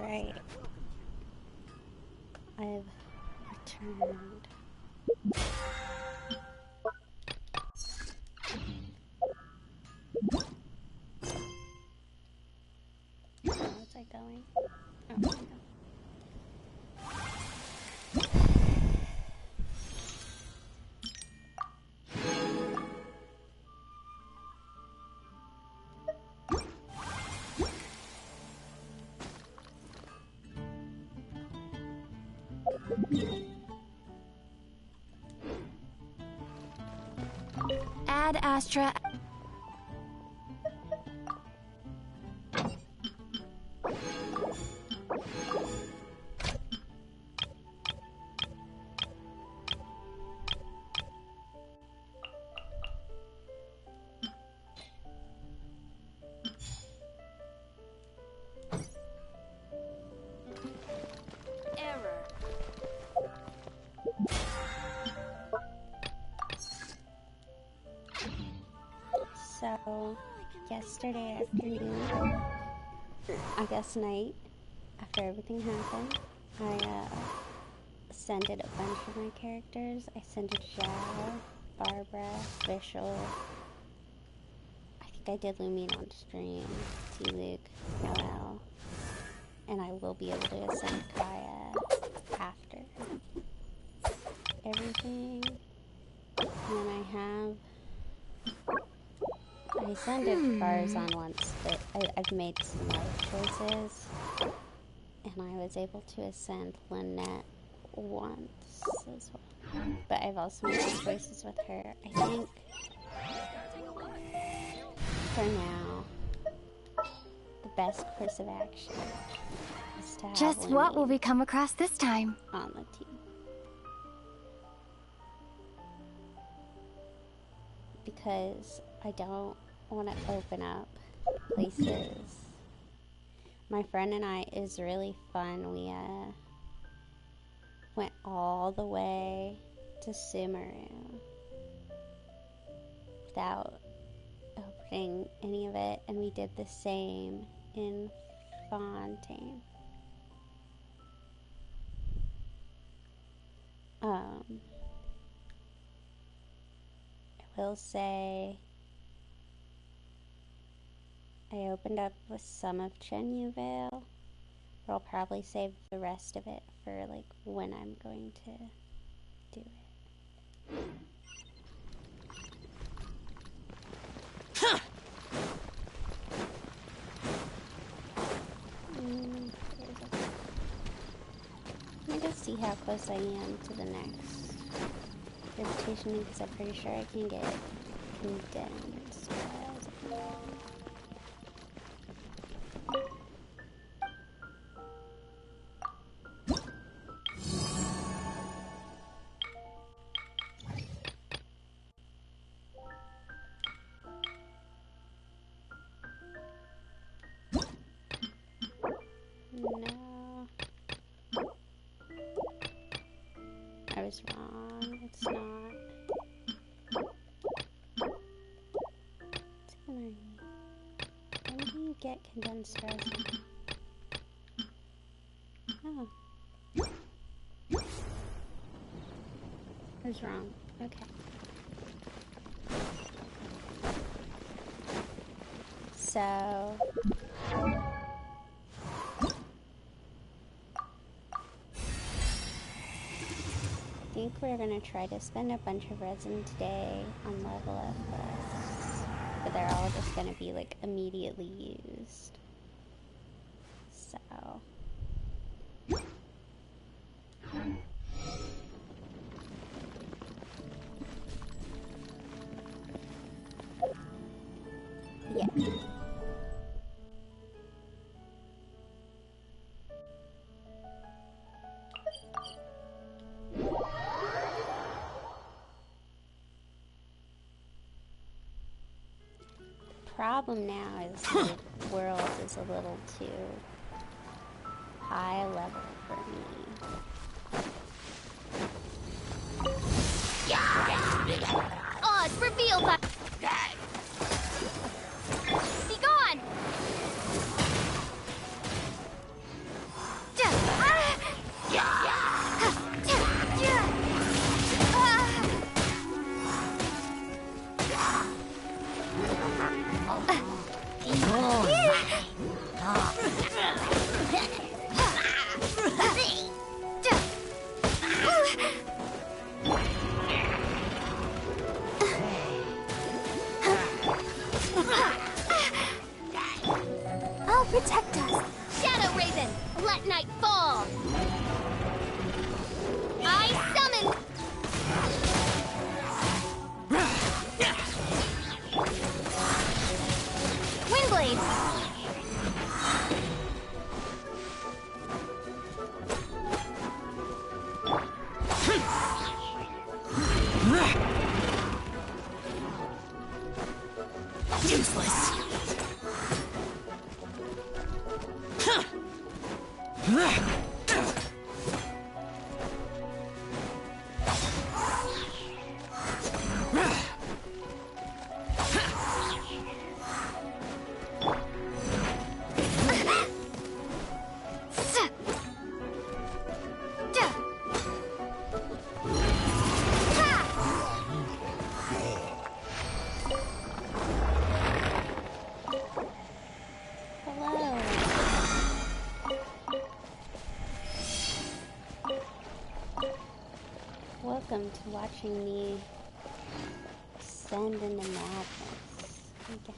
Right. I've returned. Where's I going? Oh, there we go. Ad Astra. So, yesterday afternoon, I guess night, after everything happened, I ascended a bunch of my characters. I ascended Zhao, Barbara, Vishal. I think I did Lumine on stream, T-Luke, Noel, and I will be able to ascend Kaya after everything. And then I ascended Farzan once, but I've made some life choices, and I was able to ascend Lynette once as well. But I've also made some choices with her. I think for now, the best course of action is to have Just what will we come across this time? On the team. Because I don't want to open up places. My friend and I, it was really fun. We went all the way to Sumeru without opening any of it, and we did the same in Fontaine. I will say I opened up with some of Chen Yu Vale, but I'll probably save the rest of it for like when I'm going to do it. Let me just see how close I am to the next reputation, because I'm pretty sure I can get condensed. No. I was wrong. It's not. It's when do you get condensed resin? Oh. I was wrong. Okay. So I think we're gonna try to spend a bunch of resin today on level up quests, but they're all just gonna be like immediately used. So yeah. Problem now is the world is a little too high level for me. Odds revealed by... Be gone! protect us. Shadow Raven, let night fall. I summon. Windblade. Useless. Hello. Welcome to watching me descend into madness. Again.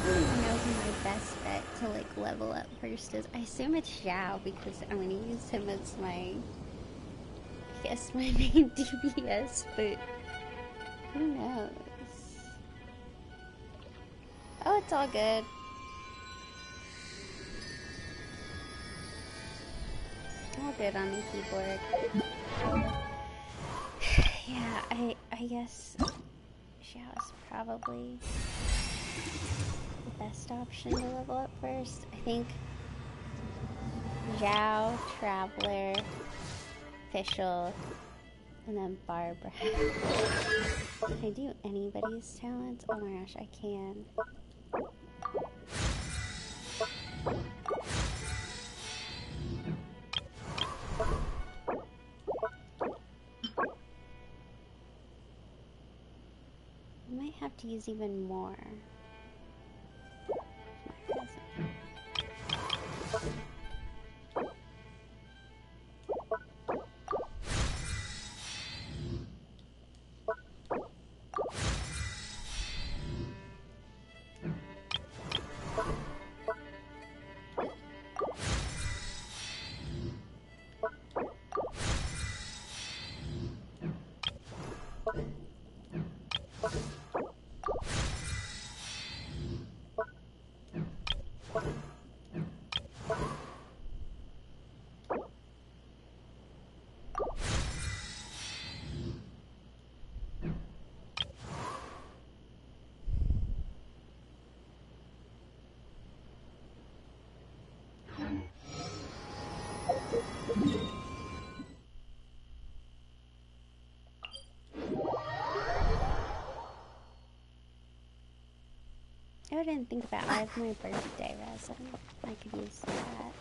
I know who my best bet to like level up first is. I assume it's Xiao because I'm gonna use him as my, I guess, my main DPS, but who knows? Oh, it's all good. All good on the keyboard. Yeah, I guess Xiao is probably the best option to level up first. I think Zhao, Traveler, Official, and then Barbara. Can I do anybody's talents? Oh my gosh, I can. I might have to use even more. I didn't think about I have my birthday resin. I could use that.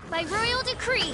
By royal decree.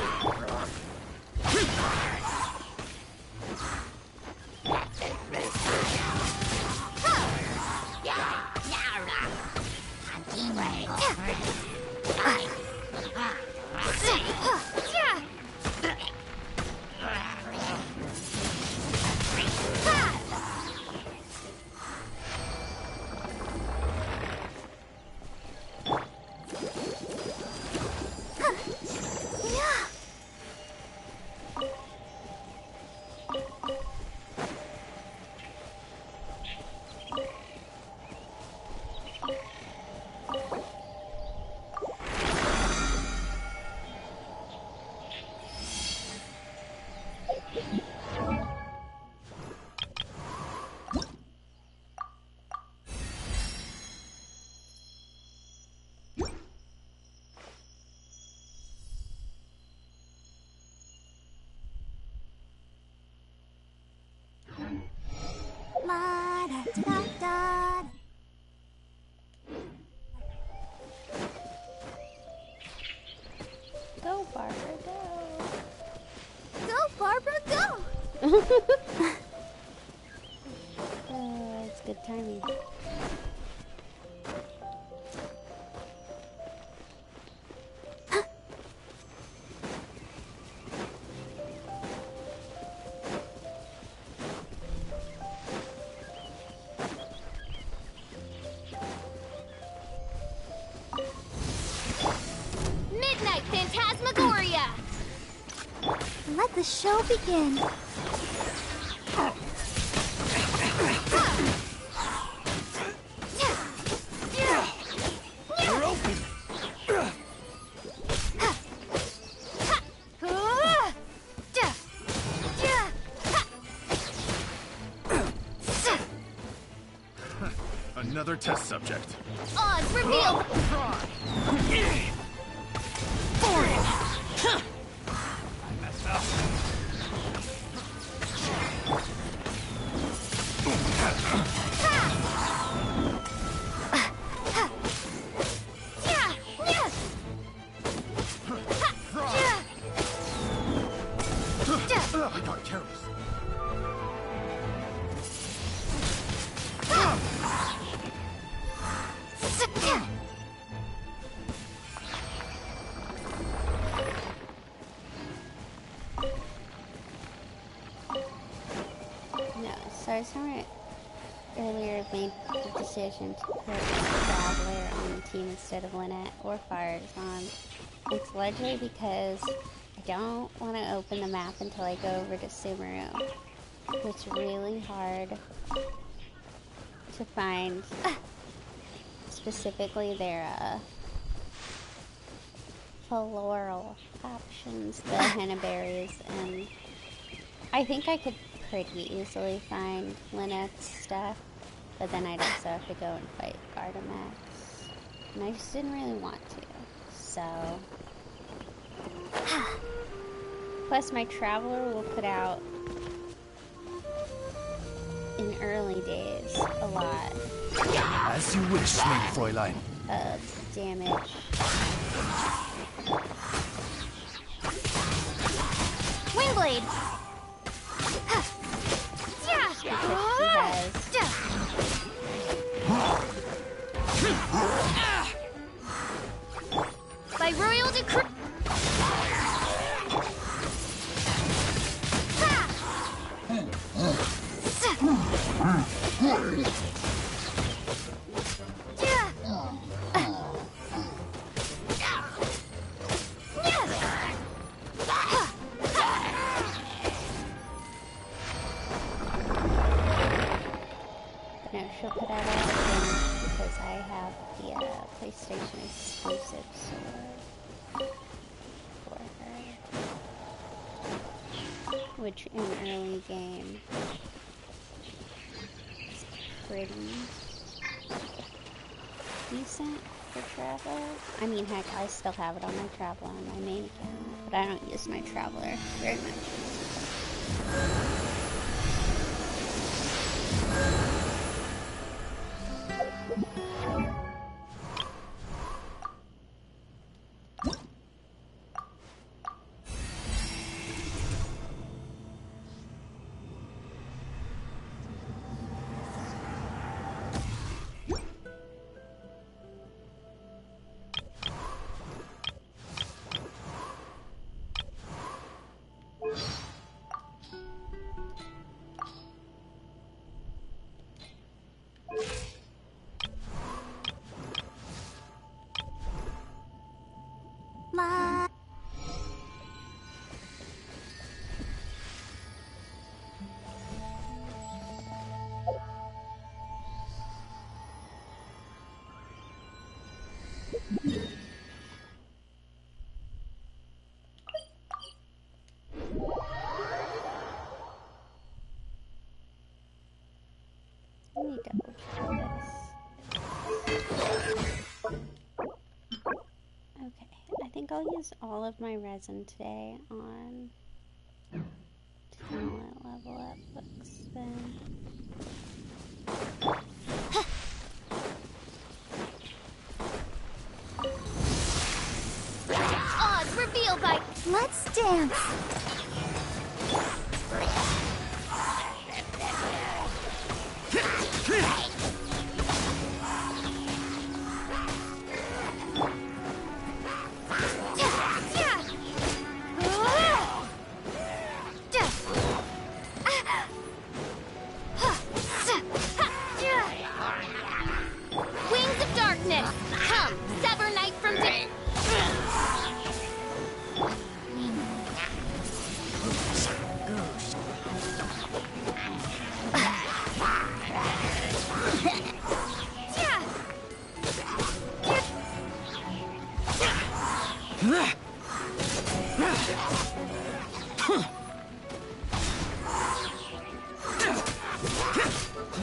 good timing. Midnight Phantasmagoria! Let the show begin. You're open. Another test subject. Odds revealed! I messed up. I got careless. No, so I somewhat earlier made the decision to put Traveler on the team instead of Lynette or Firesong. It's largely because I don't want to open the map until I go over to Sumeru. It's really hard to find specifically their floral options, the henna berries, and I think I could pretty easily find Lynette's stuff, but then I'd also have to go and fight Artemis, and I just didn't really want to, so... Plus my Traveler will put out, in early days, a lot As you wish, Lady Fräulein. of damage. Windblade! Because she has By royal decree. No, she'll put out all the games because I have the PlayStation exclusive sword for her. Which in early game is pretty decent for travel. I mean, heck, I still have it on my Traveler on my main account, but I don't use my Traveler very much. My Let me double check this. Okay, I think I'll use all of my resin today on talent level up books then. Odds revealed by... let's dance.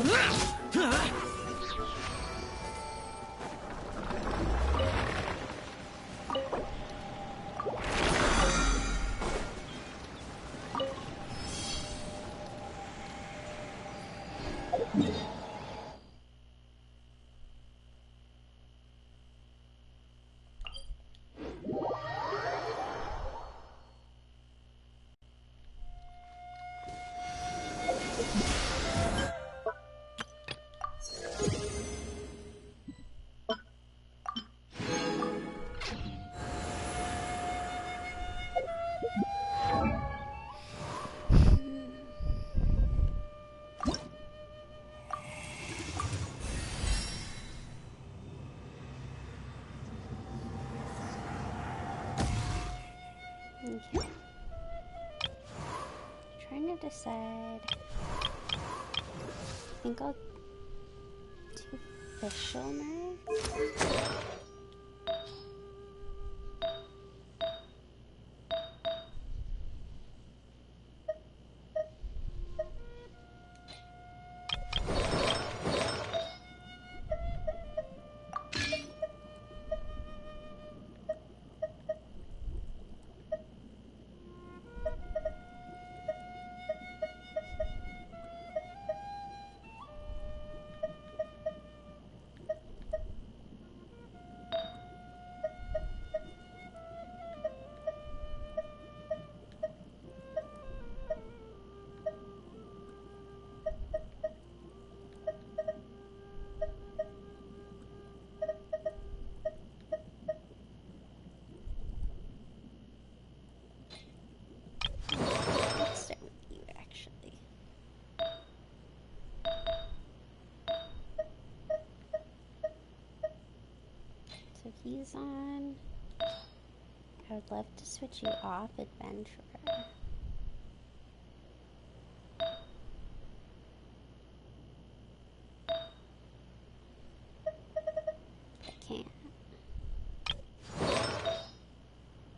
Okay. Trying to decide. I think I'll do official nurse. Let's start with you, actually. So he's on. I would love to switch you off, adventurer. I can't.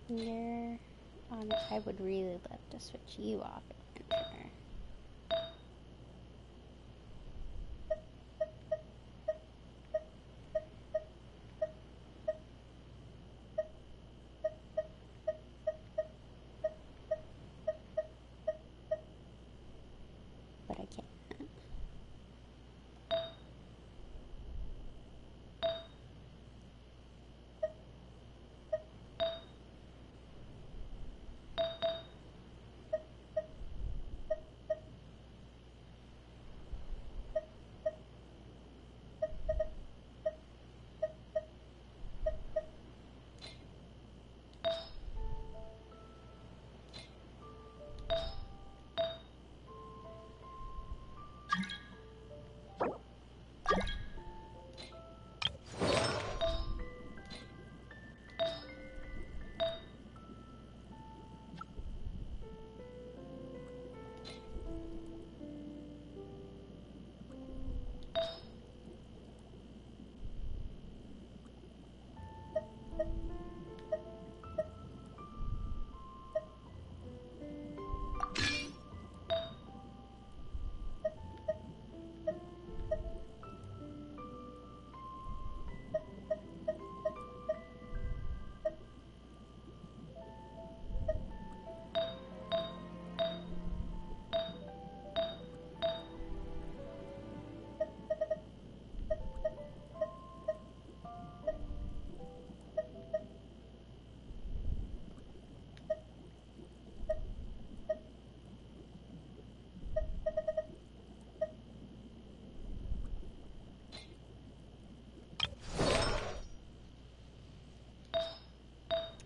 You're on it. I would really love to switch you off, adventurer. But I can't.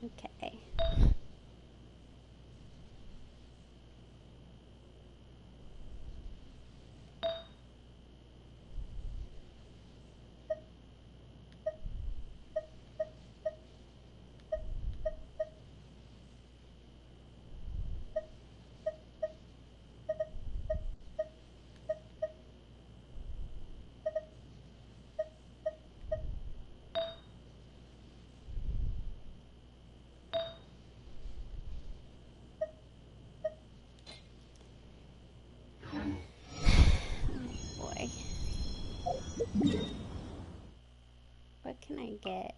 Okay. can I get?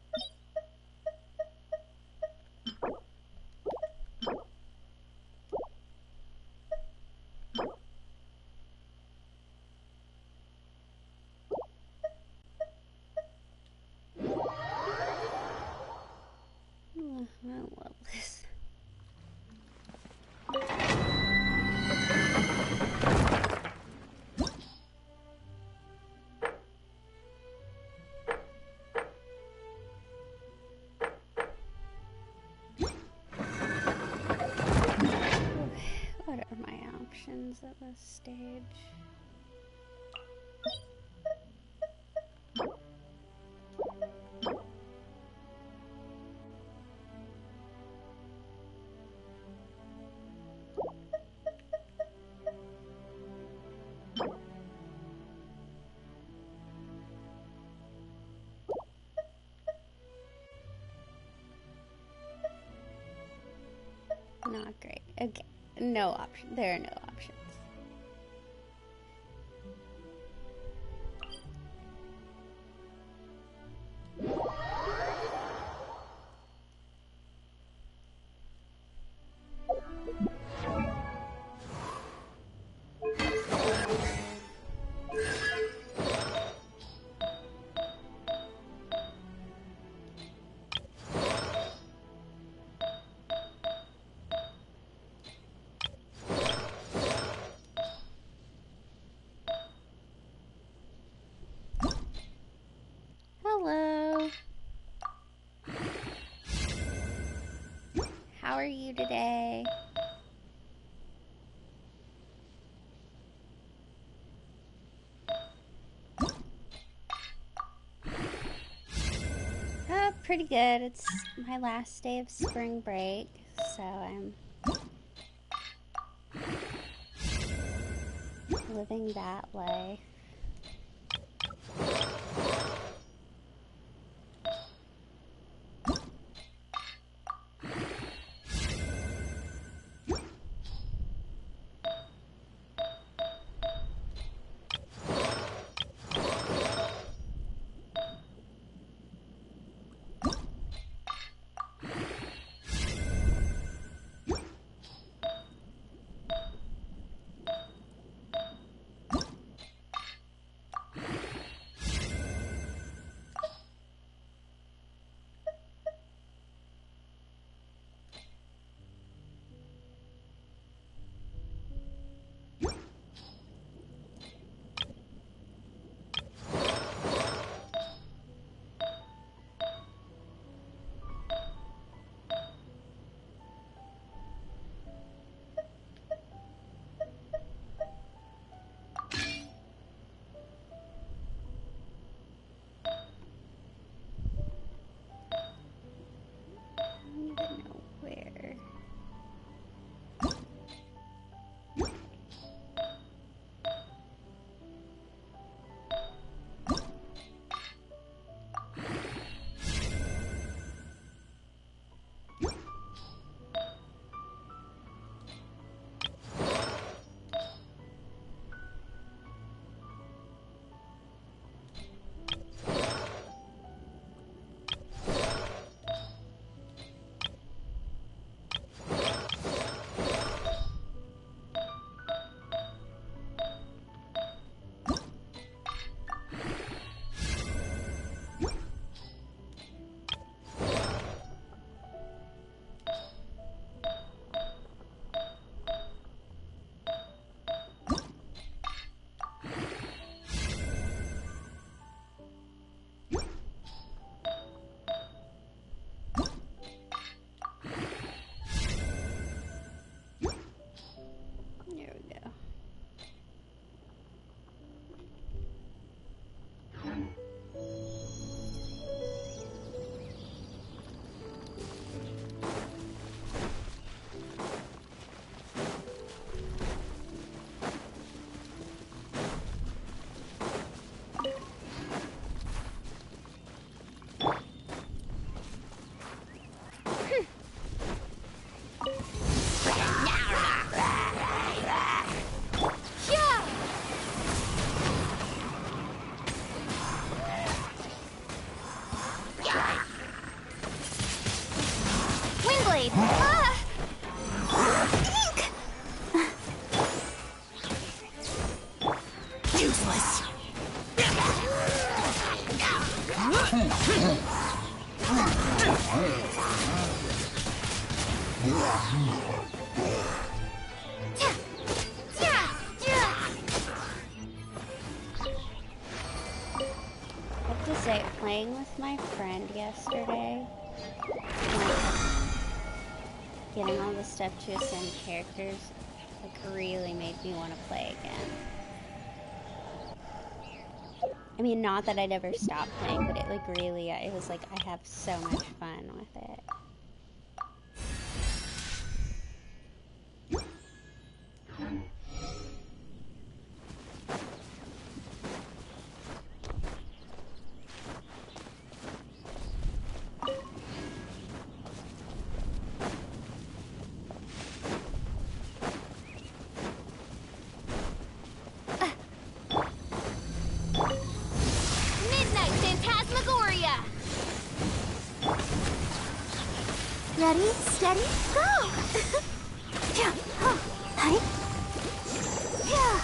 I love this. What are my options at this stage? Not great. Okay, no option. There are no options. Hello. How are you today? Pretty good. It's my last day of spring break, so I'm living that life. I have to say, playing with my friend yesterday, getting all the stuff to ascend characters, like, really made me want to play again. I mean, not that I'd ever stop playing, but it, like, really, it was like, I have so much fun with it. Midnight Phantasmagoria! Ready, steady, go! Yeah, hi. Yeah.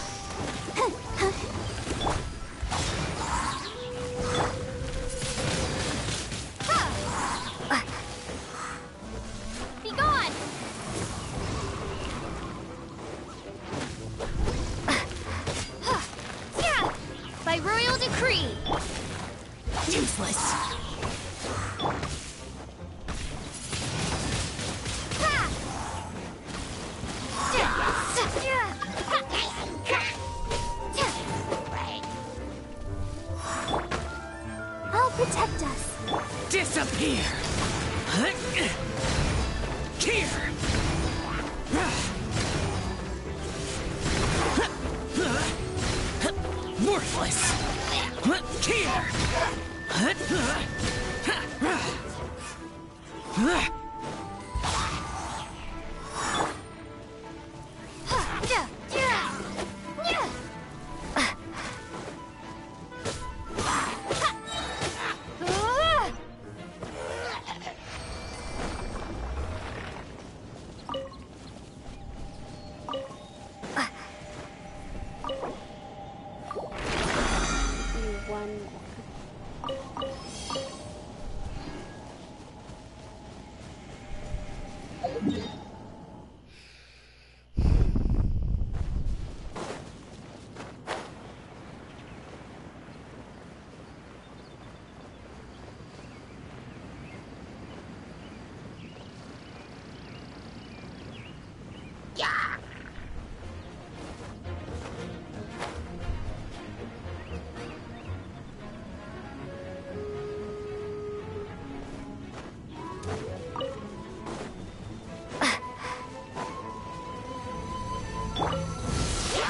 Be gone! By royal decree! Useless. I'll protect us. Disappear. Here. Worthless. Here. One more.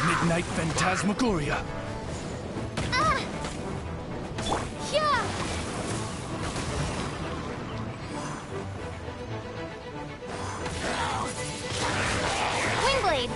Midnight Phantasmagoria. Wingblade!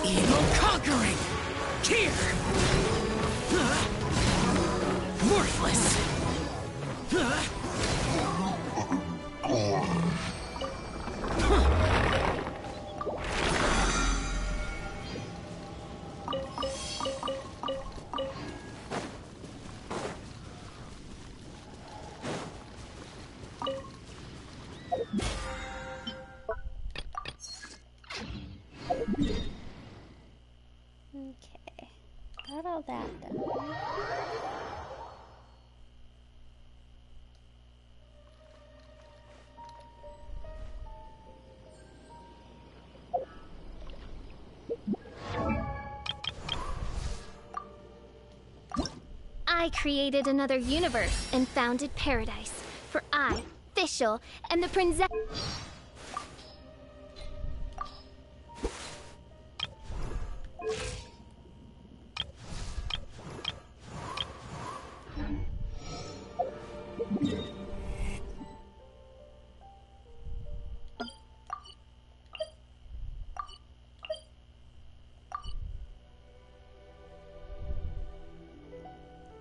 Evil conquering. Here. Worthless. Okay. Got all that done. I created another universe and founded paradise. For I, Fischl, am the princess.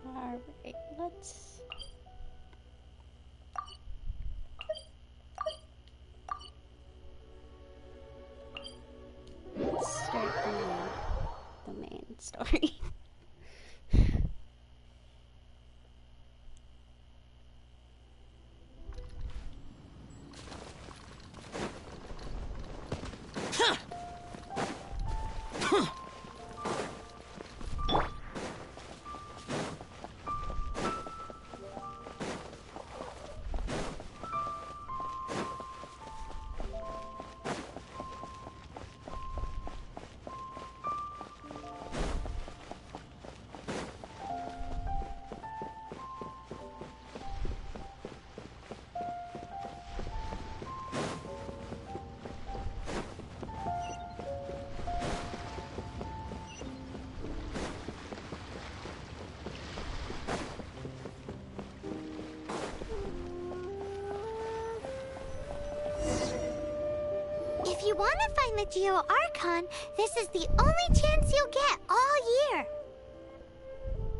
Alright, let's start the main story. If you want to find the Geo Archon, this is the only chance you'll get all year.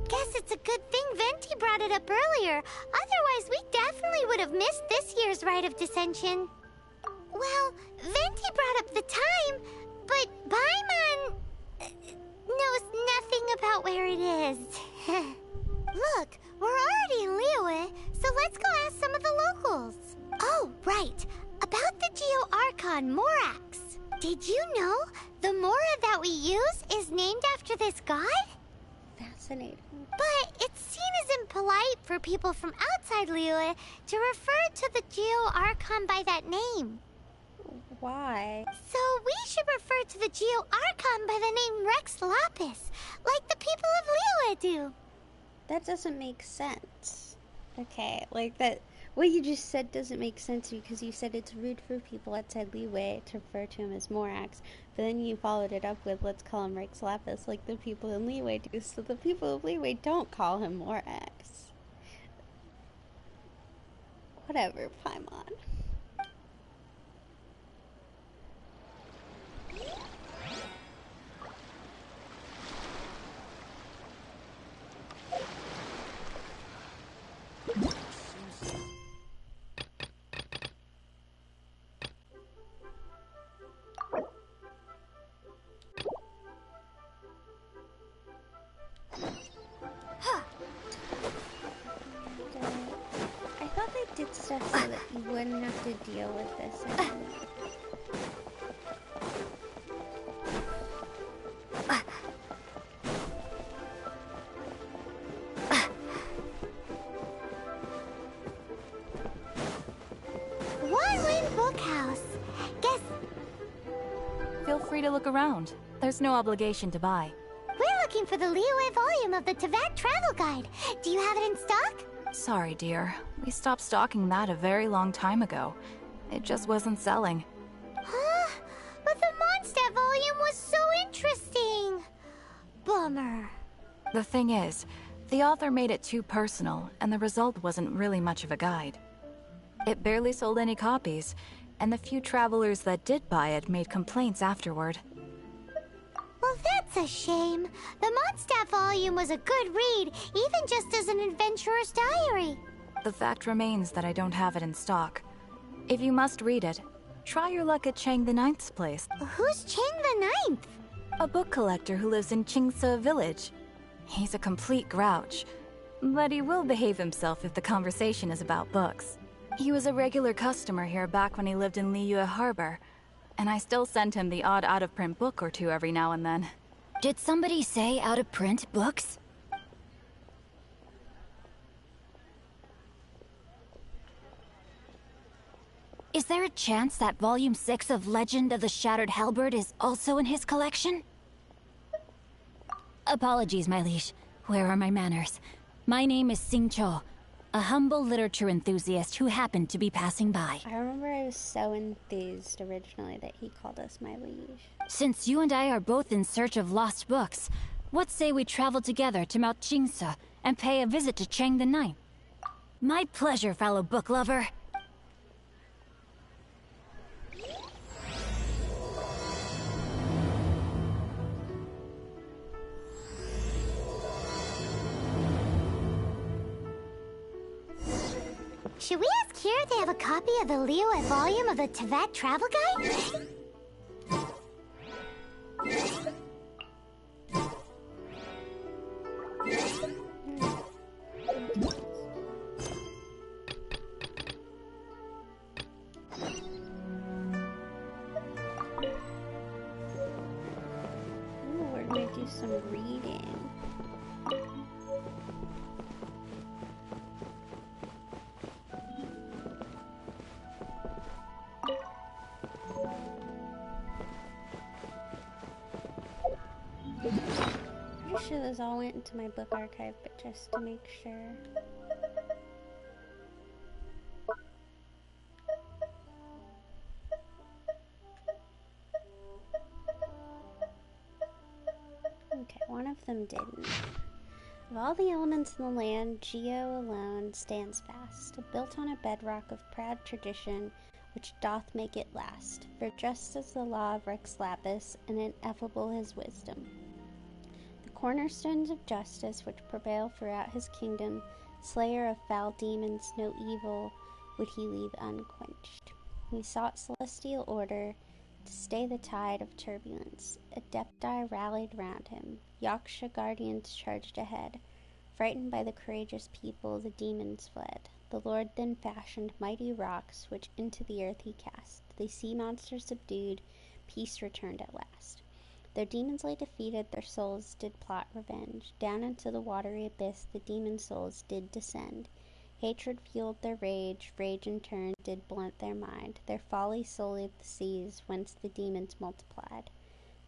Guess it's a good thing Venti brought it up earlier. Otherwise, we definitely would have missed this year's Rite of Dissension. Well, Venti brought up the time, but Paimon knows nothing about where it is. Look, we're already in Liyue, so let's go ask some of the locals. Oh, right. About the Geo Archon Morax. Did you know the Mora that we use is named after this god? Fascinating. But it's seen as impolite for people from outside Liyue to refer to the Geo Archon by that name. Why? So we should refer to the Geo Archon by the name Rex Lapis, like the people of Liyue do. That doesn't make sense. Okay, like that. What you just said doesn't make sense because you said it's rude for people outside Liyue to refer to him as Morax, but then you followed it up with let's call him Rex Lapis like the people in Liyue do, so the people of Liyue don't call him Morax. Whatever, Paimon. I thought they did stuff so that you wouldn't have to deal with this anymore. One Wind Bookhouse. Guess Feel free to look around. There's no obligation to buy. we're looking for the Liyue volume of the Tevat Travel Guide. Do you have it in stock? Sorry, dear. We stopped stocking that a very long time ago. It just wasn't selling. Huh? But the Mondstadt volume was so interesting. Bummer. The thing is, the author made it too personal, and the result wasn't really much of a guide. It barely sold any copies, and the few travelers that did buy it made complaints afterward. Well, that's a shame. The Mondstadt volume was a good read, even just as an adventurer's diary. The fact remains that I don't have it in stock. If you must read it, try your luck at Chang the Ninth's place, Who's Chang the Ninth? a book collector who lives in Qingse village. He's a complete grouch, but he will behave himself if the conversation is about books. He was a regular customer here back when he lived in Liyue Harbor, and I still send him the odd out-of-print book or two every now and then. Did somebody say out-of-print books? Is there a chance that Volume 6 of Legend of the Shattered Halberd is also in his collection? Apologies, my liege. Where are my manners? My name is Singcho, a humble literature enthusiast who happened to be passing by. I remember I was so enthused originally that he called us my liege. Since you and I are both in search of lost books, what say we travel together to Mount Jingsa and pay a visit to Chang the Ninth? My pleasure, fellow book lover. Should we ask here if they have a copy of the Liyue volume of the Tevat Travel Guide? Ooh, we're gonna do some reading. Pretty sure those all went into my book archive, but just to make sure. Okay, one of them didn't. Of all the elements in the land, Geo alone stands fast, built on a bedrock of proud tradition, which doth make it last. For just as the law of Rex Lapis, and ineffable his wisdom. The cornerstones of justice which prevail throughout his kingdom, slayer of foul demons, no evil would he leave unquenched. He sought celestial order to stay the tide of turbulence. Adepti rallied round him. Yaksha guardians charged ahead. Frightened by the courageous people, the demons fled. The Lord then fashioned mighty rocks, which into the earth he cast. The sea monsters subdued, peace returned at last. Though demons lay defeated, their souls did plot revenge. Down into the watery abyss the demon souls did descend. Hatred fueled their rage in turn did blunt their mind. Their folly sullied the seas, whence the demons multiplied.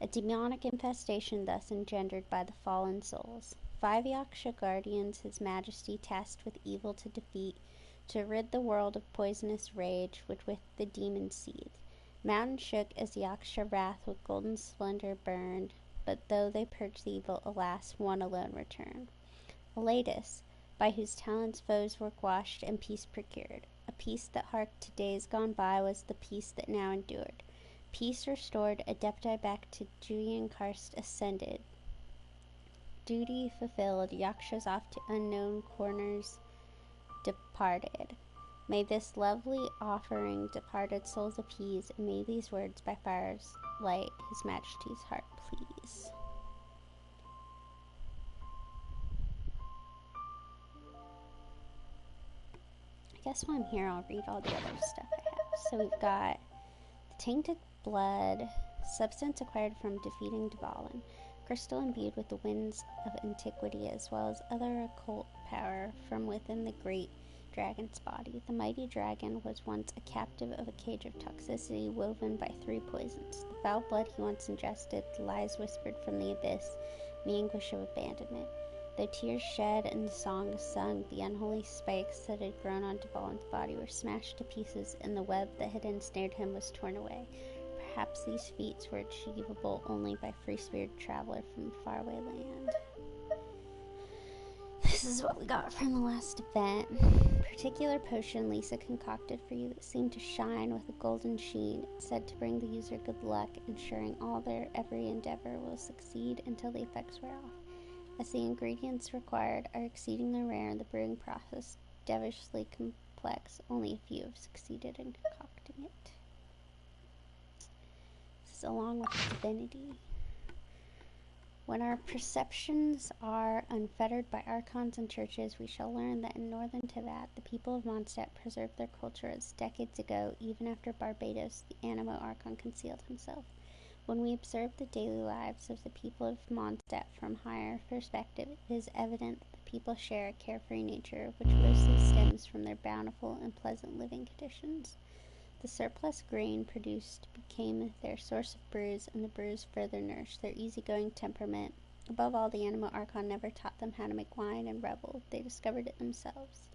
A demonic infestation thus engendered by the fallen souls. 5 Yaksha guardians his majesty tasked with evil to defeat, to rid the world of poisonous rage, which with the demons seethed. Mountain shook as Yaksha wrath with golden splendor burned, but though they purged the evil, alas, one alone returned. Elatus, by whose talents foes were quashed and peace procured. A peace that harked to days gone by was the peace that now endured. Peace restored, Adepti back to Julian Karst ascended. Duty fulfilled, Yakshas off to unknown corners departed. May this lovely offering departed souls appease, and may these words by fires light his majesty's heart please. I guess while I'm here I'll read all the other stuff I have. So we've got the tainted blood, substance acquired from defeating Dvalin, crystal imbued with the winds of antiquity, as well as other occult power from within the great dragon's body. The mighty dragon was once a captive of a cage of toxicity woven by 3 poisons. The foul blood he once ingested, the lies whispered from the abyss, and the anguish of abandonment. Though tears shed and the songs sung, the unholy spikes that had grown on Dvalin's body were smashed to pieces, and the web that had ensnared him was torn away. Perhaps these feats were achievable only by free-spirited traveler from a faraway land. This is what we got from the last event. Particular potion Lisa concocted for you that seemed to shine with a golden sheen. It's said to bring the user good luck, ensuring all their every endeavor will succeed until the effects wear off. As the ingredients required are exceedingly rare and the brewing process devilishly complex, only a few have succeeded in concocting it. This is along with divinity. When our perceptions are unfettered by archons and churches, we shall learn that in northern Tevat, the people of Mondstadt preserved their culture as decades ago, even after Barbados, the Animo Archon concealed himself. When we observe the daily lives of the people of Mondstadt from higher perspective, it is evident that the people share a carefree nature, which mostly stems from their bountiful and pleasant living conditions. The surplus grain produced became their source of brews, and the brews further nourished their easygoing temperament, Above all, the Animo Archon never taught them how to make wine and revel. They discovered it themselves.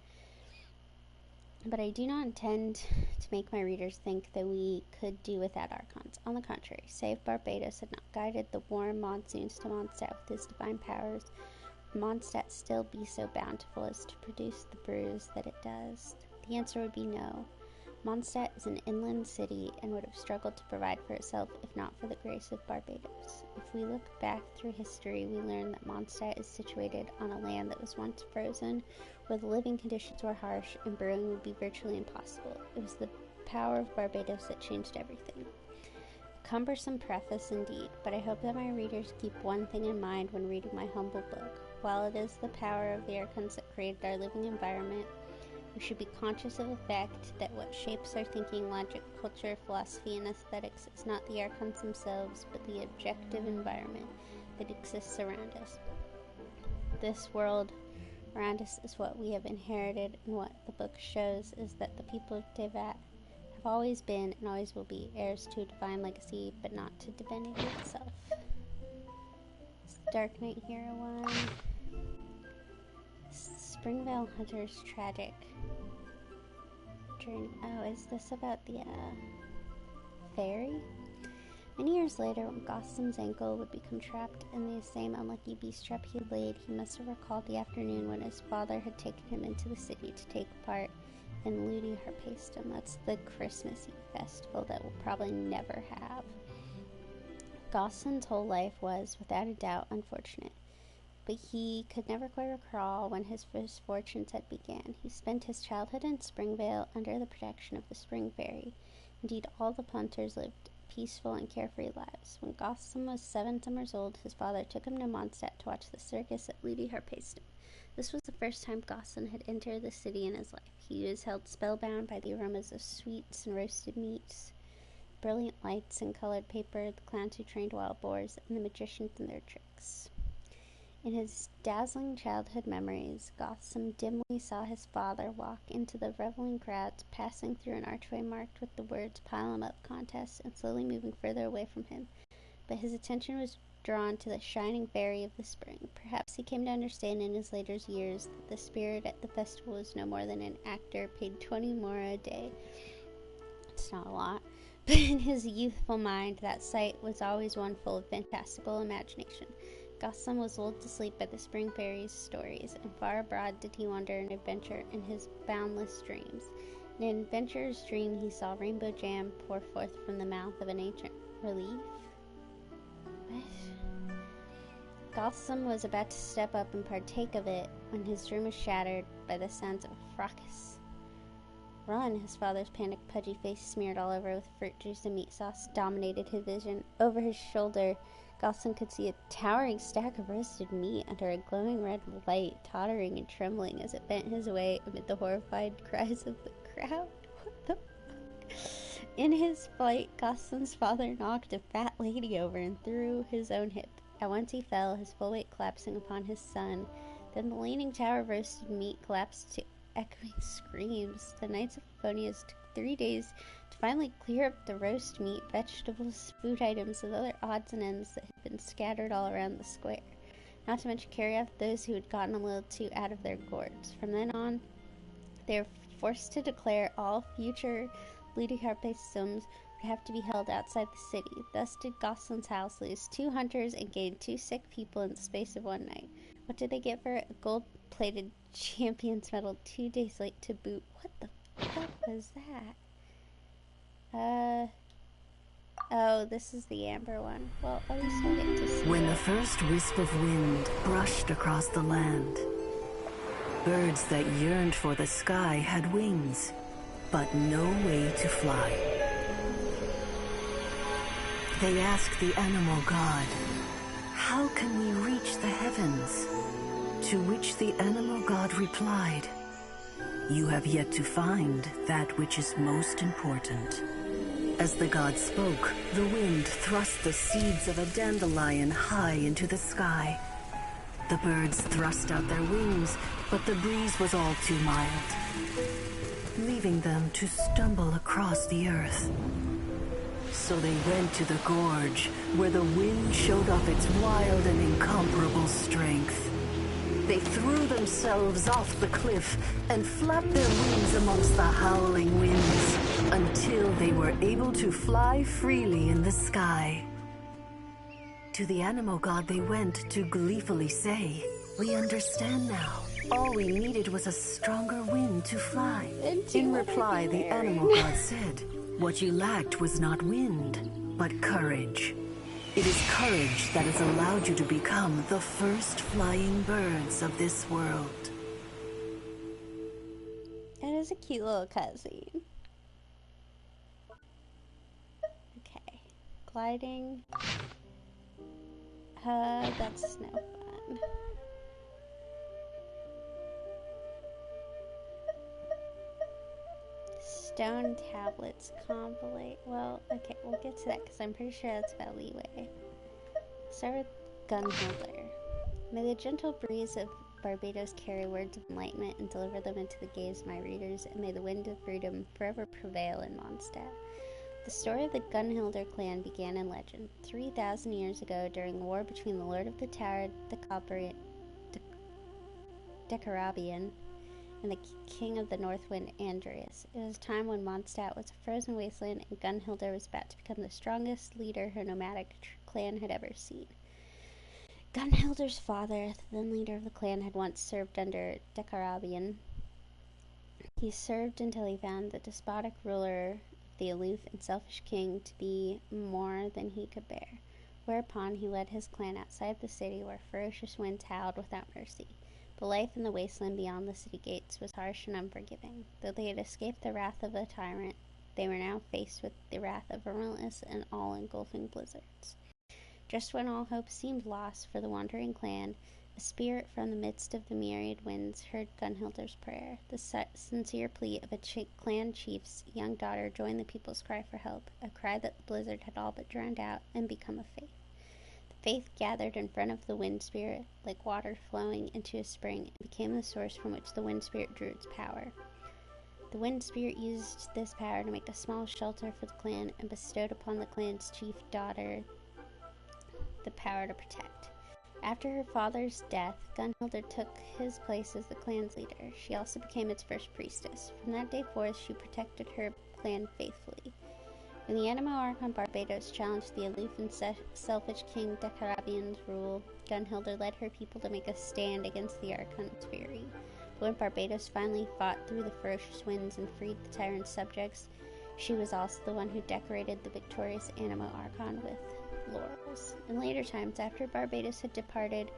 But I do not intend to make my readers think that we could do without Archons. On the contrary, say if Barbados had not guided the warm monsoons to Mondstadt with his divine powers, would Mondstadt still be so bountiful as to produce the brews that it does? The answer would be no. Mondstadt is an inland city and would have struggled to provide for itself if not for the grace of Barbados. If we look back through history, we learn that Mondstadt is situated on a land that was once frozen, where the living conditions were harsh and brewing would be virtually impossible. It was the power of Barbados that changed everything. A cumbersome preface indeed, but I hope that my readers keep one thing in mind when reading my humble book. While it is the power of the Archons that created our living environment, we should be conscious of the fact that what shapes our thinking, logic, culture, philosophy, and aesthetics is not the Archons themselves, but the objective environment that exists around us. This world around us is what we have inherited, and what the book shows is that the people of Tevat have always been and always will be heirs to a divine legacy, but not to divinity itself. It's Dark Knight Hero 1. Springvale Hunter's tragic journey. Oh, is this about the fairy? Many years later, when Gossam's ankle would become trapped in the same unlucky beast trap he laid, he must have recalled the afternoon when his father had taken him into the city to take part in Ludi Harpastum. That's the Christmas Eve festival that we'll probably never have. Gossam's whole life was, without a doubt, unfortunate, but he could never quite recall when his misfortunes had began. He spent his childhood in Springvale under the protection of the Spring Fairy. Indeed, all the punters lived peaceful and carefree lives. When Gossam was 7 summers old, his father took him to Mondstadt to watch the circus at Ludi Harpastum. This was the first time Gossam had entered the city in his life. He was held spellbound by the aromas of sweets and roasted meats, brilliant lights and colored paper, the clowns who trained wild boars, and the magicians and their tricks. In his dazzling childhood memories, Gotham dimly saw his father walk into the reveling crowds, passing through an archway marked with the words "Pile 'em up contest," and slowly moving further away from him. But his attention was drawn to the shining fairy of the spring. Perhaps he came to understand in his later years that the spirit at the festival was no more than an actor paid 20 more a day. It's not a lot. But in his youthful mind, that sight was always one full of fantastical imagination. Gotham was lulled to sleep by the Spring Fairy's stories, and far abroad did he wander and adventure in his boundless dreams. In an adventurer's dream, he saw rainbow jam pour forth from the mouth of an ancient relief. What? Gotham was about to step up and partake of it when his dream was shattered by the sounds of a fracas. Run! His father's panicked, pudgy face, smeared all over with fruit juice and meat sauce, dominated his vision. Over his shoulder, Gotham could see a towering stack of roasted meat under a glowing red light, tottering and trembling as it bent his way amid the horrified cries of the crowd. What the fuck? In his flight, Gotham's father knocked a fat lady over and threw his own hip. At once he fell, his full weight collapsing upon his son. Then the leaning tower of roasted meat collapsed to echoing screams. The Knights of Favonius took 3 days to finally clear up the roast meat, vegetables, food items, and other odds and ends that had been scattered all around the square, not to mention carry off those who had gotten a little too out of their gourds. From then on, they were forced to declare all future Ludi Harpasums would have to be held outside the city. Thus did Goslin's house lose 2 hunters and gain 2 sick people in the space of one night. What did they get for it? A gold-plated champion's medal 2 days late to boot. What the fuck was that? Oh, this is the amber one. Well, at least we'll get to see When it. the first wisp of wind brushed across the land, birds that yearned for the sky had wings, but no way to fly. They asked the animal god, "How can we reach the heavens?" To which the animal god replied, "You have yet to find that which is most important." As the god spoke, the wind thrust the seeds of a dandelion high into the sky. The birds thrust out their wings, but the breeze was all too mild, leaving them to stumble across the earth. So they went to the gorge, where the wind showed off its wild and incomparable strength. They threw themselves off the cliff and flapped their wings amongst the howling winds until they were able to fly freely in the sky. To the animal god they went to gleefully say, "We understand now. All we needed was a stronger wind to fly." In reply, the animal god said, "What you lacked was not wind, but courage. It is courage that has allowed you to become the first flying birds of this world." It is a cute little cutscene. Okay. Gliding. That's no fun. Stone tablets compilate. Well, okay, we'll get to that because I'm pretty sure that's about leeway. Start with Gunholder. May the gentle breeze of Barbados carry words of enlightenment and deliver them into the gaze of my readers, and may the wind of freedom forever prevail in Mondstadt. The story of the Gunhilder clan began in legend 3,000 years ago during a war between the Lord of the Tower, Decarabian, and the king of the North Wind, Andreas. It was a time when Mondstadt was a frozen wasteland, and Gunhilder was about to become the strongest leader her nomadic clan had ever seen. Gunhilder's father, the then leader of the clan, had once served under Decarabian. He served until he found the despotic ruler, the aloof and selfish king, to be more than he could bear, whereupon he led his clan outside the city where ferocious winds howled without mercy. But life in the wasteland beyond the city gates was harsh and unforgiving. Though they had escaped the wrath of a tyrant, they were now faced with the wrath of relentless and all-engulfing blizzards. Just when all hope seemed lost for the wandering clan, a spirit from the midst of the myriad winds heard Gunhilder's prayer. The sincere plea of a clan chief's young daughter joined the people's cry for help, a cry that the blizzard had all but drowned out and become a faith. The faith gathered in front of the wind spirit, like water flowing into a spring, and became the source from which the wind spirit drew its power. The wind spirit used this power to make a small shelter for the clan and bestowed upon the clan's chief daughter the power to protect. After her father's death, Gunhilder took his place as the clan's leader. She also became its first priestess. From that day forth, she protected her clan faithfully. When the Animo Archon Barbados challenged the aloof and selfish King Decarabian's rule, Gunhilder led her people to make a stand against the Archon's fury. But when Barbados finally fought through the ferocious winds and freed the tyrant's subjects, she was also the one who decorated the victorious Animo Archon with laurels. In later times, after Barbados had departed,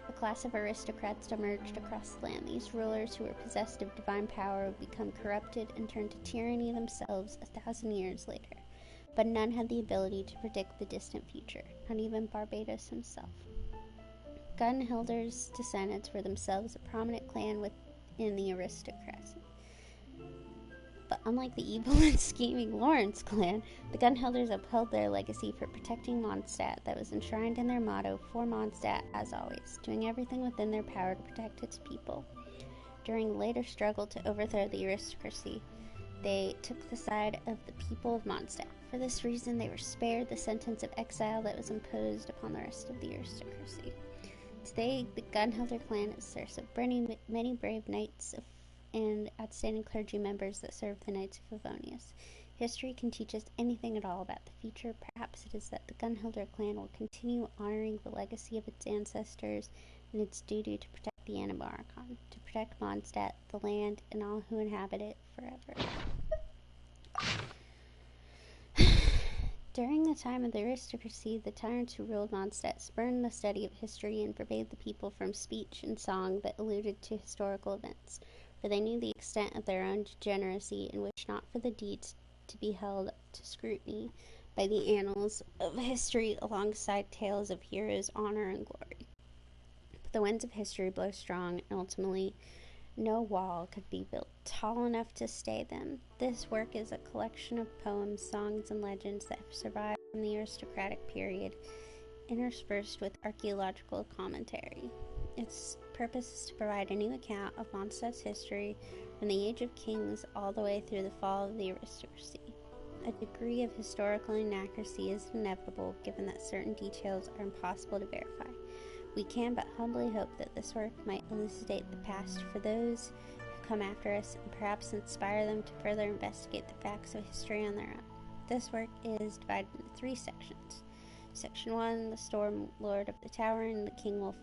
a class of aristocrats emerged across the land. These rulers, who were possessed of divine power, would become corrupted and turn to tyranny themselves 1,000 years later. But none had the ability to predict the distant future, not even Barbados himself. Gunhilder's descendants were themselves a prominent clan within the aristocracy. But unlike the evil and scheming Lawrence clan, the Gunhilders upheld their legacy for protecting Mondstadt that was enshrined in their motto, "For Mondstadt, as always," doing everything within their power to protect its people. During the later struggle to overthrow the aristocracy, they took the side of the people of Mondstadt. For this reason, they were spared the sentence of exile that was imposed upon the rest of the aristocracy. Today, the Gunhilder clan is the source of many brave knights and outstanding clergy members that serve the Knights of Favonius. History can teach us anything at all about the future. Perhaps it is that the Gunhilder clan will continue honoring the legacy of its ancestors and its duty to protect the Animo Archon, to protect Mondstadt, the land, and all who inhabit it forever. During the time of the aristocracy, the tyrants who ruled Mondstadt spurned the study of history and forbade the people from speech and song that alluded to historical events, for they knew the extent of their own degeneracy and wished not for the deeds to be held to scrutiny by the annals of history alongside tales of heroes' honor and glory. But the winds of history blow strong, and ultimately no wall could be built tall enough to stay them. This work is a collection of poems, songs, and legends that have survived from the aristocratic period, interspersed with archaeological commentary. Its purpose is to provide a new account of Mondstadt's history from the Age of Kings all the way through the fall of the aristocracy. A degree of historical inaccuracy is inevitable given that certain details are impossible to verify. We can but humbly hope that this work might elucidate the past for those who come after us and perhaps inspire them to further investigate the facts of history on their own. This work is divided into 3 sections. Section 1, The Storm Lord of the Tower and the King Wolf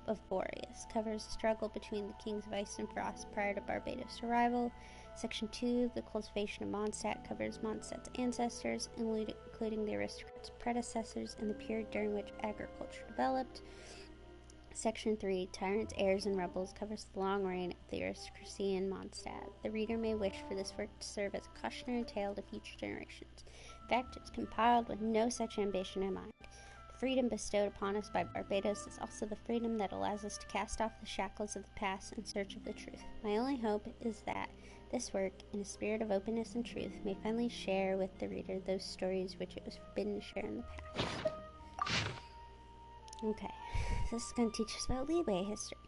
of Boreas, covers the struggle between the Kings of Ice and Frost prior to Barbados' arrival. Section 2, The Cultivation of Mondstadt, covers Mondstadt's ancestors, including the aristocrats' predecessors and the period during which agriculture developed. Section 3, Tyrants, Heirs, and Rebels, covers the long reign of the aristocracy in Mondstadt. The reader may wish for this work to serve as a cautionary tale to future generations. In fact, it's compiled with no such ambition in mind. The freedom bestowed upon us by Barbados is also the freedom that allows us to cast off the shackles of the past in search of the truth. My only hope is that this work, in a spirit of openness and truth, may finally share with the reader those stories which it was forbidden to share in the past. Okay, so this is going to teach us about Liyue history.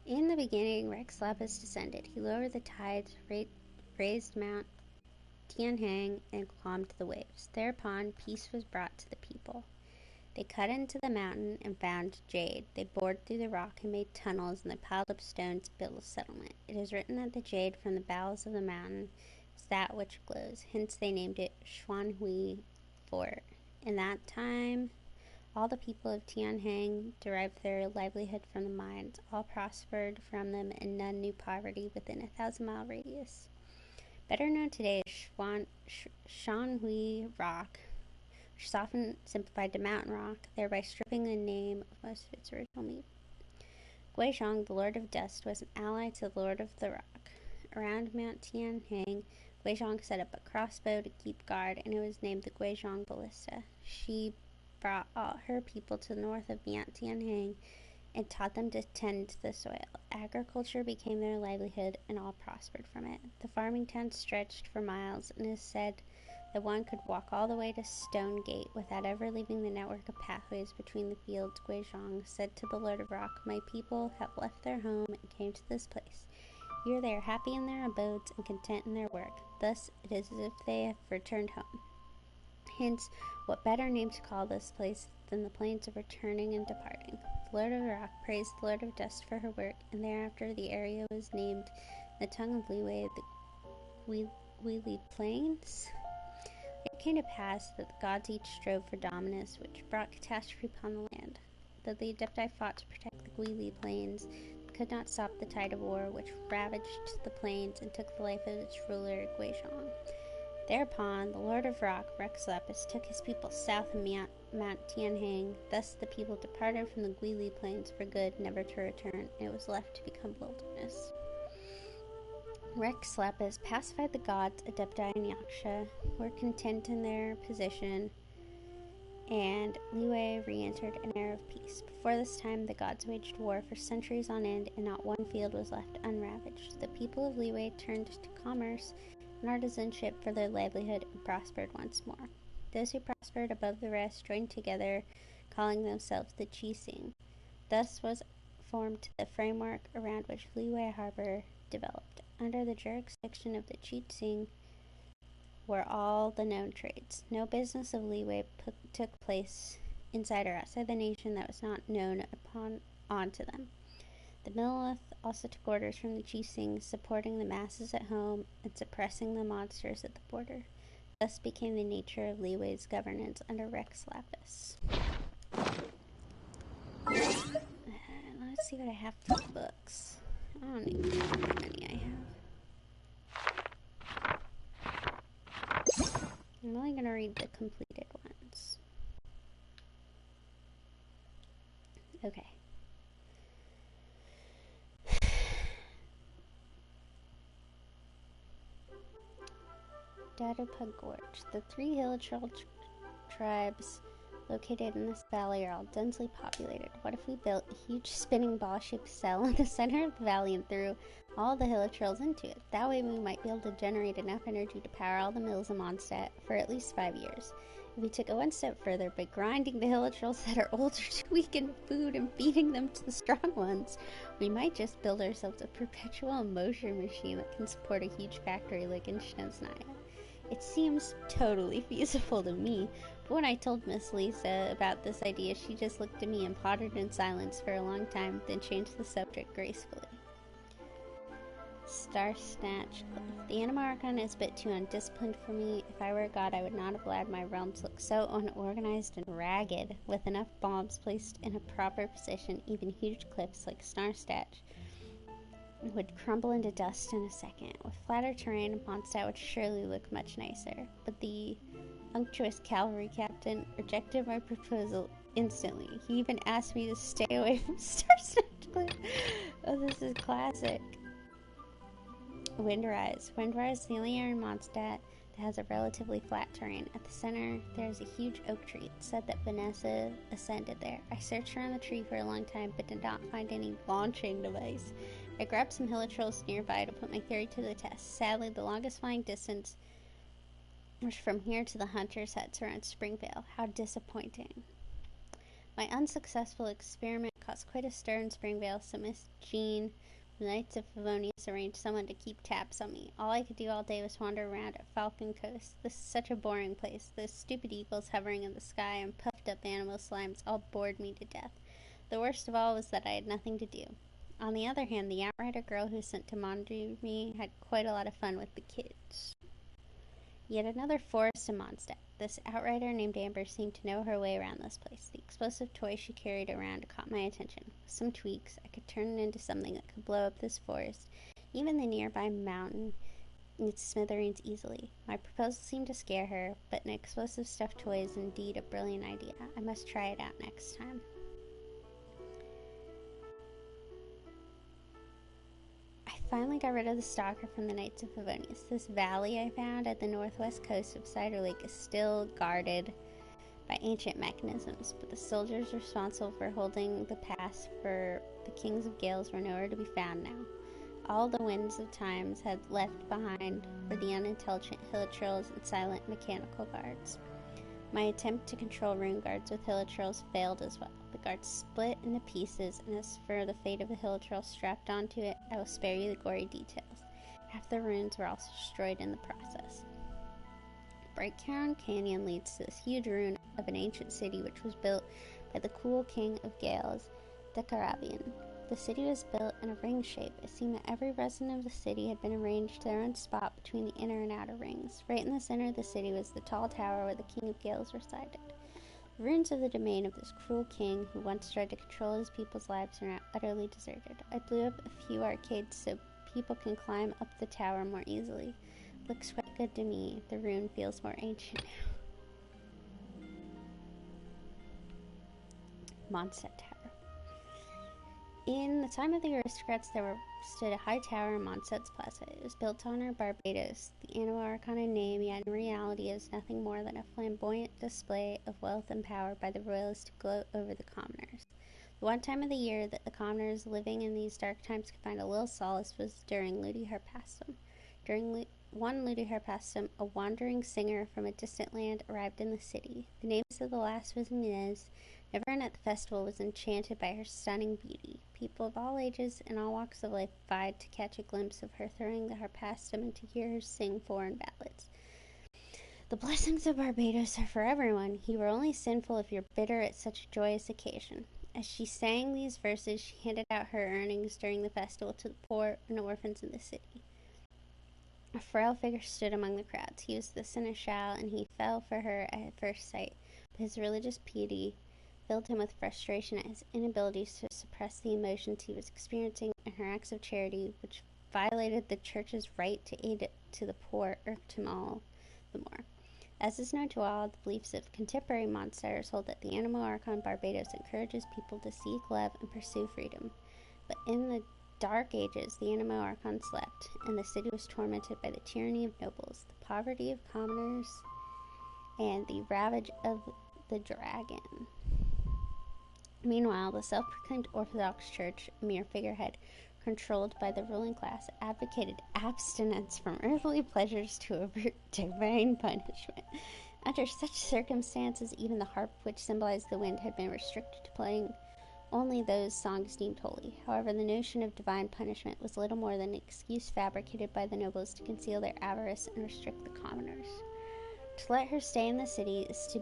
In the beginning, Rex Lapis descended. He lowered the tides, raised Mount Tianhang, and calmed the waves. Thereupon, peace was brought to the people. They cut into the mountain and found jade. They bored through the rock and made tunnels, and they piled up stones to build a settlement. It is written that the jade from the bowels of the mountain is that which glows. Hence they named it Xuanhui Fort. In that time, all the people of Tianhang derived their livelihood from the mines. All prospered from them, and none knew poverty within a 1,000-mile radius. Better known today as Shanhui Rock, which is often simplified to Mountain Rock, thereby stripping the name of most of its original meaning. Guizhong, the Lord of Dust, was an ally to the Lord of the Rock. Around Mount Tianhang, Guizhong set up a crossbow to keep guard, and it was named the Guizhong Ballista. She brought all her people to the north of Mount Tianhang and taught them to tend the soil. Agriculture became their livelihood, and all prospered from it. The farming towns stretched for miles, and it is said that one could walk all the way to Stone Gate without ever leaving the network of pathways between the fields. Guizhong said to the Lord of Rock, "My people have left their home and came to this place. Here they are happy in their abodes and content in their work. Thus it is as if they have returned home." Hence, what better name to call this place than the plains of returning and departing? The Lord of the Rock praised the Lord of Dust for her work, and thereafter the area was named the tongue of Liyue, the Guili Plains. It came to pass that the gods each strove for dominance, which brought catastrophe upon the land. Though the Adepti fought to protect the Guili Plains, they could not stop the tide of war which ravaged the plains and took the life of its ruler, Guizhong. Thereupon, the Lord of Rock, Rex Lapis, took his people south of Mount Tianhang. Thus the people departed from the Guili Plains for good, never to return, and it was left to become wilderness. Rex Lapis pacified the gods. Adepti and Yaksha were content in their position, and Liyue re-entered an era of peace. Before this time, the gods waged war for centuries on end, and not one field was left unravaged. The people of Liyue turned to commerce and artisanship for their livelihood and prospered once more. Those who prospered above the rest joined together, calling themselves the Qixing. Thus was formed the framework around which Liyue Harbor developed. Under the jurisdiction of the Qixing were all the known trades. No business of Liyue took place inside or outside the nation that was not known onto them. The Millith also took orders from the Qixing, supporting the masses at home and suppressing the monsters at the border. Thus became the nature of Liyue's governance under Rex Lapis. Let's see what I have for books. I don't even know how many I have. I'm only going to read the completed ones. Okay. Dadupa Gorge. The 3 hill tribes located in this valley are all densely populated. What if we built a huge spinning ball-shaped cell in the center of the valley and threw all the hilichurls into it? That way we might be able to generate enough energy to power all the mills in Mondstadt for at least 5 years. If we took it one step further by grinding the hilichurls that are older to weaken food and feeding them to the strong ones, we might just build ourselves a perpetual motion machine that can support a huge factory like in Shnesnaya. It seems totally feasible to me, but when I told Miss Lisa about this idea, she just looked at me and pondered in silence for a long time, then changed the subject gracefully. Star Snatch Cliff. The Anima Archon is a bit too undisciplined for me. If I were a god, I would not have allowed my realm to look so unorganized and ragged. With enough bombs placed in a proper position, even huge cliffs like Star Snatch would crumble into dust in a second. With flatter terrain, Mondstadt would surely look much nicer. But the unctuous cavalry captain rejected my proposal instantly. He even asked me to stay away from Star Snatch Cliff. Oh, this is classic. Windrise. Windrise is the only area in Mondstadt that has a relatively flat terrain. At the center, there is a huge oak tree. It's said that Vanessa ascended there. I searched around the tree for a long time, but did not find any launching device. I grabbed some hilichurls nearby to put my theory to the test. Sadly, the longest flying distance was from here to the hunters' huts around Springvale. How disappointing. My unsuccessful experiment caused quite a stir in Springvale, so Miss Jean, the Knights of Favonius, arranged someone to keep tabs on me. All I could do all day was wander around at Falcon Coast. This is such a boring place. Those stupid eagles hovering in the sky and puffed up animal slimes all bored me to death. The worst of all was that I had nothing to do. On the other hand, the outrider girl who sent to monitor me had quite a lot of fun with the kids. Yet another forest in Mondstadt. This outrider named Amber seemed to know her way around this place. The explosive toy she carried around caught my attention. With some tweaks, I could turn it into something that could blow up this forest, even the nearby mountain, into smithereens easily. My proposal seemed to scare her, but an explosive stuffed toy is indeed a brilliant idea. I must try it out next time. I finally got rid of the stalker from the Knights of Favonius. This valley I found at the northwest coast of Cider Lake is still guarded by ancient mechanisms, but the soldiers responsible for holding the pass for the Kings of Gales were nowhere to be found now. All the winds of times had left behind were the unintelligent hilichurls and silent mechanical guards. My attempt to control rune guards with hilichurls failed as well. The guards split into pieces, and as for the fate of the hilichurl strapped onto it, I will spare you the gory details. Half the runes were also destroyed in the process. Brightcairn Canyon leads to this huge ruin of an ancient city which was built by the cool king of Gales, the Carabian. The city was built in a ring shape. It seemed that every resident of the city had been arranged to their own spot between the inner and outer rings. Right in the center of the city was the tall tower where the king of Gales resided. The ruins of the domain of this cruel king, who once tried to control his people's lives, are now utterly deserted. I blew up a few arcades so people can climb up the tower more easily. Looks quite good to me. The ruin feels more ancient now. Mondstadt Tower. In the time of the aristocrats, there stood a high tower in Mondstadt's plaza. It was built to honor Barbados, the Anima Archon in name, yet in reality is nothing more than a flamboyant display of wealth and power by the royalists to gloat over the commoners. The one time of the year that the commoners living in these dark times could find a little solace was during Ludi Harpastum. During one Ludi Harpastum, a wandering singer from a distant land arrived in the city. The name of the last was Inez. Everyone at the festival was enchanted by her stunning beauty. People of all ages and all walks of life vied to catch a glimpse of her throwing the harpastum and to hear her sing foreign ballads. The blessings of Barbados are for everyone. You are only sinful if you're bitter at such a joyous occasion. As she sang these verses, she handed out her earnings during the festival to the poor and orphans in the city. A frail figure stood among the crowds. He was the seneschal, and he fell for her at first sight, but his religious piety filled him with frustration at his inability to suppress the emotions he was experiencing, and her acts of charity, which violated the church's right to aid to the poor, irked him all the more. As is known to all, the beliefs of contemporary Mondstadters hold that the Anima Archon Barbados encourages people to seek, love, and pursue freedom. But in the Dark Ages, the Anima Archon slept, and the city was tormented by the tyranny of nobles, the poverty of commoners, and the ravage of the dragon. Meanwhile, the self-proclaimed Orthodox Church, a mere figurehead controlled by the ruling class, advocated abstinence from earthly pleasures to avert divine punishment. Under such circumstances, even the harp, which symbolized the wind, had been restricted to playing only those songs deemed holy. However, the notion of divine punishment was little more than an excuse fabricated by the nobles to conceal their avarice and restrict the commoners. To let her stay in the city is to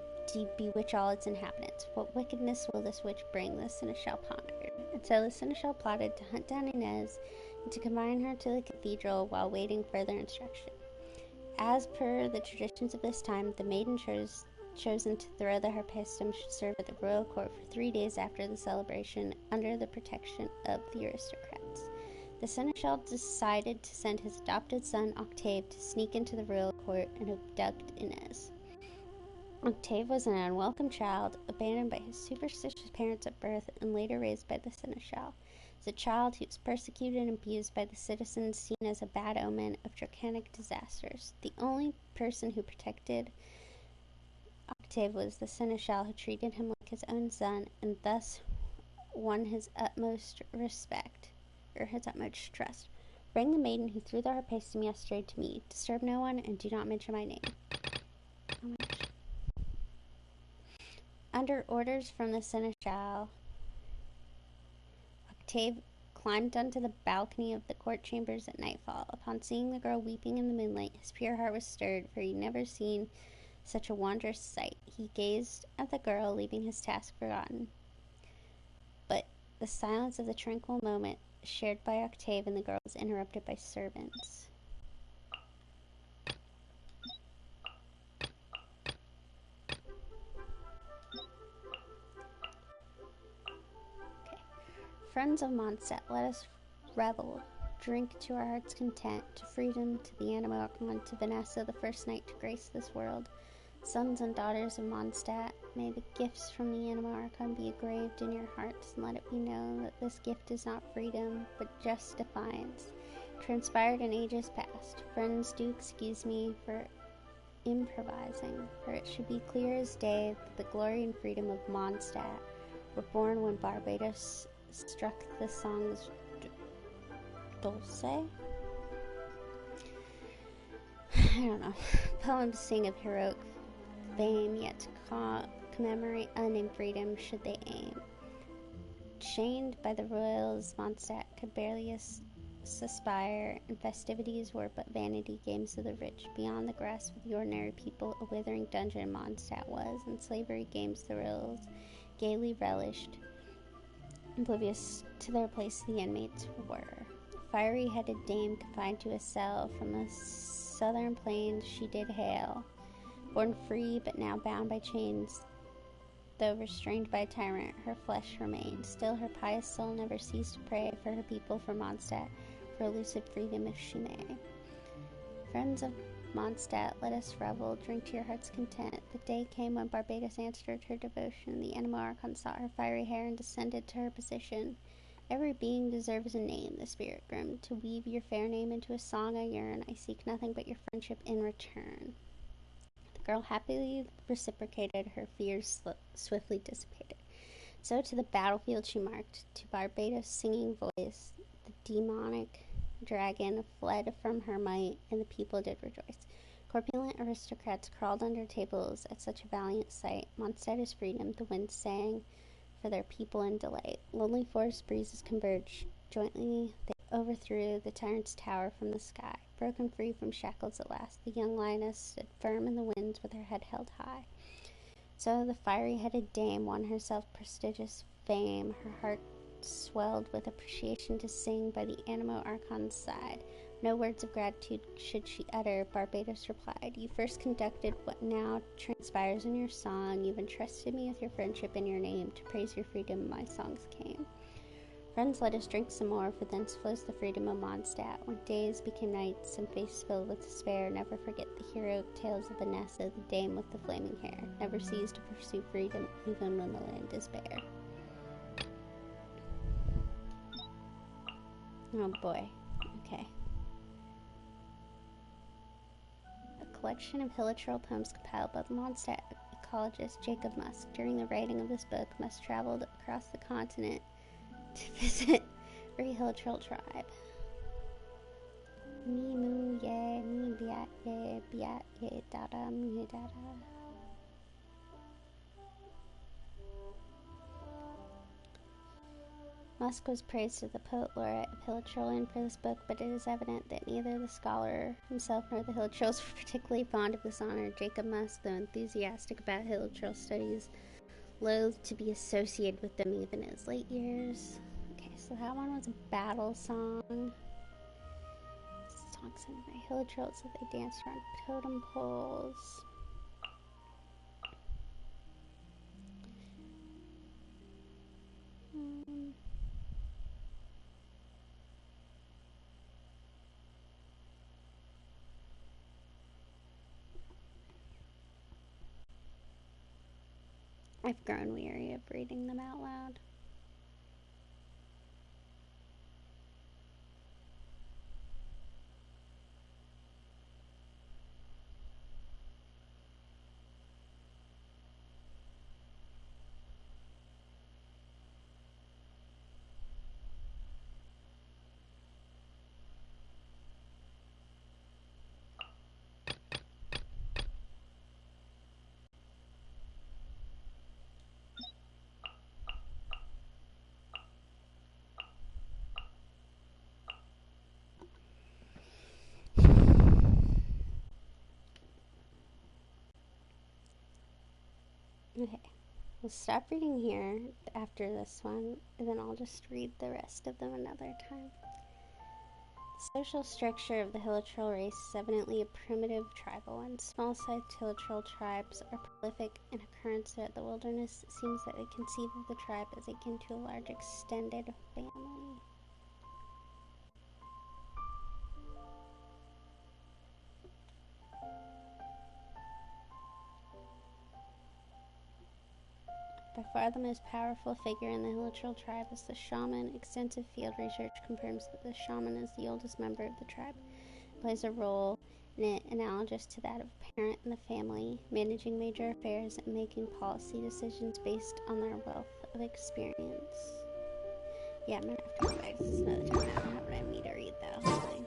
bewitch all its inhabitants. What wickedness will this witch bring? The seneschal pondered. And so the seneschal plotted to hunt down Inez and to confine her to the cathedral while waiting further instruction. As per the traditions of this time, the maiden chosen to throw the harpistrum should serve at the royal court for 3 days after the celebration under the protection of the aristocrats. The seneschal decided to send his adopted son Octave to sneak into the royal court and abduct Inez. Octave was an unwelcome child, abandoned by his superstitious parents at birth and later raised by the seneschal. As a child, he was persecuted and abused by the citizens, seen as a bad omen of draconic disasters. The only person who protected Octave was the seneschal, who treated him like his own son and thus won his utmost respect, or his utmost trust. Bring the maiden who threw the harpistrum yesterday to me. Disturb no one and do not mention my name. Under orders from the seneschal, Octave climbed onto the balcony of the court chambers at nightfall. Upon seeing the girl weeping in the moonlight, his pure heart was stirred, for he had never seen such a wondrous sight. He gazed at the girl, leaving his task forgotten. But the silence of the tranquil moment shared by Octave and the girl was interrupted by servants. Okay. Friends of Mondstadt, let us revel, drink to our heart's content, to freedom, to the Animo Archon, to Vanessa, the first knight to grace this world. Sons and daughters of Mondstadt, may the gifts from the Animo Archon be engraved in your hearts, and let it be known that this gift is not freedom, but just defiance, transpired in ages past. Friends, do excuse me for improvising, for it should be clear as day that the glory and freedom of Mondstadt were born when Barbados struck the songs Dulce? I don't know. Poems sing of heroic fame, yet to commemorate unnamed freedom should they aim. Chained by the royals, Mondstadt could barely aspire, and festivities were but vanity games of the rich. Beyond the grasp of the ordinary people, a withering dungeon Mondstadt was, and slavery games the royals gaily relished, oblivious to their place the inmates were. Fiery-headed dame confined to a cell, from the southern plains she did hail. Born free, but now bound by chains, though restrained by a tyrant, her flesh remained. Still her pious soul never ceased to pray for her people, for Mondstadt, for elusive freedom if she may. Friends of Mondstadt, let us revel, drink to your heart's content. The day came when Barbados answered her devotion. The Animo Archon sought her fiery hair and descended to her position. Every being deserves a name, the spirit grim. To weave your fair name into a song I yearn. I seek nothing but your friendship in return. The girl happily reciprocated, her fears swiftly dissipated. So to the battlefield she marked, to Barbados' singing voice. The demonic dragon fled from her might, and the people did rejoice. Corpulent aristocrats crawled under tables at such a valiant sight. Mondstadt is freedom, the winds sang for their people in delight. Lonely forest breezes converged. Jointly they overthrew the tyrant's tower from the sky. Broken free from shackles at last, the young lioness stood firm in the winds with her head held high. So the fiery-headed dame won herself prestigious fame. Her heart swelled with appreciation to sing by the Animo Archon's side. No words of gratitude should she utter, Barbados replied. You first conducted what now transpires in your song. You've entrusted me with your friendship and your name. To praise your freedom, my songs came. Friends, let us drink some more, for thence flows the freedom of Mondstadt. When days became nights and faces filled with despair, never forget the heroic tales of Vanessa, the dame with the flaming hair. Never cease to pursue freedom, even when the land is bare. Oh boy. Okay. A collection of hillatral poems compiled by the Mondstadt ecologist Jacob Musk. During the writing of this book, Musk traveled across the continent to visit every hillatral tribe. Me moo ye, me biat ye dada, me dada. Musk was praised as the poet laureate of Hill Trolling for this book, but it is evident that neither the scholar himself nor the Hill Trolls were particularly fond of this honor. Jacob Musk, though enthusiastic about Hill Troll studies, loathed to be associated with them even in his late years. Okay, so that one was a battle song. Song sung by Hill Trolls as they danced around totem poles. I've grown weary of reading them out loud. Okay, we'll stop reading here after this one, and then I'll just read the rest of them another time. The social structure of the Hill Troll race is evidently a primitive tribal one. Small-sized Hill Troll tribes are prolific in occurrence throughout the wilderness. It seems that they conceive of the tribe as akin to a large extended family. By far the most powerful figure in the Hill Troll tribe is the shaman. Extensive field research confirms that the shaman is the oldest member of the tribe. It plays a role in it analogous to that of a parent in the family, managing major affairs and making policy decisions based on their wealth of experience. Yeah, I'm gonna have to go back to this another time. I don't have what I need to read that whole thing.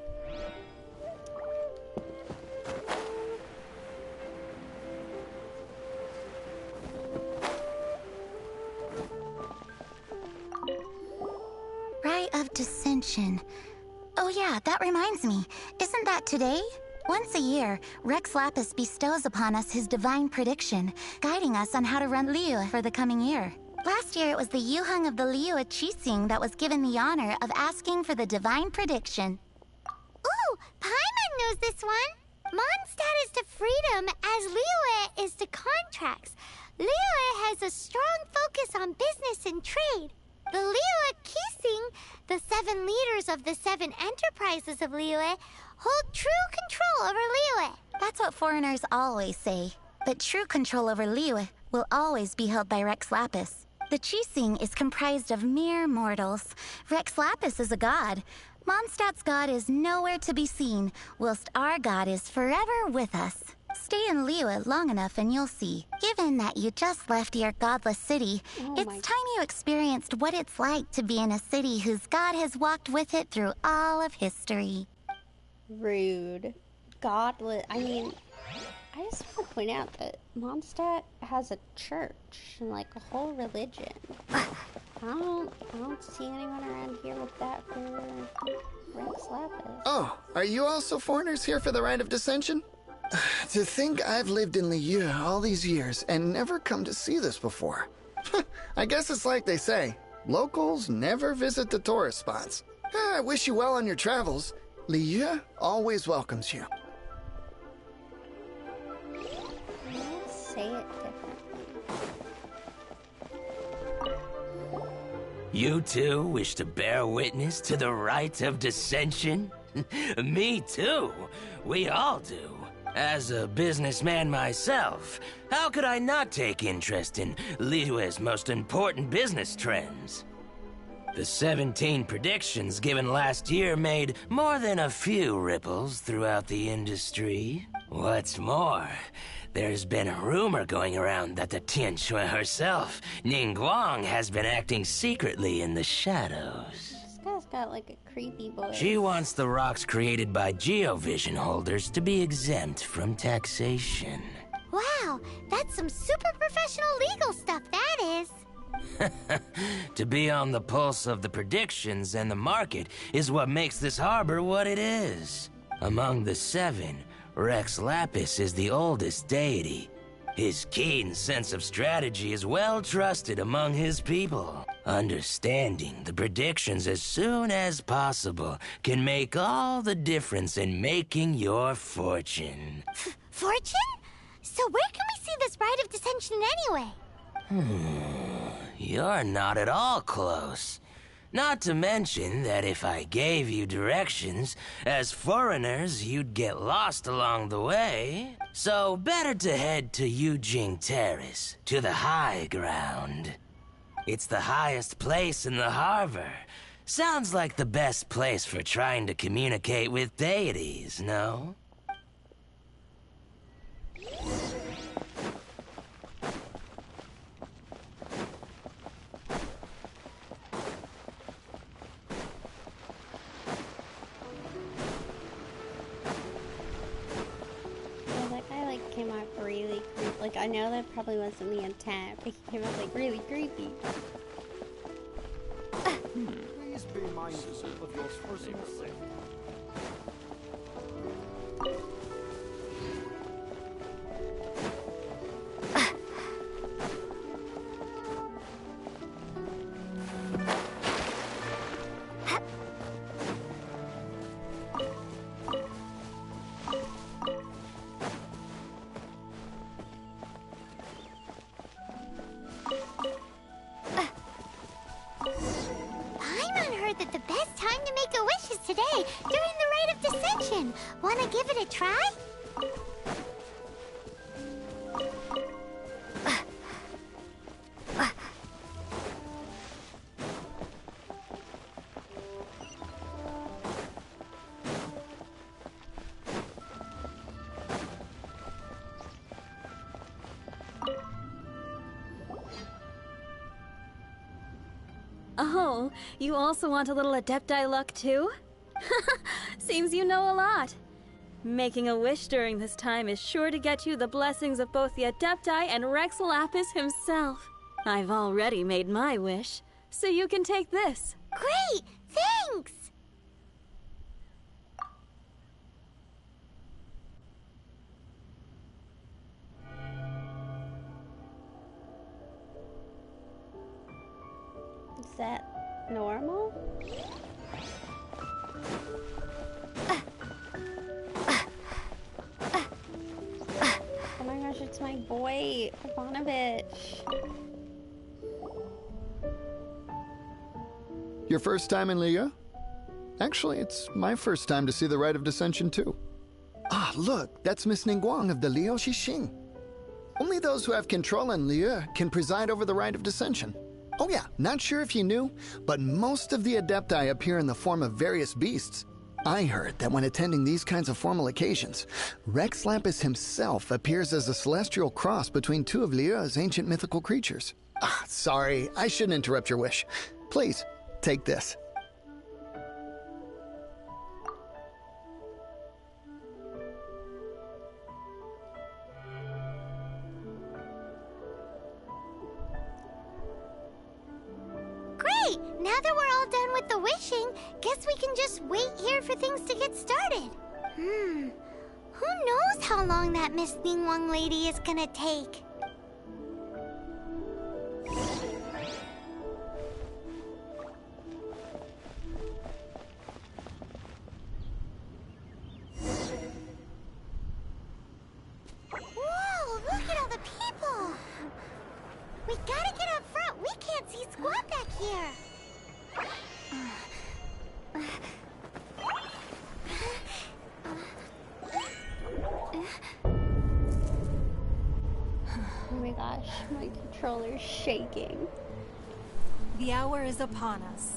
Rite of Dissension. Oh yeah, that reminds me. Isn't that today? Once a year, Rex Lapis bestows upon us his divine prediction, guiding us on how to run Liyue for the coming year. Last year, it was the Yuheng of the Liyue Qixing that was given the honor of asking for the divine prediction. Ooh, Paimon knows this one. Mondstadt is to freedom as Liyue is to contracts. Liyue has a strong focus on business and trade. The Liyue Qixing, the 7 leaders of the 7 enterprises of Liyue, hold true control over Liyue. That's what foreigners always say. But true control over Liyue will always be held by Rex Lapis. The Qixing is comprised of mere mortals. Rex Lapis is a god. Mondstadt's god is nowhere to be seen, whilst our god is forever with us. Stay in Liyue long enough and you'll see. Given that you just left your godless city, it's time you experienced what it's like to be in a city whose god has walked with it through all of history. Rude. Godless. I mean, I just want to point out that Mondstadt has a church and like a whole religion. I don't see anyone around here with that for Rex Lapis. Oh, are you also foreigners here for the Rite of Dissension? To think I've lived in Liyue all these years and never come to see this before. I guess it's like they say, locals never visit the tourist spots. I wish you well on your travels. Liyue always welcomes you. Let's say it differently. You too wish to bear witness to the Rite of Dissension? Me too. We all do. As a businessman myself, how could I not take interest in Liyue's most important business trends? The 17 predictions given last year made more than a few ripples throughout the industry. What's more, there's been a rumor going around that the Tianshui herself, Ningguang, has been acting secretly in the shadows. This guy's got like a creepy voice. She wants the rocks created by Geovision holders to be exempt from taxation. Wow, that's some super professional legal stuff, that is. To be on the pulse of the predictions and the market is what makes this harbor what it is. Among the seven, Rex Lapis is the oldest deity. His keen sense of strategy is well trusted among his people. Understanding the predictions as soon as possible can make all the difference in making your fortune. Fortune? So where can we see this rite of dissension anyway? You're not at all close. Not to mention that if I gave you directions, as foreigners, you'd get lost along the way. So better to head to Yujing Terrace, to the high ground. It's the highest place in the harbor. Sounds like the best place for trying to communicate with deities, no? Came out really creepy. Like, I know that probably wasn't the intent, but he came out like really creepy. Please be mindful of your personal safety. That the best time to make a wish is today, during the rite of dissension. Wanna give it a try? Oh, you also want a little Adepti luck too? Seems you know a lot. Making a wish during this time is sure to get you the blessings of both the Adepti and Rex Lapis himself. I've already made my wish, so you can take this. Great! Thanks! Is that normal? Oh my gosh, it's my boy, Ivanovich. Your first time in Liga? Actually, it's my first time to see the Rite of Dissension too. Ah, look, that's Miss Ningguang of the Liu Xixing. Only those who have control in Liu can preside over the Rite of Dissension. Oh yeah, not sure if you knew, but most of the Adepti appear in the form of various beasts. I heard that when attending these kinds of formal occasions, Rex Lapis himself appears as a celestial cross between two of Liu's ancient mythical creatures. Ah, sorry, I shouldn't interrupt your wish. Please, take this. Now that we're all done with the wishing, guess we can just wait here for things to get started. Who knows how long that Miss Ningguang lady is gonna take? Whoa, look at all the people! We gotta get up front. We can't see squat back here. Oh my gosh, my controller's shaking. The hour is upon us.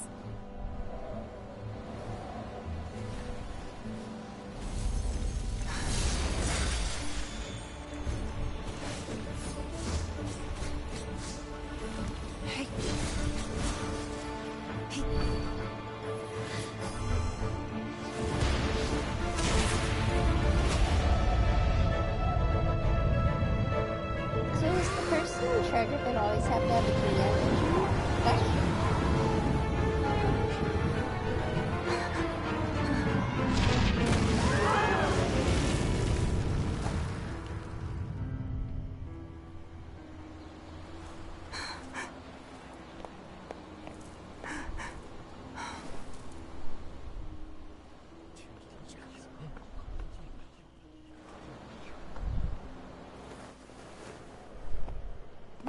So is the person in charge of it always have to have a key?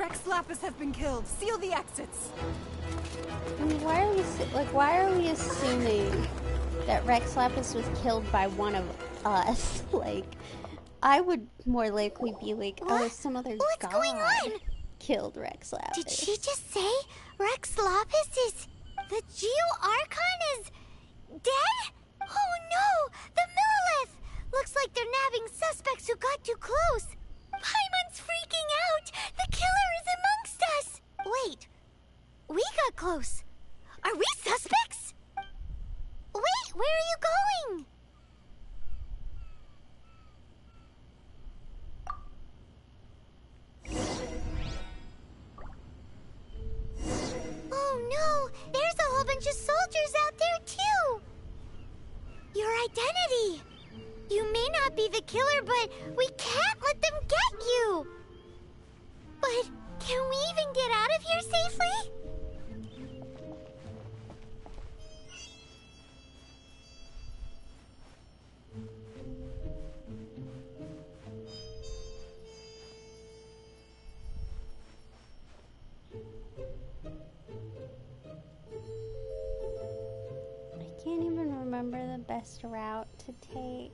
Rex Lapis has been killed. Seal the exits. I mean, why are we assuming that Rex Lapis was killed by one of us? Like, I would more likely be like, oh, some other god going on? Killed Rex Lapis. Did she just say Rex Lapis is... the Geo-Archon is... dead? Oh no! The Millilith! Looks like they're nabbing suspects who got too close. Paimon's freaking out! The killer is amongst us! Wait, we got close. Are we suspects? Wait, where are you going? Oh no! There's a whole bunch of soldiers out there too! Your identity! You may not be the killer, but we can't let them get you! But can we even get out of here safely? I can't even remember the best route to take.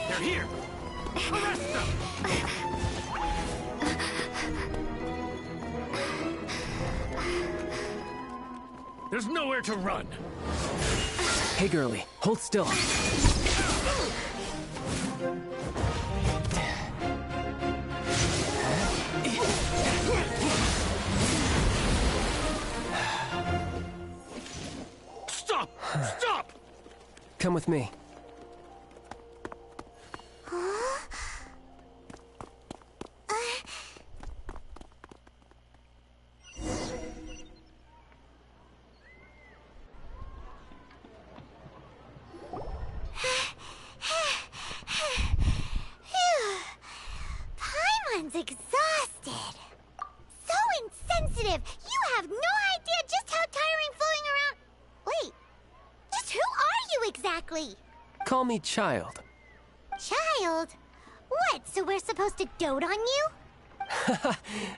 They're here! Arrest them! There's nowhere to run! Hey, girlie, hold still. Stop! Stop! Come with me. Paimon's exhausted. So insensitive. You have no idea just how tiring floating around... Wait, just who are you exactly? Call me Child. Child? What, so we're supposed to dote on you?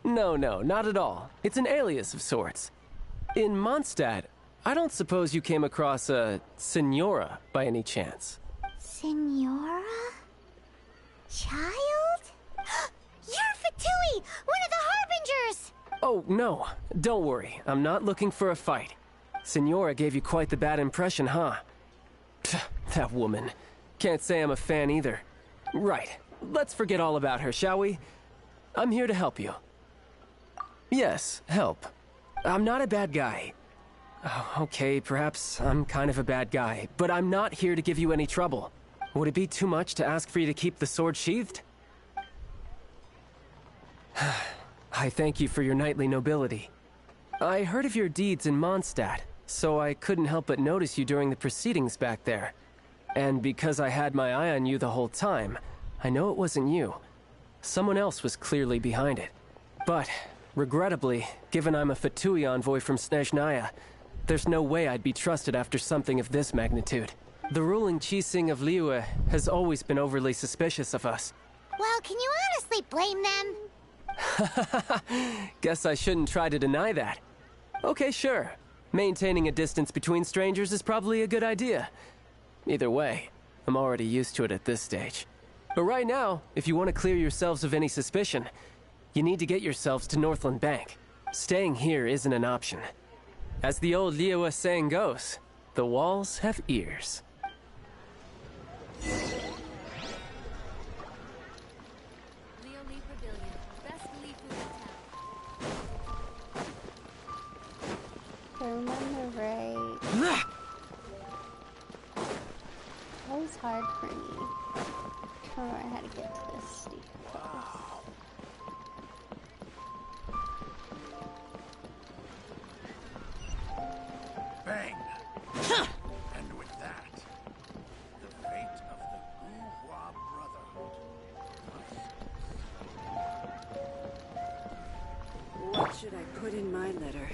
No, not at all. It's an alias of sorts. In Mondstadt, I don't suppose you came across a Senora by any chance. Senora? Child? You're Fatui, one of the Harbingers! Oh, no. Don't worry. I'm not looking for a fight. Senora gave you quite the bad impression, huh? Pfft, that woman. Can't say I'm a fan either. Right. Let's forget all about her, shall we? I'm here to help you. Yes, help. I'm not a bad guy. Oh, okay, perhaps I'm kind of a bad guy, but I'm not here to give you any trouble. Would it be too much to ask for you to keep the sword sheathed? I thank you for your knightly nobility. I heard of your deeds in Mondstadt, so I couldn't help but notice you during the proceedings back there. And because I had my eye on you the whole time, I know it wasn't you. Someone else was clearly behind it. But, regrettably, given I'm a Fatui envoy from Snezhnaya, there's no way I'd be trusted after something of this magnitude. The ruling Qixing of Liyue has always been overly suspicious of us. Well, can you honestly blame them? Guess I shouldn't try to deny that. Okay, sure. Maintaining a distance between strangers is probably a good idea. Either way, I'm already used to it at this stage. But right now, if you want to clear yourselves of any suspicion, you need to get yourselves to Northland Bank. Staying here isn't an option. As the old Liyue saying goes, the walls have ears. If I remember right, that was hard for me. I don't know how to get to this steep place. Bang! And with that, the fate of the Guhua Brotherhood. What should I put in my letter?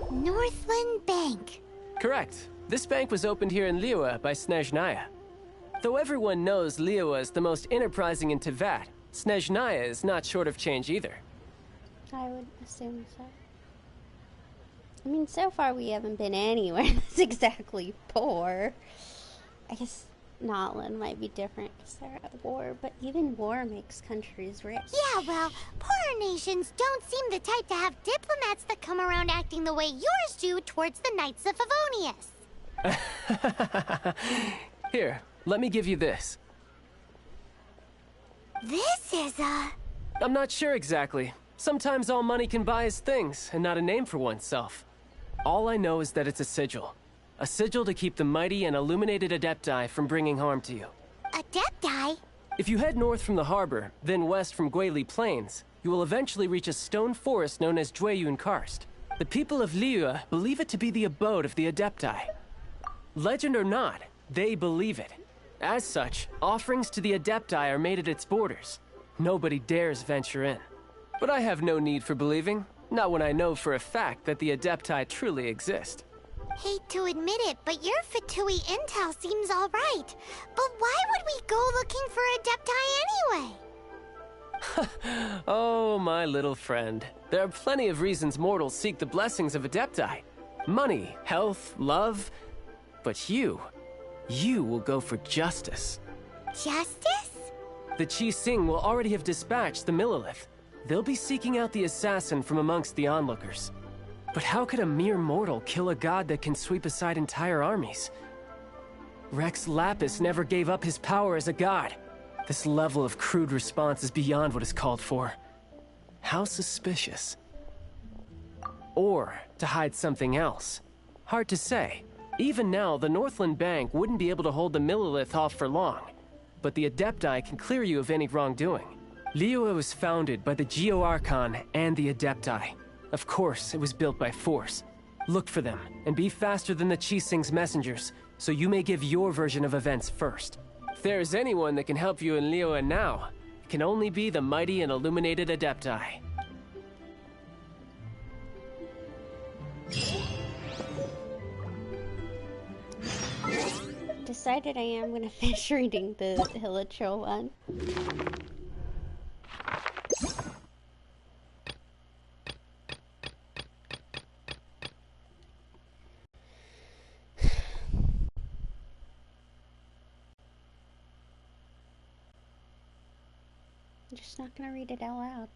Northland Bank. Correct. This bank was opened here in Liyue by Snezhnaya. Though everyone knows Liyue is the most enterprising in Teyvat, Snezhnaya is not short of change either. I would assume so. I mean, so far we haven't been anywhere that's exactly poor. I guess Notland might be different because they're at war, but even war makes countries rich. Yeah, well, poorer nations don't seem the type to have diplomats that come around acting the way yours do towards the Knights of Favonius. Here, let me give you this. This is a... I'm not sure exactly. Sometimes all money can buy is things, and not a name for oneself. All I know is that it's a sigil. A sigil to keep the mighty and illuminated Adepti from bringing harm to you. Adepti? If you head north from the harbor, then west from Guili Plains, you will eventually reach a stone forest known as Jueyun Karst. The people of Liyue believe it to be the abode of the Adepti. Legend or not, they believe it. As such, offerings to the Adepti are made at its borders. Nobody dares venture in. But I have no need for believing, not when I know for a fact that the Adepti truly exist. Hate to admit it, but your Fatui intel seems all right. But why would we go looking for Adepti anyway? Oh, my little friend. There are plenty of reasons mortals seek the blessings of Adepti. Money, health, love. But you will go for justice. Justice? The Qixing will already have dispatched the Millelith. They'll be seeking out the assassin from amongst the onlookers. But how could a mere mortal kill a god that can sweep aside entire armies? Rex Lapis never gave up his power as a god. This level of crude response is beyond what is called for. How suspicious. Or to hide something else. Hard to say. Even now, the Northland Bank wouldn't be able to hold the Millelith off for long. But the Adepti can clear you of any wrongdoing. Liyue was founded by the Geo-Archon and the Adepti. Of course, it was built by force. Look for them, and be faster than the Qixing's messengers, so you may give your version of events first. If there is anyone that can help you in Liyue now, it can only be the mighty and illuminated Adepti. Decided I am gonna finish reading the Hilichurl one. I'm just not gonna read it out loud.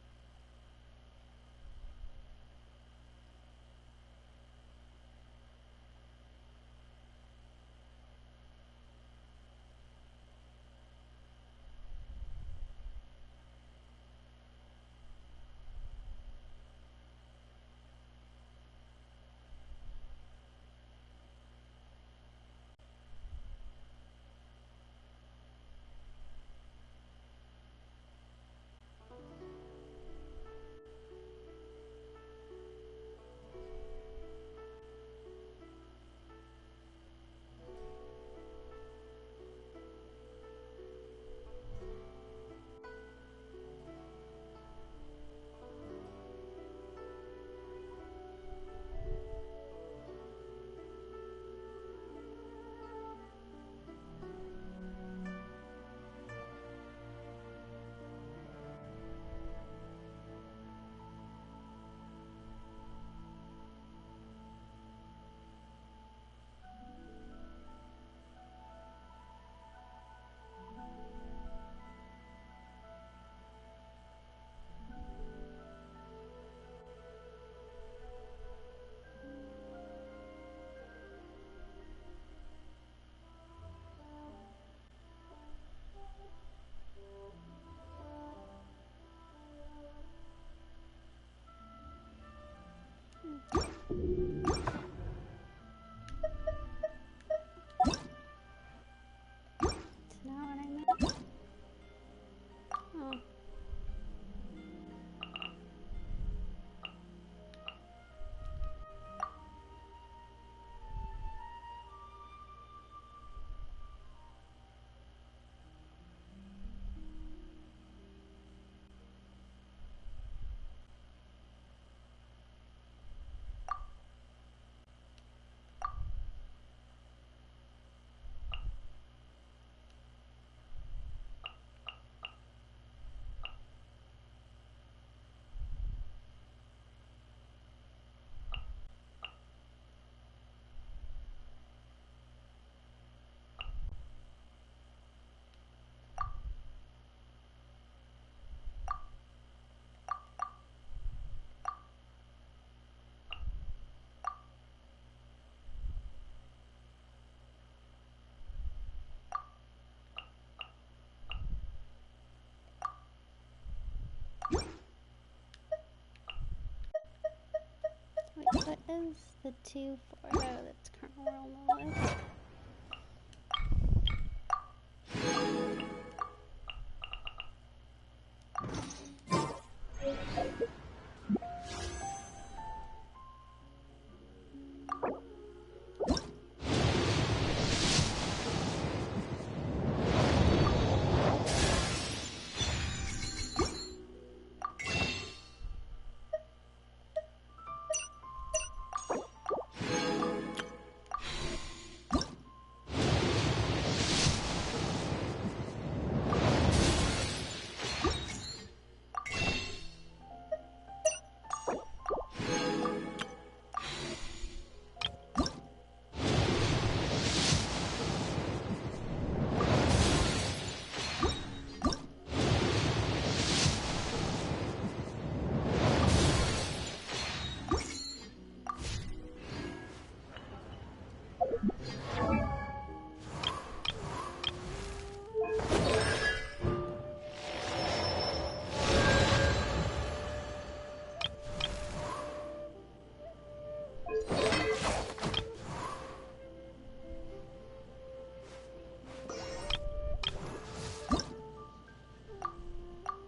Wait, what is the 2 for? Oh, that's Colonel Lilith.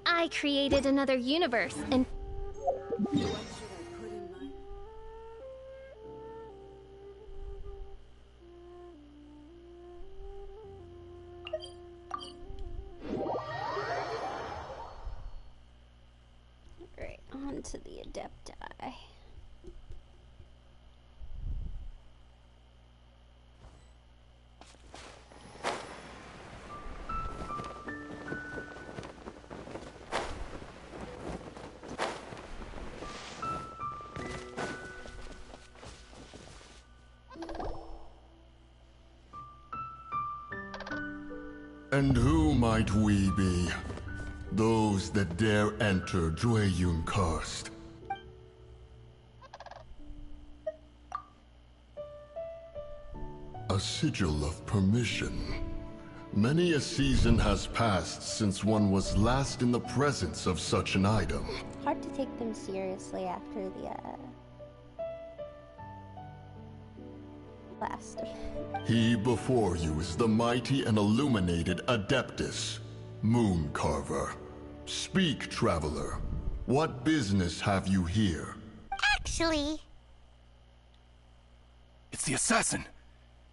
I created another universe and... to the Adepti. And who might we be? Those that dare enter Jueyun Karst. A sigil of permission. Many a season has passed since one was last in the presence of such an item. Hard to take them seriously after the last event. He before you is the mighty and illuminated Adeptus, Moon Carver. Speak, traveler. What business have you here? Actually... It's the assassin!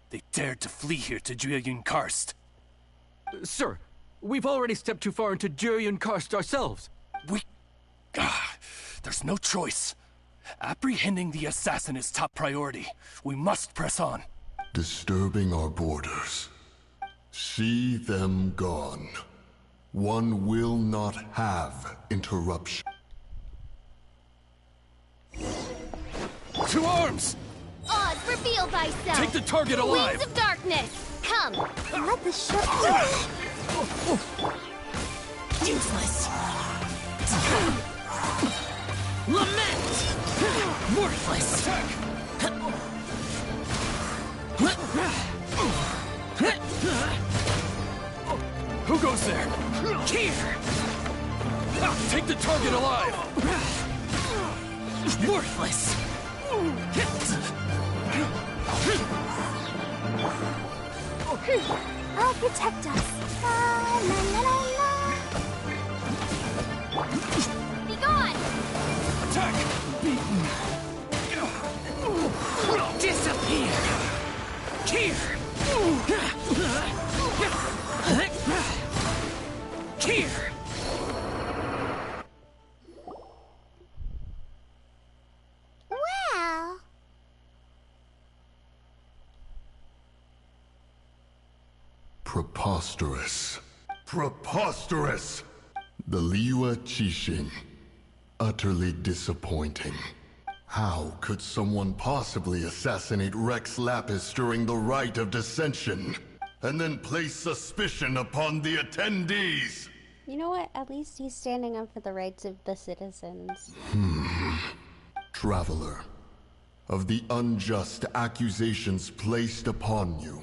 They dared to flee here to Jueyun Karst. Sir, we've already stepped too far into Jueyun Karst ourselves. There's no choice. Apprehending the assassin is top priority. We must press on. Disturbing our borders. See them gone. One will not have interruption. To arms! Oz, reveal thyself! Take the target alive! Wings of darkness! Come! Let the show... Useless! Lament! Worthless! Who goes there? Here! Take the target alive! Worthless! I'll protect us. La, la, la, la, la. Be gone! Attack! Beaten. Disappear! Here! Here! Well... Preposterous. Preposterous! The Liwa Qixing. Utterly disappointing. How could someone possibly assassinate Rex Lapis during the rite of dissension, and then place suspicion upon the attendees? You know what? At least he's standing up for the rights of the citizens. Traveler, of the unjust accusations placed upon you,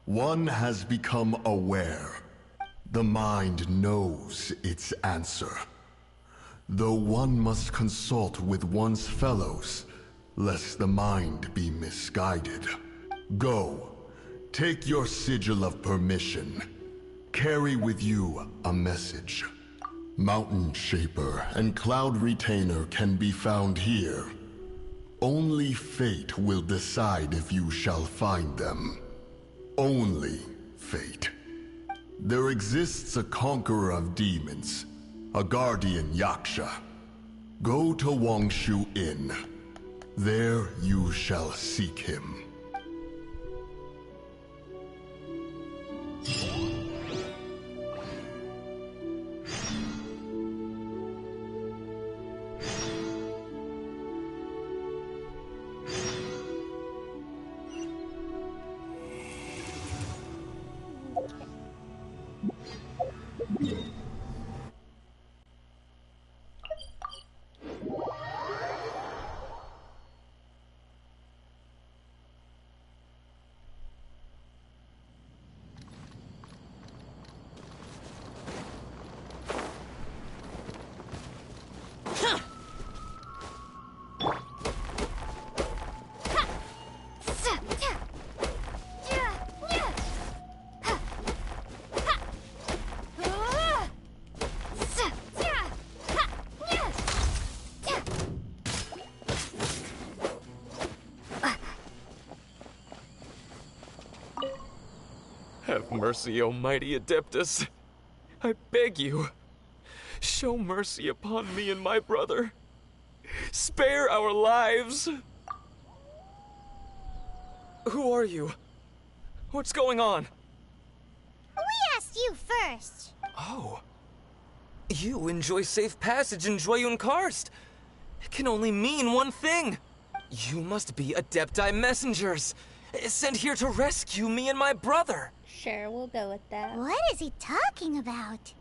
one has become aware. The mind knows its answer. Though one must consult with one's fellows, lest the mind be misguided. Go, take your sigil of permission. Carry with you a message. Mountain Shaper and Cloud Retainer can be found here. Only fate will decide if you shall find them. Only fate. There exists a conqueror of demons, a guardian Yaksha. Go to Wangshu Inn. There you shall seek him. Have mercy, O mighty Adeptus. I beg you, show mercy upon me and my brother. Spare our lives! Who are you? What's going on? We asked you first. Oh. You enjoy safe passage in Joyun Karst. It can only mean one thing. You must be Adepti messengers, sent here to rescue me and my brother. Sure, we'll go with that. What is he talking about?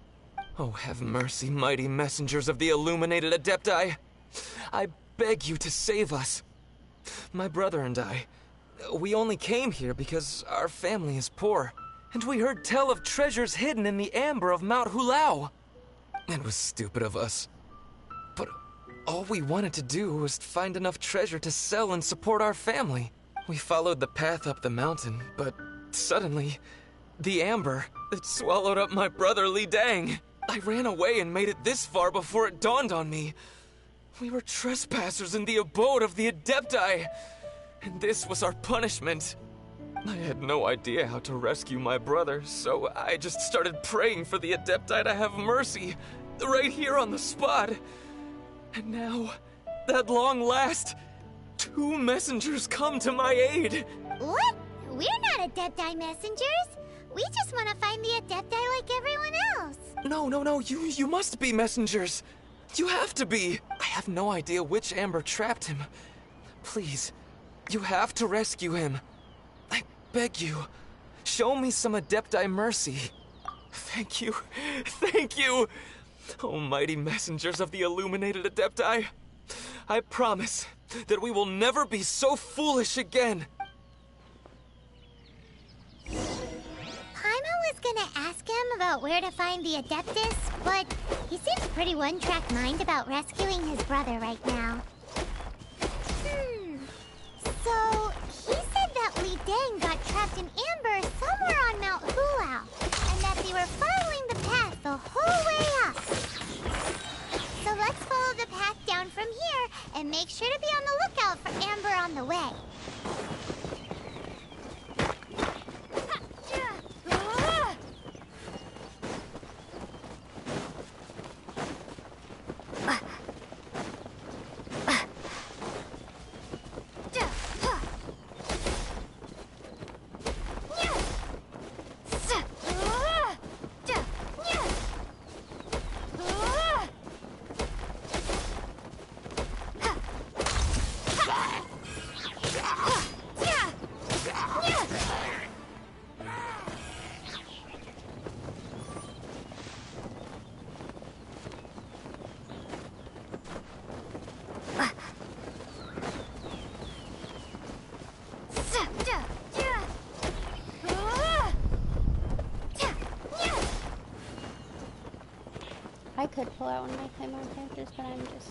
Oh, have mercy, mighty messengers of the illuminated Adepti. I beg you to save us. My brother and I, we only came here because our family is poor, and we heard tell of treasures hidden in the amber of Mount Hulao. It was stupid of us. But all we wanted to do was find enough treasure to sell and support our family. We followed the path up the mountain, but suddenly, the amber, it swallowed up my brother Li Dang. I ran away and made it this far before it dawned on me. We were trespassers in the abode of the Adepti, and this was our punishment. I had no idea how to rescue my brother, so I just started praying for the Adepti to have mercy, right here on the spot. And now, at long last, 2 messengers come to my aid. What? We're not Adepti messengers. We just want to find the Adepti like everyone else. No, you must be messengers. You have to be. I have no idea which amber trapped him. Please, you have to rescue him. I beg you, show me some Adepti mercy. Thank you. Thank you. Oh, mighty messengers of the illuminated Adepti. I promise that we will never be so foolish again. Paimon was gonna ask him about where to find the Adeptus, but he seems pretty one-track mind about rescuing his brother right now. So, he said that Li Dang got trapped in amber somewhere on Mount Hulao, and that they were following the path the whole way up. So let's follow the path down from here, and make sure to be on the lookout for amber on the way. I could pull out one of my Claymore characters, but I'm just...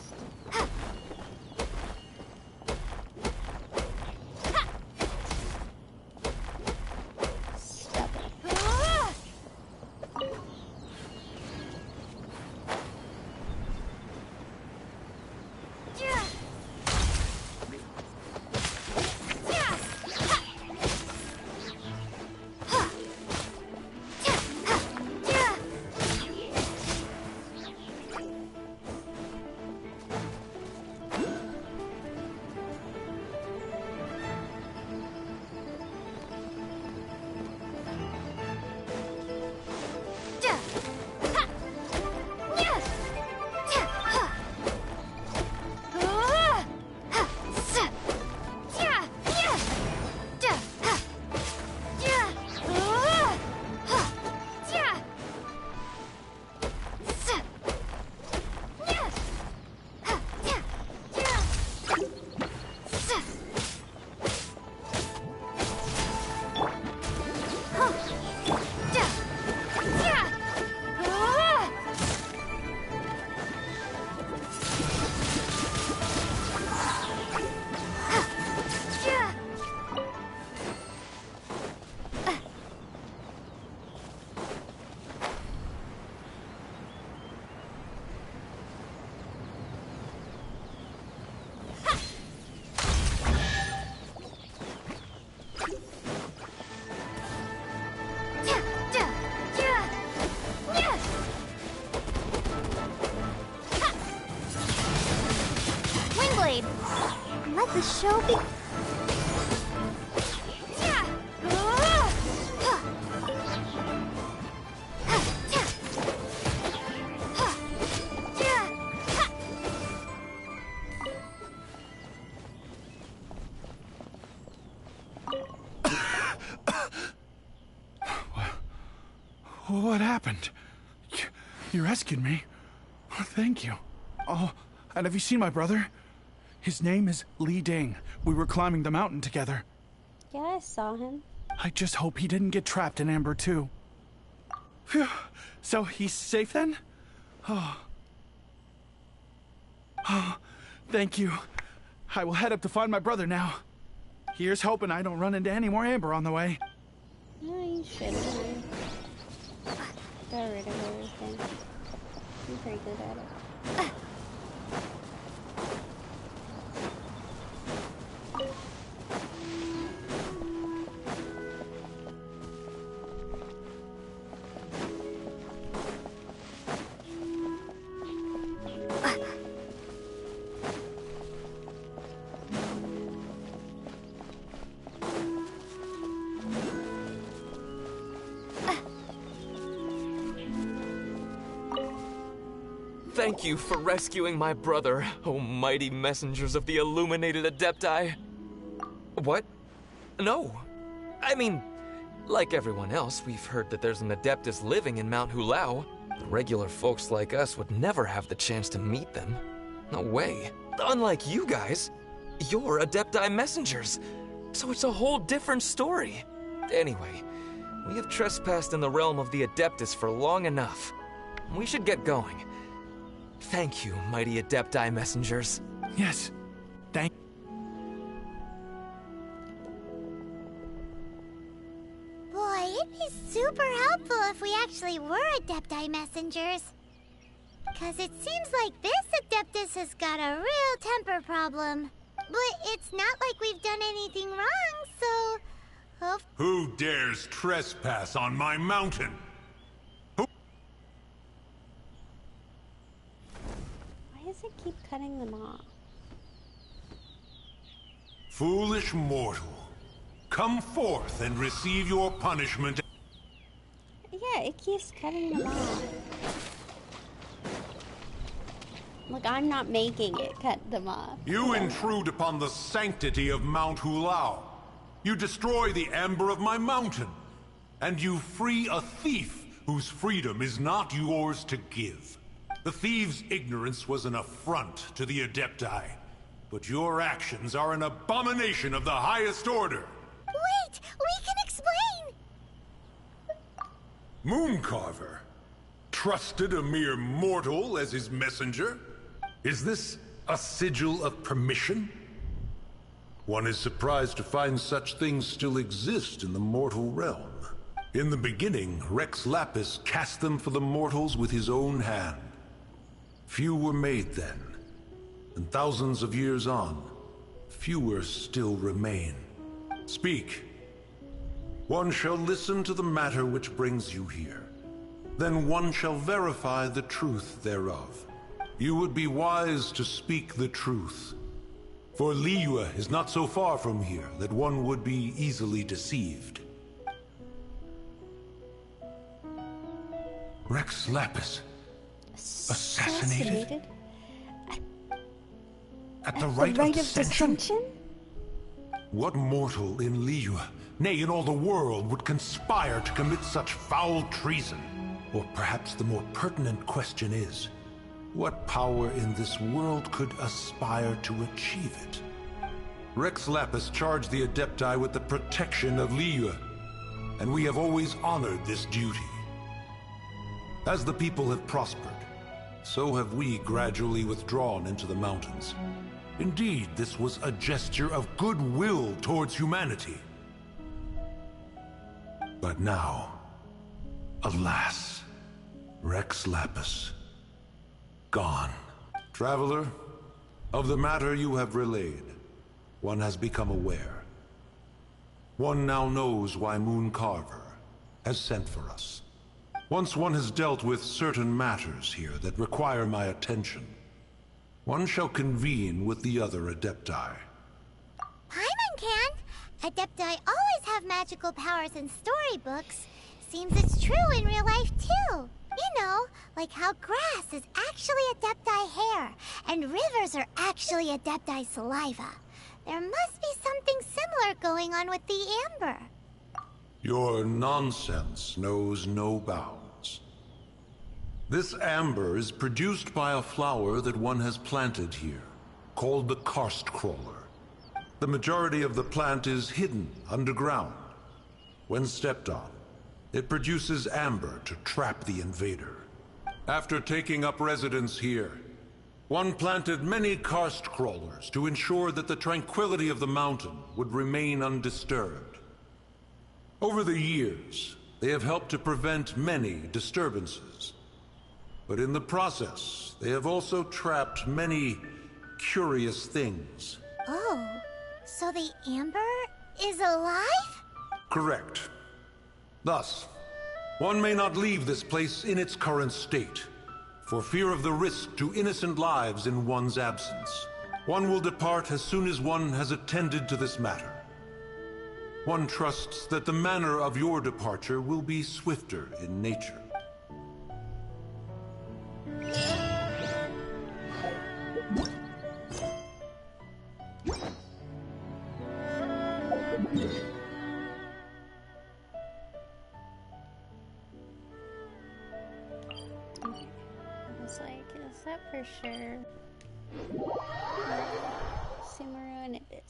and let the show be... What happened? You rescued me. Thank you. Oh, and have you seen my brother? His name is Li Ding. We were climbing the mountain together. Yeah, I saw him. I just hope he didn't get trapped in Amber too. Phew. So he's safe then? Oh. Oh, thank you. I will head up to find my brother now. Here's hoping I don't run into any more Amber on the way. No, you shouldn't. Got rid of everything. I'm pretty good at it. Thank you for rescuing my brother, oh mighty messengers of the illuminated Adepti. What? No. I mean, like everyone else, we've heard that there's an Adeptus living in Mount Hulao. But regular folks like us would never have the chance to meet them. No way. Unlike you guys, you're Adepti messengers. So it's a whole different story. Anyway, we have trespassed in the realm of the Adeptus for long enough. We should get going. Thank you, mighty Adepti messengers. Yes, thank... Boy, it'd be super helpful if we actually were Adepti messengers. Cause it seems like this Adeptus has got a real temper problem. But it's not like we've done anything wrong, so... Who dares trespass on my mountain? Why does it keep cutting them off? Foolish mortal. Come forth and receive your punishment. Yeah, it keeps cutting them off. Look, I'm not making it cut them off. You intrude upon the sanctity of Mount Hulao. You destroy the amber of my mountain. And you free a thief whose freedom is not yours to give. The thief's ignorance was an affront to the Adepti. But your actions are an abomination of the highest order. Wait! We can explain! Mooncarver trusted a mere mortal as his messenger? Is this a sigil of permission? One is surprised to find such things still exist in the mortal realm. In the beginning, Rex Lapis cast them for the mortals with his own hand. Few were made then, and thousands of years on, fewer still remain. Speak. One shall listen to the matter which brings you here. Then one shall verify the truth thereof. You would be wise to speak the truth. For Liyue is not so far from here that one would be easily deceived. Rex Lapis. Assassinated? At the rite of dissension? What mortal in Liyue, nay in all the world, would conspire to commit such foul treason? Or perhaps the more pertinent question is, what power in this world could aspire to achieve it? Rex Lapis charged the Adepti with the protection of Liyue, and we have always honored this duty. As the people have prospered, so have we gradually withdrawn into the mountains. Indeed, this was a gesture of goodwill towards humanity. But now, alas, Rex Lapis, gone. Traveler, of the matter you have relayed, one has become aware. One now knows why Mooncarver has sent for us. Once one has dealt with certain matters here that require my attention, one shall convene with the other Adepti Adepti always have magical powers in storybooks. Seems it's true in real life too. You know, like how grass is actually Adepti hair, and rivers are actually Adepti saliva. There must be something similar going on with the amber. Your nonsense knows no bounds. This amber is produced by a flower that one has planted here, called the karst crawler. The majority of the plant is hidden underground. When stepped on, it produces amber to trap the invader. After taking up residence here, one planted many karst crawlers to ensure that the tranquility of the mountain would remain undisturbed. Over the years, they have helped to prevent many disturbances. But in the process, they have also trapped many curious things. Oh, so the amber is alive? Correct. Thus, one may not leave this place in its current state, for fear of the risk to innocent lives in one's absence. One will depart as soon as one has attended to this matter. One trusts that the manner of your departure will be swifter in nature. I was like, is that for sure? Sumeru, and it is.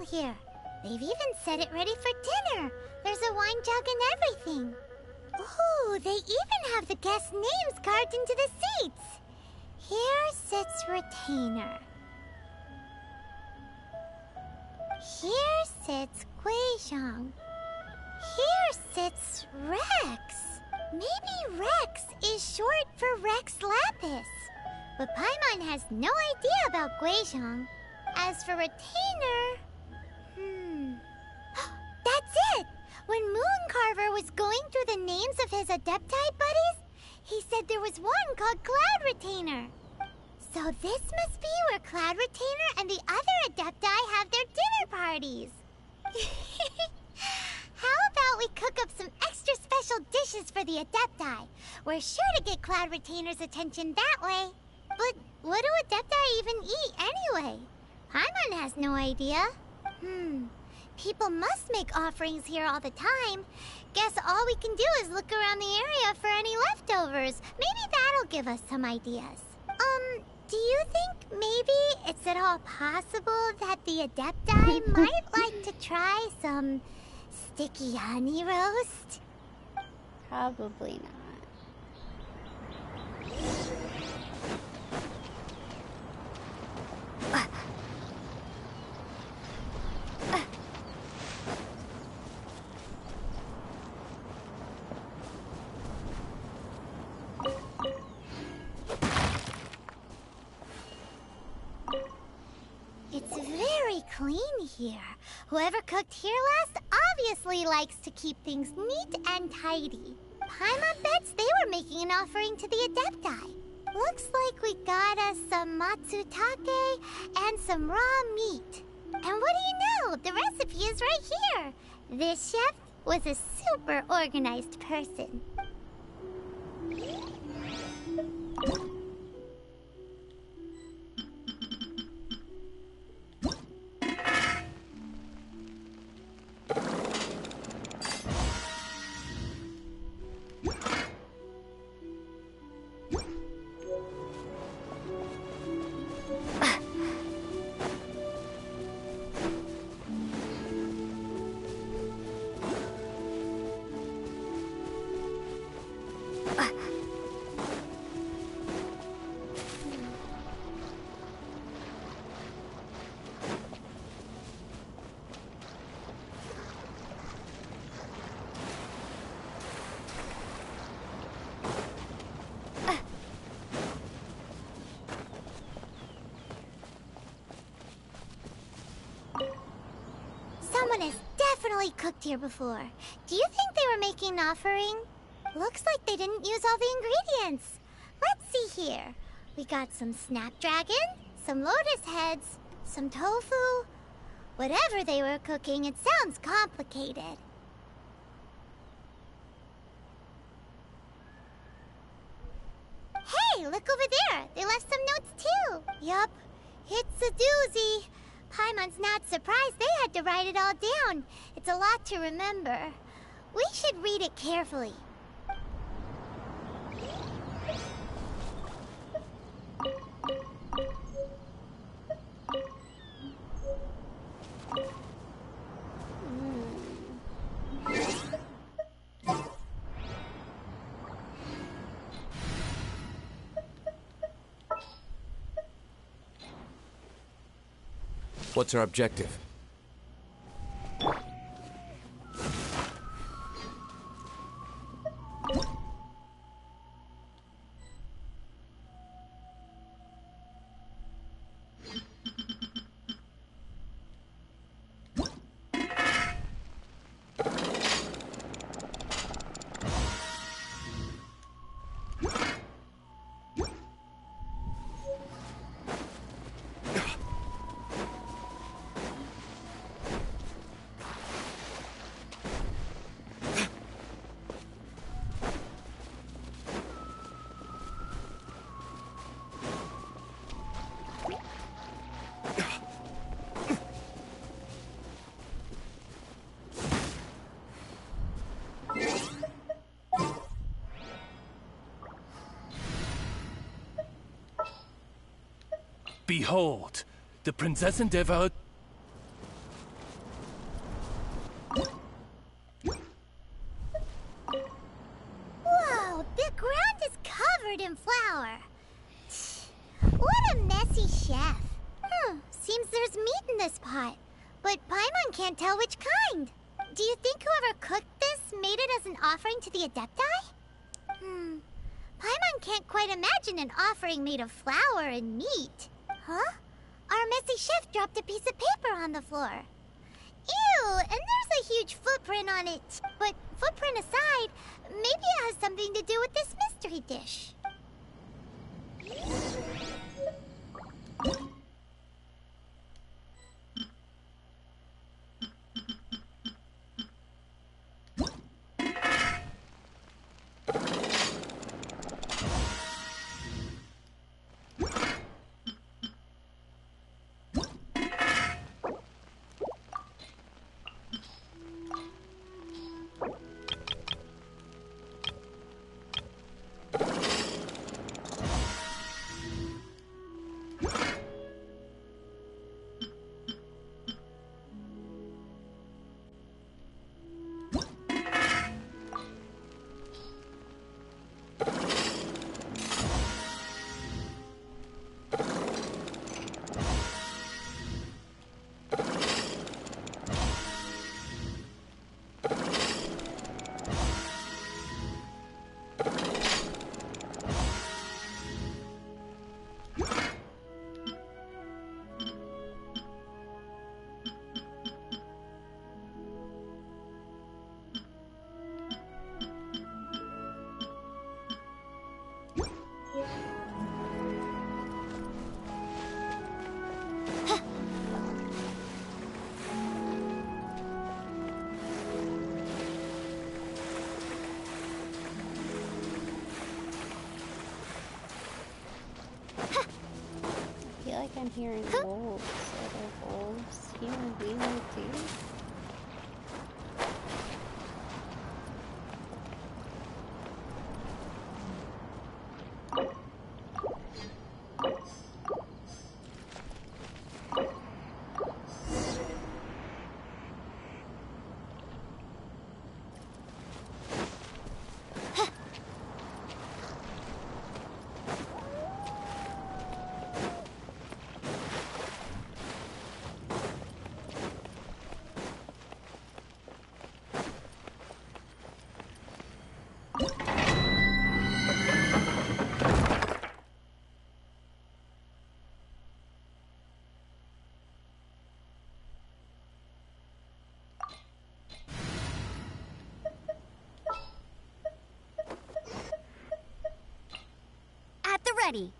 Here. They've even set it ready for dinner. There's a wine jug and everything. Ooh, they even have the guests' names carved into the seats. Here sits Retainer. Here sits Guizhong. Here sits Rex. Maybe Rex is short for Rex Lapis. But Paimon has no idea about Guizhong. As for Retainer... That's it! When Mooncarver was going through the names of his Adepti buddies, he said there was one called Cloud Retainer. So this must be where Cloud Retainer and the other Adepti have their dinner parties. How about we cook up some extra special dishes for the Adepti? We're sure to get Cloud Retainer's attention that way. But what do Adepti even eat anyway? Paimon has no idea. People must make offerings here all the time. Guess all we can do is look around the area for any leftovers. Maybe that'll give us some ideas. Do you think maybe it's at all possible that the Adepti might like to try some sticky honey roast? Probably not. It's very clean here. Whoever cooked here last obviously likes to keep things neat and tidy. Paimon bets they were making an offering to the Adepti. Looks like we got us some matsutake and some raw meat. And what do you know? The recipe is right here. This chef was a super organized person. definitely cooked here before. Do you think they were making an offering? Looks like they didn't use all the ingredients. Let's see here. We got some snapdragon, some lotus heads, some tofu. Whatever they were cooking, it sounds complicated. Hey, look over there. They left some notes too. Yup, it's a doozy. Paimon's not surprised they had to write it all down. It's a lot to remember. We should read it carefully. What's our objective? Behold, the Prinzessin devoured... Whoa, the ground is covered in flour. What a messy chef. Seems there's meat in this pot, but Paimon can't tell which kind. Do you think whoever cooked this made it as an offering to the Adepti? Paimon can't quite imagine an offering made of flour and meat. Huh? Our messy chef dropped a piece of paper on the floor. Ew, and there's a huge footprint on it. But footprint aside, maybe it has something to do with this mystery dish. I'm hearing wolves. Are there wolves here in Wheeler too? ready.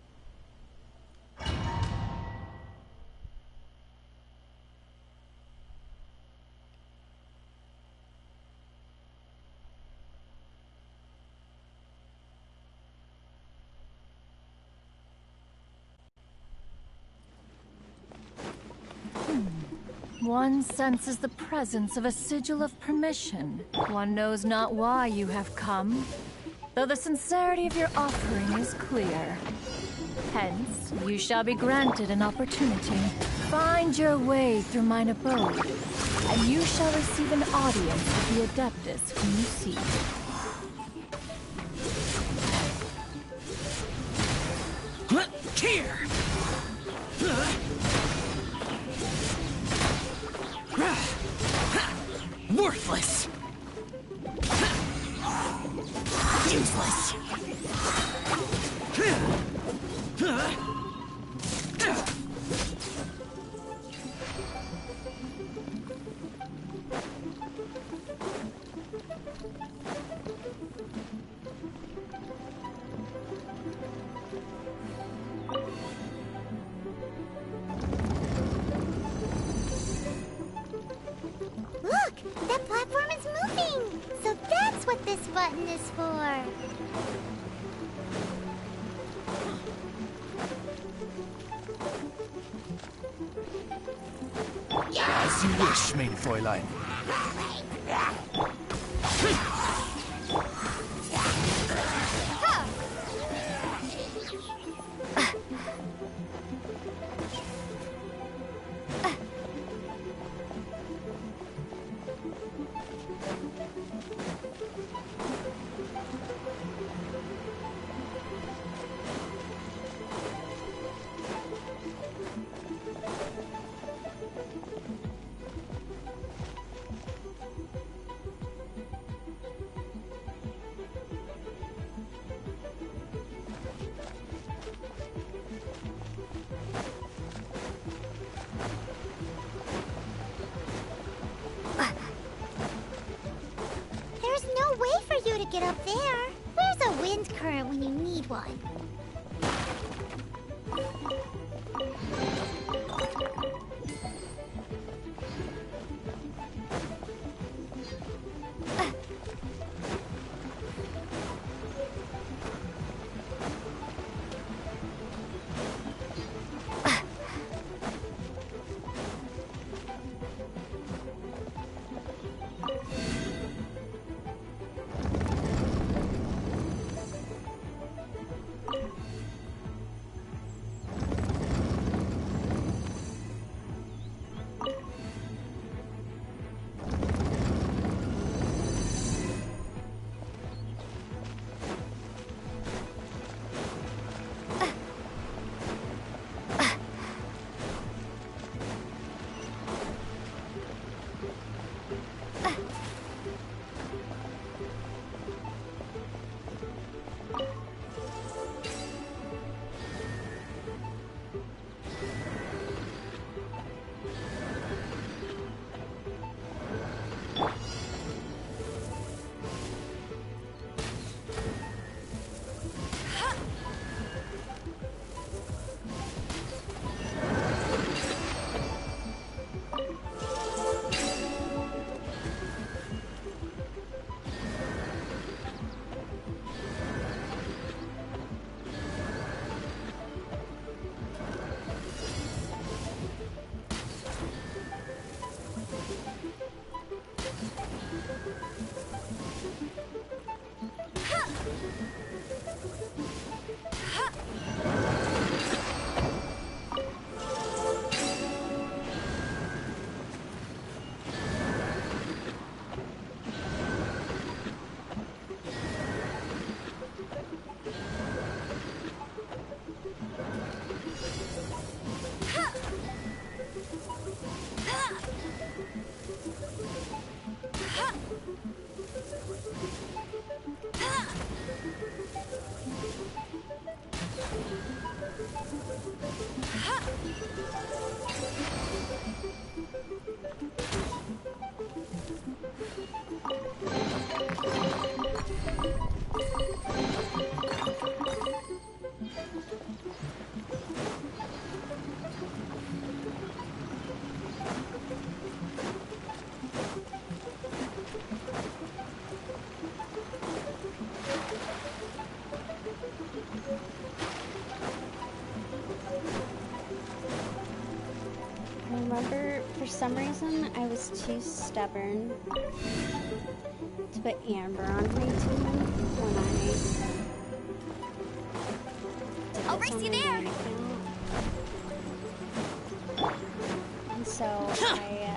One senses the presence of a sigil of permission. One knows not why you have come, though the sincerity of your offering is clear. Hence, you shall be granted an opportunity. Find your way through mine abode, and you shall receive an audience with the Adeptus whom you seek. Here! Worthless! Useless! Look! That platform is moving! So that's what this button is for! As you wish, mein Fräulein. There's no way for you to get up there. Where's a wind current when you need one? some reason, I was too stubborn to put Amber on my team when I I'll race you there! And so I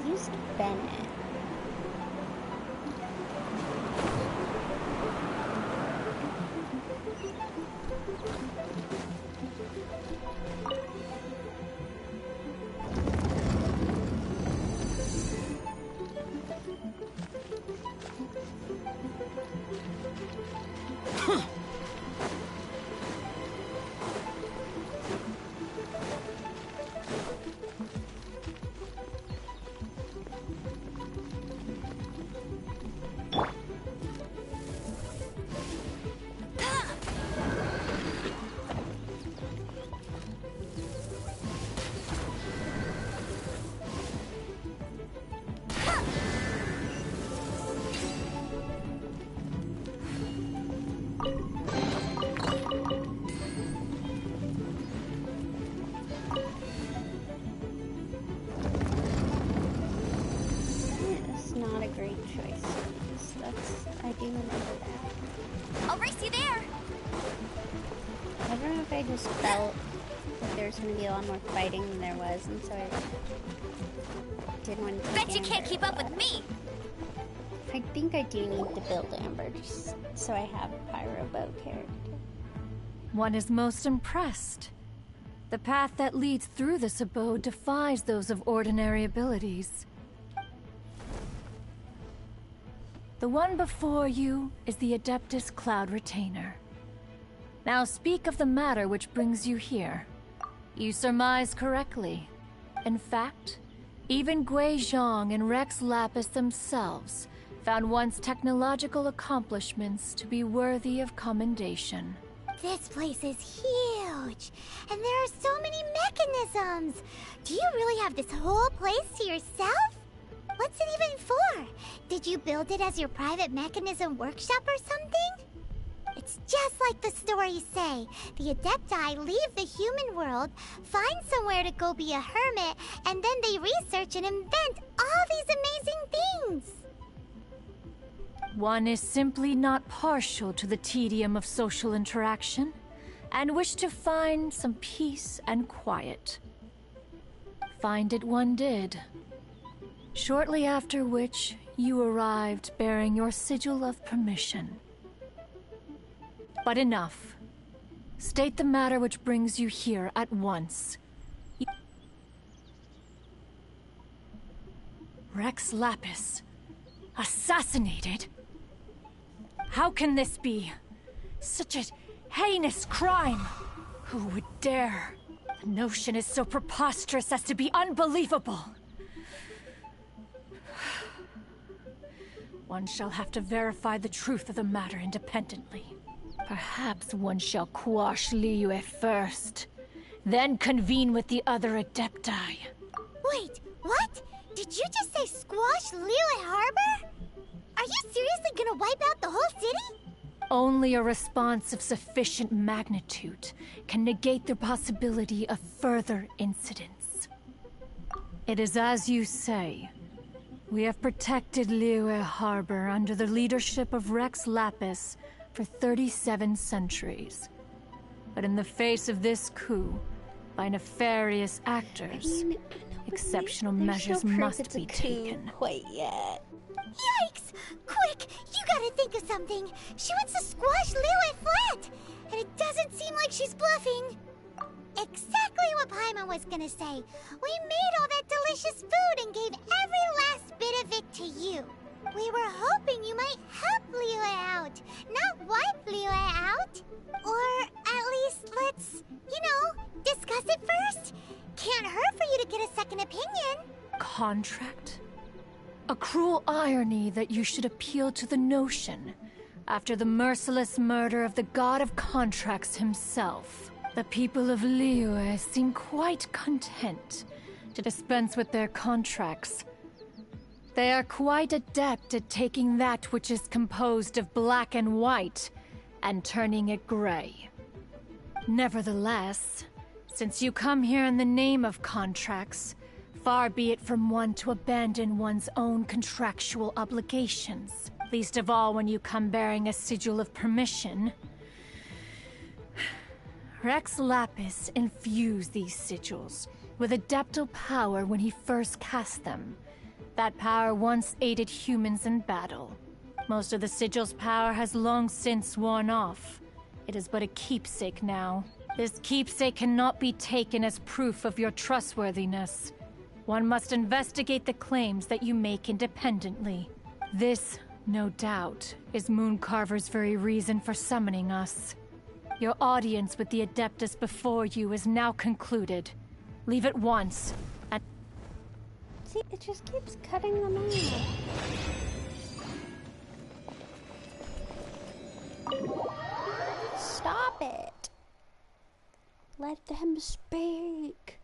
used Bennett. Not a great choice. I do remember that. I'll race you there! I don't know if I just felt that there was going to be a lot more fighting than there was, and so I didn't want to take Bet you can't keep up with me! I think I do need to build Amber just so I have a pyro bow character. One is most impressed. The path that leads through this abode defies those of ordinary abilities. The one before you is the Adeptus Cloud Retainer. Now speak of the matter which brings you here. You surmise correctly. In fact, even Gui Zhang and Rex Lapis themselves found one's technological accomplishments to be worthy of commendation. This place is huge, and there are so many mechanisms. Do you really have this whole place to yourself? What's it even for? Did you build it as your private mechanism workshop or something? It's just like the stories say. The Adepti leave the human world, find somewhere to go be a hermit, and then they research and invent all these amazing things. One is simply not partial to the tedium of social interaction, and wished to find some peace and quiet. Find it one did. Shortly after which, you arrived bearing your sigil of permission. But enough. State the matter which brings you here at once. Rex Lapis. Assassinated? How can this be? Such a heinous crime! Who would dare? The notion is so preposterous as to be unbelievable. One shall have to verify the truth of the matter independently. Perhaps one shall quash Liyue first, then convene with the other Adepti. Wait, what? Did you just say squash Liyue Harbor? Are you seriously gonna wipe out the whole city? Only a response of sufficient magnitude can negate the possibility of further incidents. It is as you say. We have protected Liyue Harbor under the leadership of Rex Lapis for 37 centuries. But in the face of this coup, by nefarious actors, exceptional measures must be taken. Quite yet. Yikes! Quick, you gotta think of something. She wants to squash Liyue flat, and it doesn't seem like she's bluffing. Exactly what Paimon was gonna say. We made all that delicious food and gave every last bit of it to you. We were hoping you might help Liyue out, not wipe Liyue out. Or at least let's, discuss it first. Can't hurt for you to get a second opinion. Contract? A cruel irony that you should appeal to the notion after the merciless murder of the god of contracts himself. The people of Liyue seem quite content to dispense with their contracts. They are quite adept at taking that which is composed of black and white and turning it gray. Nevertheless, Since you come here in the name of contracts, far be it from one to abandon one's own contractual obligations. Least of all when you come bearing a sigil of permission. Rex Lapis infused these sigils with adeptal power when he first cast them. That power once aided humans in battle. Most of the sigil's power has long since worn off. It is but a keepsake now. This keepsake cannot be taken as proof of your trustworthiness. One must investigate the claims that you make independently. This, no doubt, is Mooncarver's very reason for summoning us. Your audience with the Adeptus before you is now concluded. Leave at once. And see, it just keeps cutting them off. Stop it. Let them speak.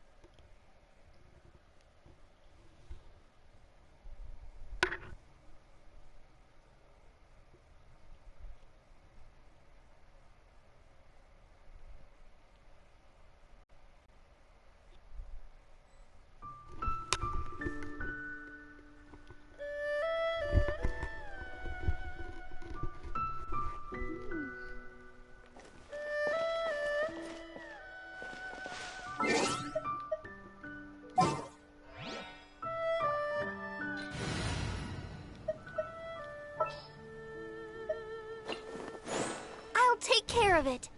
I'll take care of it.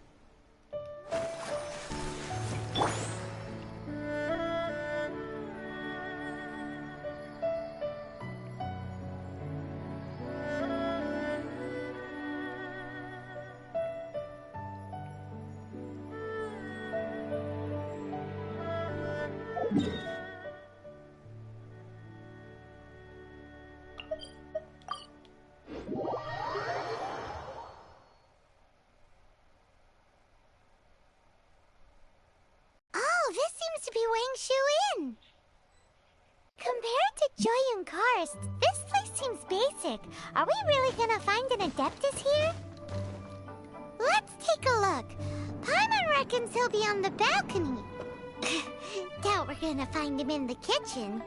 In. Compared to Joy and Karst, this place seems basic. Are we really gonna find an Adeptus here? Let's take a look. Paimon reckons he'll be on the balcony. Doubt we're gonna find him in the kitchen.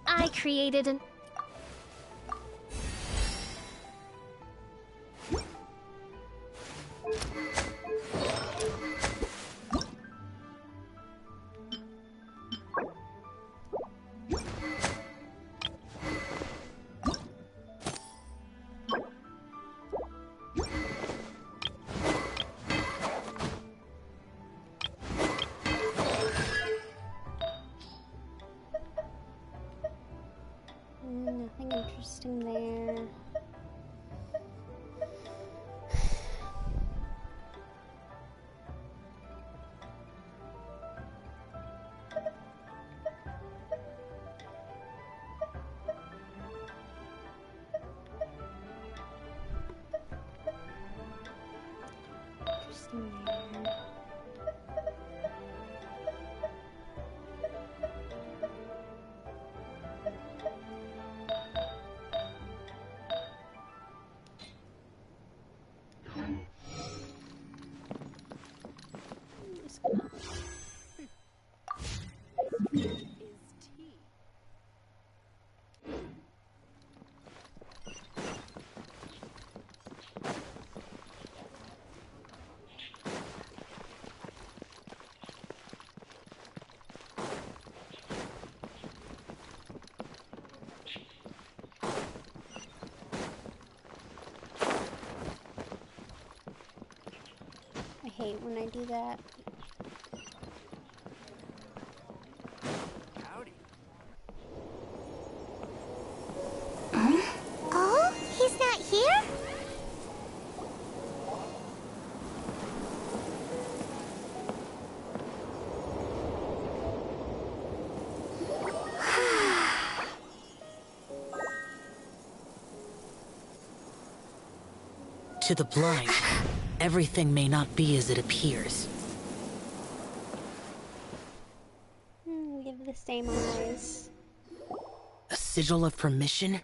I created an... Nothing interesting there. Interesting there. I hate when I do that. Oh, he's not here? To the blind, everything may not be as it appears. We have the same eyes. A sigil of permission?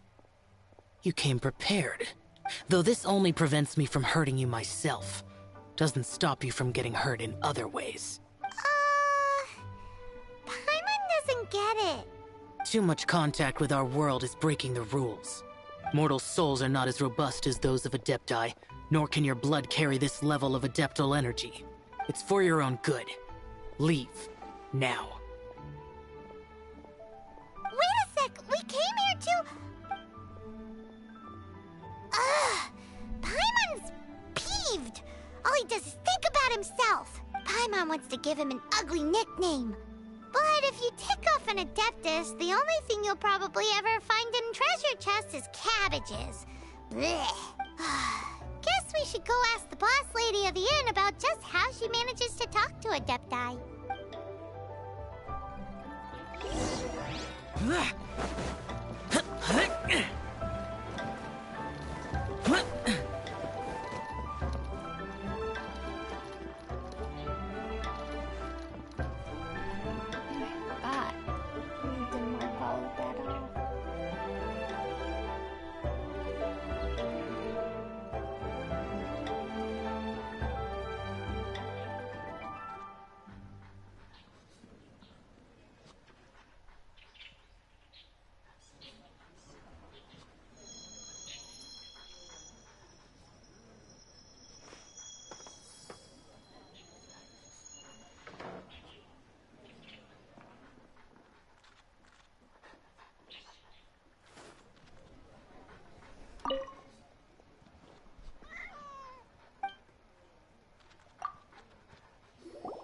You came prepared. Though this only prevents me from hurting you myself. Doesn't stop you from getting hurt in other ways. Paimon doesn't get it. Too much contact with our world is breaking the rules. Mortal souls are not as robust as those of Adepti, nor can your blood carry this level of adeptal energy. It's for your own good. Leave. Now. Wait a sec! We came here to... Paimon's peeved! All he does is think about himself! Paimon wants to give him an ugly nickname. But if you tick off an Adeptus, the only thing you'll probably ever find in treasure chests is cabbages. Blech. Guess we should go ask the boss lady of the inn about just how she manages to talk to Adepti.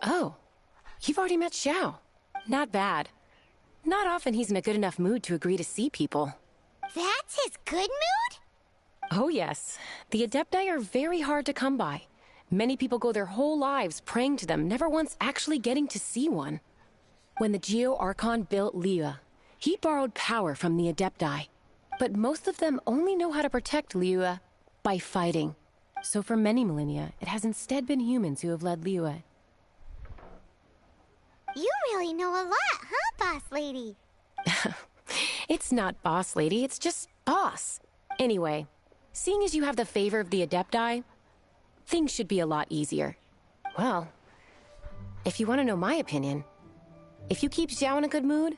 Oh, you've already met Xiao. Not bad. Not often he's in a good enough mood to agree to see people. That's his good mood? Oh yes. The Adepti are very hard to come by. Many people go their whole lives praying to them, never once actually getting to see one. When the Geo Archon built Liyue, he borrowed power from the Adepti. But most of them only know how to protect Liyue by fighting. So for many millennia, it has instead been humans who have led Liyue. You really know a lot, huh, boss lady? It's not boss lady, it's just boss. Anyway, seeing as you have the favor of the Adepti, things should be a lot easier. Well, if you want to know my opinion, if you keep Xiao in a good mood,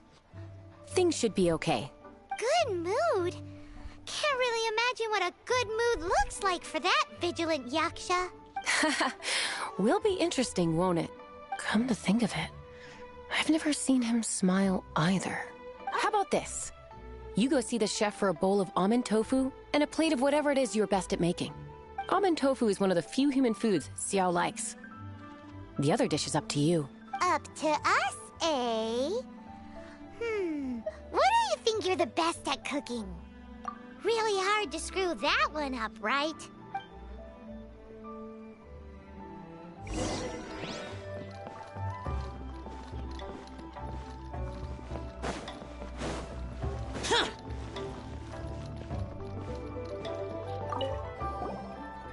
things should be okay. Good mood? Can't really imagine what a good mood looks like for that vigilant Yaksha. Will be interesting, won't it? Come to think of it, I've never seen him smile either. How about this? You go see the chef for a bowl of almond tofu and a plate of whatever it is you're best at making. Almond tofu is one of the few human foods Xiao likes. The other dish is up to you. Up to us, eh? What do you think you're the best at cooking? Really hard to screw that one up, right?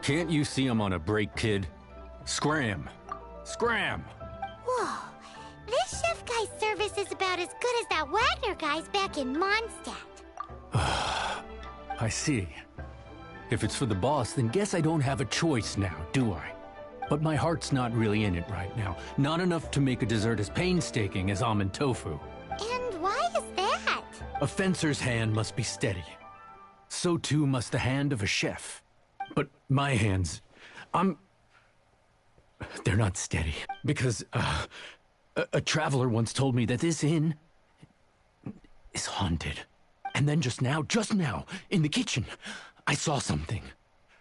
Can't you see I'm on a break, kid? Scram! Scram! Whoa, this chef guy's service is about as good as that Wagner guy's back in Mondstadt. I see. If it's for the boss, then guess I don't have a choice now, do I? But my heart's not really in it right now. Not enough to make a dessert as painstaking as almond tofu. And why is that? A fencer's hand must be steady. So too must the hand of a chef. But my hands, they're not steady. Because, a traveler once told me that this inn is haunted. And then just now, in the kitchen, I saw something.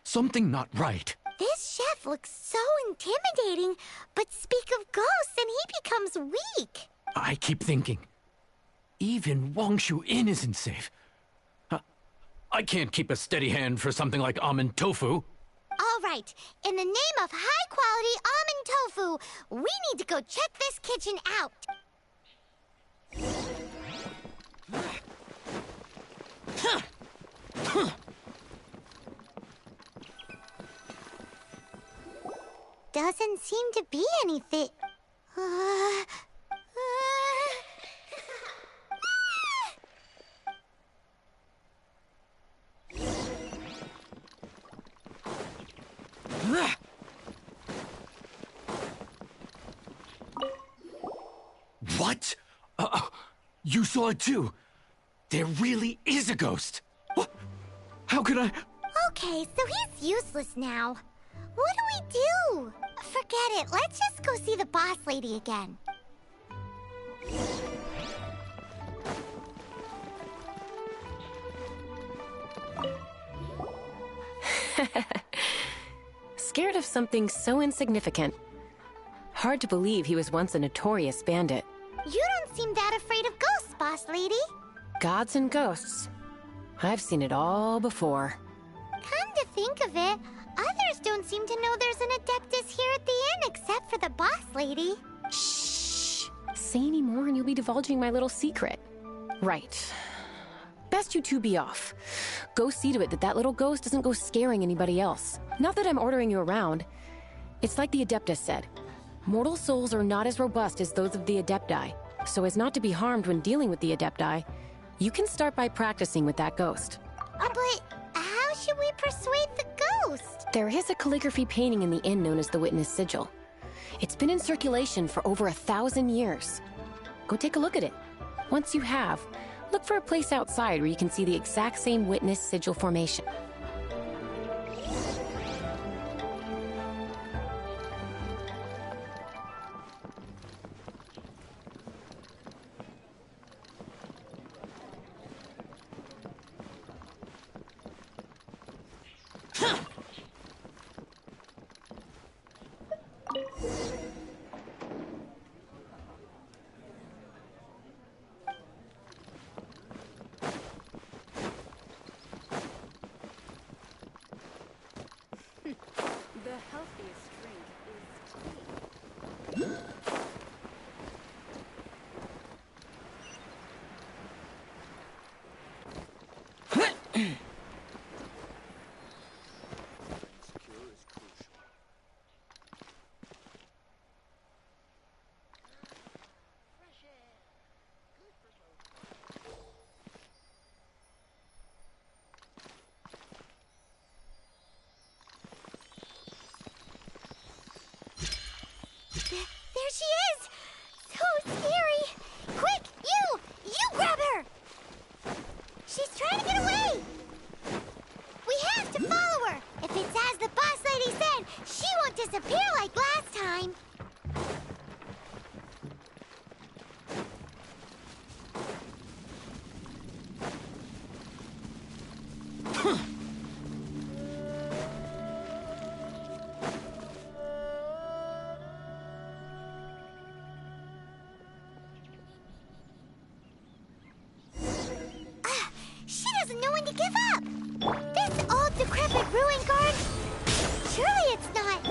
Something not right. This chef looks so intimidating, but speak of ghosts and he becomes weak. I keep thinking, even Wangshu Inn isn't safe. I can't keep a steady hand for something like almond tofu. All right, in the name of high-quality almond tofu, we need to go check this kitchen out. Doesn't seem to be anything. You saw it too! There really is a ghost! What? How could I... Okay, so he's useless now. What do we do? Forget it. Let's just go see the boss lady again. Scared of something so insignificant. Hard to believe he was once a notorious bandit. You don't seem that afraid of ghosts, boss lady. Gods and ghosts. I've seen it all before. Come to think of it, others don't seem to know there's an Adeptus here at the inn except for the boss lady. Shh. Say any more and you'll be divulging my little secret. Right. Best you two be off. Go see to it that little ghost doesn't go scaring anybody else. Not that I'm ordering you around. It's like the Adeptus said. Mortal souls are not as robust as those of the Adepti, so as not to be harmed when dealing with the Adepti, you can start by practicing with that ghost. But how should we persuade the ghost? There is a calligraphy painting in the inn known as the Witness Sigil. It's been in circulation for over 1,000 years. Go take a look at it. Once you have, look for a place outside where you can see the exact same Witness Sigil formation. The healthiest drink is tea. There she is! So scary! Quick, you grab her! She's trying to get away! We have to follow her! If it's as the boss lady said, she won't disappear like last time! She doesn't know when to give up! This old decrepit ruin guard? Surely it's not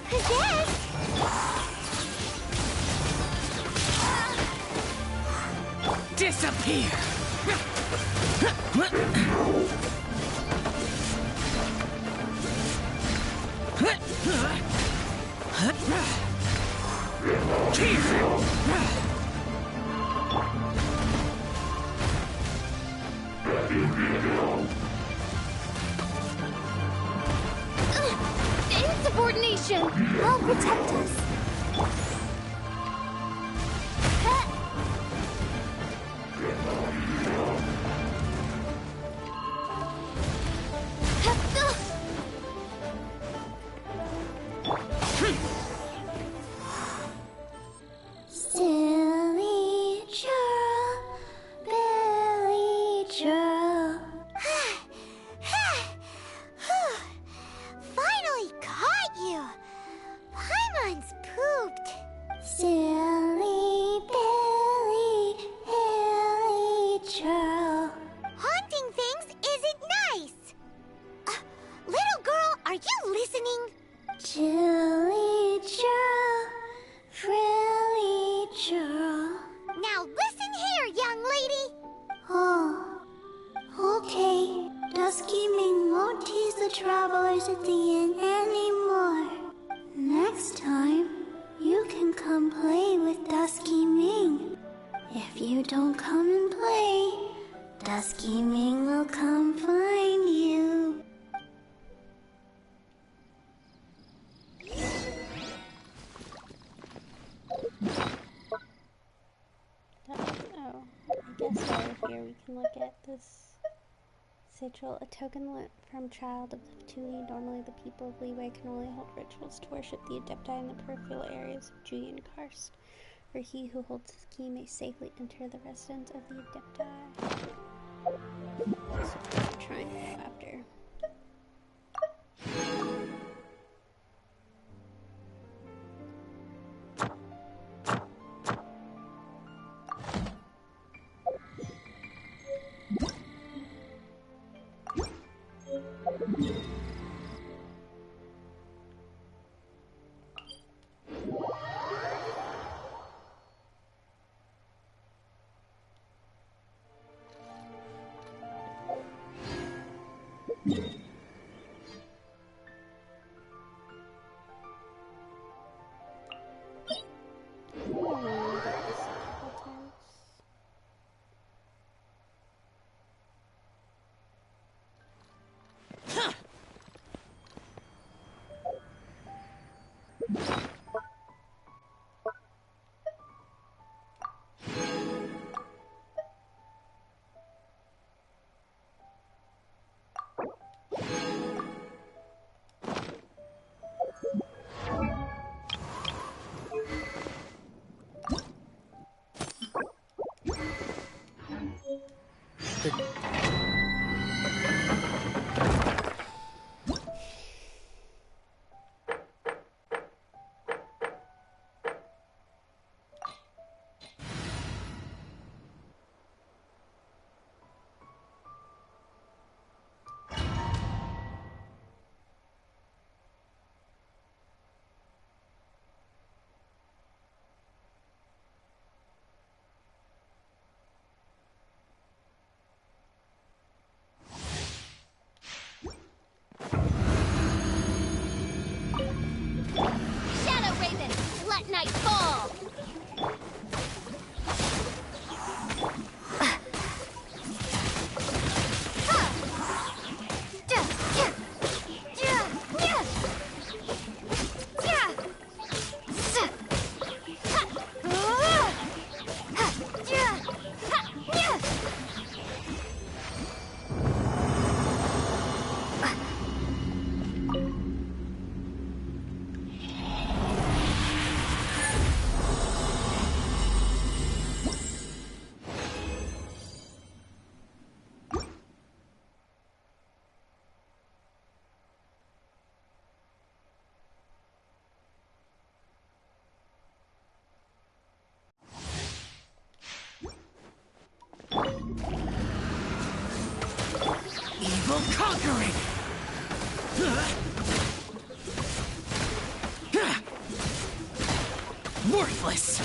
possessed! Disappear! Insubordination! I'll protect us. Silly churl, Billy churl. Finally caught you! Paimon's pooped. Silly Billy, Hilly churl. Haunting things isn't nice! Little girl, are you listening? Chilly churl, frilly churl. Now listen here, young lady! Oh, okay. Dusky Ming won't tease the travelers at the inn anymore. Next time, you can come play with Dusky Ming. If you don't come and play, Dusky Ming will come find you. Oh. guess while we're here, we can look at this sigil. A token lit from Child of Tuli. Normally, the people of Leeway can only hold rituals to worship the Adepti in the peripheral areas of Julian Karst, where he who holds his key may safely enter the residence of the Adepti. That's what we're trying to go after. Evil conquering! Worthless!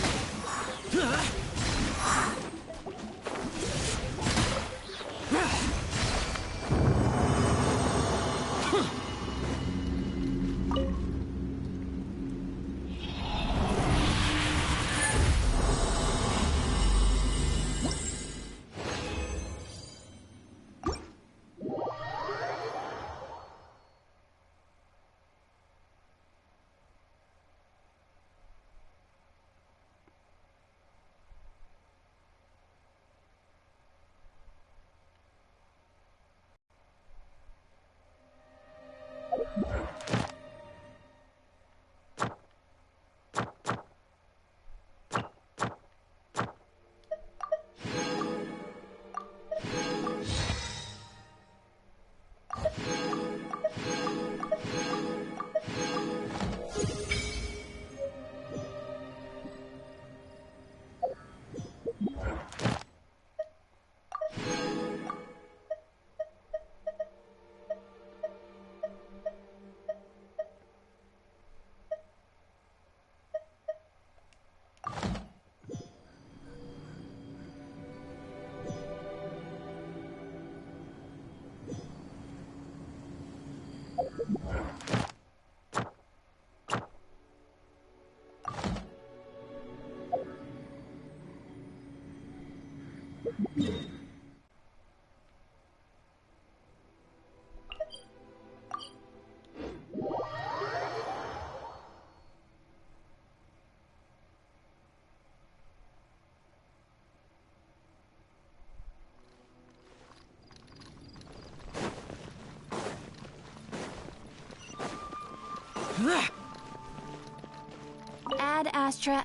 Ad Astra.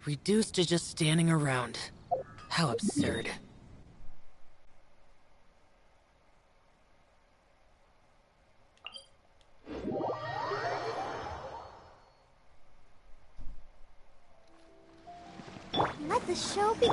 Reduced to just standing around. How absurd. Let the show be.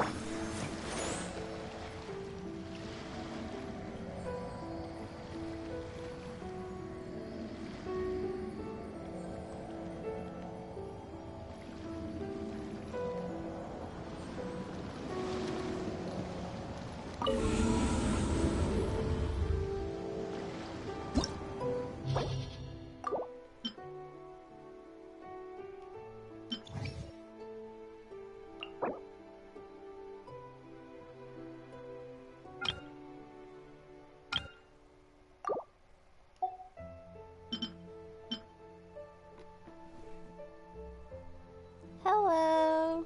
Hello.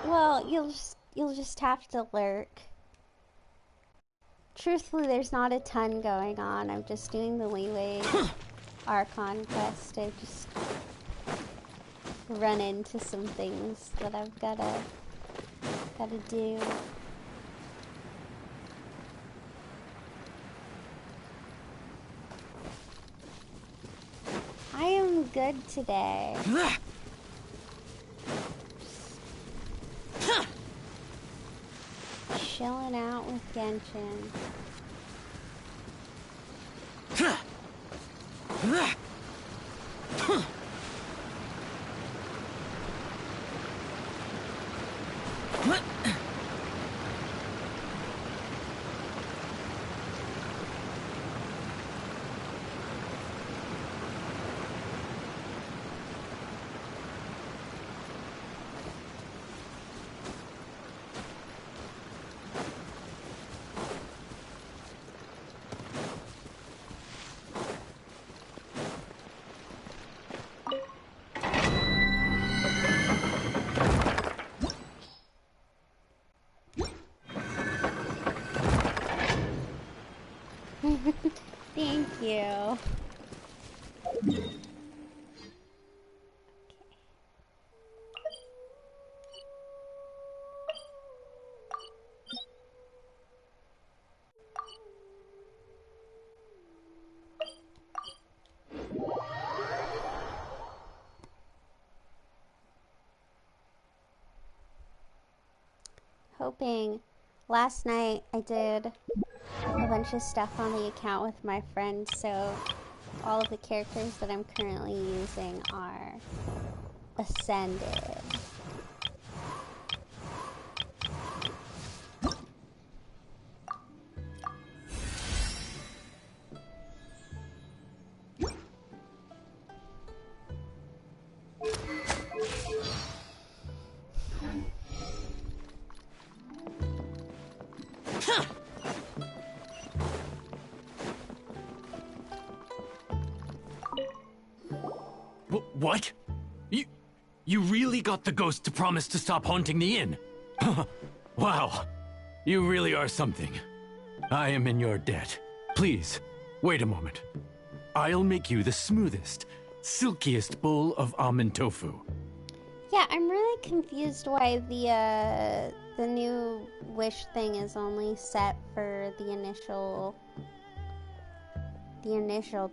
Well, you'll just have to lurk. Truthfully, there's not a ton going on. I'm just doing the Leeway Archon quest. I just run into some things that I've gotta do. I am good today. Chilling out with Genshin. Thank you. Hoping. Last night I did a bunch of stuff on the account with my friends, so all of the characters that I'm currently using are ascended. You really got the ghost to promise to stop haunting the inn? Wow. You really are something. I am in your debt. Please, wait a moment. I'll make you the smoothest, silkiest bowl of almond tofu. Yeah, I'm really confused why the new wish thing is only set for the initial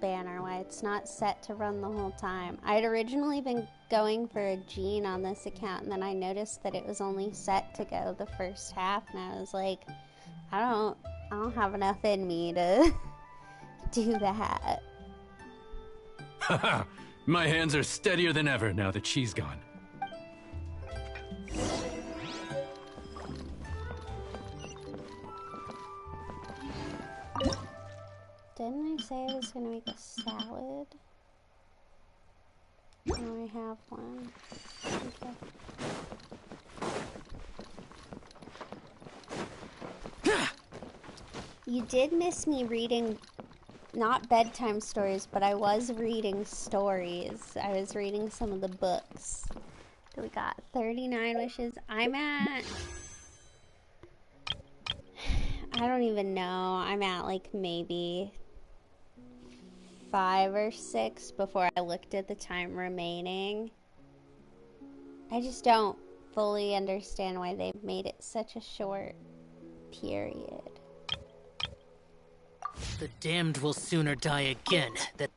banner, why it's not set to run the whole time. I'd originally been going for a gene on this account, and then I noticed that it was only set to go the first half, and I was like, I don't have enough in me to do that. Haha, my hands are steadier than ever now that she's gone. Didn't I say I was gonna make a salad? Now I have one. Okay. You did miss me reading, not bedtime stories, but I was reading stories. I was reading some of the books. We got 39 wishes. I'm at... I don't even know. I'm at like maybe 5 or 6 before I looked at the time remaining. I just don't fully understand why they've made it such a short period. The damned will sooner die again than...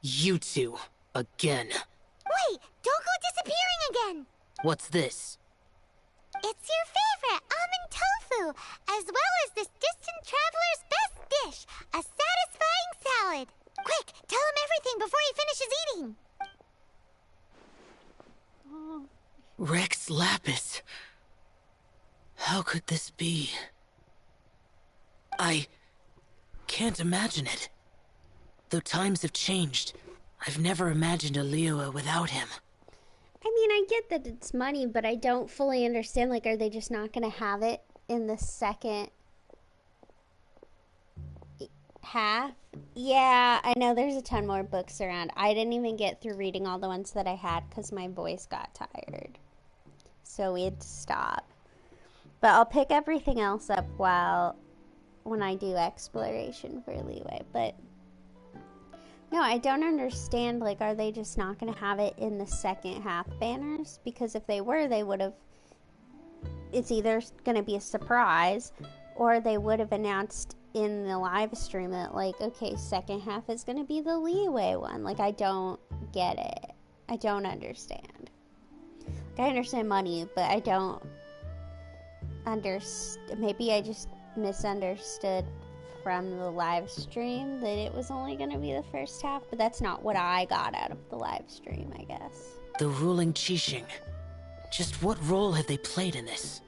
You two, again. Wait, don't go disappearing again! What's this? It's your favorite, almond tofu, as well as this distant traveler's best dish, a satisfying salad. Quick, tell him everything before he finishes eating. Oh. Rex Lapis. How could this be? I can't imagine it. Though times have changed, I've never imagined a Liyue without him. I mean, I get that it's money, but I don't fully understand, like, are they just not going to have it in the second half? Yeah, I know there's a ton more books around. I didn't even get through reading all the ones that I had because my voice got tired. So we had to stop. But I'll pick everything else up when I do exploration for Liyue, but... No, I don't understand, like, are they just not going to have it in the second half banners? Because if they were, they would have... It's either going to be a surprise, or they would have announced in the live stream that, like, okay, second half is going to be the Liyue one. Like, I don't get it. I don't understand. Like, I understand money, but I don't understand... Maybe I just misunderstood from the live stream that it was only going to be the first half, but that's not what I got out of the live stream, I guess. The ruling Qixing. Just what role have they played in this?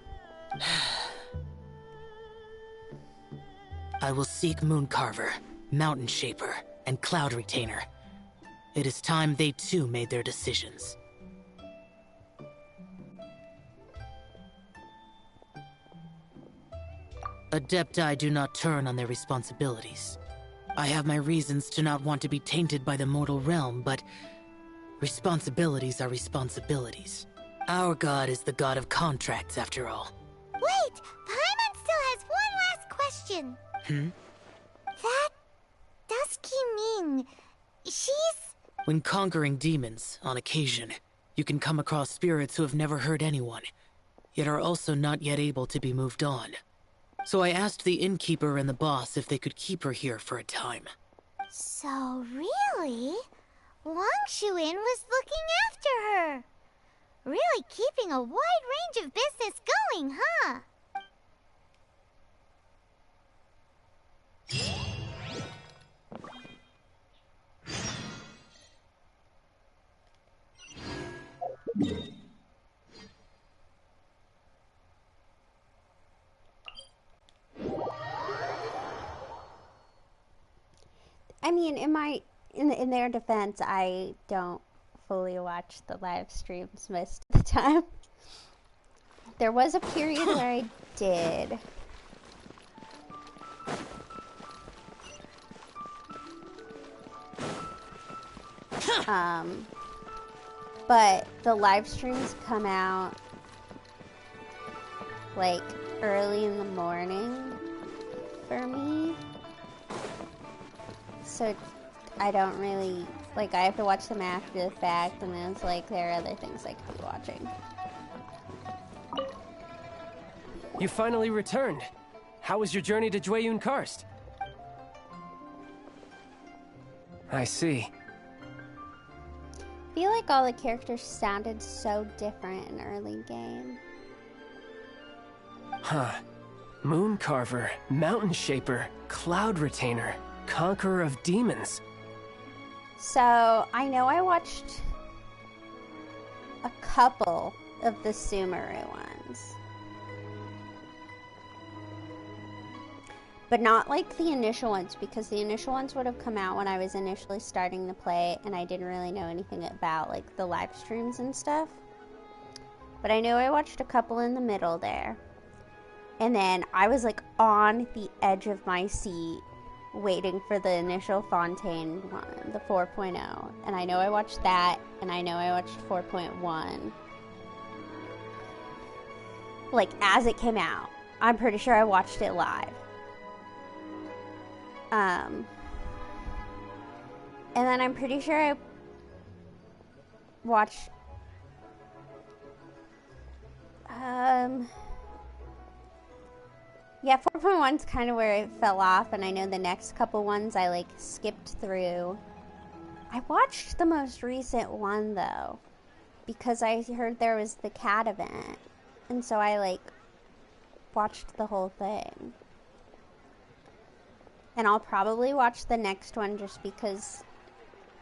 I will seek Mooncarver, Mountain Shaper, and Cloud Retainer. It is time they too made their decisions. Adepti do not turn on their responsibilities. I have my reasons to not want to be tainted by the mortal realm, but responsibilities are responsibilities. Our god is the god of contracts, after all. Wait! Paimon still has one last question. That... Dusky Ming... She's... When conquering demons, on occasion, you can come across spirits who have never hurt anyone, yet are also not yet able to be moved on. So I asked the innkeeper and the boss if they could keep her here for a time. So really? Wangshuin was looking after her. Really keeping a wide range of business going, huh? I mean, in their defense, I don't fully watch the live streams most of the time. There was a period where I did. But the live streams come out like early in the morning for me. So I don't really, like, I have to watch them after the fact, and then it's like there are other things I could be watching. You finally returned. How was your journey to Jueyun Karst? I see. I feel like all the characters sounded so different in early game. Huh. Moon Carver, Mountain Shaper, Cloud Retainer, Conqueror of Demons. So, I know I watched a couple of the Sumeru ones. But not like the initial ones, because the initial ones would have come out when I was initially starting to play, and I didn't really know anything about like the live streams and stuff. But I know I watched a couple in the middle there. And then I was like on the edge of my seat waiting for the initial Fontaine one, the 4.0. And I know I watched that, and I know I watched 4.1. Like, as it came out. I'm pretty sure I watched it live. And then I'm pretty sure I watched... Yeah, 4.1's kind of where it fell off, and I know the next couple ones I, like, skipped through. I watched the most recent one, though, because I heard there was the cat event, and so I, like, watched the whole thing. And I'll probably watch the next one just because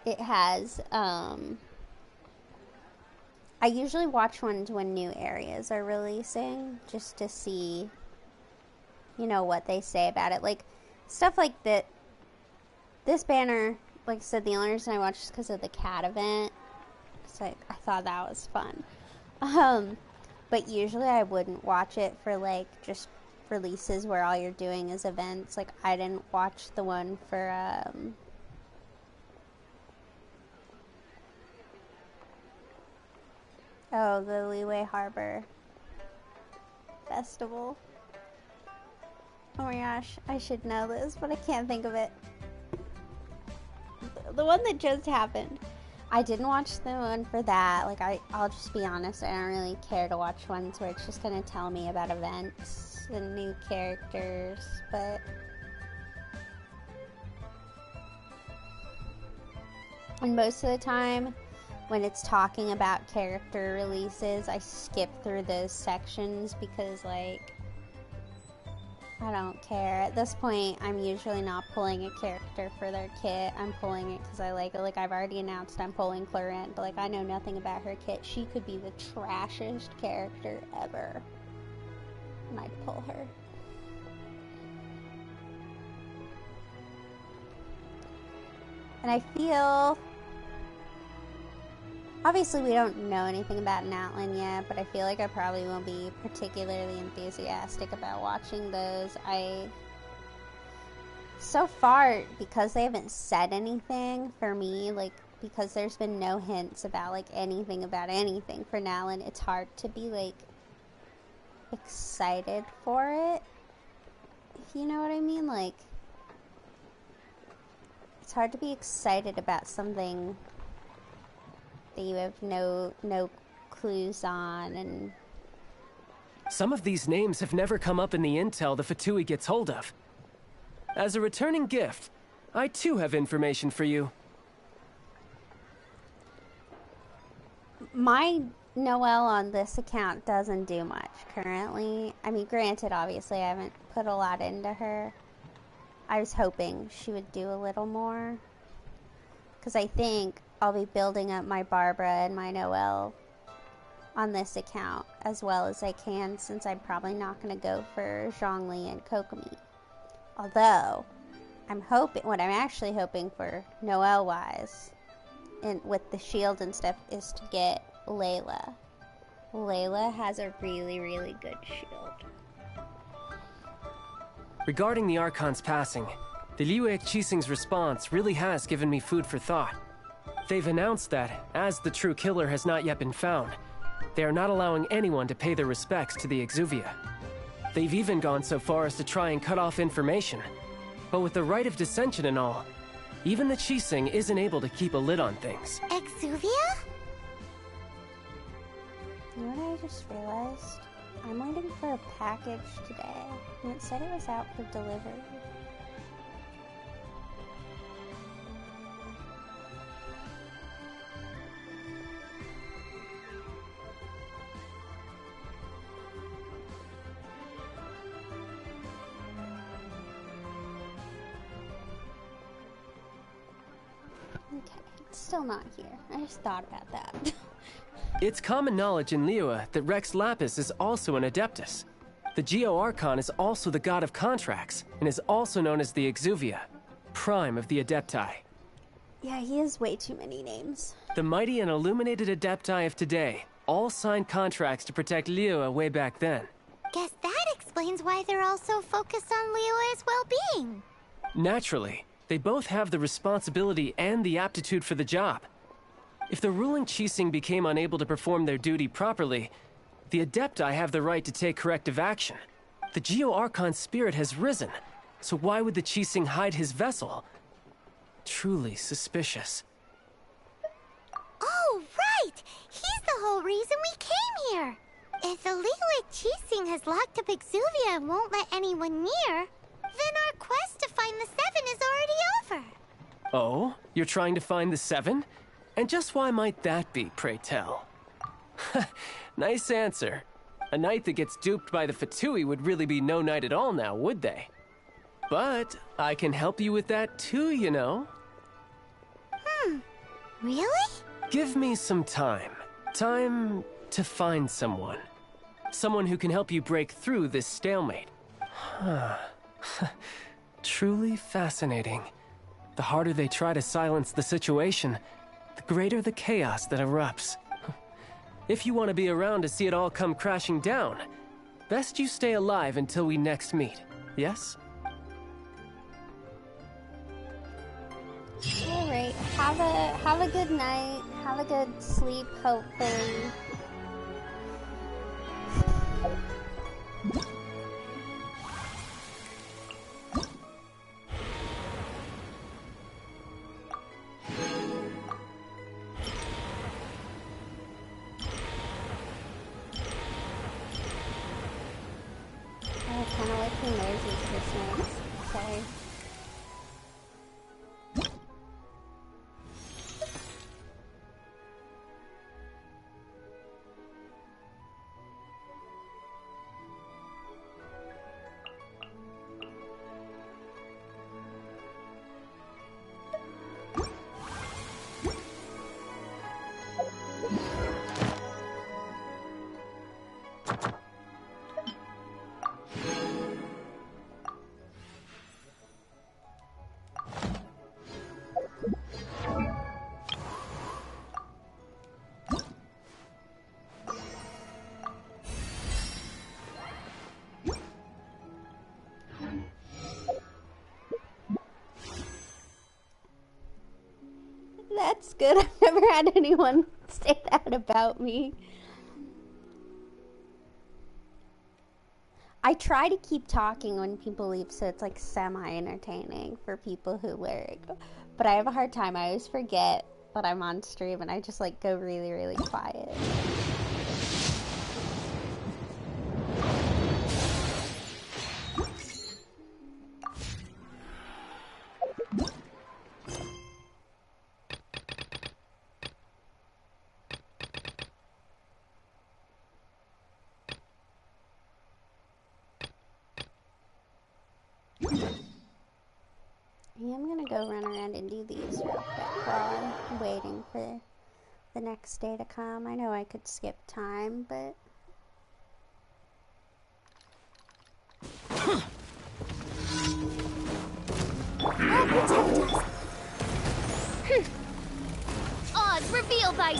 it has, I usually watch ones when new areas are releasing, just to see, you know, what they say about it. Like, stuff like that. This banner, like I said, the only reason I watched is because of the cat event. So I thought that was fun. But usually I wouldn't watch it for, like, just releases where all you're doing is events. Like, I didn't watch the one for, oh, the Liyue Harbor Festival. Oh my gosh, I should know this, but I can't think of it. The one that just happened. I didn't watch the one for that. Like, I'll just be honest, I don't really care to watch ones where it's just gonna tell me about events and new characters, but... And most of the time, when it's talking about character releases, I skip through those sections because, like, I don't care. At this point, I'm usually not pulling a character for their kit. I'm pulling it because I like it. Like, I've already announced I'm pulling Clarent, but, like, I know nothing about her kit. She could be the trashiest character ever, and I'd pull her. And I feel... Obviously, we don't know anything about Natlan yet, but I feel like I probably won't be particularly enthusiastic about watching those. So far, because they haven't said anything for me, like, because there's been no hints about, like, anything about anything for Natlan, it's hard to be, like, excited for it. If you know what I mean? Like, it's hard to be excited about something that you have no clues on. And some of these names have never come up in the intel the Fatui gets hold of. As a returning gift, I too have information for you. My Noelle on this account doesn't do much currently. I mean, granted, obviously I haven't put a lot into her. I was hoping she would do a little more, because I think I'll be building up my Barbara and my Noelle on this account as well as I can, since I'm probably not going to go for Zhongli and Kokomi. Although, what I'm actually hoping for Noelle-wise, and with the shield and stuff, is to get Layla. Layla has a really, really good shield. Regarding the Archon's passing, the Liyue Qixing's response really has given me food for thought. They've announced that, as the true killer has not yet been found, they are not allowing anyone to pay their respects to the Exuvia. They've even gone so far as to try and cut off information. But with the rite of dissension and all, even the Qixing isn't able to keep a lid on things. Exuvia? You know what I just realized? I'm waiting for a package today, and it said it was out for delivery. Okay, it's still not here. I just thought about that. It's common knowledge in Liyue that Rex Lapis is also an Adeptus. The Geo-Archon is also the god of contracts, and is also known as the Exuvia, prime of the Adepti. Yeah, he has way too many names. The mighty and illuminated Adepti of today all signed contracts to protect Liyue way back then. Guess that explains why they're all so focused on Liyue's well-being. Naturally, they both have the responsibility and the aptitude for the job. If the ruling Qixing became unable to perform their duty properly, the Adepti have the right to take corrective action. The Geo-Archon's spirit has risen, so why would the Qixing hide his vessel? Truly suspicious. Oh, right! He's the whole reason we came here! If the Liyue Qixing has locked up Exuvia and won't let anyone near, then our quest to find the Seven is already over. Oh? You're trying to find the Seven? And just why might that be, pray tell? Nice answer. A knight that gets duped by the Fatui would really be no knight at all now, would they? But I can help you with that too, you know. Really? Give me some time. Time to find someone. Someone who can help you break through this stalemate. Truly fascinating. The harder they try to silence the situation, the greater the chaos that erupts. If you want to be around to see it all come crashing down, best you stay alive until we next meet, yes? Alright, have a good night, have a good sleep, hopefully. I kind of like the noises this makes. Sorry. That's good. I've never had anyone say that about me. I try to keep talking when people leave, so it's like semi-entertaining for people who lurk. But I have a hard time. I always forget that I'm on stream, and I just like go really, really quiet. I'm gonna go run around and do these real quick while I'm waiting for the next day to come. I know I could skip time, but... Oh, protect us! Oz, reveal thy...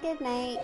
good night.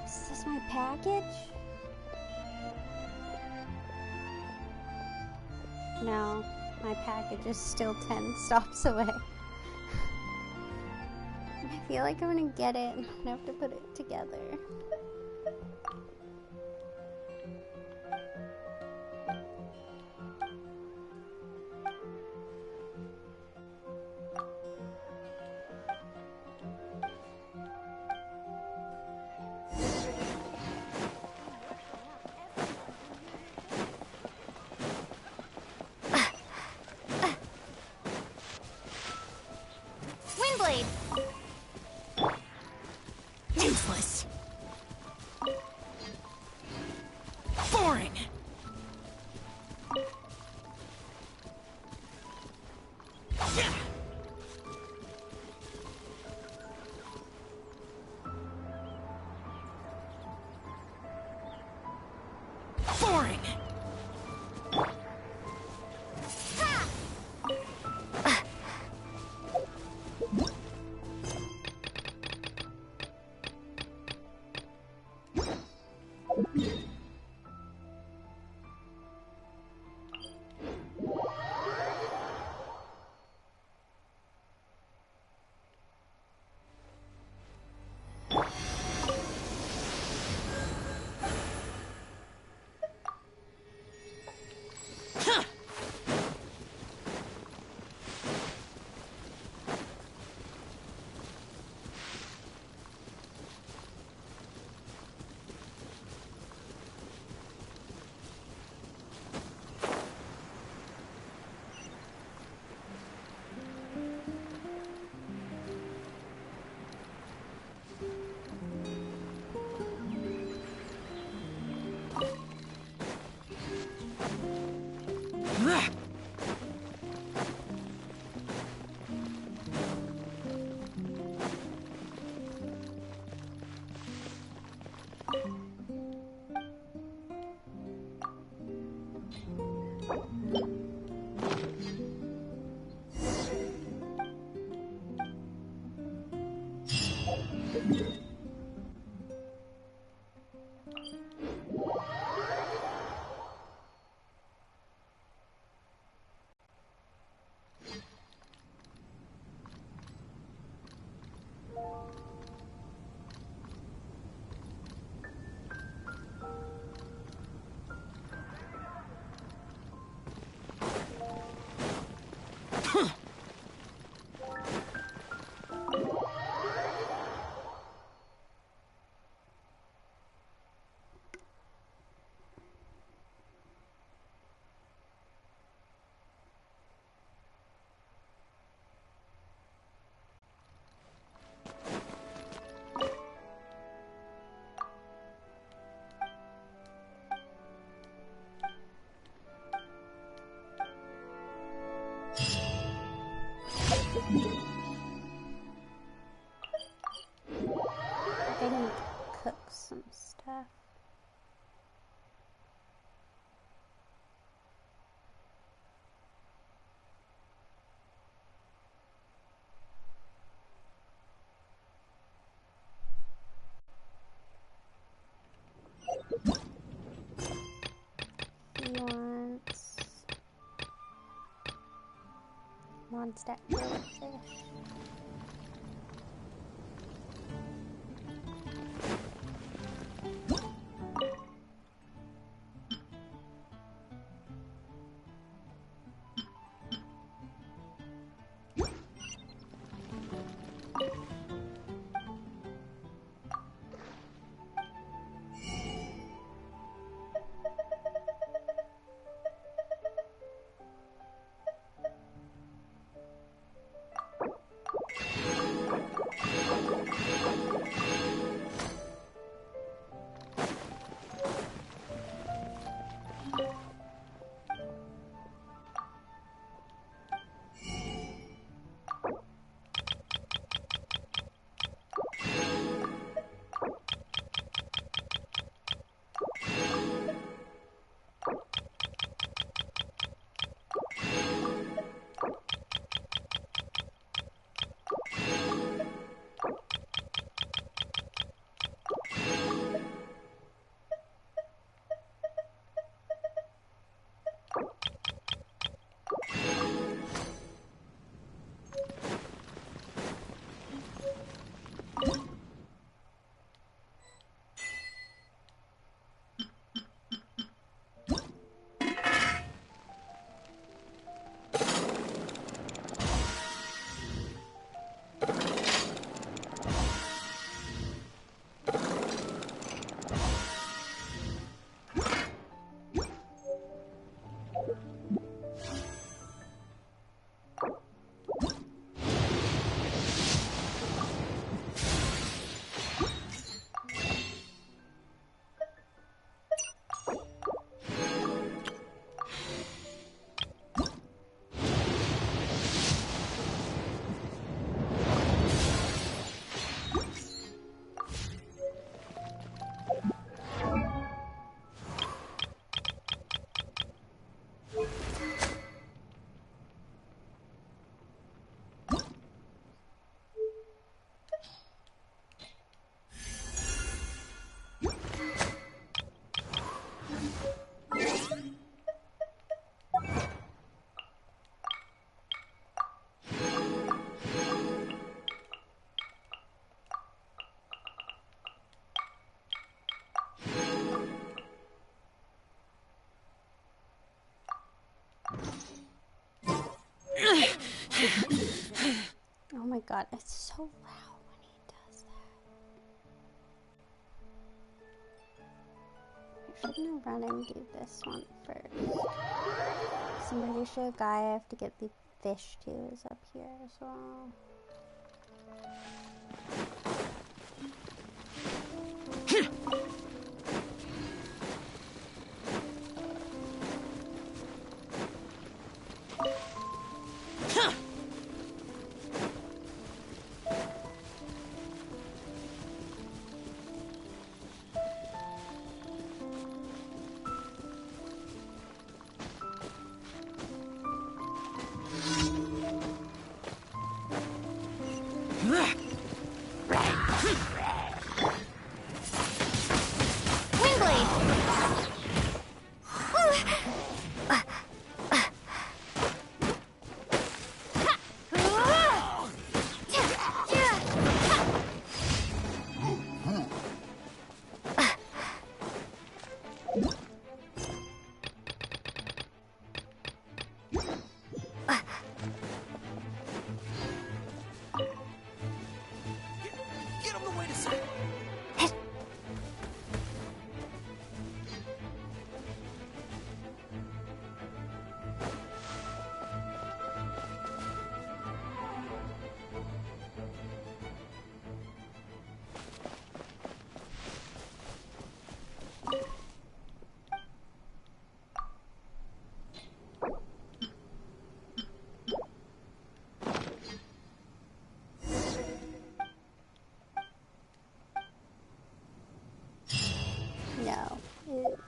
Is this my package? No, my package is still 10 stops away. I feel like I'm gonna get it and I'm gonna have to put it together. Windblade! Useless. Boring. Boring. I need to cook some stuff. He wants that grilled fish. Oh my god, it's so loud when he does that. I shouldn't run and do this one first. So I'm pretty sure the guy I have to get the fish to is up here as well.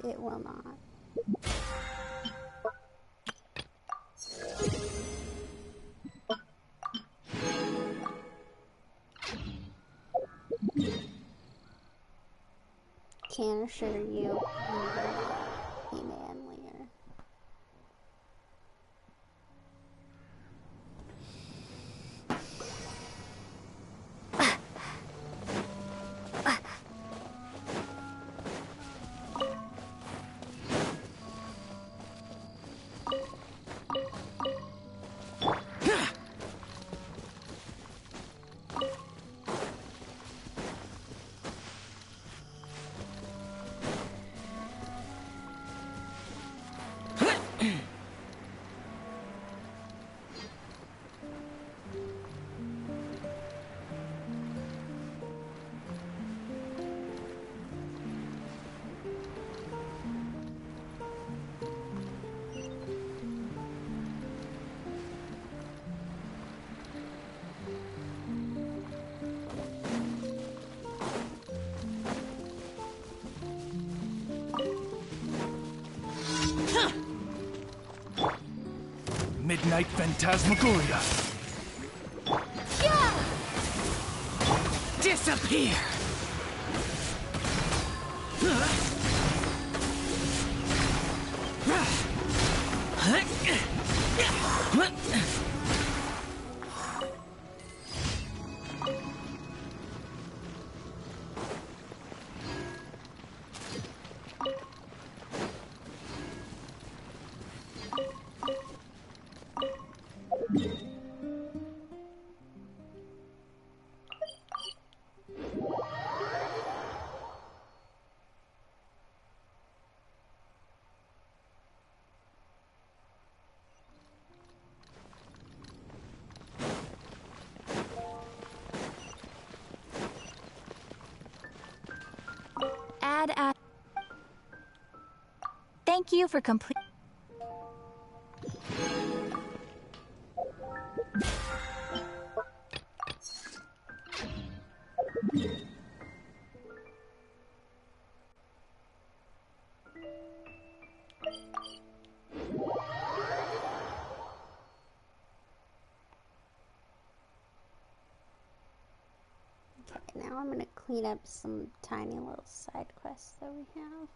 It will not. Can assure you, you will not be manlier. Midnight Phantasmagoria. Yeah! Disappear! Thank you for complete. Okay, now I'm gonna clean up some tiny little side quests that we have.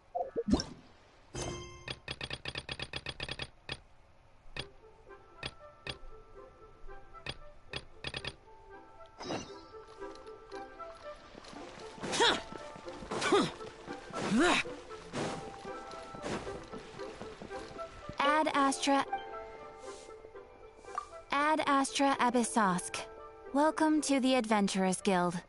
Ad Astra Abyssosk. Welcome to the Adventurers Guild.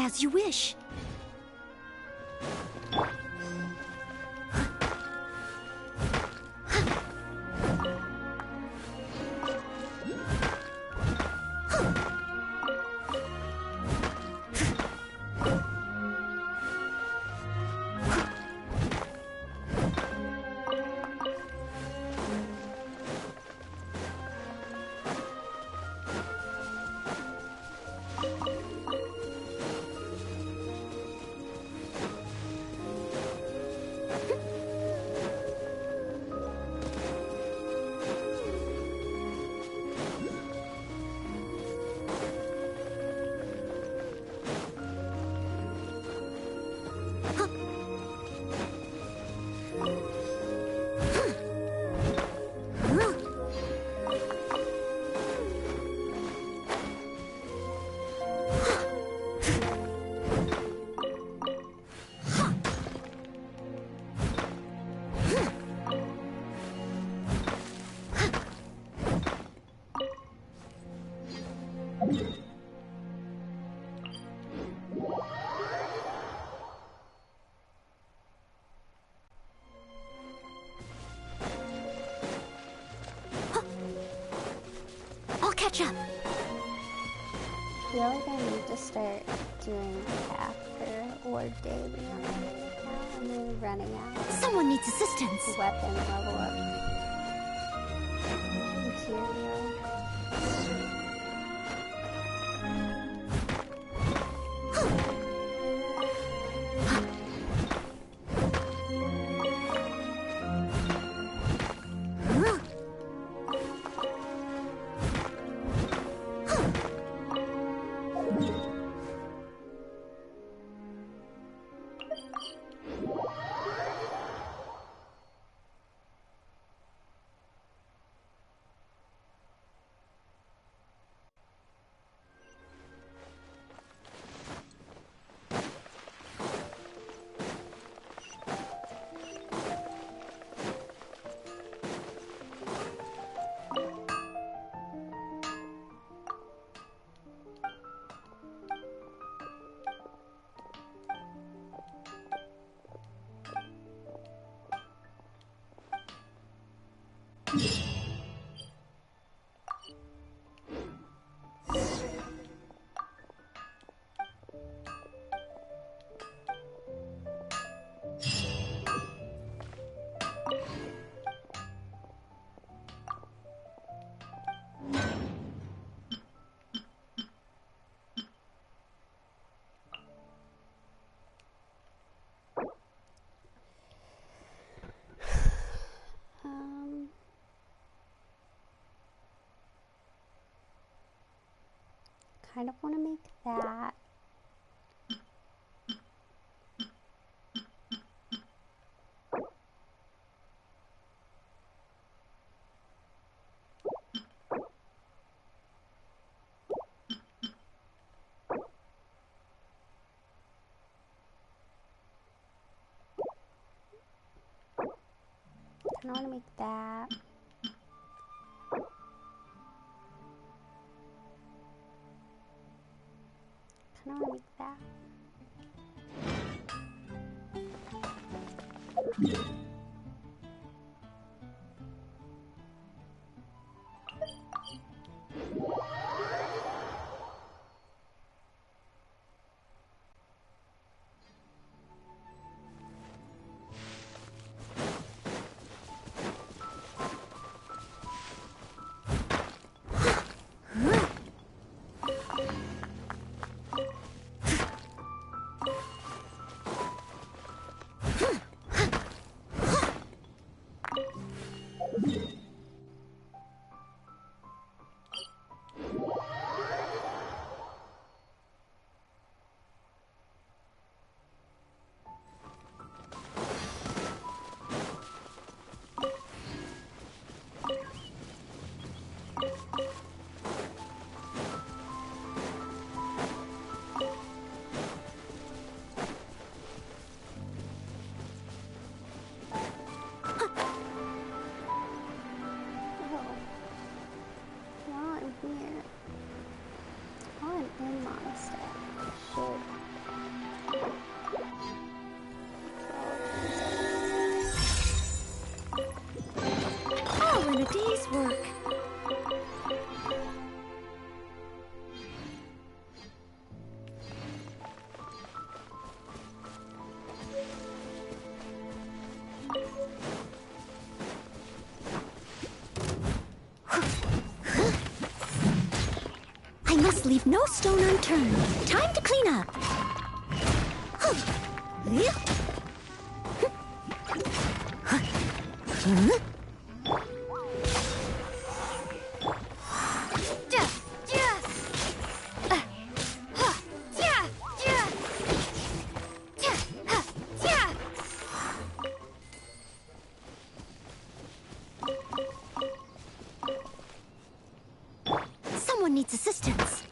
As you wish. I'll catch up. I feel like I need to start doing like after or daily on my main account. I'm really running out. Someone needs assistance. Weapon level up. Material. Kind of want to make that. I want to make that. I want to make that. must leave no stone unturned. Time to clean up. Someone needs assistance.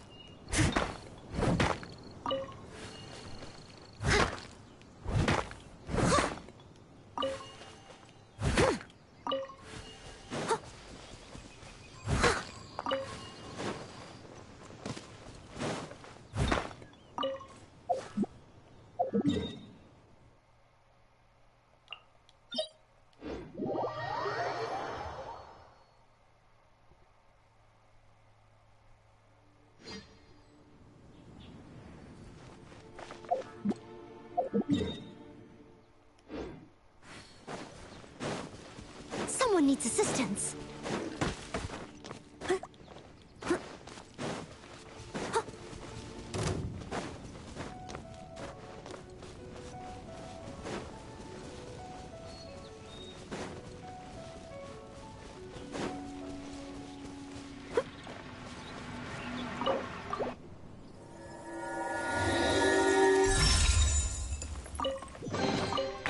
Someone needs assistance.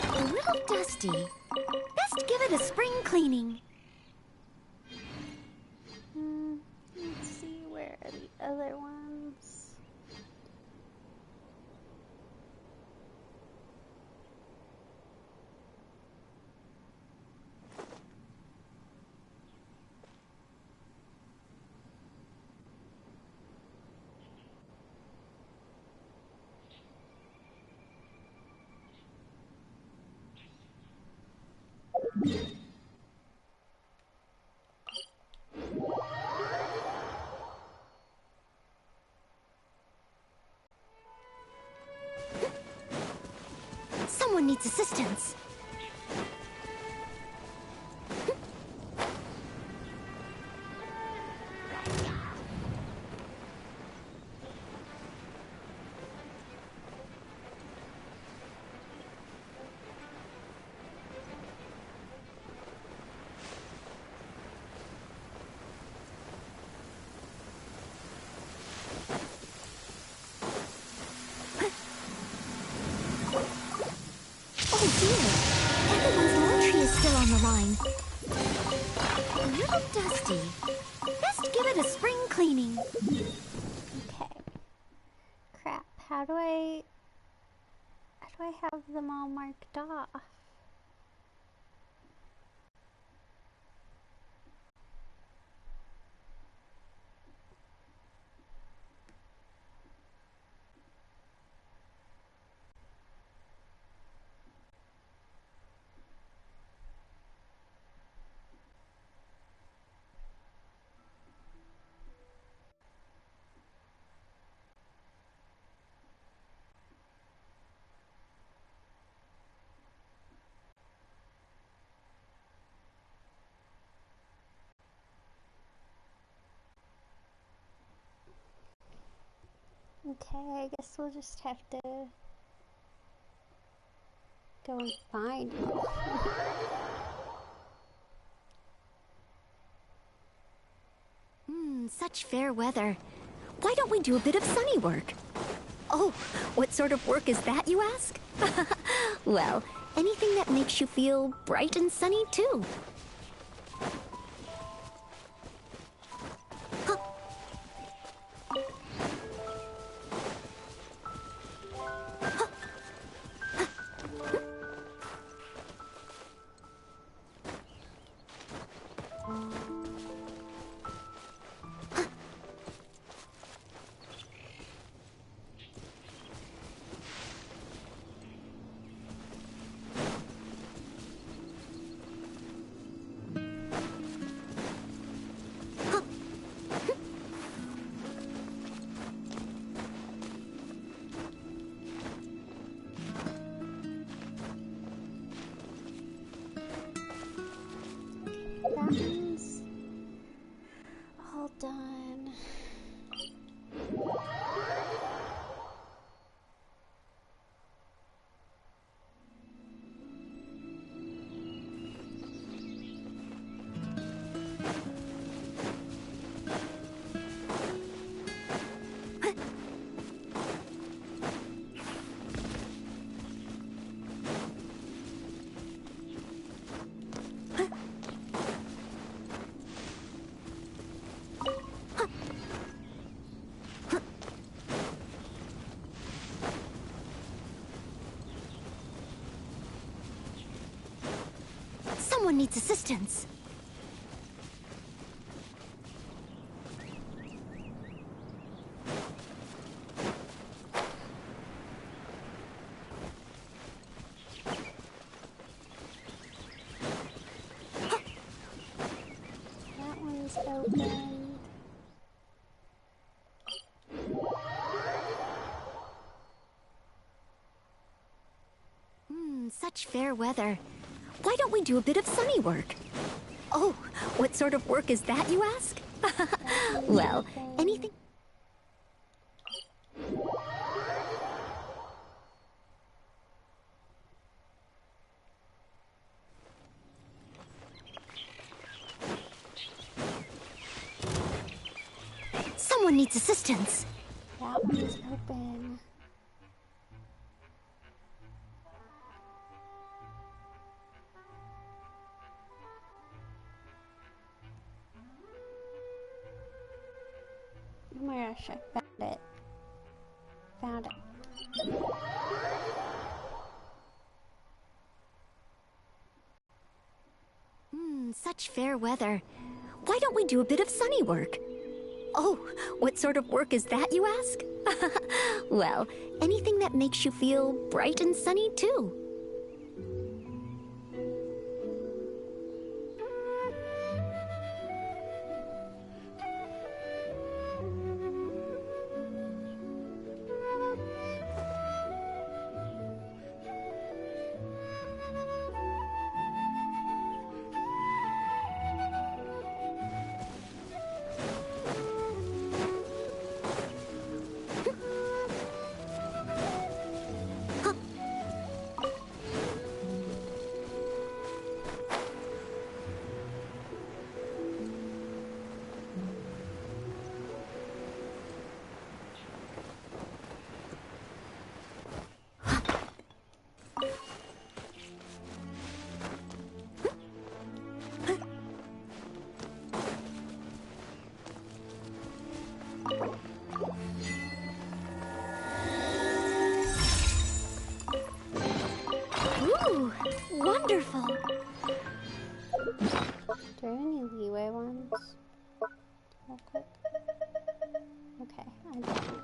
A little dusty. Best give it a spring cleaning. Let's see, where are the other ones? Someone needs assistance. Oh dear, everyone's laundry is still on the line. A little dusty. Best give it a spring cleaning. Okay. Crap, how do I have them all marked off? Okay, I guess we'll just have to go and find them. Such fair weather. Why don't we do a bit of sunny work? Oh, what sort of work is that, you ask? Well, anything that makes you feel bright and sunny, too. Someone needs assistance. That one's open. Such fair weather. Why don't we do a bit of sunny work? Oh, what sort of work is that, you ask? Well, anything... Someone needs assistance. That one's open. Oh my gosh, I found it. Found it. Such fair weather. Why don't we do a bit of sunny work? Oh, what sort of work is that, you ask? Well, anything that makes you feel bright and sunny, too. Ooh, wonderful. Do you have any leeway ones? Real quick. Okay, I don't.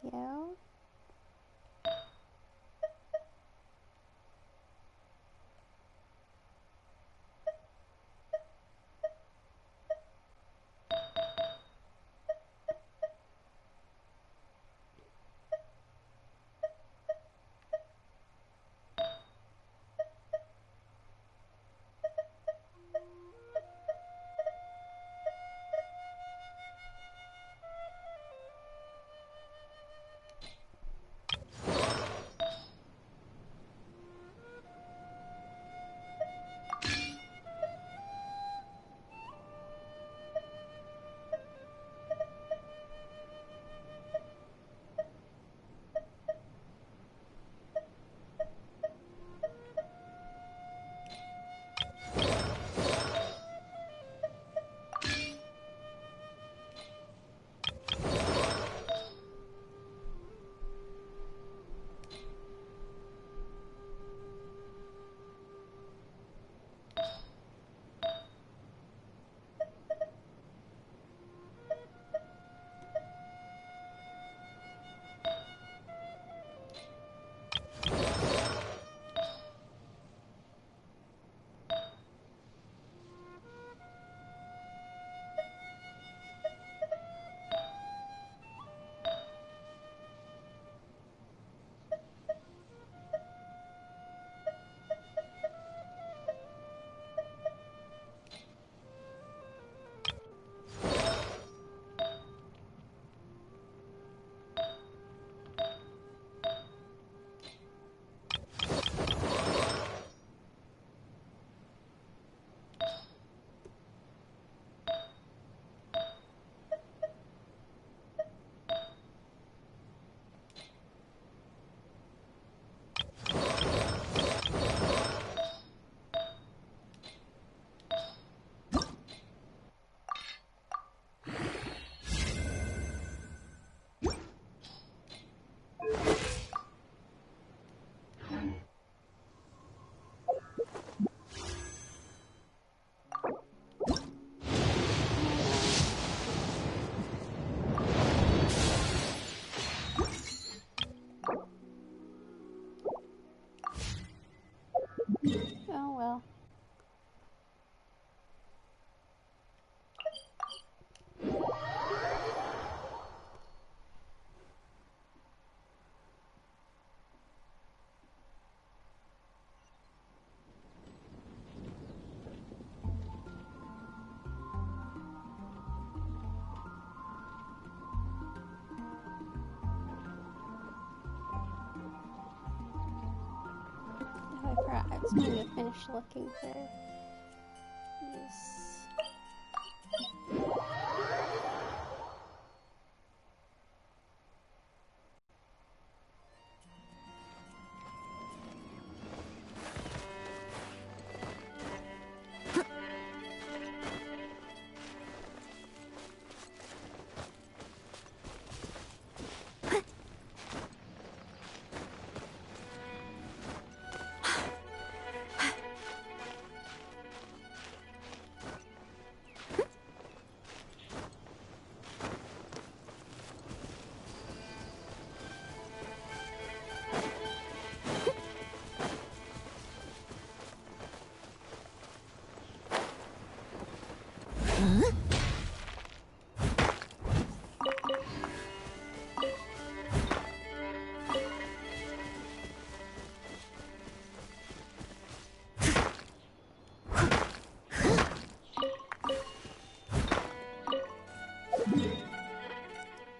Yeah. well. Oh, I forgot. I was going to finish looking for these.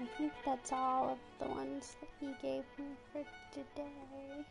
I think that's all of the ones that he gave me for today.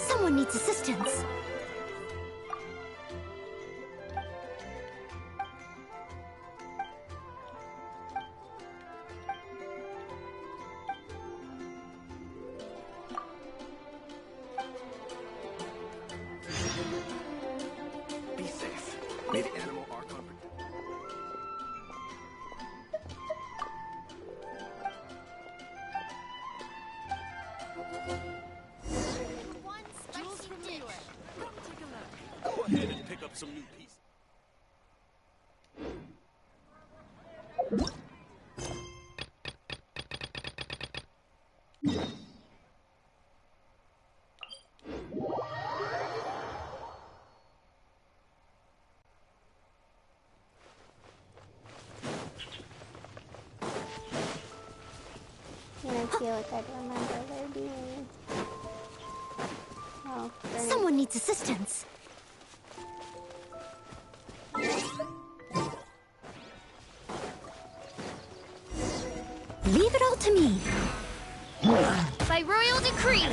Someone needs assistance. Be safe. May the animal Archon protect. Go ahead and pick up some new pieces. And I feel like I'd remember there being... Oh, Someone needs assistance. Leave it all to me. By royal decree.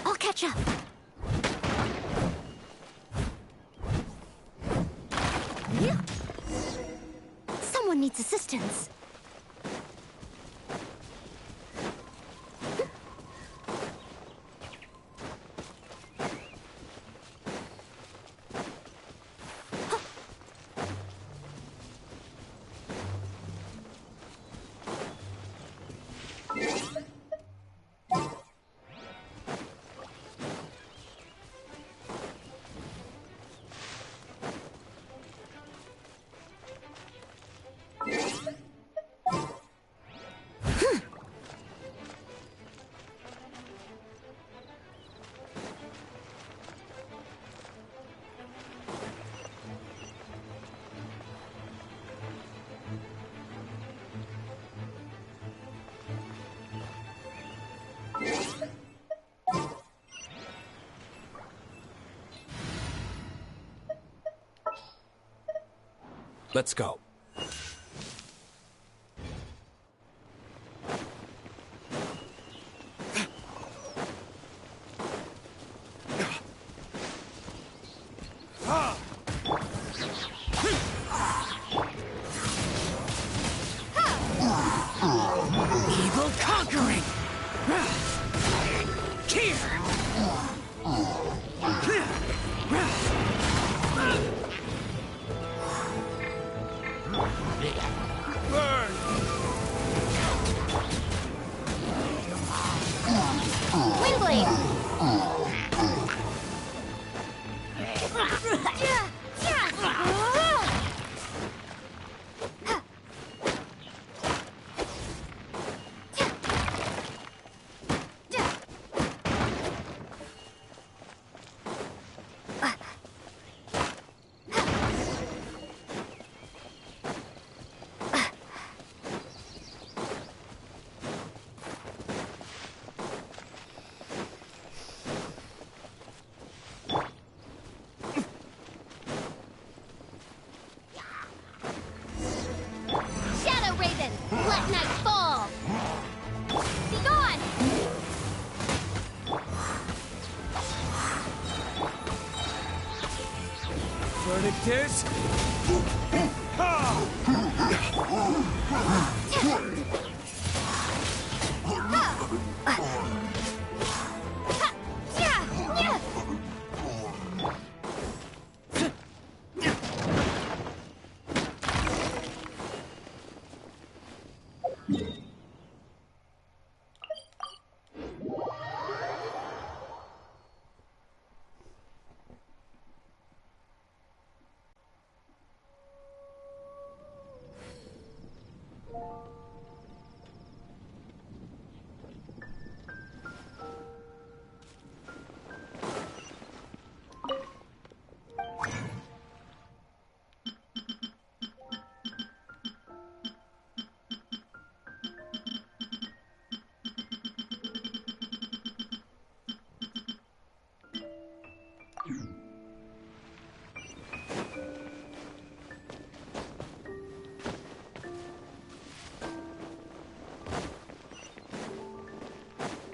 I'll catch up. Someone needs assistance. Let's go. Evil conquering! Here! Burn! Windblade! Shadow Raven, let night fall! Be gone! Verdict is...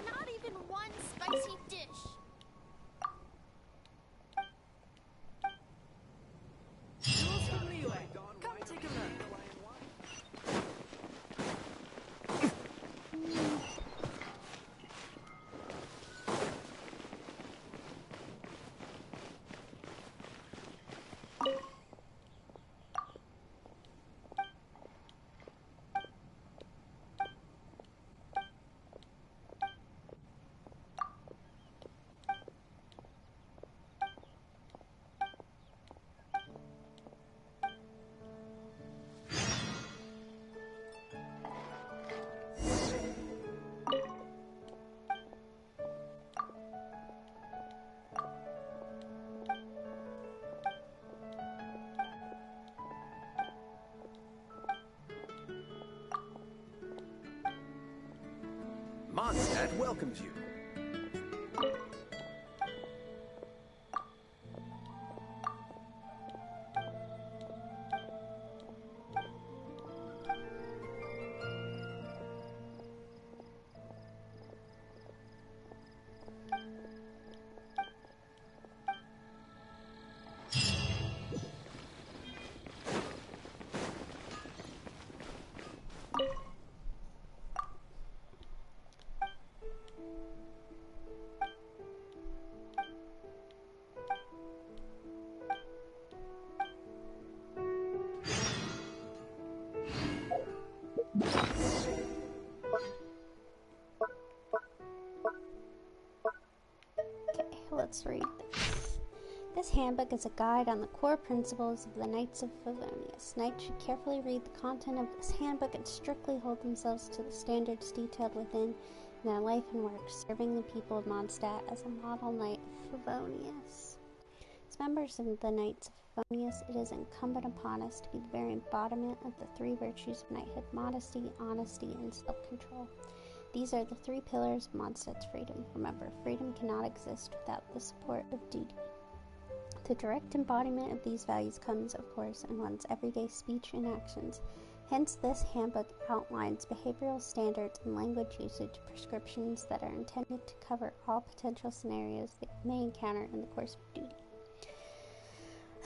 Not even one spicy dish. Come take a look. Mondstadt welcomes you. Okay, let's read this. This handbook is a guide on the core principles of the Knights of Favonius. Knights should carefully read the content of this handbook and strictly hold themselves to the standards detailed within in their life and work, serving the people of Mondstadt as a model Knight of Favonius. As members of the Knights of Favonius, it is incumbent upon us to be the very embodiment of the three virtues of knighthood: modesty, honesty, and self-control. These are the three pillars of Mondstadt's freedom. Remember, freedom cannot exist without the support of duty. The direct embodiment of these values comes, of course, in one's everyday speech and actions. Hence, this handbook outlines behavioral standards and language usage prescriptions that are intended to cover all potential scenarios that you may encounter in the course of duty.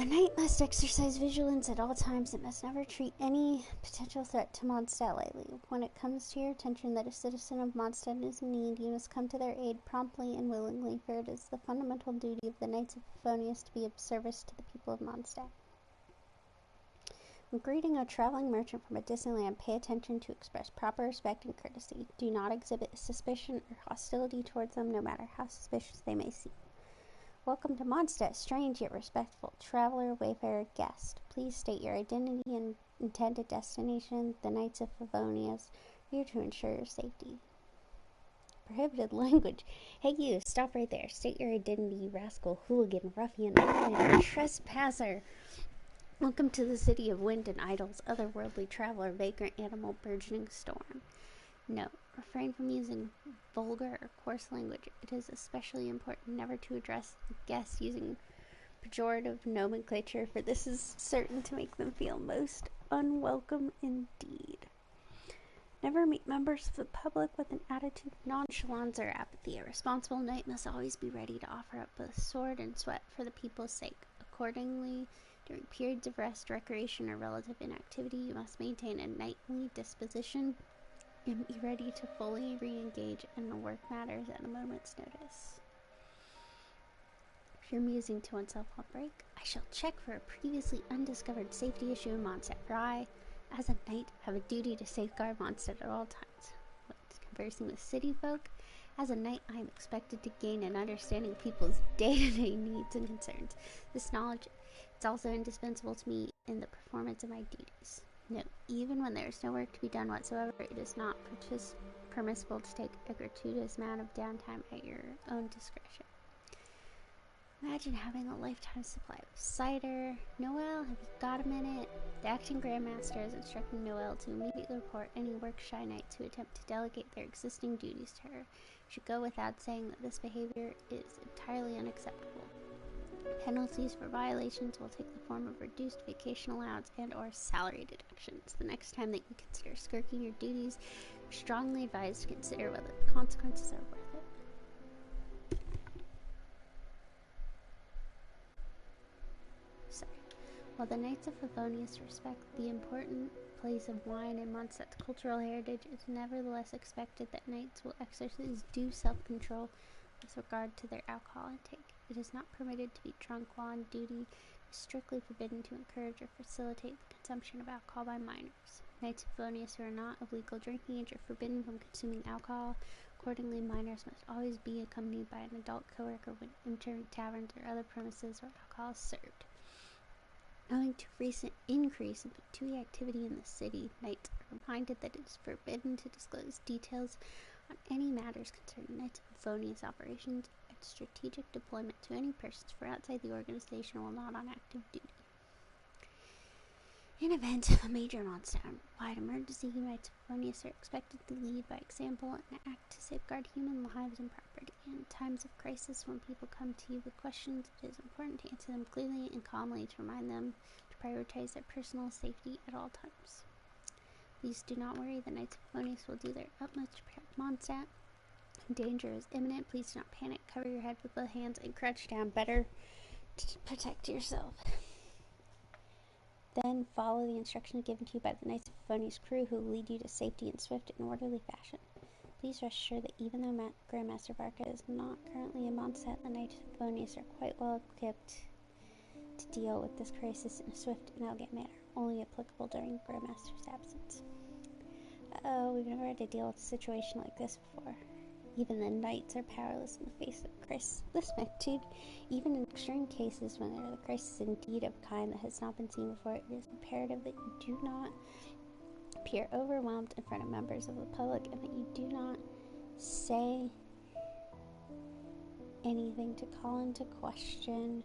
A knight must exercise vigilance at all times and must never treat any potential threat to Mondstadt lightly. When it comes to your attention that a citizen of Mondstadt is in need, you must come to their aid promptly and willingly, for it is the fundamental duty of the Knights of Favonius to be of service to the people of Mondstadt. When greeting a traveling merchant from a distant land, pay attention to express proper respect and courtesy. Do not exhibit suspicion or hostility towards them, no matter how suspicious they may seem. Welcome to Mondstadt, strange yet respectful traveler, wayfarer, guest. Please state your identity and intended destination. The Knights of Favonius are here to ensure your safety. Prohibited language. Hey you, stop right there. State your identity, you rascal, hooligan, ruffian, trespasser. Welcome to the city of wind and idols, otherworldly traveler, vagrant animal, burgeoning storm. Note, refrain from using vulgar or coarse language. It is especially important never to address guests using pejorative nomenclature, for this is certain to make them feel most unwelcome indeed. Never meet members of the public with an attitude of nonchalance or apathy. A responsible knight must always be ready to offer up both sword and sweat for the people's sake. Accordingly, during periods of rest, recreation, or relative inactivity, you must maintain a knightly disposition and be ready to fully re-engage in work matters at a moment's notice. If you're musing to oneself on break, I shall check for a previously undiscovered safety issue in Mondstadt, for I, as a knight, have a duty to safeguard Mondstadt at all times. When conversing with city folk, as a knight, I am expected to gain an understanding of people's day-to-day needs and concerns. This knowledge is also indispensable to me in the performance of my duties. Note, even when there is no work to be done whatsoever, it is not permissible to take a gratuitous amount of downtime at your own discretion. Imagine having a lifetime supply of cider. Noelle, have you got a minute? The acting Grandmaster is instructing Noelle to immediately report any work-shy knights who attempt to delegate their existing duties to her. It should go without saying that this behavior is entirely unacceptable. Penalties for violations will take the form of reduced vacation allowance and or salary deductions. The next time that you consider skirting your duties, you're strongly advised to consider whether the consequences are worth it. Sorry. While the Knights of Favonius respect the important place of wine in Mondstadt's cultural heritage, it is nevertheless expected that knights will exercise due self-control with regard to their alcohol intake. It is not permitted to be drunk while on duty. It is strictly forbidden to encourage or facilitate the consumption of alcohol by minors. Knights of Favonius who are not of legal drinking age are forbidden from consuming alcohol. Accordingly, minors must always be accompanied by an adult coworker when entering taverns or other premises where alcohol is served. Owing to recent increase in Patui activity in the city, knights are reminded that it is forbidden to disclose details on any matters concerning Knights of Favonius operations and strategic deployment to any persons from outside the organization while not on active duty. In event of a major Mondstadt-wide emergency, Knights of Favonius are expected to lead by example and act to safeguard human lives and property. In times of crisis, when people come to you with questions, it is important to answer them clearly and calmly to remind them to prioritize their personal safety at all times. Please do not worry, the Knights of Favonius will do their utmost to protect Mondstadt. Danger is imminent. Please do not panic. Cover your head with both hands and crouch down. Better to protect yourself. Then follow the instructions given to you by the Knights of Favonius crew, who will lead you to safety in swift and orderly fashion. Please rest assured that even though Grandmaster Varka is not currently in Mondstadt, the Knights of Favonius are quite well equipped to deal with this crisis in a swift and elegant manner, only applicable during Grandmaster's absence. We've never had to deal with a situation like this before. Even the knights are powerless in the face of a crisis of this magnitude. Even in extreme cases, when the crisis is indeed of a kind that has not been seen before, it is imperative that you do not appear overwhelmed in front of members of the public, and that you do not say anything to call into question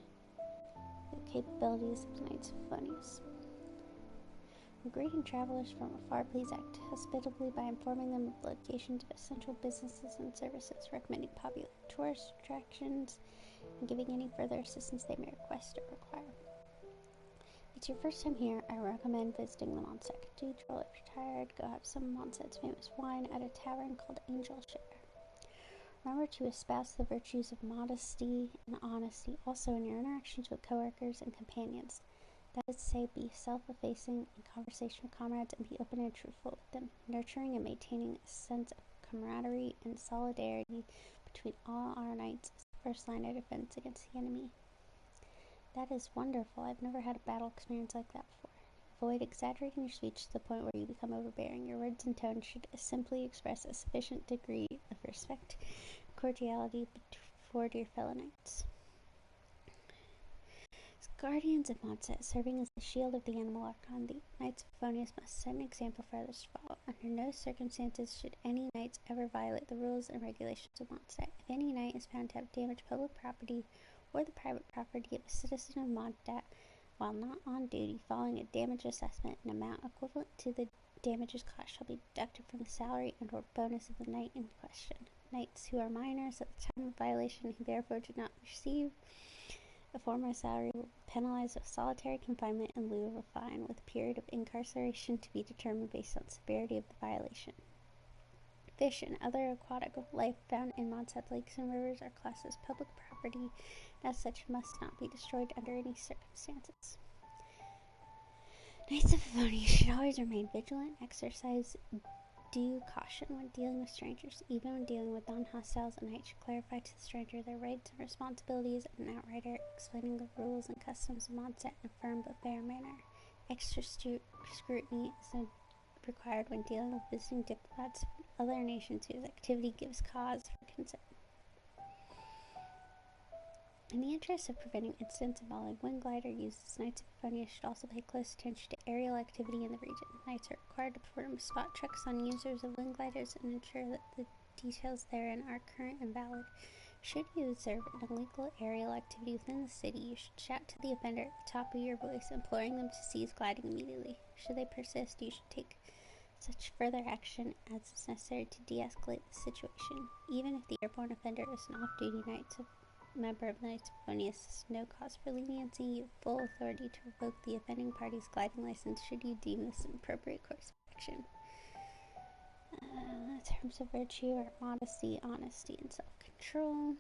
the capabilities of the Knights of Favonius. When greeting travelers from afar, please act hospitably by informing them of the locations of essential businesses and services, recommending popular tourist attractions, and giving any further assistance they may request or require. If it's your first time here, I recommend visiting the Mondstadt Cathedral. If you're tired, go have some Mondstadt's famous wine at a tavern called Angel Share. Remember to espouse the virtues of modesty and honesty also in your interactions with coworkers and companions. That is to say, be self-effacing in conversation with comrades and be open and truthful with them, nurturing and maintaining a sense of camaraderie and solidarity between all our knights is the first line of defense against the enemy. That is wonderful. I've never had a battle experience like that before. Avoid exaggerating your speech to the point where you become overbearing. Your words and tone should simply express a sufficient degree of respect and cordiality toward your fellow knights. As guardians of Mondstadt, serving as the shield of the Animal Archon, the Knights of Favonius must set an example for others to follow. Under no circumstances should any knights ever violate the rules and regulations of Mondstadt. If any knight is found to have damaged public property or the private property of a citizen of Mondstadt while not on duty, following a damage assessment, an amount equivalent to the damages cost shall be deducted from the salary and or bonus of the knight in question. Knights who are minors at the time of violation who therefore do not receive a former salary will be penalized with solitary confinement in lieu of a fine, with a period of incarceration to be determined based on severity of the violation. Fish and other aquatic life found in Mondstadt lakes and rivers are classed as public property, and as such must not be destroyed under any circumstances. Knights of Favonius should always remain vigilant, exercise due caution when dealing with strangers. Even when dealing with non-hostiles, a knight should clarify to the stranger their rights and responsibilities, and an outrider explaining the rules and customs of Mondstadt in a firm but fair manner. Extra scrutiny is required when dealing with visiting diplomats from other nations whose activity gives cause for concern. In the interest of preventing incidents involving wind glider uses, Knights of Favonius should also pay close attention to aerial activity in the region. Knights are required to perform spot checks on users of wind gliders and ensure that the details therein are current and valid. Should you observe an illegal aerial activity within the city, you should shout to the offender at the top of your voice, imploring them to cease gliding immediately. Should they persist, you should take such further action as is necessary to de-escalate the situation. Even if the airborne offender is an off-duty member of the Knights of Favonius, is no cause for leniency. You have full authority to revoke the offending party's gliding license should you deem this an appropriate course of action. Terms of virtue are modesty, honesty, and self-control.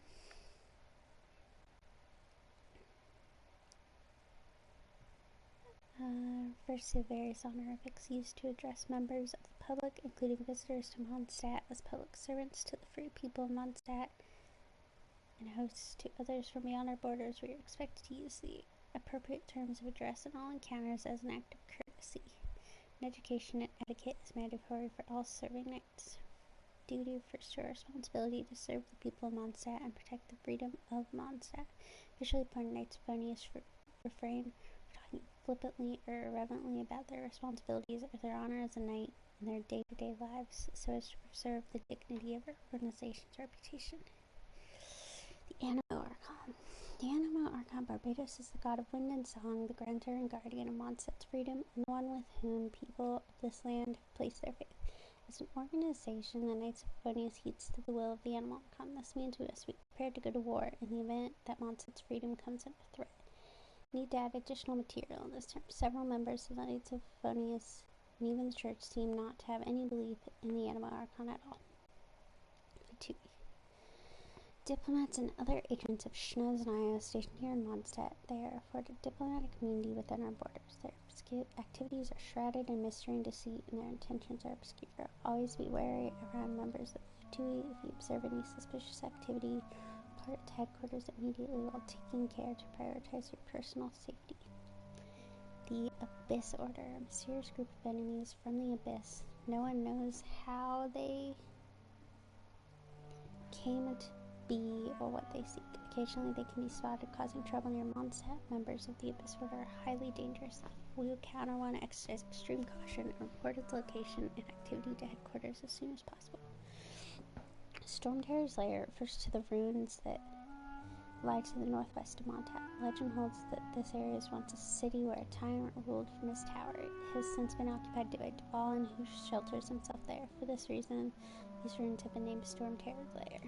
Refers to various honorifics used to address members of the public, including visitors to Mondstadt, as public servants to the free people of Mondstadt, and hosts to others from beyond our borders. We are expected to use the appropriate terms of address in all encounters as an act of courtesy. And education and etiquette is mandatory for all serving knights. Duty refers to our responsibility to serve the people of Mondstadt and protect the freedom of Mondstadt. Officially appointed Knights of Favonius refrain from talking flippantly or irreverently about their responsibilities or their honor as a knight in their day-to-day lives, so as to preserve the dignity of our organization's reputation. The Animo Archon. The Animo Archon Barbatos is the god of wind and song, the grantor and guardian of Mondstadt's freedom, and the one with whom people of this land have placed their faith. As an organization, the Knights of Favonius heeds to the will of the Animal Archon. This means we must be prepared to go to war in the event that Mondstadt's freedom comes under threat. Need to add additional material in this term. Several members of the Knights of Favonius and even the church seem not to have any belief in the Animal Archon at all. Fatui. Diplomats and other agents of Schnoz and Io stationed here in Mondstadt, they are afforded diplomatic immunity within our borders. Their activities are shrouded in mystery and deceit, and their intentions are obscure. Always be wary around members of Fatui. If you observe any suspicious activity, report it to headquarters immediately while taking care to prioritize your personal safety. The Abyss Order, a mysterious group of enemies from the Abyss. No one knows how they came to be or what they seek. Occasionally they can be spotted causing trouble near Mondstadt. Members of the Abyss Order are highly dangerous. We will counter one, exercise extreme caution, and report its location and activity to headquarters as soon as possible. Storm Terror's lair refers to the ruins that lie to the northwest of Mondstadt. Legend holds that this area was once a city where a tyrant ruled from his tower. It has since been occupied by Dvalin, who shelters himself there. For this reason, these ruins have been named Storm Terror's lair.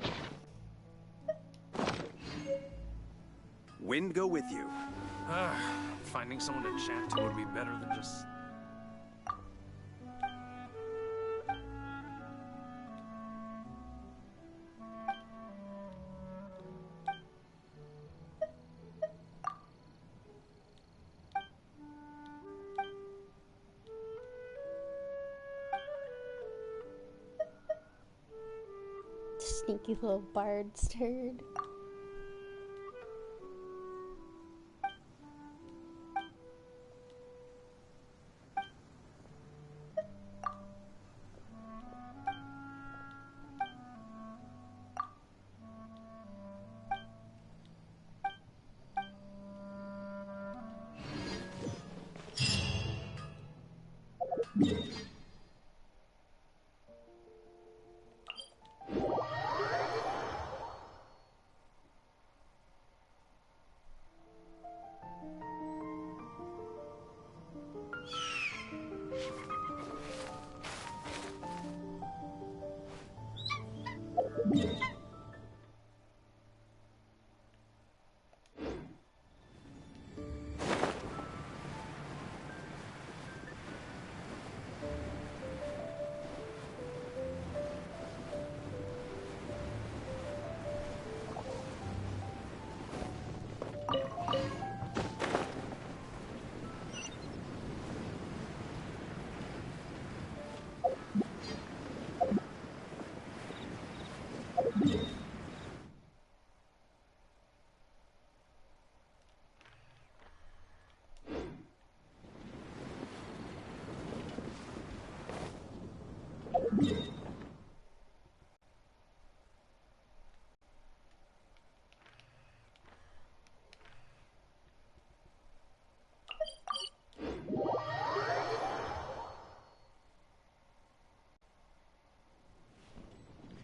Wind go with you. Finding someone to chat to would be better than just... Sneaky little bard's turd.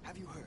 Have you heard?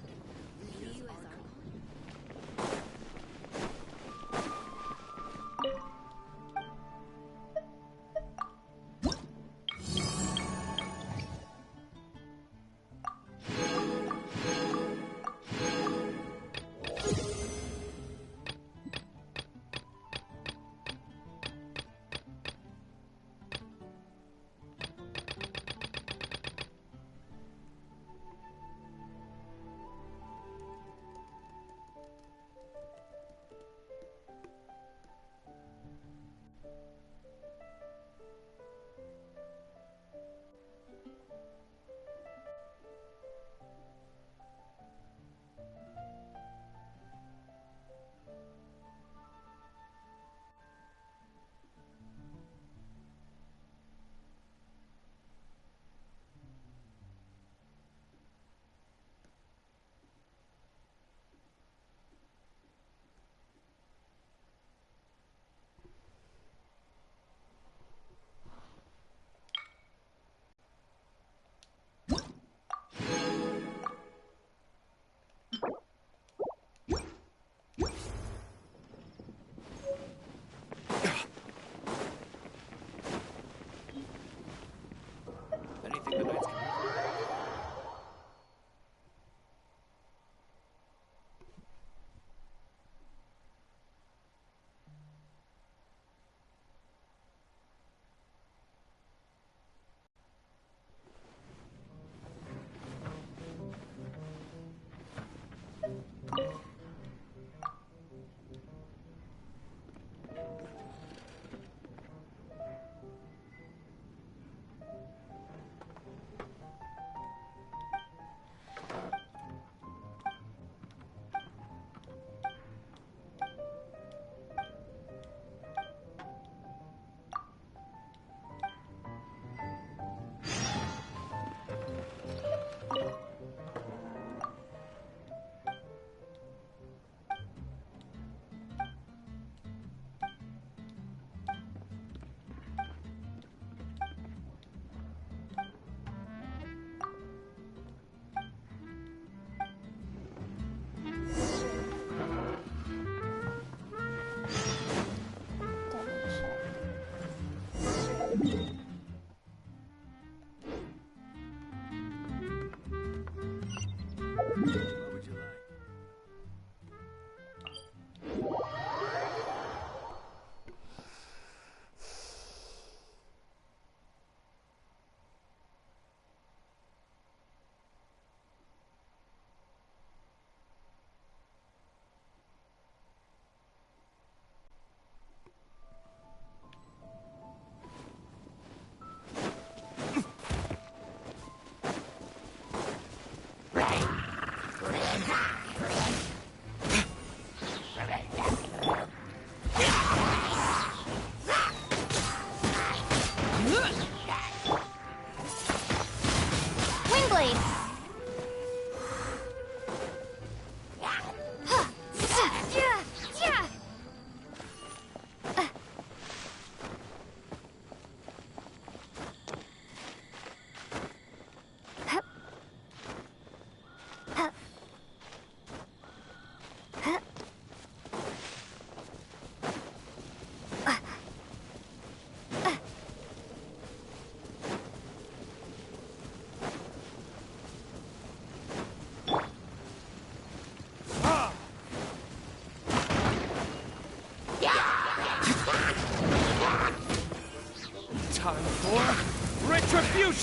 Anything the Knights can do?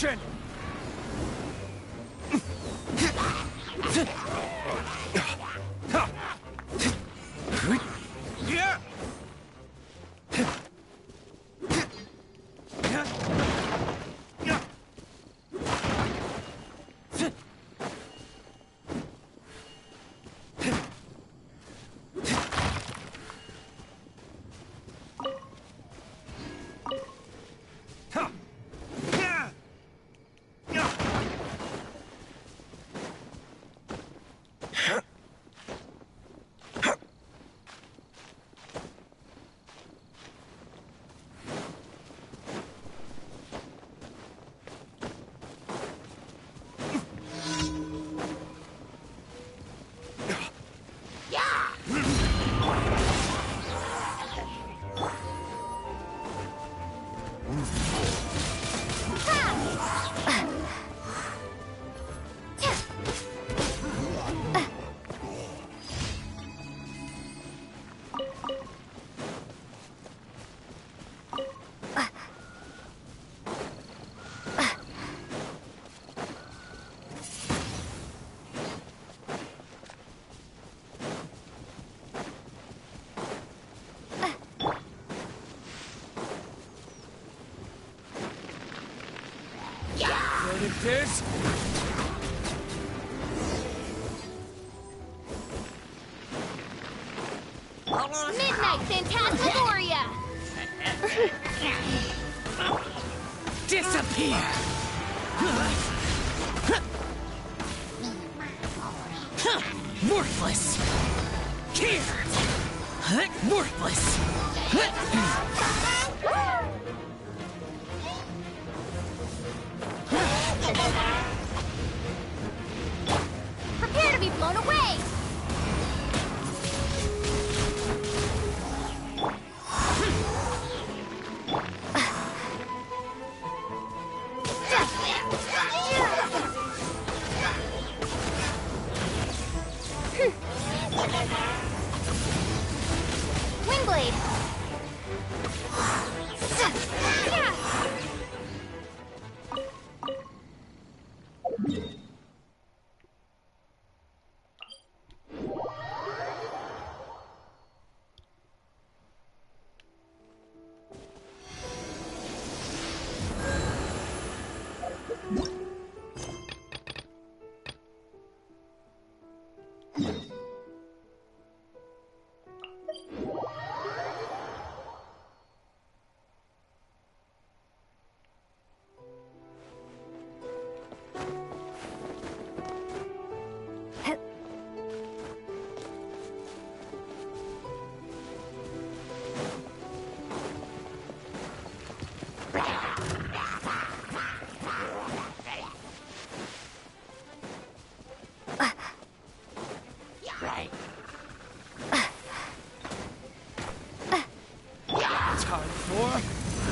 Retribution! Yeah! It is. Midnight Phantasmagoria! Disappear! Worthless! Here! Worthless! Prepare to be blown away! Wingblade!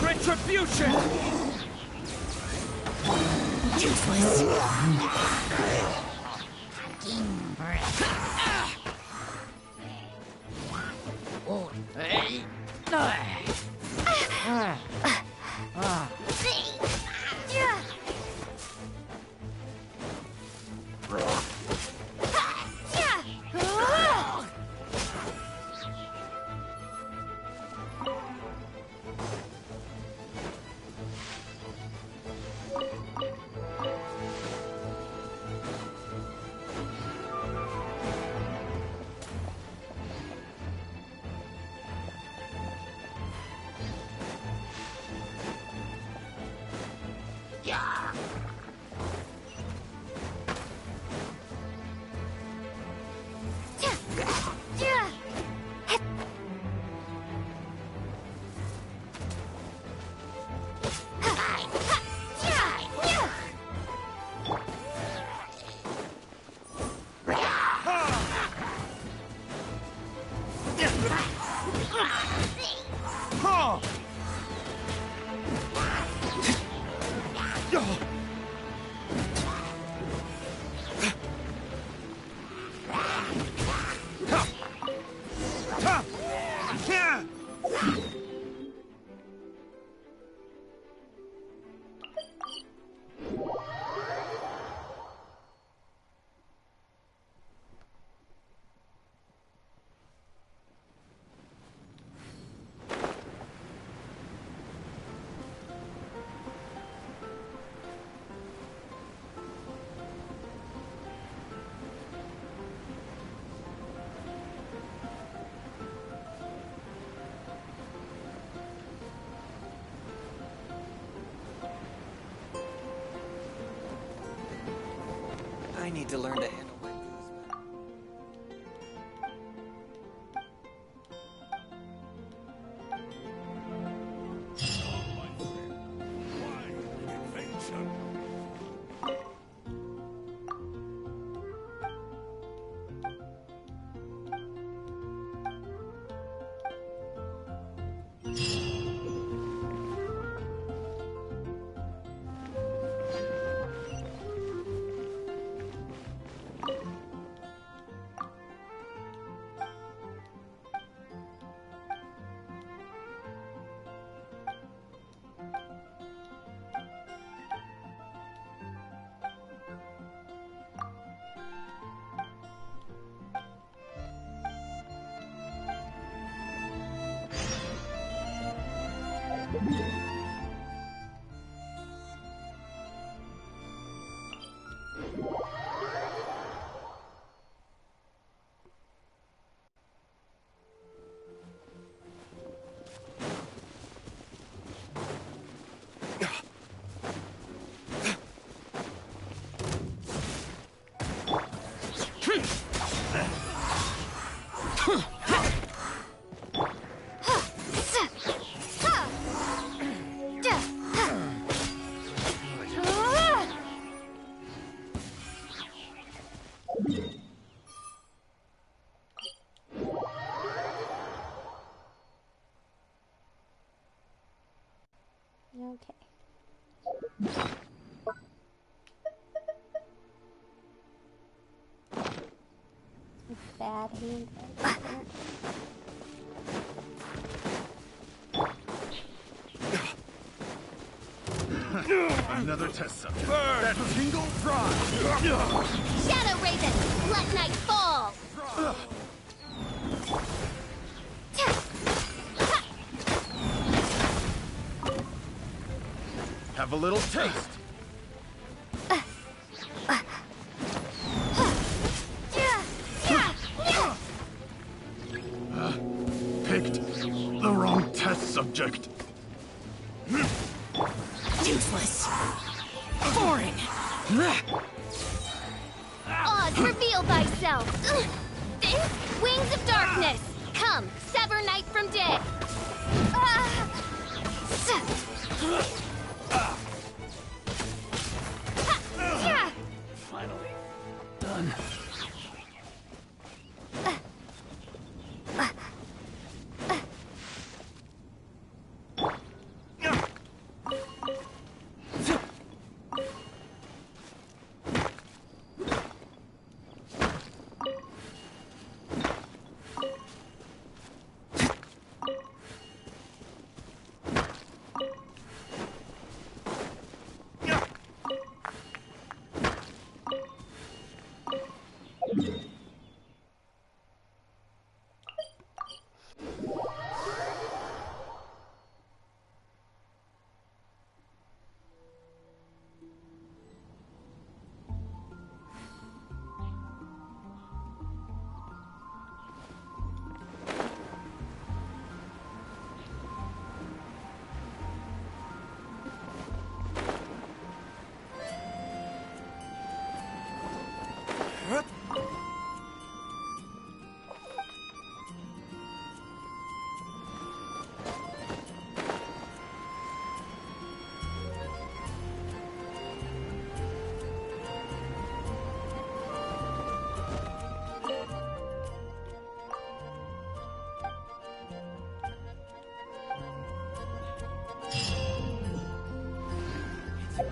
Retribution! Useless! I need to learn to handle my booze better. Okay. Bad handwriting. Another test subject. That tingle pride. Shadow Raven, let night fall! Have a little taste. Picked the wrong test subject. Useless. Boring. Oz, reveal thyself. Think? Wings of darkness. Come, sever night from day. Finally done.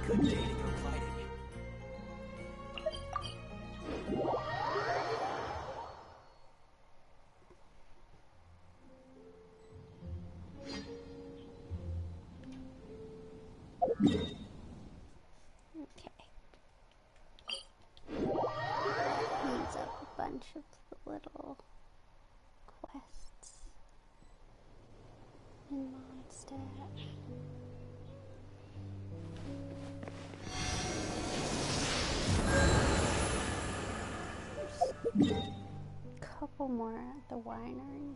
Good day to go fighting. Okay. Cleans up a bunch of the little quests in Mondstadt. Couple more at the winery.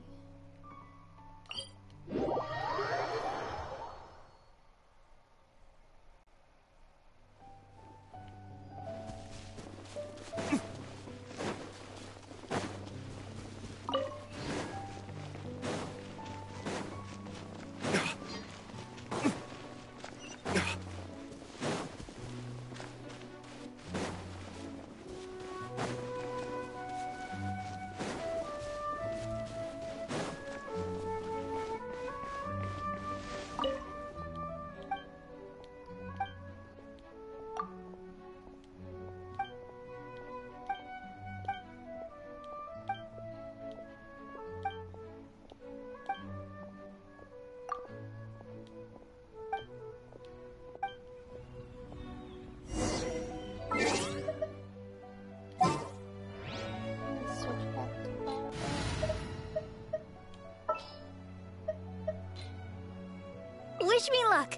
Wish me luck.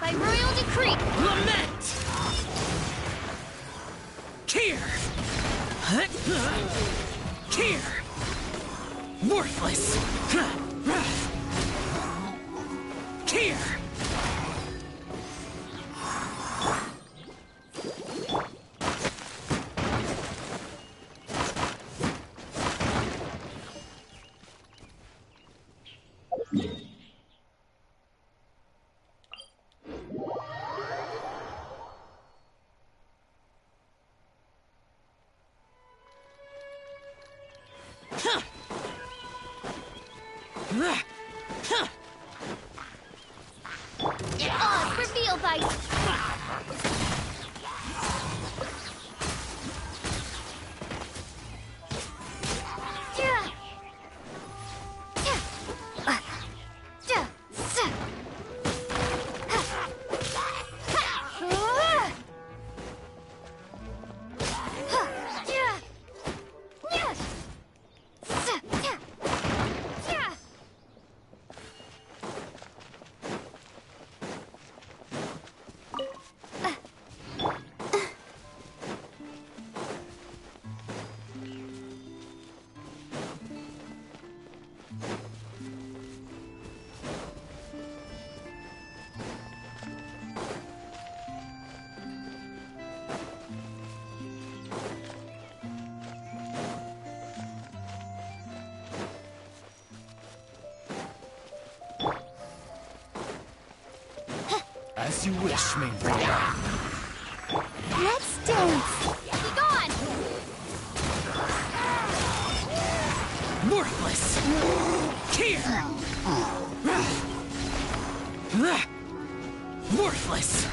By royal decree! Lament! Here! Here! Worthless! Here! Oz revealed by... As you wish, main warrior. Let's dance. Be gone! Worthless! Here! Worthless!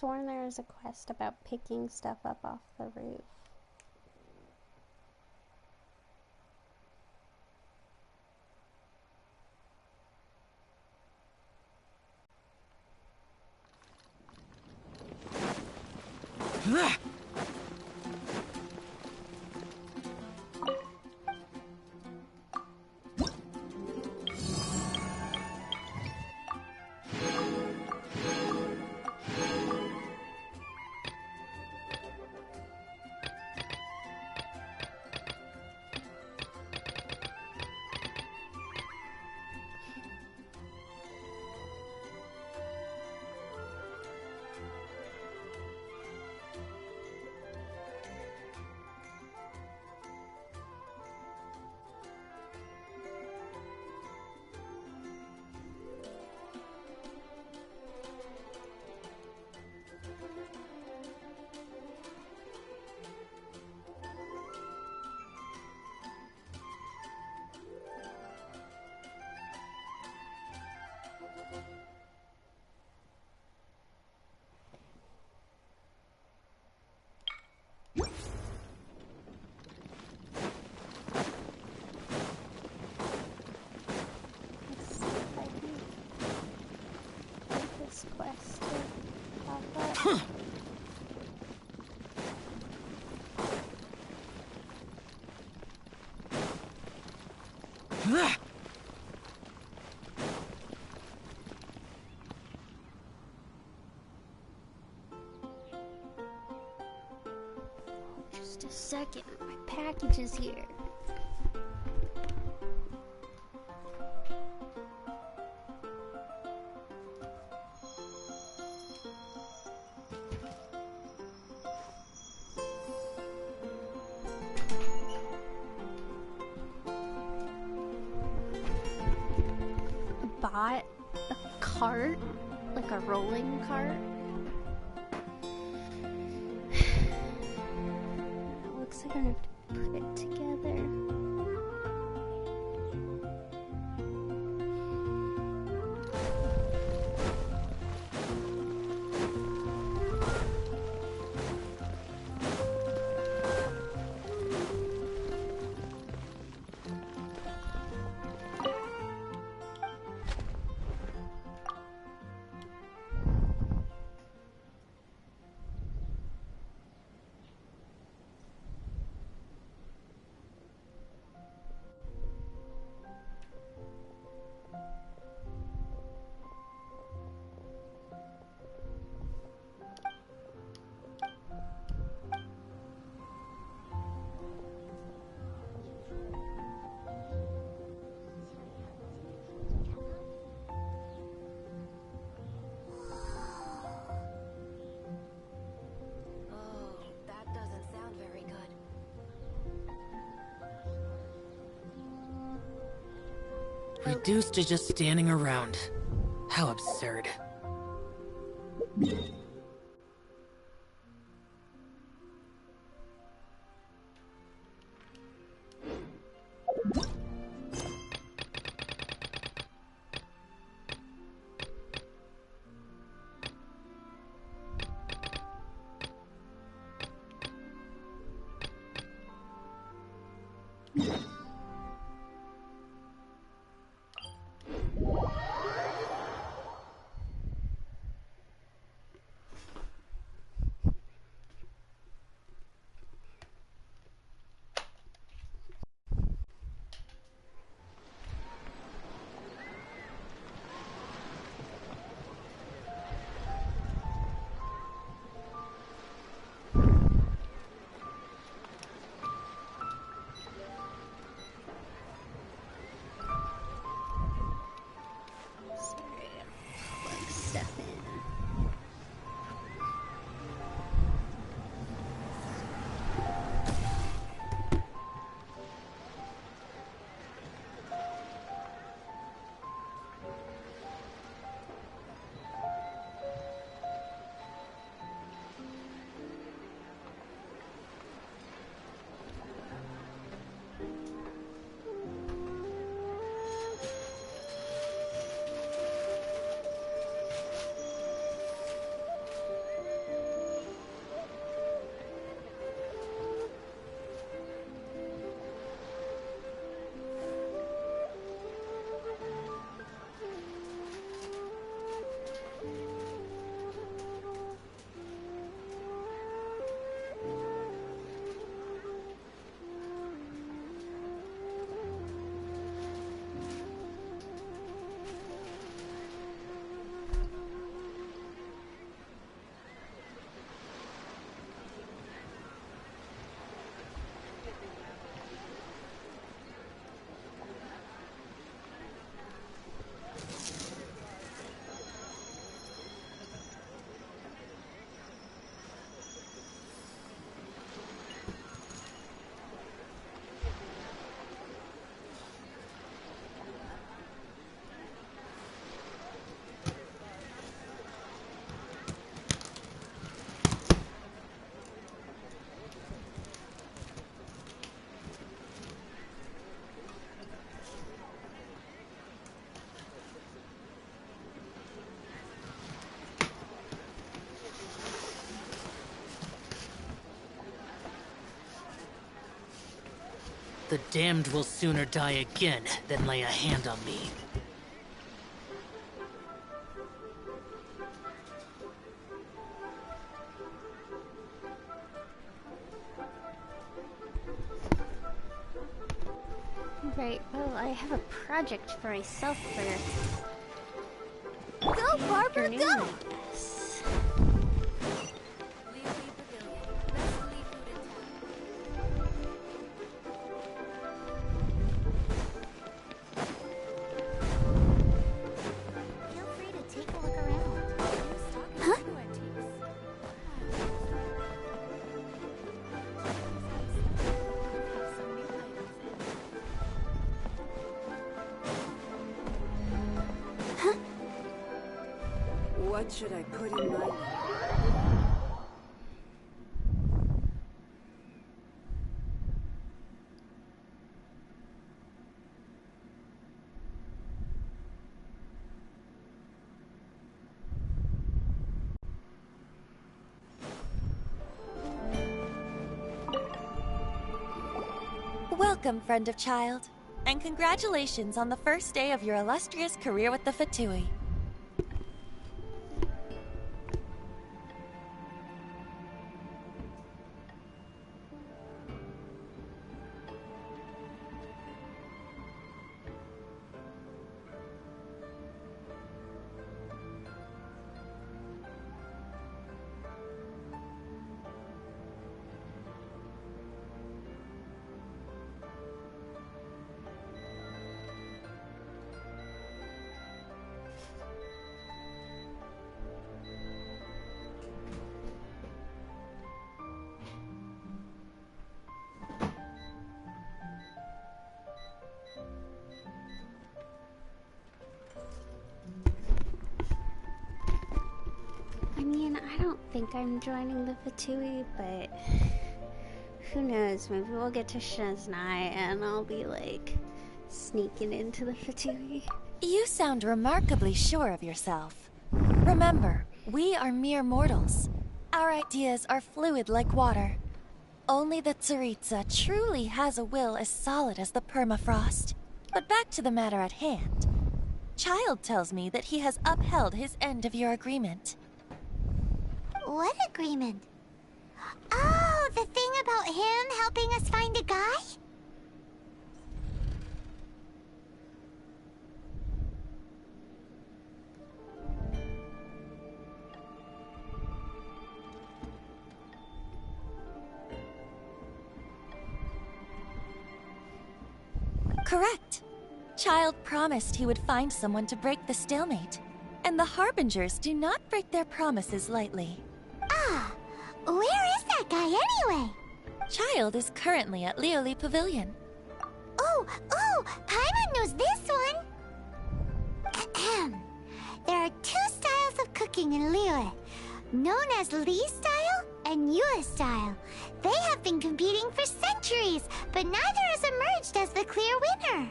sworn there was a quest about picking stuff up off the roof. Quest to pop up. Just a second, my package is here. Bought a cart, like a rolling cart. Looks like I'm gonna have to put it together. Reduced to just standing around. How absurd. The damned will sooner die again than lay a hand on me. Right, well, I have a project for myself for... Go, Barbara, afternoon, go! I guess. Feel free to take a look around. Huh? What should I put in my... Welcome, friend of child, and congratulations on the first day of your illustrious career with the Fatui. I mean, I don't think I'm joining the Fatui, but who knows? Maybe we'll get to Shiznai and I'll be like sneaking into the Fatui. You sound remarkably sure of yourself. Remember, we are mere mortals. Our ideas are fluid like water. Only the Tsaritsa truly has a will as solid as the permafrost. But back to the matter at hand. Child tells me that he has upheld his end of your agreement. What agreement? Oh, the thing about him helping us find a guy? Correct. Child promised he would find someone to break the stalemate. And the Harbingers do not break their promises lightly. Ah, where is that guy anyway? Child is currently at Lioli Pavilion. Oh, Paimon knows this one! Ahem. There are two styles of cooking in Liyue, known as Li style and Yue style. They have been competing for centuries, but neither has emerged as the clear winner.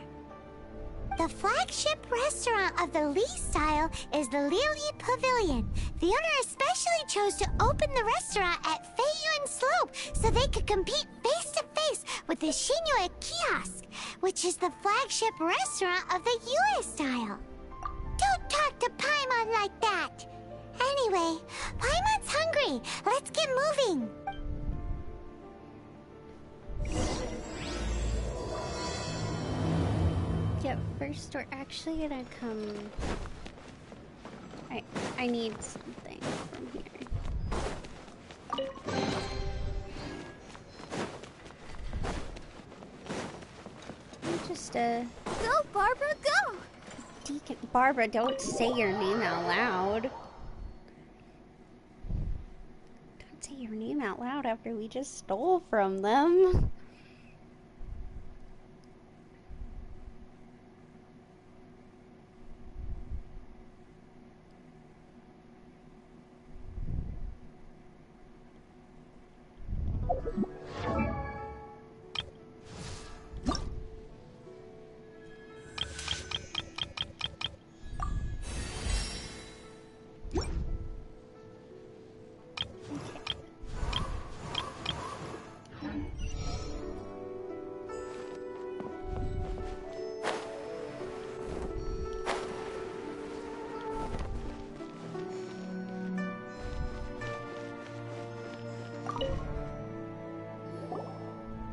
The flagship restaurant of the Li style is the Lioli Pavilion. The owner especially chose to open the restaurant at Feiyuan Slope so they could compete face-to-face with the Shinue Kiosk, which is the flagship restaurant of the Yue style. Don't talk to Paimon like that! Anyway, Paimon's hungry. Let's get moving. Yeah, first we're actually gonna come... I need something from here. I'm just Go, Barbara, go! Deacon... Barbara, don't say your name out loud. Don't say your name out loud after we just stole from them.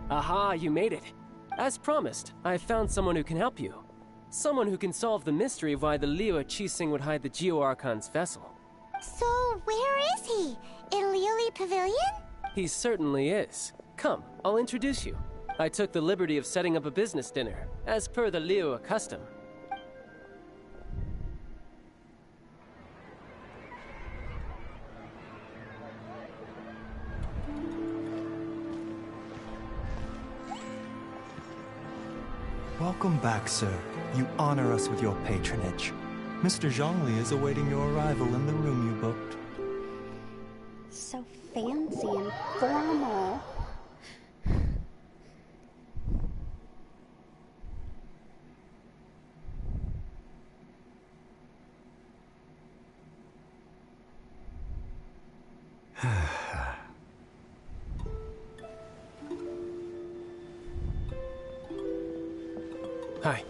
Aha, you made it. As promised, I found someone who can help you. Someone who can solve the mystery of why the Liyue Qixing would hide the Geo Archon's vessel. So, where is he? In Liyue Pavilion? He certainly is. Come, I'll introduce you. I took the liberty of setting up a business dinner, as per the Liyue custom. Welcome back, sir. You honor us with your patronage. Mr. Zhongli is awaiting your arrival in the room you booked. So fancy and formal. Hi.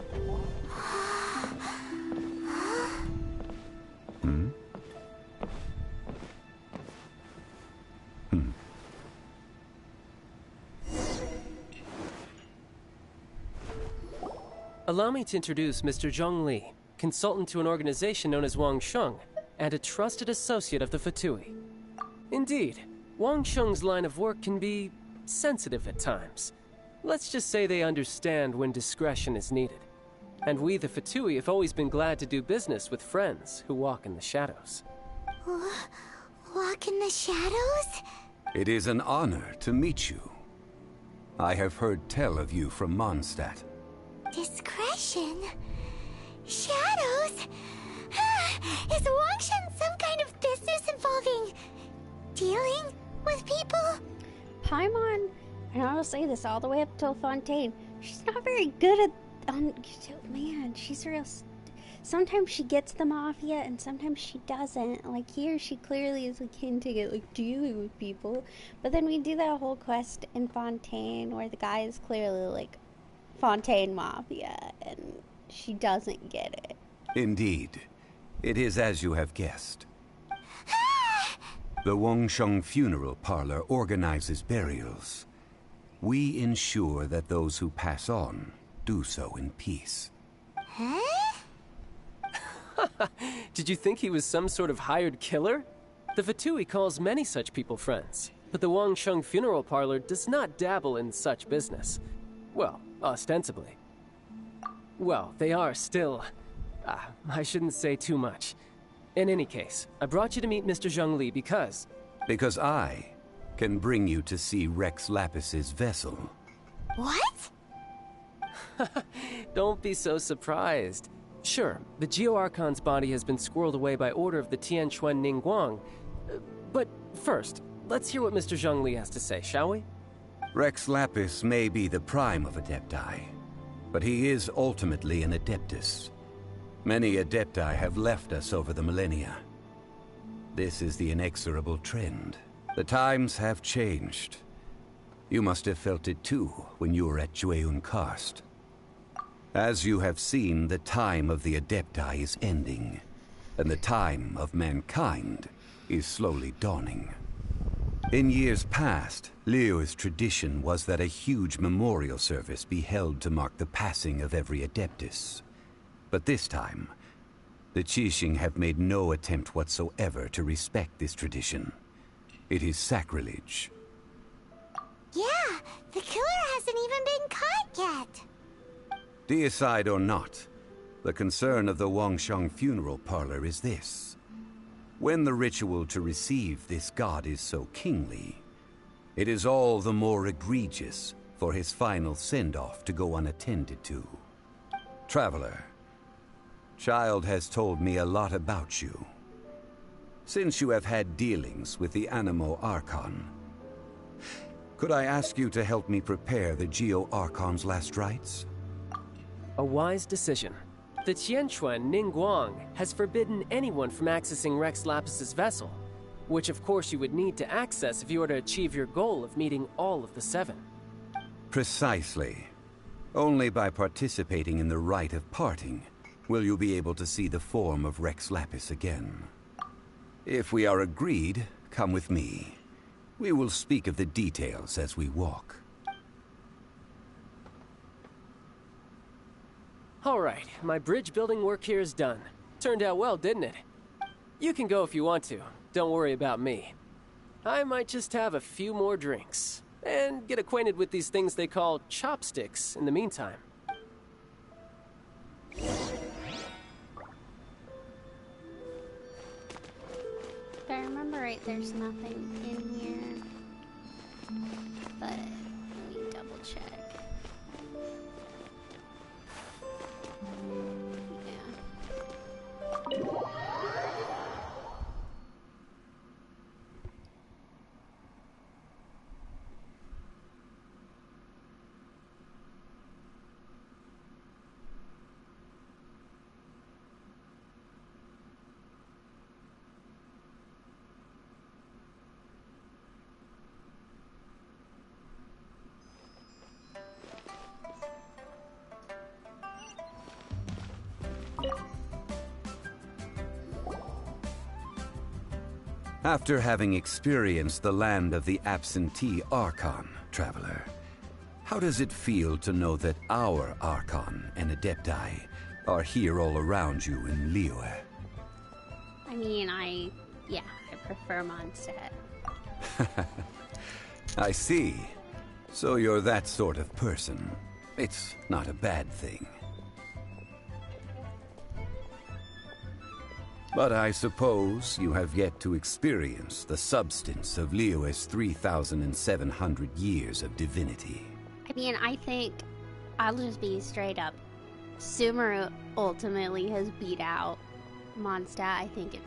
Allow me to introduce Mr. Zhong Li, consultant to an organization known as Wang Sheng, and a trusted associate of the Fatui. Indeed, Wang Sheng's line of work can be sensitive at times. Let's just say they understand when discretion is needed. And we, the Fatui, have always been glad to do business with friends who walk in the shadows. Walk in the shadows? It is an honor to meet you. I have heard tell of you from Mondstadt. Discretion? Shadows? Is Wangshan some kind of business involving dealing with people? Paimon, and I'll say this all the way up till Fontaine, she's not very good at... man, she's real... Sometimes she gets the Mafia, and sometimes she doesn't. Like, here, she clearly is akin to get, like, dealing with people. But then we do that whole quest in Fontaine, where the guy is clearly, like, Fontaine Mafia, and she doesn't get it. Indeed. It is as you have guessed. The Wangsheng Funeral Parlor organizes burials. We ensure that those who pass on do so in peace. Huh? Did you think he was some sort of hired killer? The Fatui calls many such people friends, but the Wangsheng Funeral Parlor does not dabble in such business. Well, ostensibly. Well, they are still... I shouldn't say too much. In any case, I brought you to meet Mr. Zhong Li because... Because I can bring you to see Rex Lapis's vessel. What? Don't be so surprised. Sure, the Geo Archon's body has been squirreled away by order of the Tianquan Ningguang. But first, let's hear what Mr. Zhong Li has to say, shall we? Rex Lapis may be the prime of Adepti, but he is ultimately an Adeptus. Many Adepti have left us over the millennia. This is the inexorable trend. The times have changed. You must have felt it too when you were at Jueyun Karst. As you have seen, the time of the Adepti is ending, and the time of mankind is slowly dawning. In years past, Liyue's tradition was that a huge memorial service be held to mark the passing of every Adeptus. But this time, the Qixing have made no attempt whatsoever to respect this tradition. It is sacrilege. Yeah, the killer hasn't even been caught yet. Deicide or not, the concern of the Wangsheng Funeral Parlor is this. When the ritual to receive this god is so kingly, it is all the more egregious for his final send-off to go unattended to. Traveler, Child has told me a lot about you. Since you have had dealings with the Animo Archon, could I ask you to help me prepare the Geo Archon's last rites? A wise decision. The Tianquan Ningguang has forbidden anyone from accessing Rex Lapis's vessel, which of course you would need to access if you were to achieve your goal of meeting all of the seven. Precisely. Only by participating in the rite of parting will you be able to see the form of Rex Lapis again. If we are agreed, come with me. We will speak of the details as we walk. Alright, my bridge building work here is done. Turned out well, didn't it? You can go if you want to. Don't worry about me. I might just have a few more drinks. And get acquainted with these things they call chopsticks in the meantime. If I remember right, there's nothing in here. But let me double check. Yeah. After having experienced the land of the absentee Archon, Traveler, how does it feel to know that our Archon and Adepti are here all around you in Liyue? I mean, I prefer Mondstadt. I see. So you're that sort of person. It's not a bad thing. But I suppose you have yet to experience the substance of Liyue's 3,700 years of divinity. I mean, I think, I'll just be straight up, Sumeru ultimately has beat out Mondstadt. I think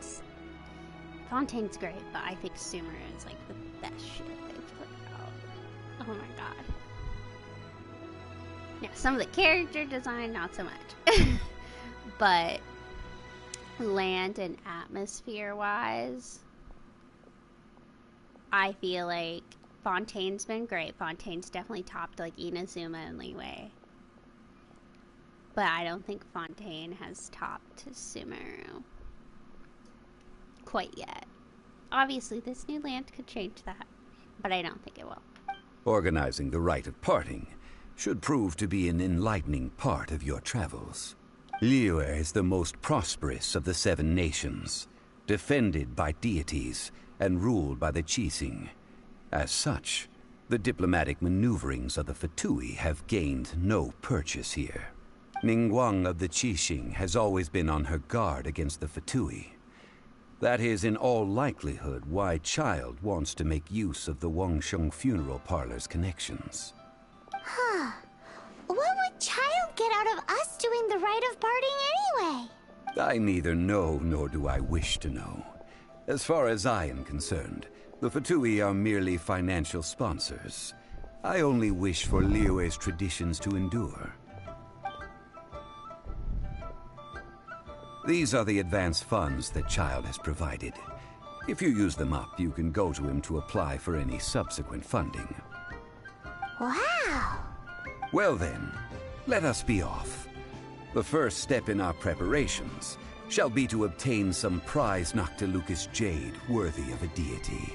Fontaine's great, but I think Sumeru is like the best shit they've put out. Oh my god. Yeah, some of the character design, not so much. But land and atmosphere wise, I feel like Fontaine's been great. Fontaine's definitely topped like Inazuma and Liyue, but I don't think Fontaine has topped Sumeru quite yet. Obviously this new land could change that, but I don't think it will. Organizing the rite of parting should prove to be an enlightening part of your travels. Liyue is the most prosperous of the 7 nations, defended by deities and ruled by the Qixing. As such, the diplomatic maneuverings of the Fatui have gained no purchase here. Ningguang of the Qixing has always been on her guard against the Fatui. That is in all likelihood why Child wants to make use of the Wangsheng funeral parlor's connections. Huh. What would Child get out of us doing the rite of parting anyway? I neither know nor do I wish to know. As far as I am concerned, the Fatui are merely financial sponsors. I only wish for Liyue's traditions to endure. These are the advance funds that Child has provided. If you use them up, you can go to him to apply for any subsequent funding. Wow! Well then, let us be off. The first step in our preparations shall be to obtain some prize Noctilucous jade worthy of a deity.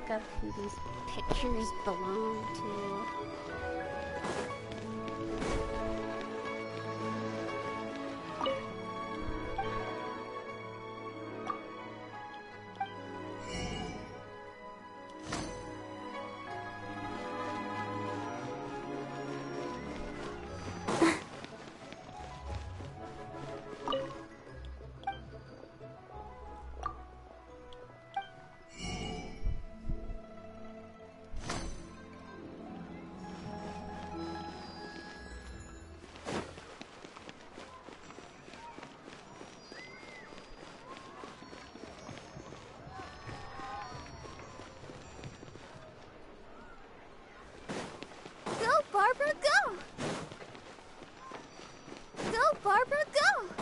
look up who these pictures belong to. Go, Barbara, go! Go, Barbara, go!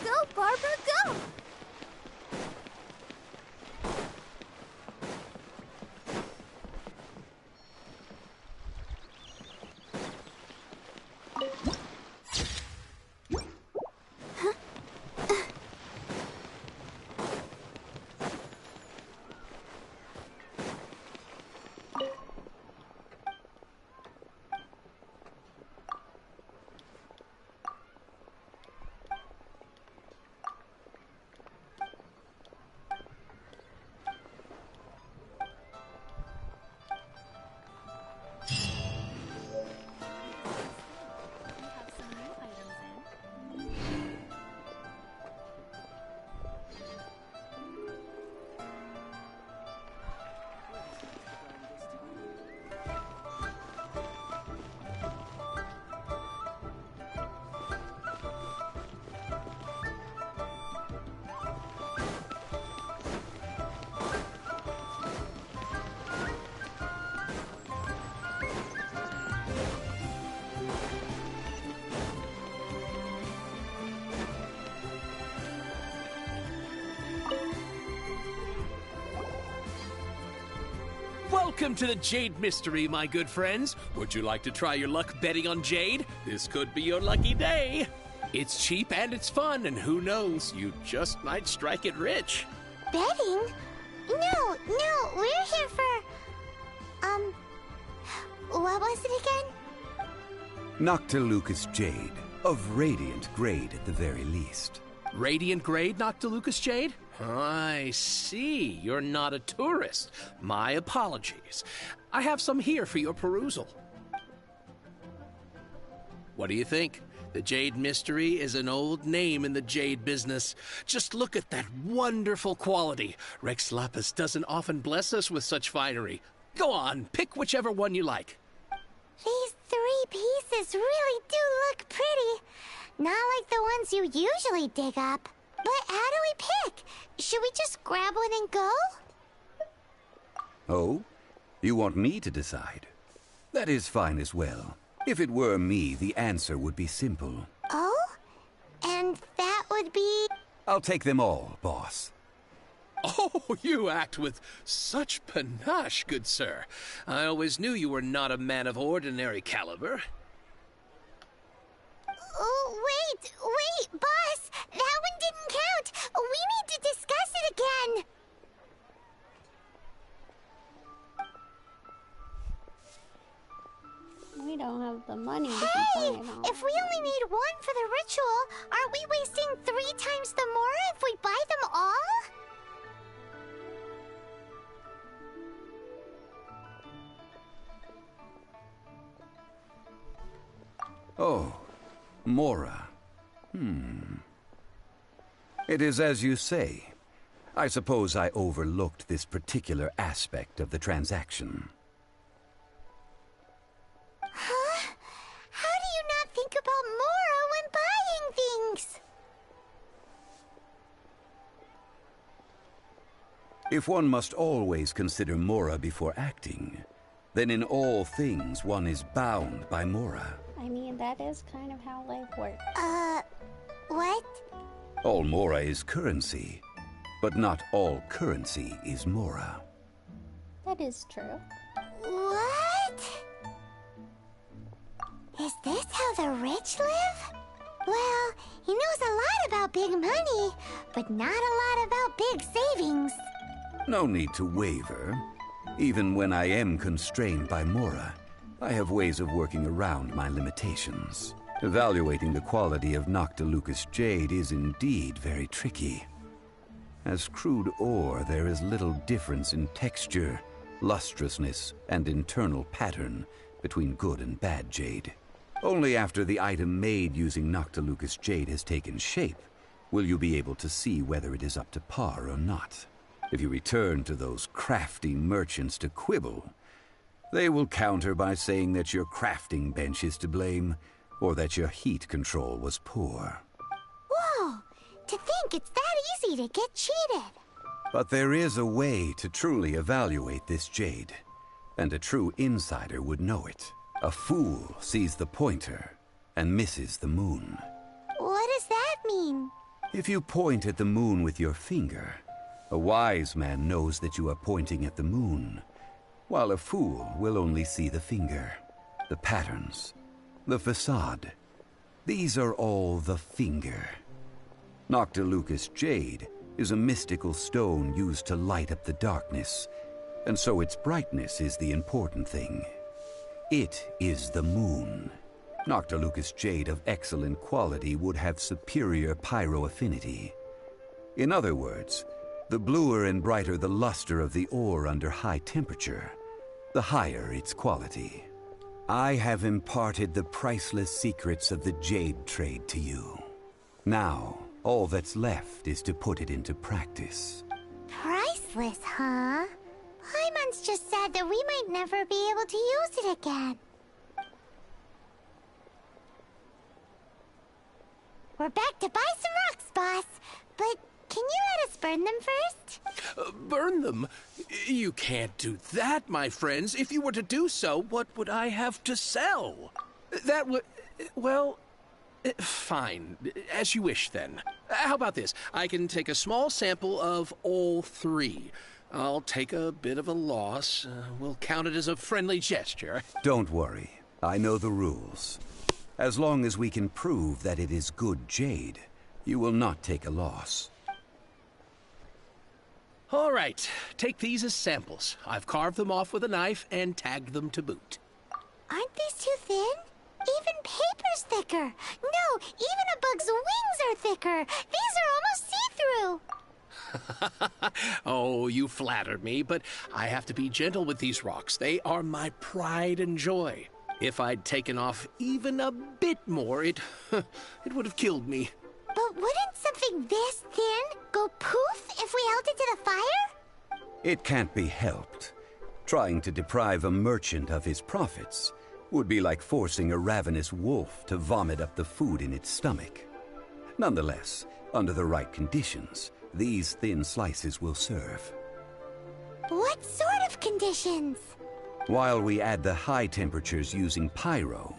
Go, Barbara, go! Welcome to the Jade Mystery, my good friends. Would you like to try your luck betting on Jade? This could be your lucky day. It's cheap and it's fun, and who knows, you just might strike it rich. Betting? No, we're here for... what was it again? Noctilucous Jade, of radiant grade at the very least. Radiant grade, Noctilucous Jade? I see. You're not a tourist. My apologies. I have some here for your perusal. What do you think? The Jade Mystery is an old name in the jade business. Just look at that wonderful quality. Rex Lapis doesn't often bless us with such finery. Go on, pick whichever one you like. These 3 pieces really do look pretty. Not like the ones you usually dig up. But how do we pick? Should we just grab one and go? Oh? You want me to decide? That is fine as well. If it were me, the answer would be simple. Oh? And that would be... I'll take them all, boss. Oh, you act with such panache, good sir. I always knew you were not a man of ordinary caliber. Oh, wait, boss! That one didn't count! We need to discuss it again! We don't have the money to Hey! buy it all. If we only need one for the ritual, aren't we wasting 3 times the Mora if we buy them all? Oh, Mora. It is as you say. I suppose I overlooked this particular aspect of the transaction. Huh? How do you not think about Mora when buying things? If one must always consider Mora before acting, then in all things one is bound by Mora. I mean, that is kind of how life works. What? All Mora is currency, but not all currency is Mora. That is true. What? Is this how the rich live? Well, he knows a lot about big money, but not a lot about big savings. No need to waver. Even when I am constrained by Mora, I have ways of working around my limitations. Evaluating the quality of Noctilucous jade is indeed very tricky. As crude ore, there is little difference in texture, lustrousness, and internal pattern between good and bad jade. Only after the item made using Noctilucous jade has taken shape will you be able to see whether it is up to par or not. If you return to those crafty merchants to quibble, they will counter by saying that your crafting bench is to blame, or that your heat control was poor. Whoa! To think it's that easy to get cheated! But there is a way to truly evaluate this jade, and a true insider would know it. A fool sees the pointer and misses the moon. What does that mean? If you point at the moon with your finger, a wise man knows that you are pointing at the moon, while a fool will only see the finger, the patterns, the facade. These are all the finger. Noctilucous jade is a mystical stone used to light up the darkness, and so its brightness is the important thing. It is the moon. Noctilucous jade of excellent quality would have superior pyroaffinity. In other words, the bluer and brighter the luster of the ore under high temperature, the higher its quality. I have imparted the priceless secrets of the jade trade to you. Now, all that's left is to put it into practice. Priceless, huh? Paimon's just said that we might never be able to use it again. We're back to buy some rocks, boss. But can you let us burn them first? Burn them? You can't do that, my friends. If you were to do so, what would I have to sell? That would... well... fine. As you wish, then. How about this? I can take a small sample of all 3. I'll take a bit of a loss. We'll count it as a friendly gesture. Don't worry. I know the rules. As long as we can prove that it is good jade, you will not take a loss. All right. Take these as samples. I've carved them off with a knife and tagged them to boot. Aren't these too thin? Even paper's thicker. No, even a bug's wings are thicker. These are almost see-through. Oh, you flattered me, but I have to be gentle with these rocks. They are my pride and joy. If I'd taken off even a bit more, it would have killed me. But wouldn't something this thin go poof if we held it to the fire? It can't be helped. Trying to deprive a merchant of his profits Would be like forcing a ravenous wolf to vomit up the food in its stomach. Nonetheless, under the right conditions, these thin slices will serve. What sort of conditions? While we add the high temperatures using pyro,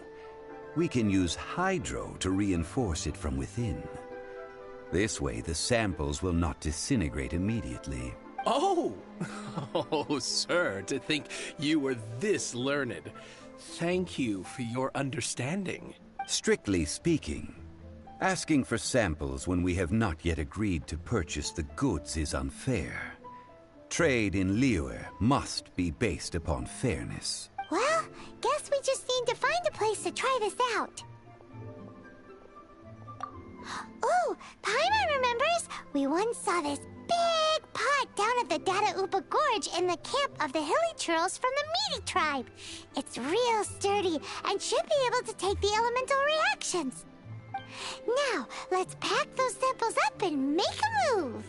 we can use hydro to reinforce it from within. This way, the samples will not disintegrate immediately. Oh! Oh, sir, to think you were this learned. Thank you for your understanding. Strictly speaking, asking for samples when we have not yet agreed to purchase the goods is unfair. Trade in Liyue must be based upon fairness. Well, guess we just need to find a place to try this out. Oh, Paimon remembers we once saw this big pot down at the Dada Upa Gorge in the camp of the Hilly Churls from the Meaty tribe. It's real sturdy and should be able to take the elemental reactions. Now, let's pack those samples up and make a move.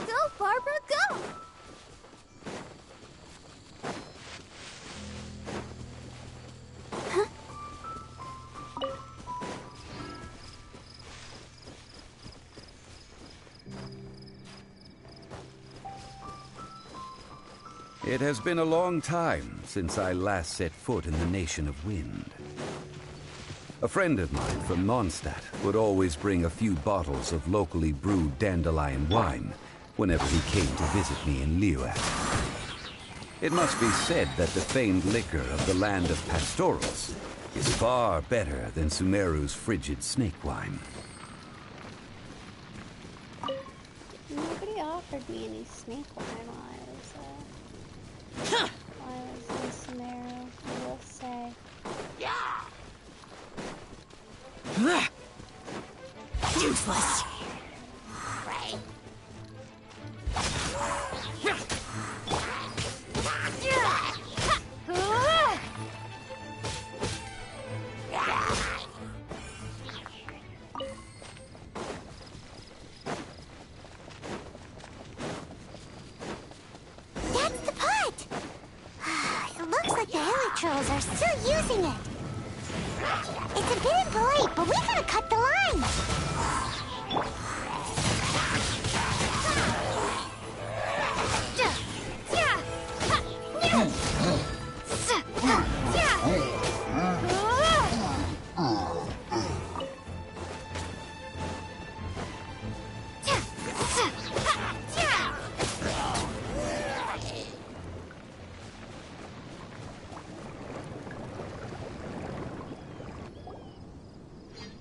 Go, Barbara, go! It has been a long time since I last set foot in the Nation of Wind. A friend of mine from Mondstadt would always bring a few bottles of locally brewed dandelion wine whenever he came to visit me in Liyue. It must be said that the famed liquor of the land of pastorals is far better than Sumeru's frigid snake wine. Nobody offered me any snake wine while I was in Sumeru, I will say. Useless. That's the pot! It looks like the Hilly Trolls are still using it. It's a bit impolite, but we gotta cut the line.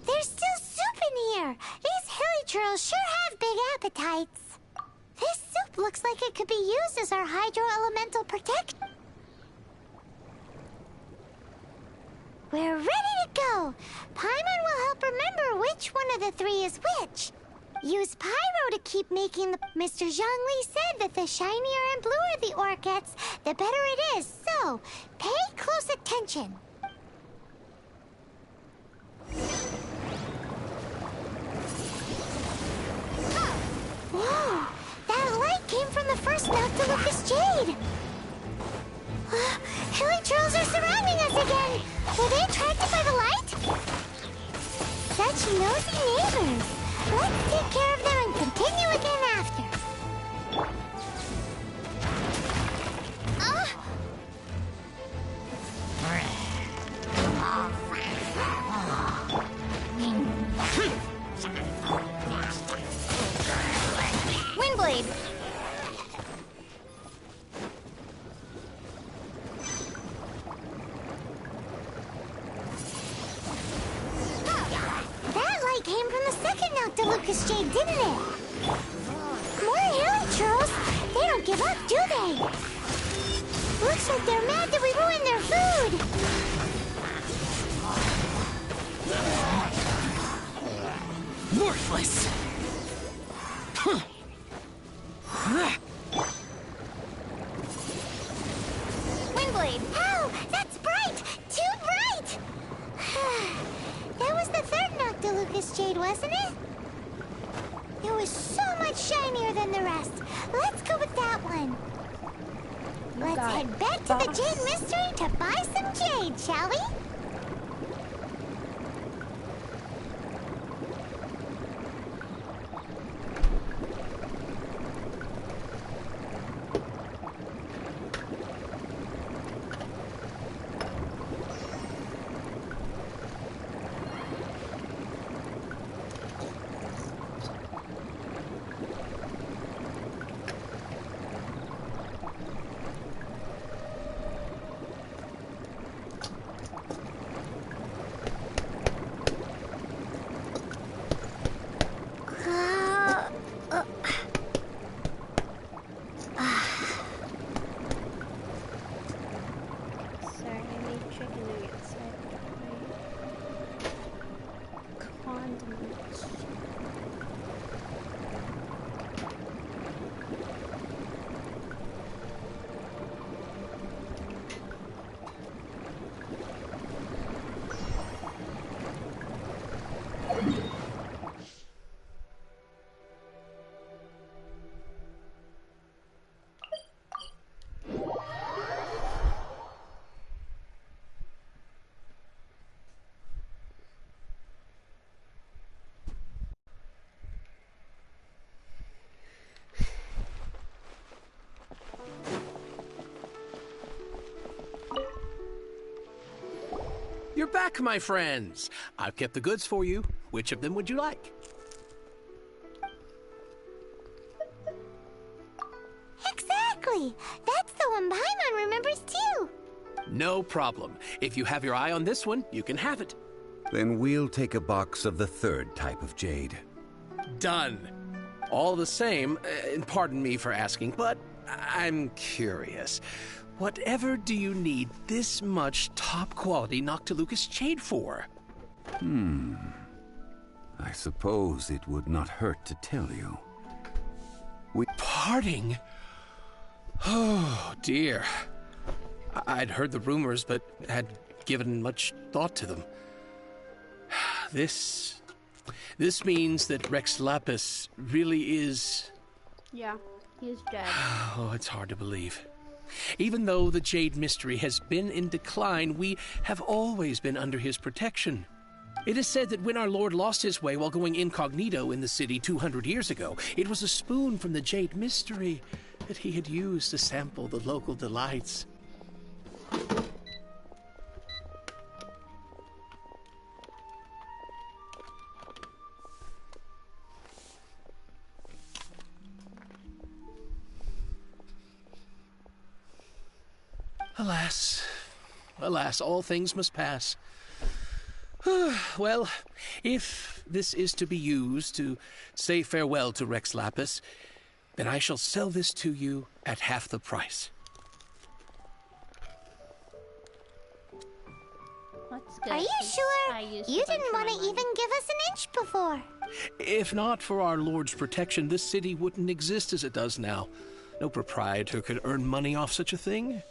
There's still soup in here. These Hilly Trolls sure have big appetites. This soup looks like it could be used as our hydro-elemental protection. We're ready to go. Paimon will help remember which one of the three is which. Use pyro to keep making the... Mr. Zhongli said that the shinier and bluer the ore gets, the better it is. So, pay close attention. Whoa! That light came from the first Noctilucous Jade! Hilly Trolls are surrounding us again! Were they attracted by the light? Such nosy neighbors! Let's take care of them and continue again after. Windblade! That light came from the second Noctilucous Jade, didn't it? More Hilly Trolls! They don't give up, do they? Looks like they're mad that we ruined their food! Worthless! Windblade! Ow! That's bright! Too bright! That was the third Noctilucous Jade, wasn't it? It was so much shinier than the rest. Let's go with that one. Let's head back to the Jade Mystery to buy some jade, shall we? You're back, my friends. I've kept the goods for you. Which of them would you like? Exactly! That's the one Paimon remembers too! No problem. If you have your eye on this one, you can have it. Then we'll take a box of the third type of jade. Done. All the same, pardon me for asking, but I'm curious. Whatever do you need this much top-quality Noctilucous jade for? I suppose it would not hurt to tell you. Parting? Oh, dear. I'd heard the rumors, but had given much thought to them. This means that Rex Lapis really is... Yeah, he's dead. Oh, it's hard to believe. Even though the Jade Mystery has been in decline, we have always been under his protection. It is said that when our Lord lost his way while going incognito in the city 200 years ago, it was a spoon from the Jade Mystery that he had used to sample the local delights. Alas, alas, all things must pass. Well, if this is to be used to say farewell to Rex Lapis, then I shall sell this to you at half the price. Are you sure? You didn't want to even give us an inch before. If not for our Lord's protection, this city wouldn't exist as it does now. No proprietor could earn money off such a thing.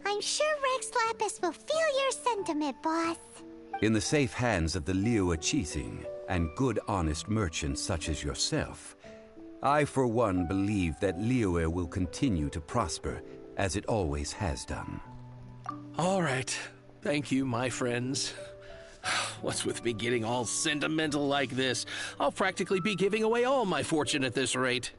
I'm sure Rex Lapis will feel your sentiment, boss. In the safe hands of the Liu Chising and good honest merchants such as yourself, I for one believe that Liu will continue to prosper as it always has done. All right. Thank you, my friends. What's with me getting all sentimental like this? I'll practically be giving away all my fortune at this rate.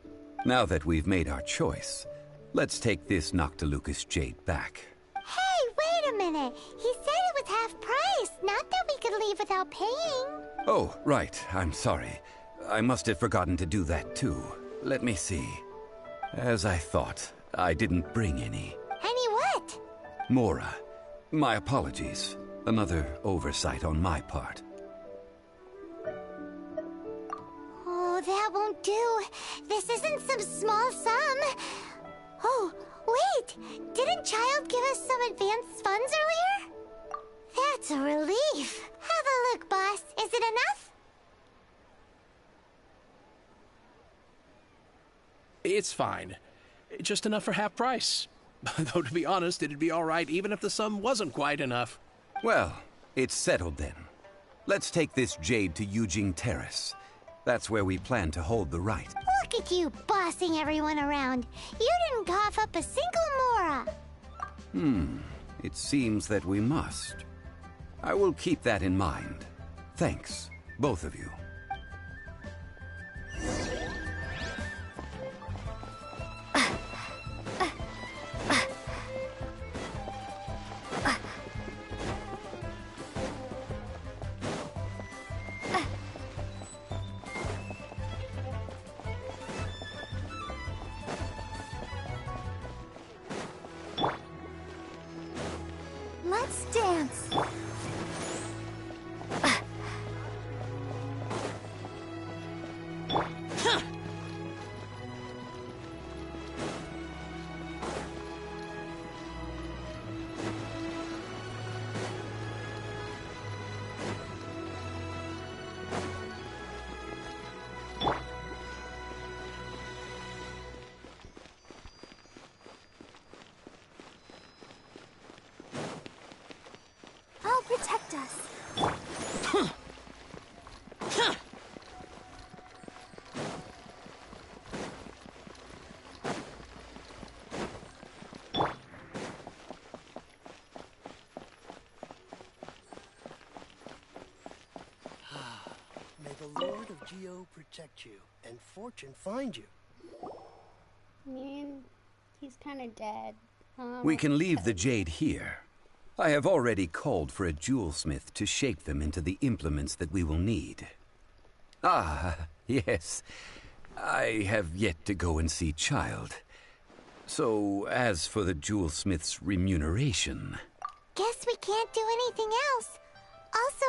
Now that we've made our choice, let's take this Noctilucous jade back. Hey, wait a minute. He said it was half price, not that we could leave without paying. Oh, right. I'm sorry. I must have forgotten to do that too. Let me see. As I thought, I didn't bring any. Any what? Mora. My apologies. Another oversight on my part. Oh, that won't do. This isn't some small sum. Oh, Wait! Didn't Child give us some advanced funds earlier? That's a relief. Have a look, boss. Is it enough? It's fine. Just enough for half price. Though, to be honest, it'd be all right even if the sum wasn't quite enough. Well, it's settled then. Let's take this jade to Yujing Terrace. That's where we plan to hold the rite. Look at you bossing everyone around. You didn't cough up a single mora. It seems that we must. I will keep that in mind. Thanks, both of you. Let's dance. I'll protect us. May the Lord of Geo protect you, and fortune find you. I mean, he's kind of dead. We can leave the jade here. I have already called for a jewelsmith to shape them into the implements that we will need. Ah, yes. I have yet to go and see Child. So, as for the jewelsmith's remuneration... Guess we can't do anything else. Also,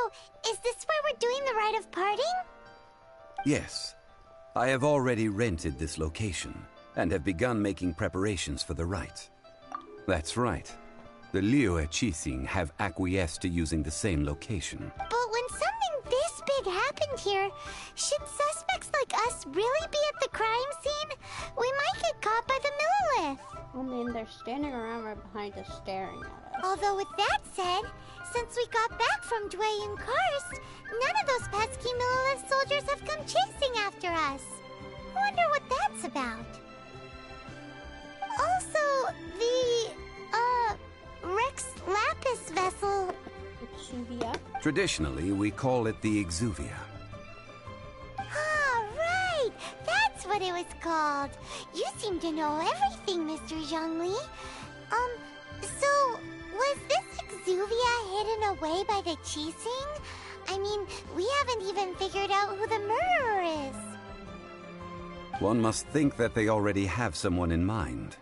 is this where we're doing the rite of parting? Yes. I have already rented this location, and have begun making preparations for the rite. That's right. The Liyue Qixing have acquiesced to using the same location. But when something this big happened here, should suspects like us really be at the crime scene? We might get caught by the Millilith. I mean, they're standing around right behind us staring at us. Although with that said, since we got back from Dway and Karst, none of those pesky Millilith soldiers have come chasing after us. Wonder what that's about. Also, the, Rex Lapis vessel. Exuvia? Traditionally, we call it the Exuvia. Ah, right! That's what it was called. You seem to know everything, Mr. Zhongli. So, was this Exuvia hidden away by the Qixing? I mean, we haven't even figured out who the murderer is. One must think that they already have someone in mind.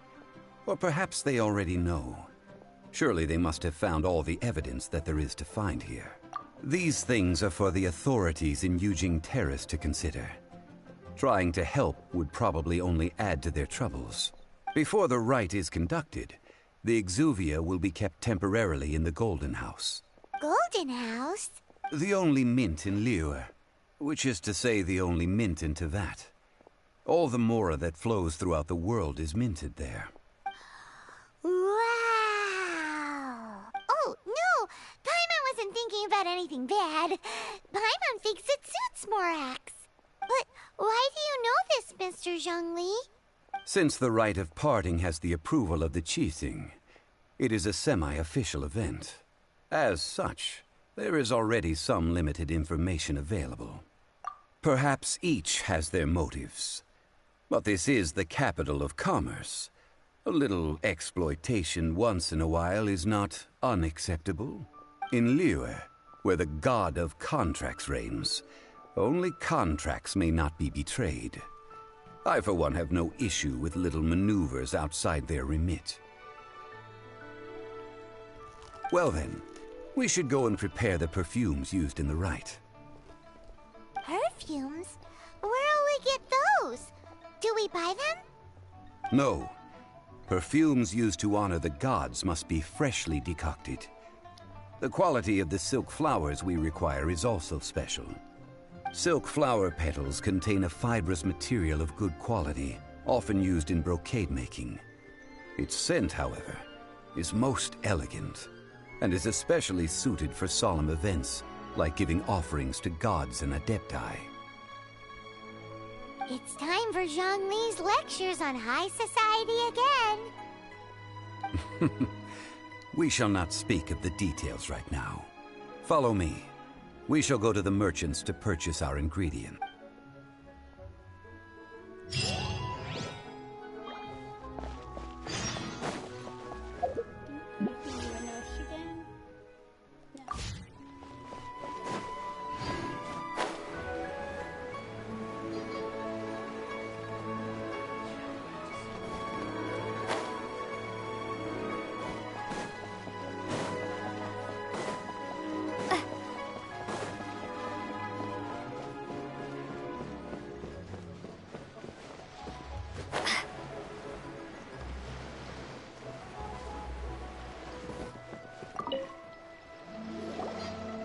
Or perhaps they already know. Surely they must have found all the evidence that there is to find here. These things are for the authorities in Yujing Terrace to consider. Trying to help would probably only add to their troubles. Before the rite is conducted, the Exuvia will be kept temporarily in the Golden House. Golden House? The only mint in Liyue, which is to say the only mint in Tevat. All the mora that flows throughout the world is minted there. Wow! Oh, no! Paimon wasn't thinking about anything bad. Paimon thinks it suits Morax. But why do you know this, Mr. Zhongli? Since the rite of parting has the approval of the Qixing, it is a semi-official event. As such, there is already some limited information available. Perhaps each has their motives. But this is the capital of commerce. A little exploitation once in a while is not unacceptable. In Liyue, where the god of contracts reigns, only contracts may not be betrayed. I, for one, have no issue with little maneuvers outside their remit. Well then, we should go and prepare the perfumes used in the rite. Perfumes? Where'll we get those? Do we buy them? No. Perfumes used to honor the gods must be freshly decocted. The quality of the silk flowers we require is also special. Silk flower petals contain a fibrous material of good quality, often used in brocade making. Its scent, however, is most elegant, and is especially suited for solemn events, like giving offerings to gods and adepti. It's time for Zhongli's lectures on high society again. We shall not speak of the details right now. Follow me. We shall go to the merchants to purchase our ingredient.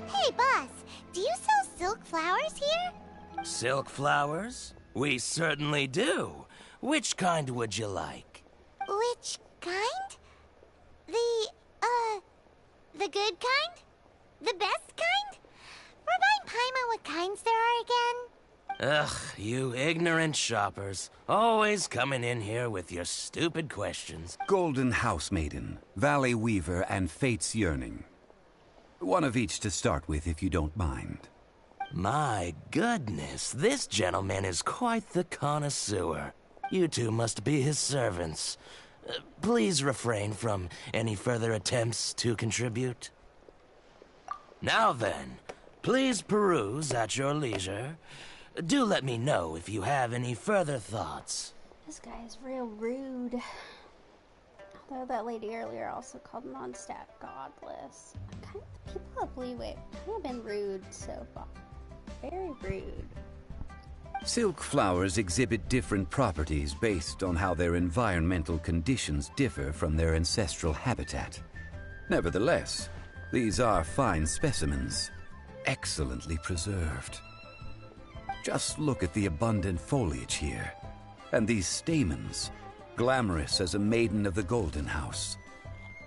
Hey, boss, do you sell silk flowers here? Silk flowers? We certainly do. Which kind would you like? Which kind? The good kind? The best kind? Remind Paimon what kinds there are again? Ugh, you ignorant shoppers. Always coming in here with your stupid questions. Golden Housemaiden, Valley Weaver, and Fate's Yearning. One of each to start with, if you don't mind. My goodness, this gentleman is quite the connoisseur. You two must be his servants. Please refrain from any further attempts to contribute. Now then, please peruse at your leisure. Do let me know if you have any further thoughts. This guy is real rude. Although that lady earlier also called Mondstadt godless. The people of Leeway kind of been rude so far. Very rude. Silk flowers exhibit different properties based on how their environmental conditions differ from their ancestral habitat. Nevertheless, these are fine specimens, excellently preserved. Just look at the abundant foliage here, and these stamens, glamorous as a maiden of the Golden House.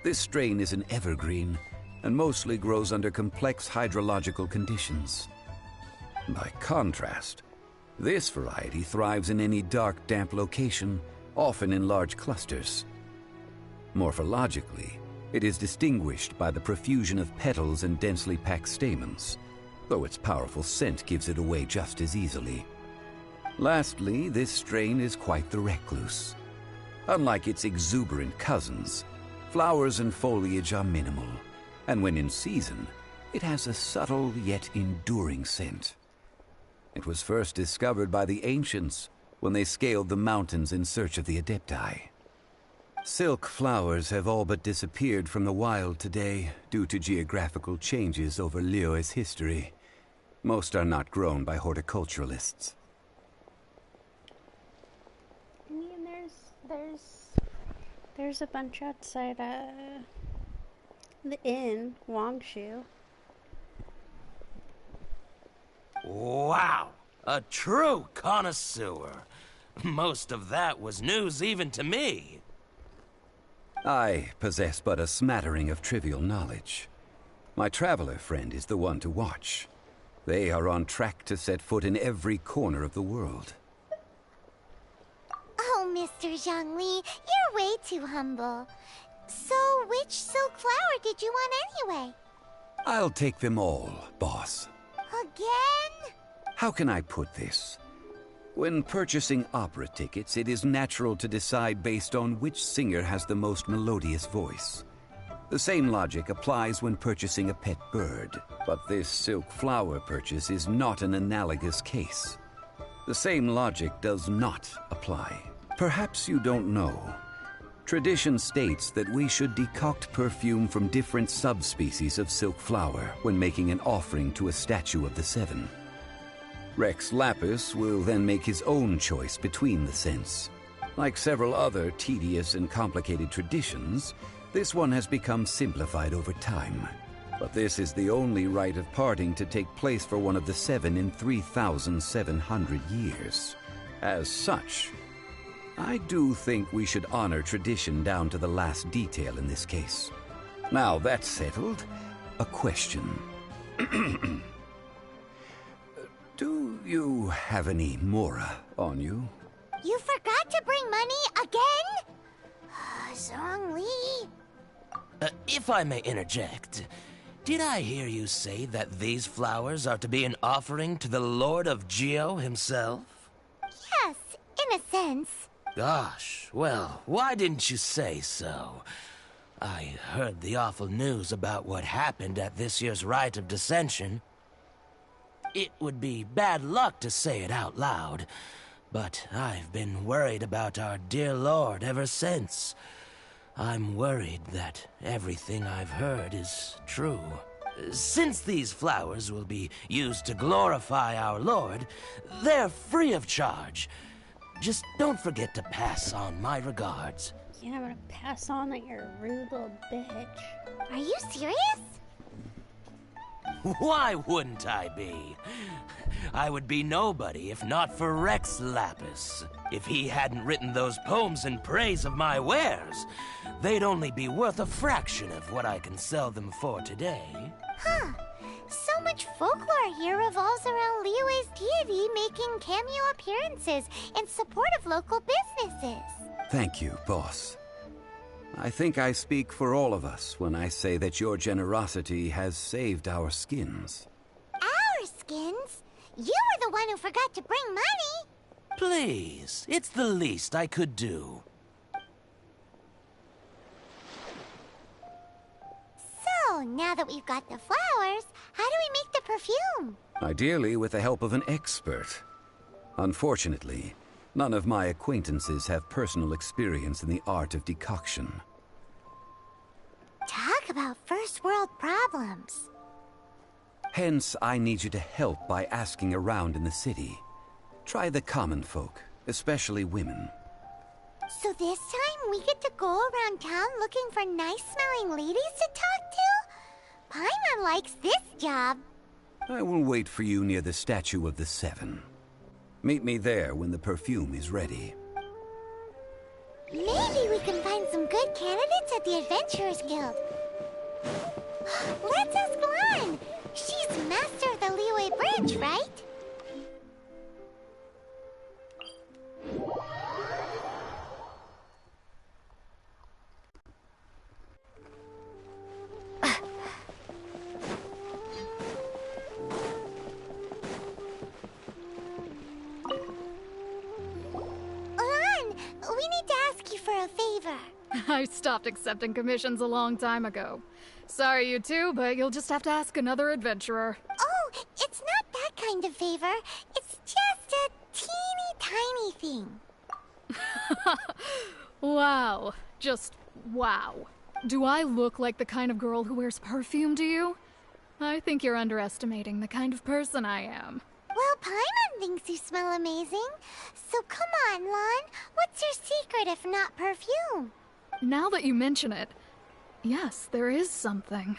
This strain is an evergreen, and mostly grows under complex hydrological conditions. By contrast, this variety thrives in any dark, damp location, often in large clusters. Morphologically, it is distinguished by the profusion of petals and densely packed stamens, though its powerful scent gives it away just as easily. Lastly, this strain is quite the recluse. Unlike its exuberant cousins, flowers and foliage are minimal, and when in season, it has a subtle yet enduring scent. It was first discovered by the ancients when they scaled the mountains in search of the adepti. Silk flowers have all but disappeared from the wild today due to geographical changes over Liyue's history. Most are not grown by horticulturalists. I mean, there's a bunch outside the inn, Wangshu. Wow! A true connoisseur. Most of that was news even to me. I possess but a smattering of trivial knowledge. My traveler friend is the one to watch. They are on track to set foot in every corner of the world. Oh, Mr. Zhongli, you're way too humble. So, which silk flower did you want anyway? I'll take them all, boss. Again? How can I put this? When purchasing opera tickets, it is natural to decide based on which singer has the most melodious voice. The same logic applies when purchasing a pet bird, but this silk flower purchase is not an analogous case. The same logic does not apply. Perhaps you don't know. Tradition states that we should decoct perfume from different subspecies of silk flower when making an offering to a statue of the Seven. Rex Lapis will then make his own choice between the scents. Like several other tedious and complicated traditions, this one has become simplified over time. But this is the only rite of parting to take place for one of the 7 in 3,700 years. As such, I do think we should honor tradition down to the last detail in this case. Now that's settled, a question. Do you have any mora on you? You forgot to bring money again? Zhongli. If I may interject, did I hear you say that these flowers are to be an offering to the Lord of Geo himself? Yes, in a sense. Gosh, well, why didn't you say so? I heard the awful news about what happened at this year's Rite of Dissension. It would be bad luck to say it out loud, but I've been worried about our dear Lord ever since. I'm worried that everything I've heard is true. Since these flowers will be used to glorify our Lord, they're free of charge. Just don't forget to pass on my regards. Yeah, I'm gonna pass on that you're a rude little bitch. Are you serious? Why wouldn't I be? I would be nobody if not for Rex Lapis. If he hadn't written those poems in praise of my wares, they'd only be worth a fraction of what I can sell them for today. Huh. So much folklore here revolves around Liyue's deity making cameo appearances in support of local businesses. Thank you, boss. I think I speak for all of us when I say that your generosity has saved our skins. Our skins? You were the one who forgot to bring money. Please, it's the least I could do. So, now that we've got the flowers, how do we make the perfume? Ideally with the help of an expert. Unfortunately, none of my acquaintances have personal experience in the art of decoction. Talk about first world problems. Hence, I need you to help by asking around in the city. Try the common folk, especially women. So this time we get to go around town looking for nice-smelling ladies to talk to? Paimon likes this job. I will wait for you near the Statue of the Seven. Meet me there when the perfume is ready. Maybe we can find some good candidates at the Adventurers Guild. Let's ask Lan. She's master of the Liyue branch, right? I stopped accepting commissions a long time ago. Sorry, you two, but you'll just have to ask another adventurer. Oh, it's not that kind of favor. It's just a teeny tiny thing. Wow. Just wow. Do I look like the kind of girl who wears perfume to you? I think you're underestimating the kind of person I am. Well, Paimon thinks you smell amazing. So come on, Lan. What's your secret if not perfume? Now that you mention it, yes, there is something.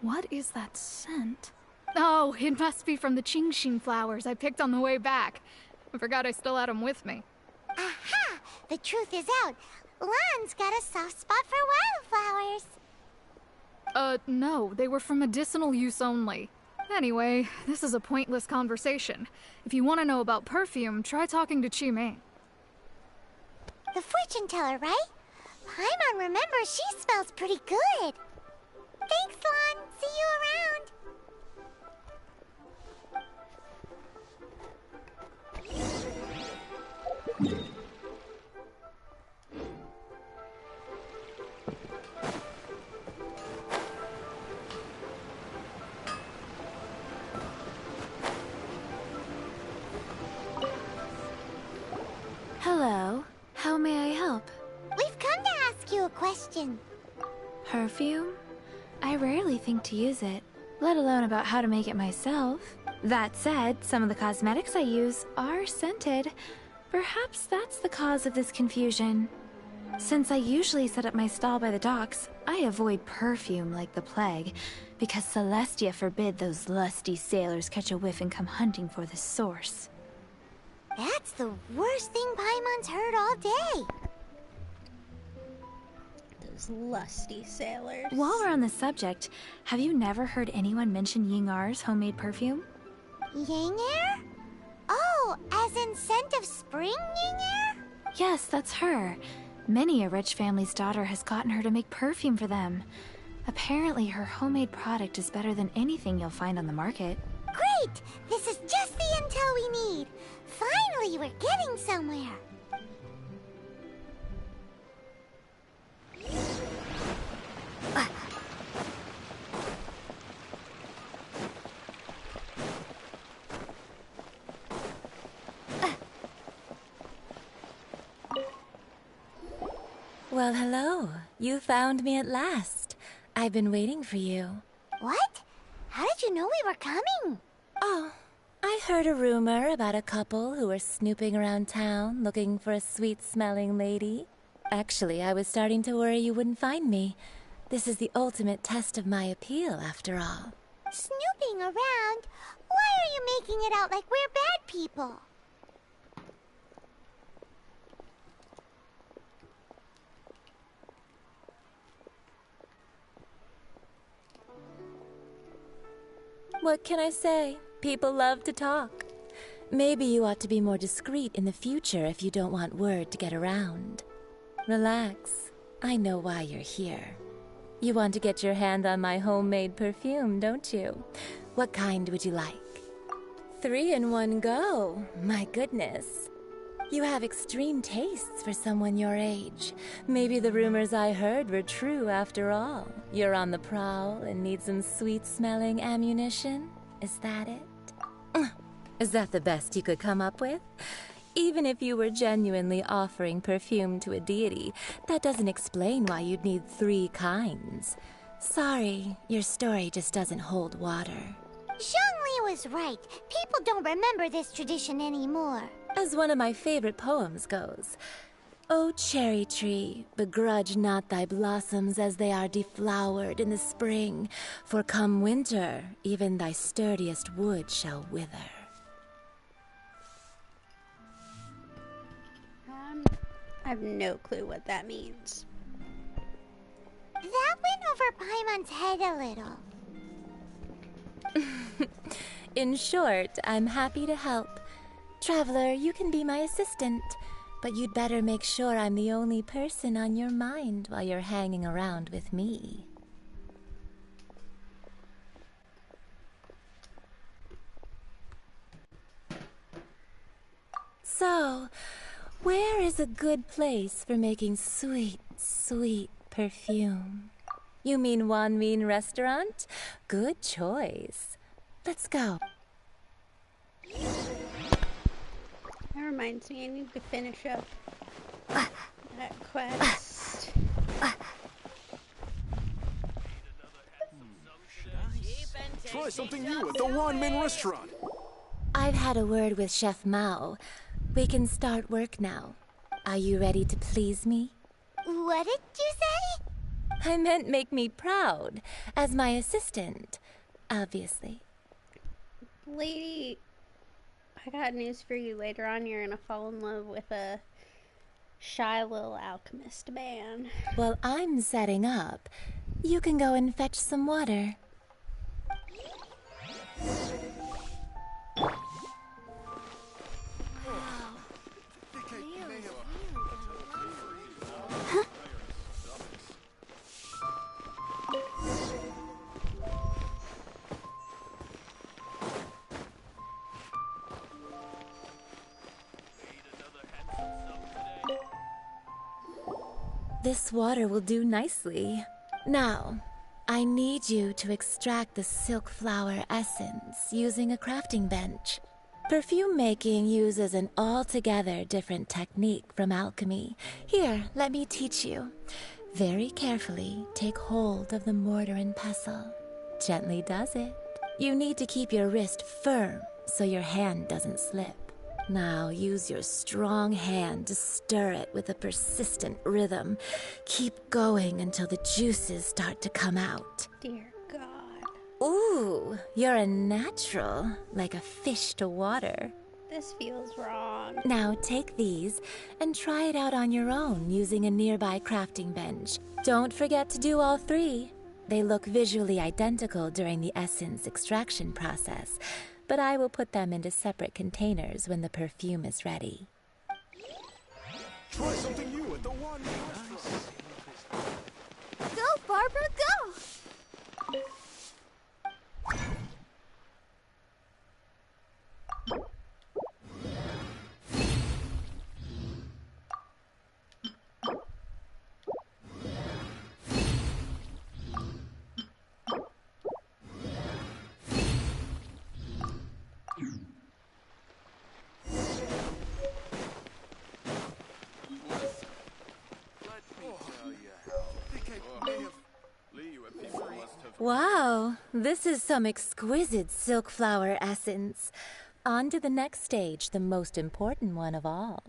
What is that scent? Oh, it must be from the Qingxin flowers I picked on the way back. I forgot I still had them with me. Aha! The truth is out. Lan's got a soft spot for wildflowers. No, they were for medicinal use only. Anyway, this is a pointless conversation. If you want to know about perfume, try talking to Qimei. The fortune teller, right? Paimon remembers she smells pretty good. Thanks, Lan. See you around. Hello. How may I help? We've come to ask you a question. Perfume? I rarely think to use it, let alone about how to make it myself. That said, some of the cosmetics I use are scented. Perhaps that's the cause of this confusion. Since I usually set up my stall by the docks, I avoid perfume like the plague, because Celestia forbid those lusty sailors catch a whiff and come hunting for the source. That's the worst thing Paimon's heard all day. Those lusty sailors. While we're on the subject, have you never heard anyone mention Ying-Ar's homemade perfume? Ying-Er? Oh, as in scent of spring, Ying-Er? Yes, that's her. Many a rich family's daughter has gotten her to make perfume for them. Apparently, her homemade product is better than anything you'll find on the market. Great! This is just the intel we need. Finally, we're getting somewhere. Well, hello. You found me at last. I've been waiting for you. What? How did you know we were coming? Oh, I heard a rumor about a couple who were snooping around town looking for a sweet-smelling lady. Actually, I was starting to worry you wouldn't find me. This is the ultimate test of my appeal, after all. Snooping around? Why are you making it out like we're bad people? What can I say? People love to talk. Maybe you ought to be more discreet in the future if you don't want word to get around. Relax. I know why you're here. You want to get your hand on my homemade perfume, don't you? What kind would you like? 3 in one go. My goodness. You have extreme tastes for someone your age. Maybe the rumors I heard were true after all. You're on the prowl and need some sweet-smelling ammunition? Is that it? Is that the best you could come up with? Even if you were genuinely offering perfume to a deity, that doesn't explain why you'd need 3 kinds. Sorry, your story just doesn't hold water. Zhongli was right. People don't remember this tradition anymore. As one of my favorite poems goes, O cherry tree, begrudge not thy blossoms as they are deflowered in the spring, for come winter, even thy sturdiest wood shall wither. I have no clue what that means. That went over Paimon's head a little. In short, I'm happy to help. Traveler, you can be my assistant, but you'd better make sure I'm the only person on your mind while you're hanging around with me. So, where is a good place for making sweet, sweet perfume? You mean Wan Min Restaurant? Good choice. Let's go. That reminds me, I need to finish up that quest. Try something new at the Wan Min Restaurant. I've had a word with Chef Mao. We can start work now. Are you ready to please me? What did you say? I meant make me proud, as my assistant, obviously. Lady, I got news for you. Later on, you're gonna fall in love with a shy little alchemist man. Well, I'm setting up. You can go and fetch some water. This water will do nicely. Now, I need you to extract the silk flower essence using a crafting bench. Perfume making uses an altogether different technique from alchemy. Here, let me teach you. Very carefully, take hold of the mortar and pestle. Gently does it. You need to keep your wrist firm so your hand doesn't slip. Now use your strong hand to stir it with a persistent rhythm. Keep going until the juices start to come out. Dear God. Ooh, you're a natural, like a fish to water. This feels wrong. Now take these and try it out on your own using a nearby crafting bench. Don't forget to do all three. They look visually identical during the essence extraction process, but I will put them into separate containers when the perfume is ready. Try something new at the one. Go, Barbara, go! Wow, this is some exquisite silk flower essence. On to the next stage, the most important one of all.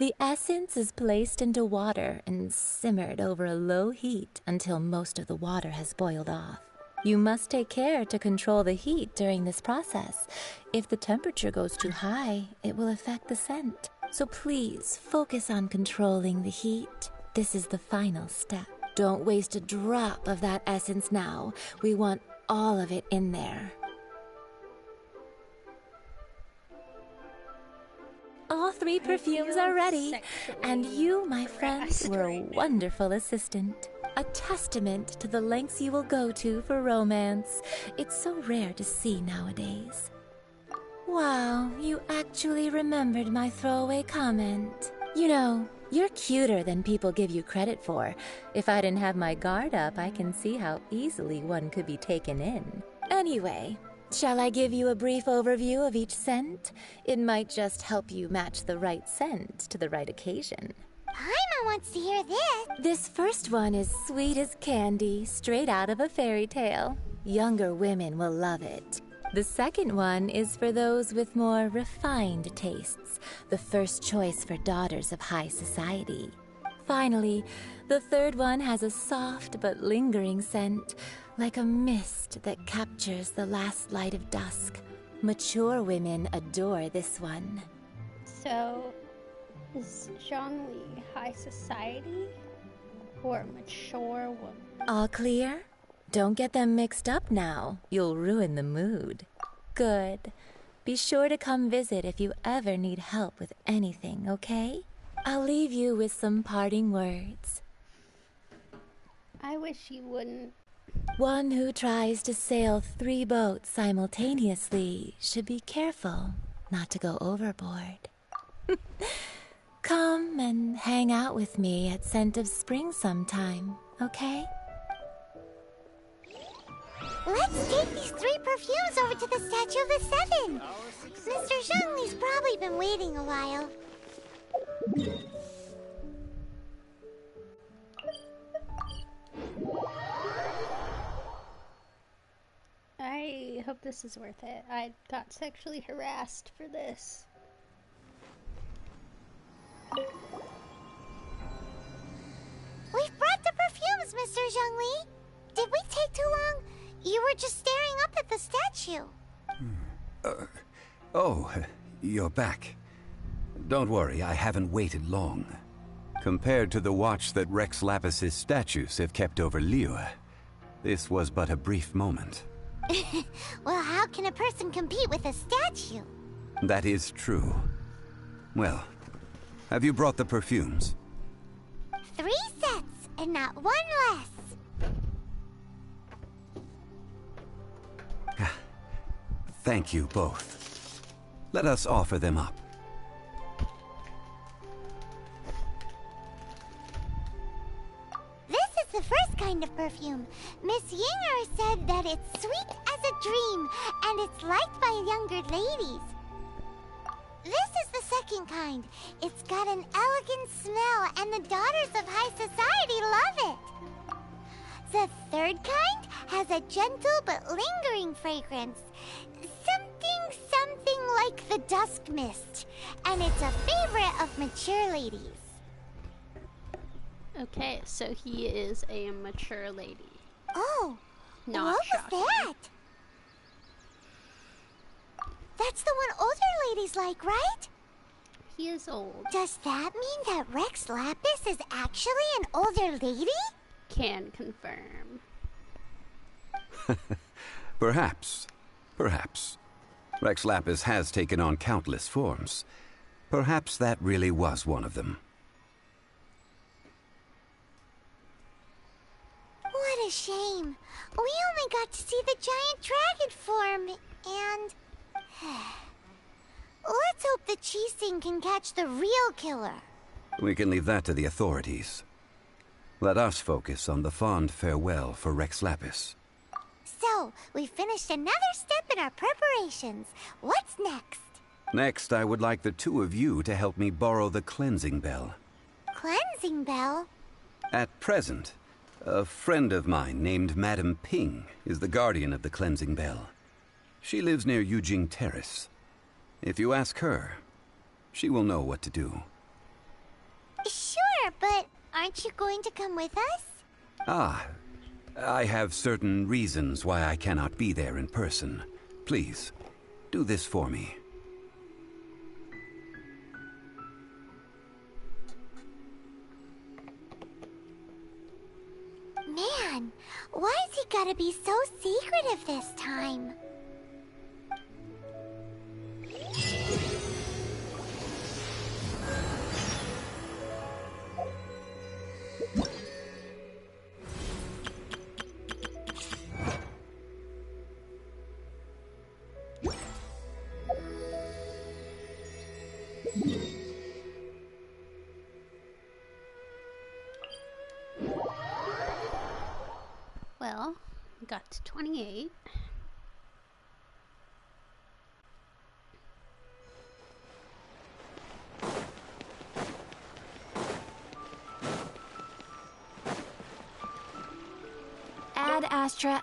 The essence is placed into water and simmered over a low heat until most of the water has boiled off. You must take care to control the heat during this process. If the temperature goes too high, it will affect the scent. So please focus on controlling the heat. This is the final step. Don't waste a drop of that essence now. We want all of it in there. All three perfumes are ready, and you, my friends, were a wonderful assistant. A testament to the lengths you will go to for romance. It's so rare to see nowadays. Wow, you actually remembered my throwaway comment. You know, you're cuter than people give you credit for. If I didn't have my guard up, I can see how easily one could be taken in. Anyway, shall I give you a brief overview of each scent? It might just help you match the right scent to the right occasion. Paimon wants to hear this. This first one is sweet as candy, straight out of a fairy tale. Younger women will love it. The second one is for those with more refined tastes, the first choice for daughters of high society. Finally, the third one has a soft but lingering scent, like a mist that captures the last light of dusk. Mature women adore this one. So, is Zhongli high society or mature woman? All clear? Don't get them mixed up now. You'll ruin the mood. Good. Be sure to come visit if you ever need help with anything, okay? I'll leave you with some parting words. I wish you wouldn't. One who tries to sail 3 boats simultaneously should be careful not to go overboard. Come and hang out with me at Scent of Spring sometime, okay? Let's take these 3 perfumes over to the Statue of the Seven. Mr. Zhongli's probably been waiting a while. I hope this is worth it. I got sexually harassed for this. We've brought the perfumes, Mr. Zhongli. Did we take too long? You were just staring up at the statue. You're back. Don't worry, I haven't waited long. Compared to the watch that Rex Lapis's statues have kept over Liyue, this was but a brief moment. Well, how can a person compete with a statue? That is true. Well, have you brought the perfumes? 3 sets, and not 1 less. Thank you both. Let us offer them up. This is the first kind of perfume. Miss Yinger said that it's sweet as a dream, and it's liked by younger ladies. This is the second kind. It's got an elegant smell, and the daughters of high society love it. The third kind has a gentle but lingering fragrance. Something something like the dusk mist, and it's a favorite of mature ladies. Okay, so he is a mature lady. Oh, Not what shocking. was that? That's the one older ladies like, right? He is old. Does that mean that Rex Lapis is actually an older lady? Can confirm. Perhaps. Perhaps. Rex Lapis has taken on countless forms. Perhaps that really was one of them. What a shame. We only got to see the giant dragon form, and... Let's hope the Chi-Sing can catch the real killer. We can leave that to the authorities. Let us focus on the fond farewell for Rex Lapis. So, we finished another step in our preparations. What's next? Next, I would like the two of you to help me borrow the cleansing bell. Cleansing bell? At present, a friend of mine named Madame Ping is the guardian of the cleansing bell. She lives near Yujing Terrace. If you ask her, she will know what to do. Sure, but aren't you going to come with us? Ah, I have certain reasons why I cannot be there in person. Please, do this for me. Man, why's he gotta be so secretive this time? Well, got to 28. Ad Astra.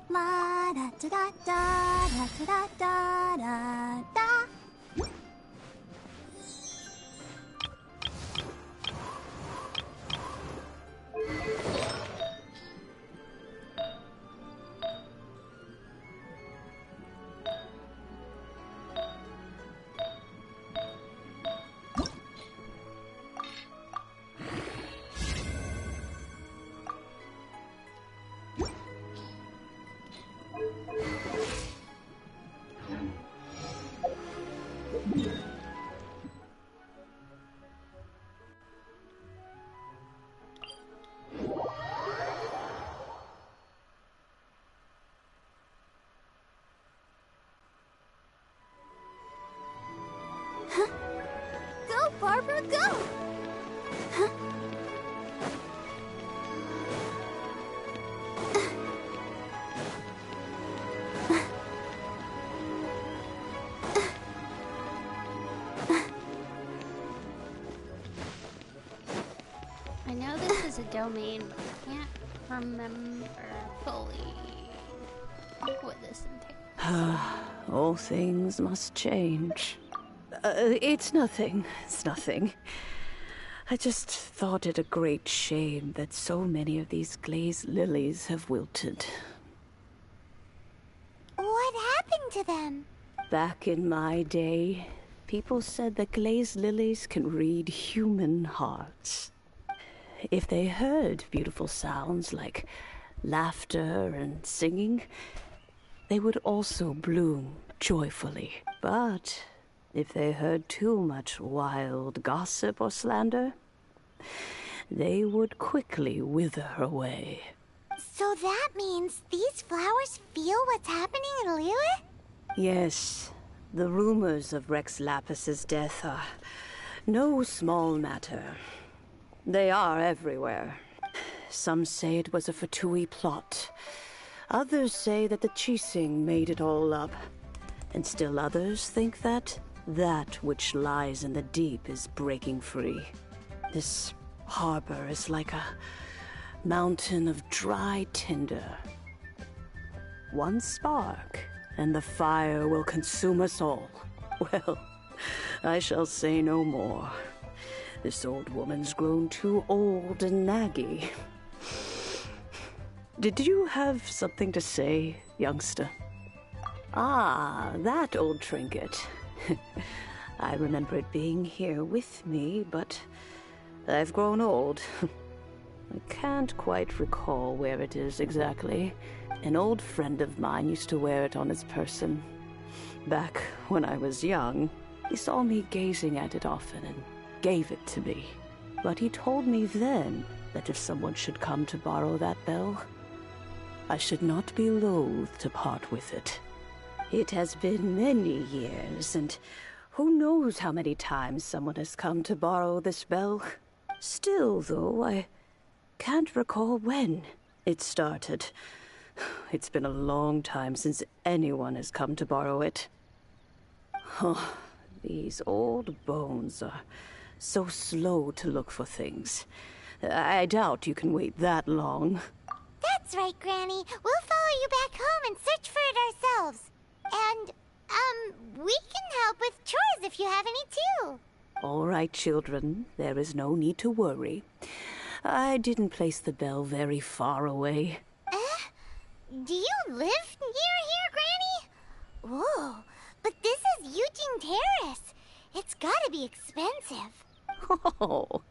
La da da da da da da da da. Go, Barbara, go! I know this is a domain, but I can't remember fully what this entails. All things must change. It's nothing. It's nothing. I just thought it a great shame that so many of these glazed lilies have wilted. What happened to them? Back in my day, people said that glazed lilies can read human hearts. If they heard beautiful sounds like laughter and singing, they would also bloom joyfully. But if they heard too much wild gossip or slander, they would quickly wither away. So that means these flowers feel what's happening in Liyue? Yes, the rumors of Rex Lapis's death are no small matter. They are everywhere. Some say it was a Fatui plot. Others say that the Chising made it all up. And still others think that that which lies in the deep is breaking free. This harbor is like a mountain of dry tinder. One spark, and the fire will consume us all. Well, I shall say no more. This old woman's grown too old and naggy. Did you have something to say, youngster? Ah, that old trinket. I remember it being here with me, but I've grown old. I can't quite recall where it is exactly. An old friend of mine used to wear it on his person. Back when I was young, he saw me gazing at it often and gave it to me. But he told me then that if someone should come to borrow that bell, I should not be loath to part with it. It has been many years, and who knows how many times someone has come to borrow this bell. Still, though, I can't recall when it started. It's been a long time since anyone has come to borrow it. Oh, these old bones are so slow to look for things. I doubt you can wait that long. That's right, Granny. We'll follow you back home and search for it ourselves. And, we can help with chores if you have any too. All right, children. There is no need to worry. I didn't place the bell very far away. Do you live near here, Granny? Whoa, but this is Eugene Terrace. It's gotta be expensive. Oh,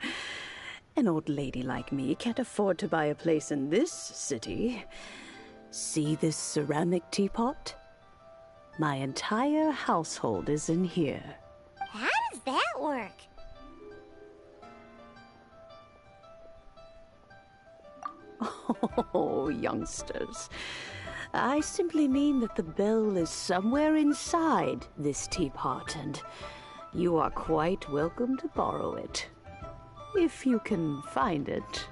an old lady like me can't afford to buy a place in this city. See this ceramic teapot? My entire household is in here. How does that work? Oh, youngsters. I simply mean that the bell is somewhere inside this teapot, and you are quite welcome to borrow it. If you can find it.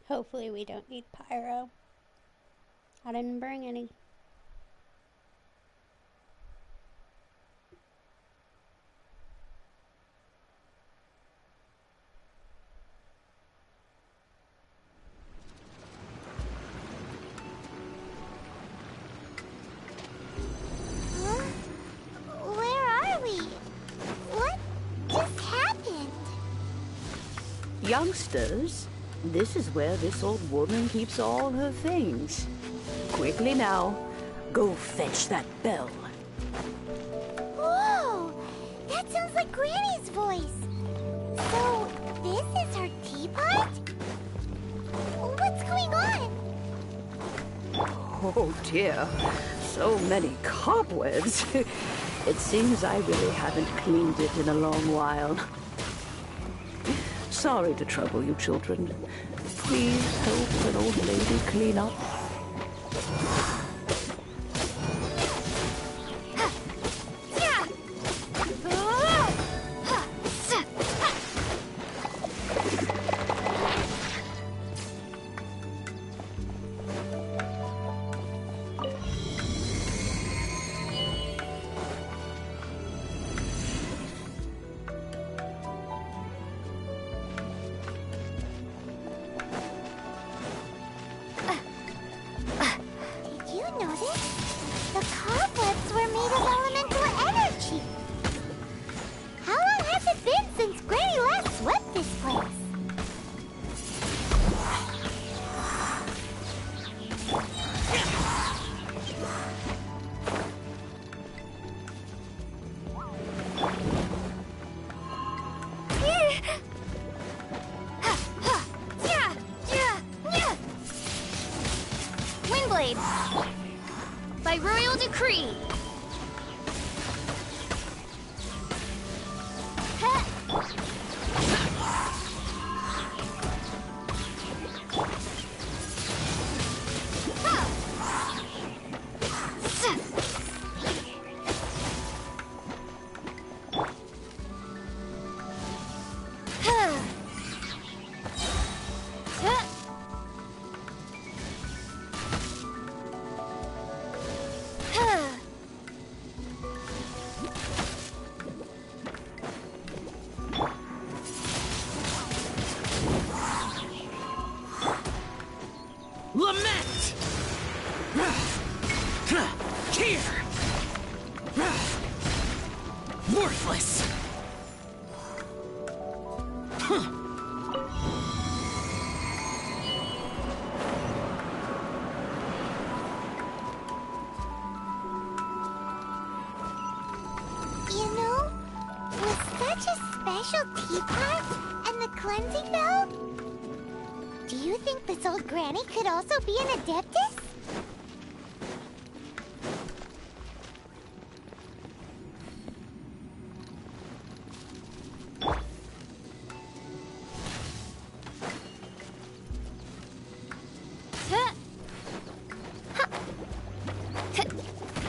Hopefully we don't need pyro. I didn't bring any. Where are we? What just happened? Youngsters, this is where this old woman keeps all her things. Quickly now, go fetch that bell. Whoa! That sounds like Granny's voice. So, this is her teapot? What's going on? Oh dear, so many cobwebs. It seems I really haven't cleaned it in a long while. Sorry to trouble you, children. Please help an old lady clean up. Did you notice? The cobwebs were made of elemental energy. How long has it been since Granny last swept this place? Windblade. By royal decree. special teapot and the cleansing bell? Do you think this old granny could also be an Adeptus?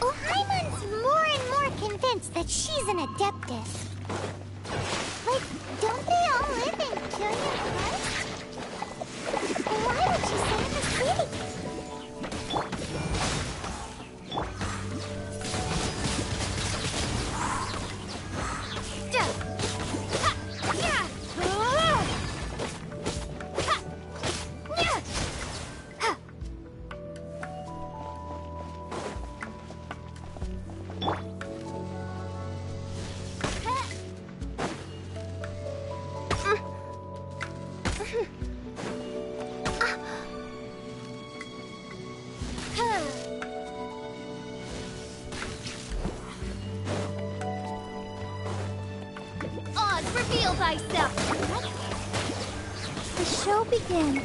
Ohaimon's more and more convinced that she's an Adeptus. Like, don't they all live in Killian Park? Why would she stay in the city? Reveal thyself! The show begins.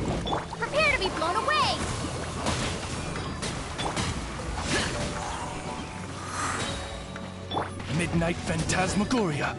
Prepare to be blown away! Midnight Phantasmagoria.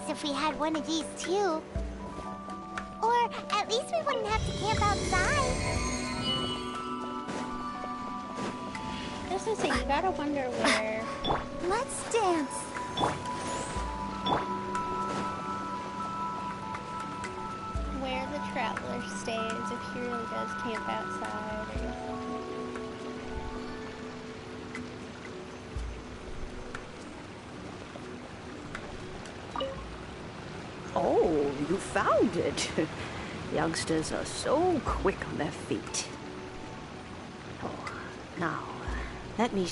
If we had one of these too. Or at least we wouldn't have to camp outside. This is it. You gotta wonder where. Let's dance. Where the traveler stays if he really does camp outside. Oh, you found it. Youngsters are so quick on their feet. Oh, now, let me...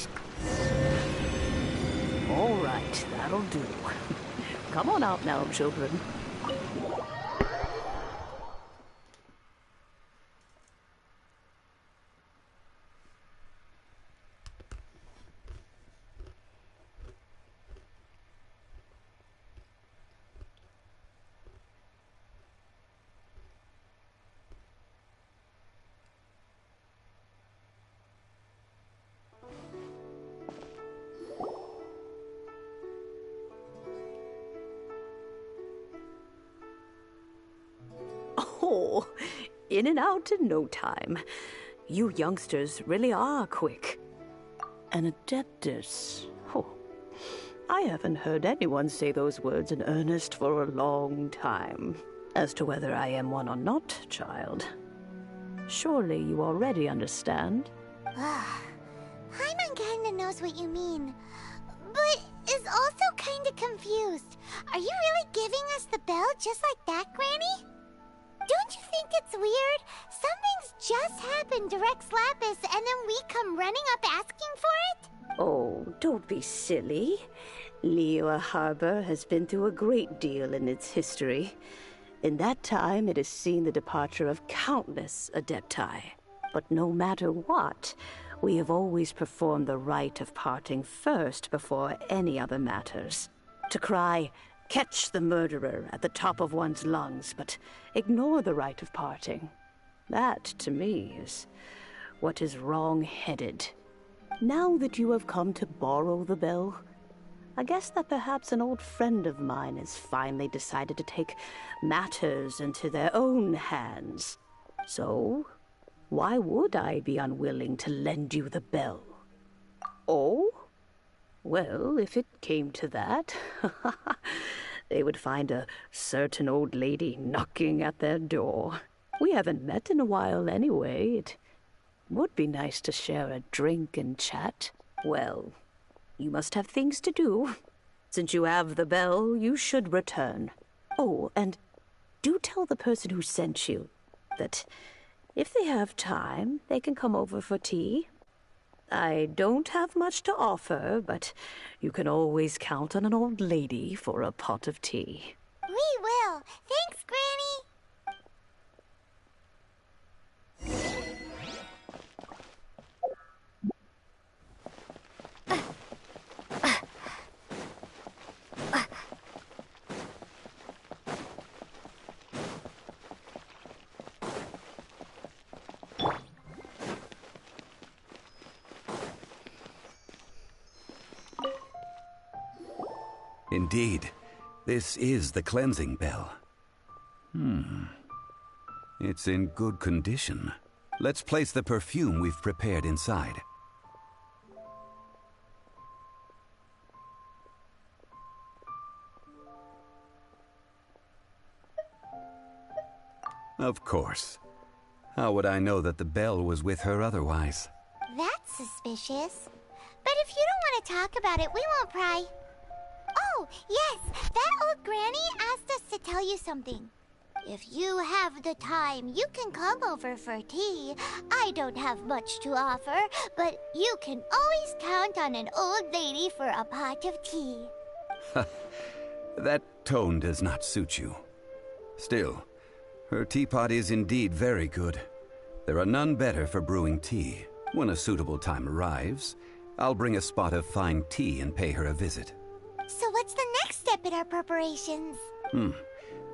All right, that'll do. Come on out now, children. Oh, in and out in no time. You youngsters really are quick. An Adeptus. Oh, I haven't heard anyone say those words in earnest for a long time. As to whether I am one or not, child, surely you already understand. Paimon kinda knows what you mean, but is also kinda confused. Are you really giving us the bell just like that, Granny? Don't you think it's weird? Something's just happened to Rex Lapis and then we come running up asking for it? Oh, don't be silly. Liyue Harbor has been through a great deal in its history. In that time, it has seen the departure of countless Adepti. But no matter what, We have always performed the rite of parting first before any other matters. To cry, "Catch the murderer," at the top of one's lungs, but ignore the rite of parting. That, to me, is what is wrong-headed. Now that you have come to borrow the bell, I guess that perhaps an old friend of mine has finally decided to take matters into their own hands. So, why would I be unwilling to lend you the bell? Oh? Well, if it came to that, they would find a certain old lady knocking at their door. We haven't met in a while anyway. It would be nice to share a drink and chat. Well, you must have things to do. Since you have the bell, you should return. Oh, and do tell the person who sent you that if they have time, they can come over for tea. I don't have much to offer, but you can always count on an old lady for a pot of tea. We will. Thanks, Granny. Indeed, this is the cleansing bell. It's in good condition. Let's place the perfume we've prepared inside. Of course. How would I know that the bell was with her otherwise? That's suspicious. But if you don't want to talk about it, we won't pry. Oh, yes, that old granny asked us to tell you something. If you have the time, you can come over for tea. I don't have much to offer, but you can always count on an old lady for a pot of tea. That tone does not suit you. Still, her teapot is indeed very good. There are none better for brewing tea. When a suitable time arrives, I'll bring a spot of fine tea and pay her a visit. So what's the next step in our preparations?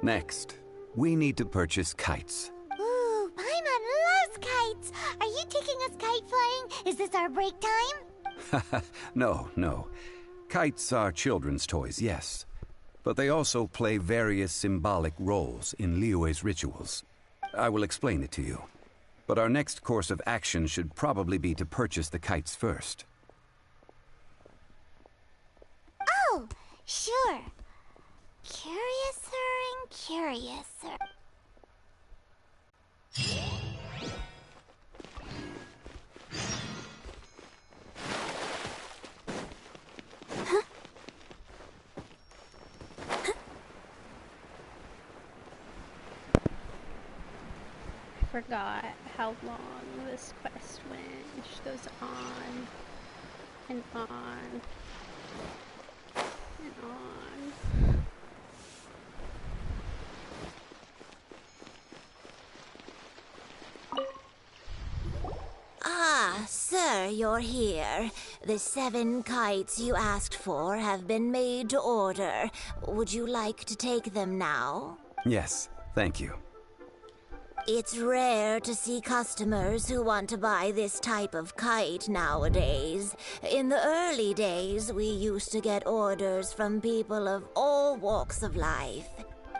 Next, we need to purchase kites. Ooh, Paimon loves kites! Are you taking us kite flying? Is this our break time? No. Kites are children's toys, yes. But they also play various symbolic roles in Liyue's rituals. I will explain it to you. But our next course of action should probably be to purchase the kites first. Oh, sure. Curiouser and curiouser. I forgot how long this quest went. It just goes on and on and on. Ah, sir, you're here. The 7 kites you asked for have been made to order. Would you like to take them now? Yes, thank you. It's rare to see customers who want to buy this type of kite nowadays. In the early days, we used to get orders from people of all walks of life.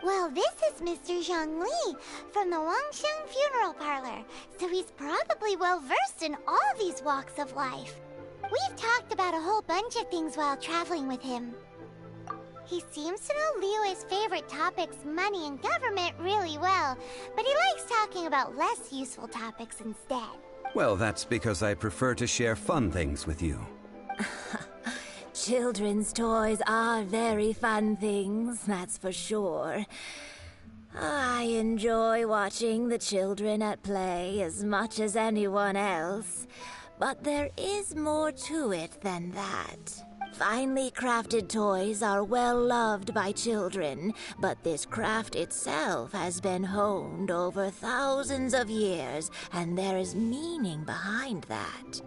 Well, this is Mr. Zhongli from the Wangsheng Funeral Parlor, so he's probably well-versed in all these walks of life. We've talked about a whole bunch of things while traveling with him. He seems to know Liyue's favorite topics, money and government, really well, but he likes talking about less useful topics instead. Well, that's because I prefer to share fun things with you. Children's toys are very fun things, that's for sure. I enjoy watching the children at play as much as anyone else, but there is more to it than that. Finely crafted toys are well loved by children, but this craft itself has been honed over thousands of years, and there is meaning behind that.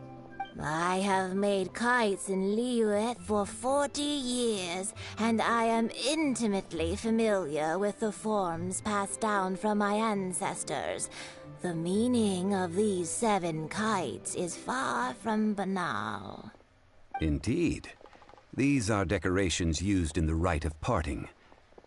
I have made kites in Liyue for 40 years, and I am intimately familiar with the forms passed down from my ancestors. The meaning of these 7 kites is far from banal. Indeed. These are decorations used in the rite of parting.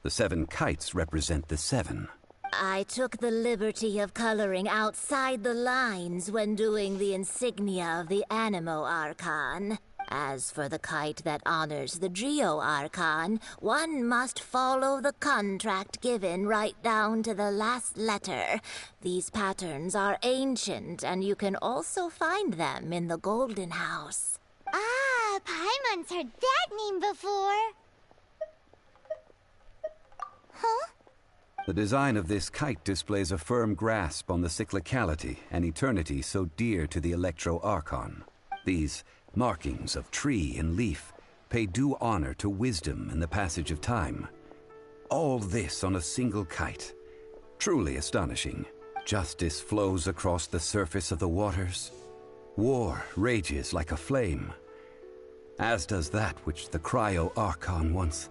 The 7 kites represent the 7. I took the liberty of coloring outside the lines when doing the insignia of the Animo Archon. As for the kite that honors the Geo Archon, one must follow the contract given right down to the last letter. These patterns are ancient, and you can also find them in the Golden House. Ah, Paimon's heard that name before. Huh? The design of this kite displays a firm grasp on the cyclicality and eternity so dear to the Electro Archon. These markings of tree and leaf pay due honor to wisdom and the passage of time. All this on a single kite. Truly astonishing. Justice flows across the surface of the waters. War rages like a flame. As does that which the Cryo Archon once...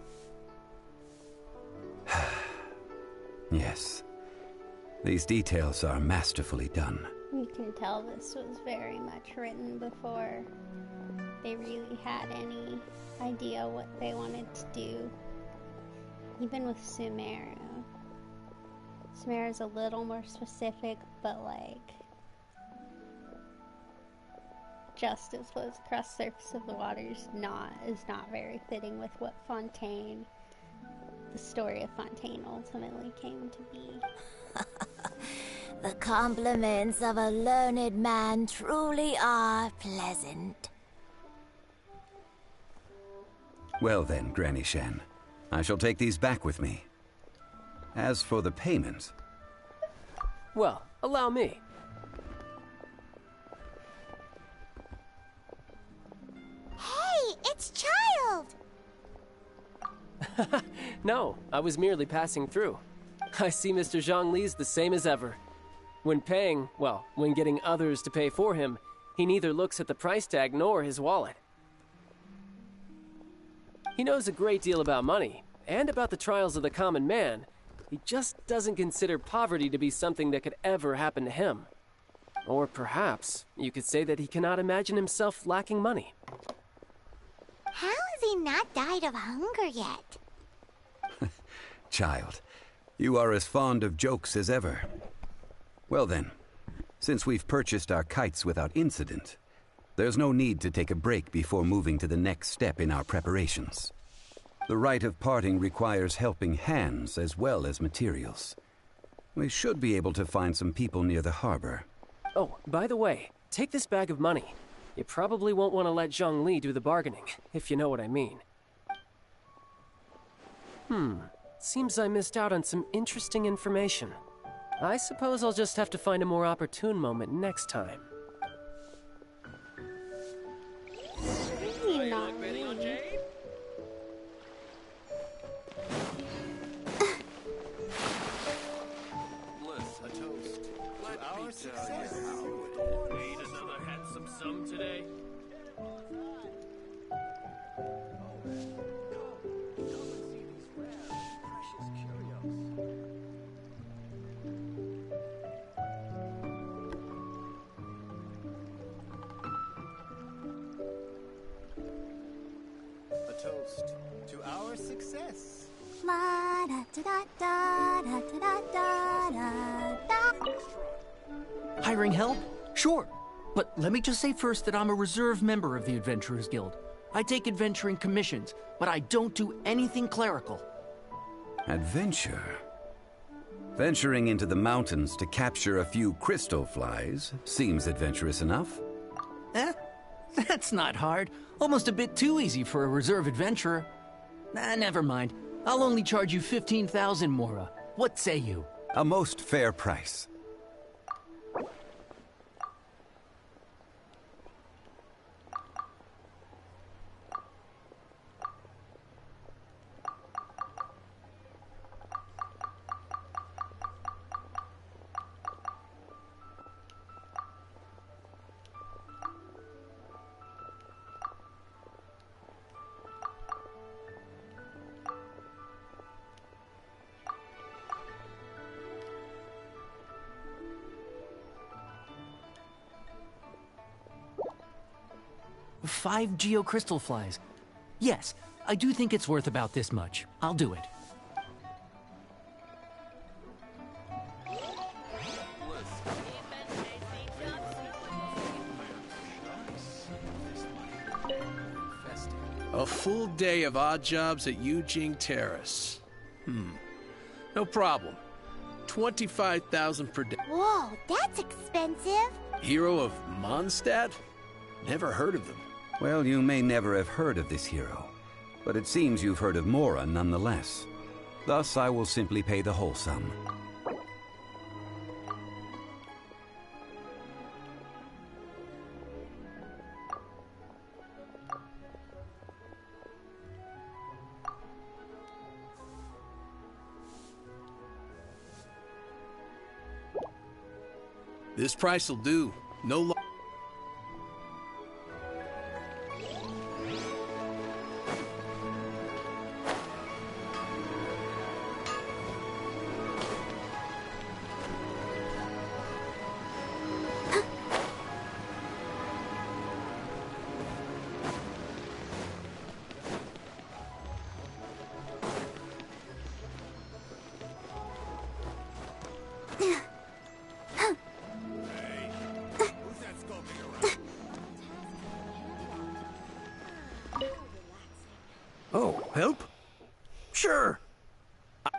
Yes. These details are masterfully done. You can tell this was very much written before they really had any idea what they wanted to do. Even with Sumeru. Sumeru's a little more specific, but like... Justice flows across the surface of the waters is not very fitting with what Fontaine... the story of Fontaine ultimately came to be. The compliments of a learned man truly are pleasant. Well then, Granny Shen, I shall take these back with me. As for the payment... Well, allow me. Hey, it's Child! No, I was merely passing through. I see Mr. Zhongli's the same as ever. When paying, well, when getting others to pay for him, he neither looks at the price tag nor his wallet. He knows a great deal about money, and about the trials of the common man. He just doesn't consider poverty to be something that could ever happen to him. Or perhaps, you could say that he cannot imagine himself lacking money. How has he not died of hunger yet? Child, you are as fond of jokes as ever. Well then, since we've purchased our kites without incident, there's no need to take a break before moving to the next step in our preparations. The rite of parting requires helping hands as well as materials. We should be able to find some people near the harbor. Oh, by the way, take this bag of money. You probably won't want to let Zhongli do the bargaining, if you know what I mean. Seems I missed out on some interesting information. I suppose I'll just have to find a more opportune moment next time. Really not me. A toast to our success. Made another handsome sum today. A toast to our success. Hiring help? Sure. But let me just say first that I'm a reserve member of the Adventurers Guild. I take adventuring commissions, but I don't do anything clerical. Adventure? Venturing into the mountains to capture a few crystal flies seems adventurous enough. That's not hard. Almost a bit too easy for a reserve adventurer. Never mind. I'll only charge you 15,000 Mora. What say you? A most fair price. 5 geocrystal flies. Yes, I do think it's worth about this much. I'll do it. A full day of odd jobs at Eugene Terrace. No problem. 25,000 per day. Whoa, that's expensive. Hero of Mondstadt? Never heard of them. Well, you may never have heard of this hero, but it seems you've heard of Mora nonetheless. Thus, I will simply pay the whole sum. This price will do. No lo- Oh, help? Sure.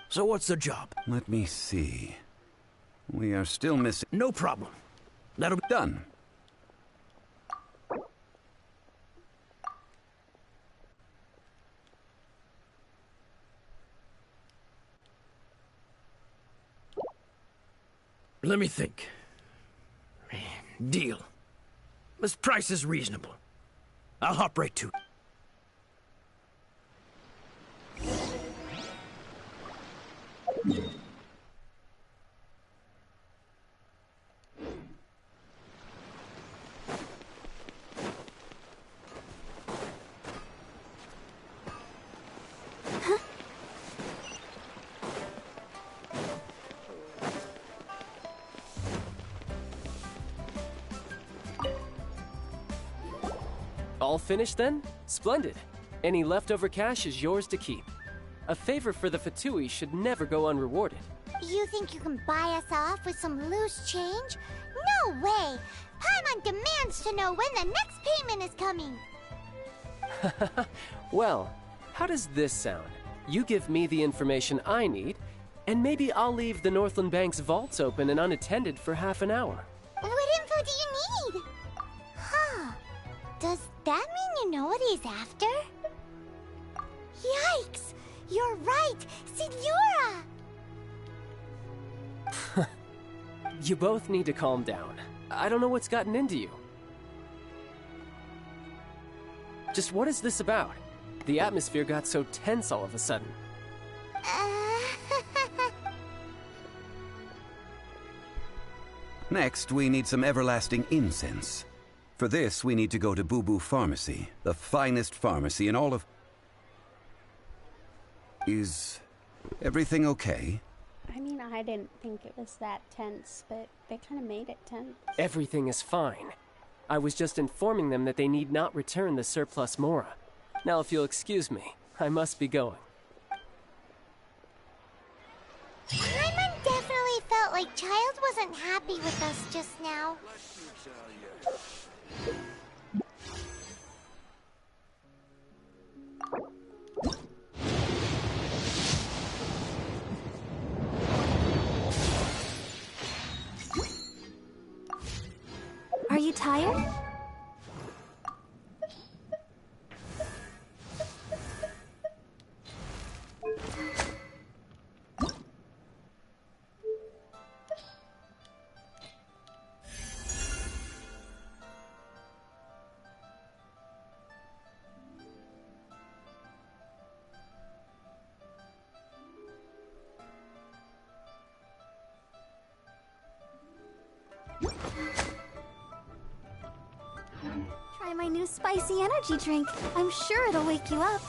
So what's the job? Let me see. We are still missing... No problem. That'll be done. Let me think. Deal. This price is reasonable. I'll hop right to it. All finished then? Splendid. Any leftover cash is yours to keep. A favor for the Fatui should never go unrewarded. You think you can buy us off with some loose change? No way! Paimon demands to know when the next payment is coming! Well, how does this sound? You give me the information I need, and maybe I'll leave the Northland Bank's vaults open and unattended for half an hour. What info do you need? Huh. Does that mean you know what he's after? Yikes! You're right! Signora! You both need to calm down. I don't know what's gotten into you. Just what is this about? The atmosphere got so tense all of a sudden. Next, we need some everlasting incense. For this, we need to go to Boo Boo Pharmacy, the finest pharmacy in all of... Is everything okay? I mean, I didn't think it was that tense, but they kind of made it tense. Everything is fine. I was just informing them that they need not return the surplus Mora. Now, if you'll excuse me, I must be going. Paimon definitely felt like Child wasn't happy with us just now. Are you tired? Try my new spicy energy drink. I'm sure it'll wake you up.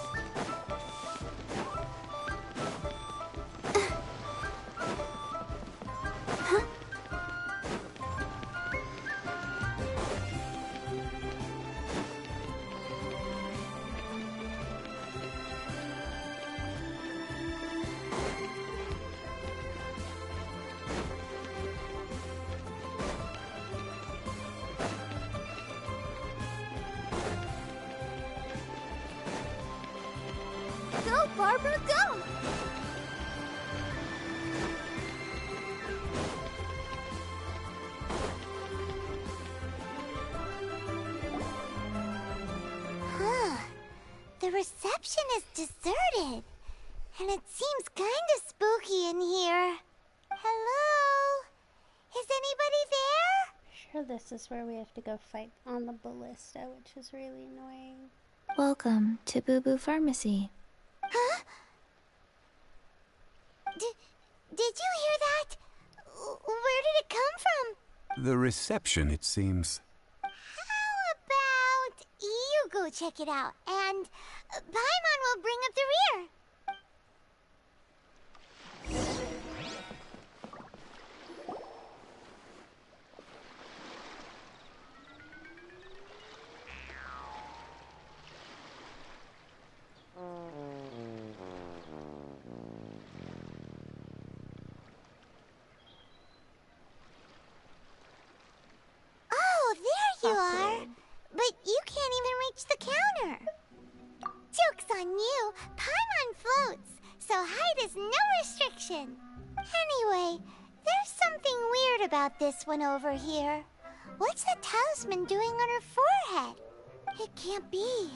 Go, Barbara, go! Huh. The reception is deserted. And it seems kinda spooky in here. Hello? Is anybody there? Sure, this is where we have to go fight on the ballista, which is really annoying. Welcome to Boo Boo Pharmacy. Huh? Did you hear that? Where did it come from? The reception, it seems. How about you go check it out, and Paimon will bring up the rear. Oh, there you are. But you can't even reach the counter. Joke's on you. Paimon floats, so height is no restriction. Anyway, there's something weird about this one over here. What's the talisman doing on her forehead? It can't be.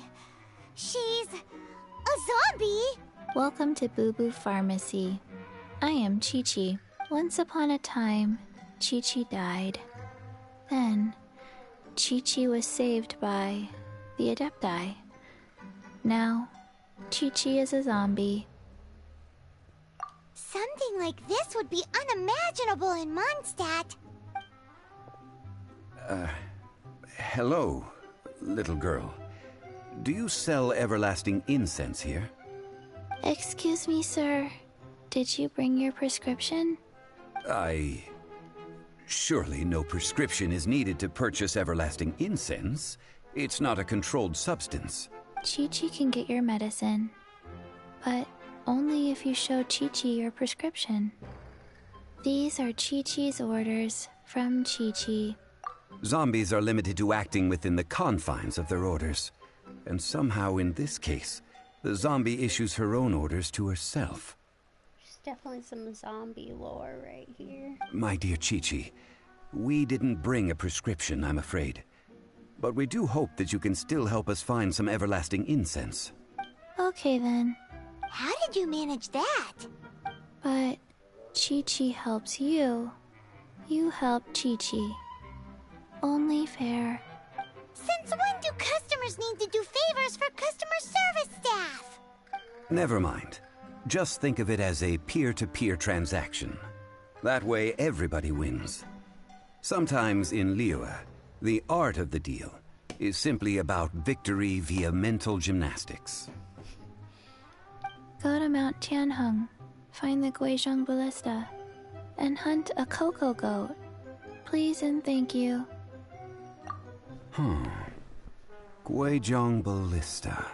She's a zombie. Welcome to Boo Boo Pharmacy. I am Chi-Chi. Once upon a time, Chi-Chi died. Then, Chi-Chi was saved by the Adepti. Now, Chi-Chi is a zombie. Something like this would be unimaginable in Mondstadt. Hello, little girl. Do you sell everlasting incense here? Excuse me, sir. Did you bring your prescription? Surely no prescription is needed to purchase everlasting incense. It's not a controlled substance. Chi-Chi can get your medicine, but only if you show Chi-Chi your prescription. These are Chi-Chi's orders from Chi-Chi. Zombies are limited to acting within the confines of their orders. And somehow in this case, the zombie issues her own orders to herself. There's definitely some zombie lore right here. My dear Chi-Chi, we didn't bring a prescription, I'm afraid. But we do hope that you can still help us find some everlasting incense. Okay then. How did you manage that? But Chi-Chi helps you. You help Chi-Chi. Only fair. Since when do customers need to do favors for customer service staff? Never mind. Just think of it as a peer-to-peer transaction. That way everybody wins. Sometimes in Liyue, the art of the deal is simply about victory via mental gymnastics. Go to Mount Tianheng, find the Guizhong Ballista, and hunt a cocoa goat. Please and thank you. Guizhong Ballista.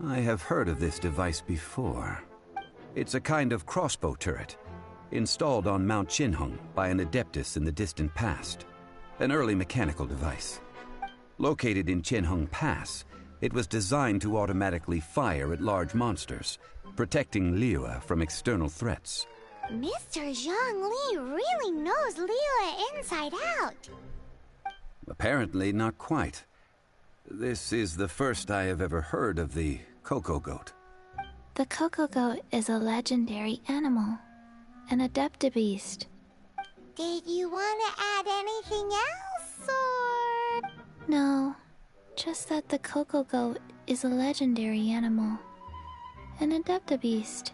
I have heard of this device before. It's a kind of crossbow turret, installed on Mount Tianheng by an adeptus in the distant past. An early mechanical device. Located in Tianheng Pass, it was designed to automatically fire at large monsters, protecting Liyue from external threats. Mr. Zhongli really knows Liyue inside out. Apparently not quite. This is the first I have ever heard of the cocoa goat. The cocoa goat is a legendary animal, an adeptabeast. Did you want to add anything else, or...? No, just that the cocoa goat is a legendary animal, an adeptabeast.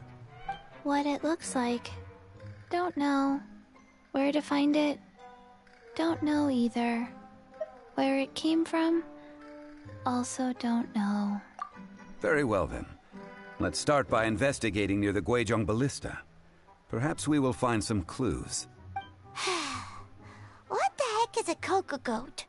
What it looks like, don't know. Where to find it, don't know either. Where it came from, also don't know. Very well then. Let's start by investigating near the Guizhong Ballista. Perhaps we will find some clues. What the heck is a cocoa goat?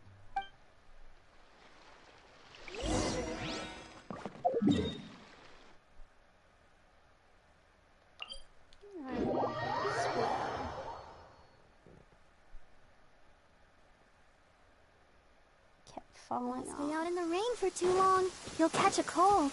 Kept falling off. Stay out in the rain for too long. You'll catch a cold.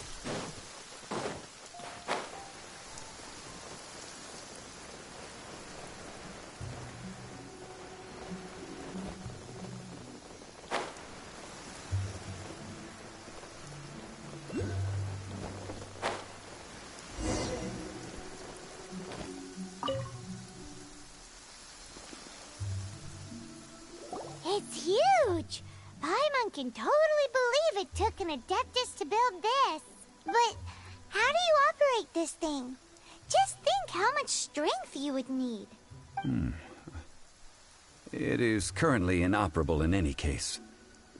can totally believe it took an Adeptus to build this. But how do you operate this thing? Just think how much strength you would need. It is currently inoperable in any case.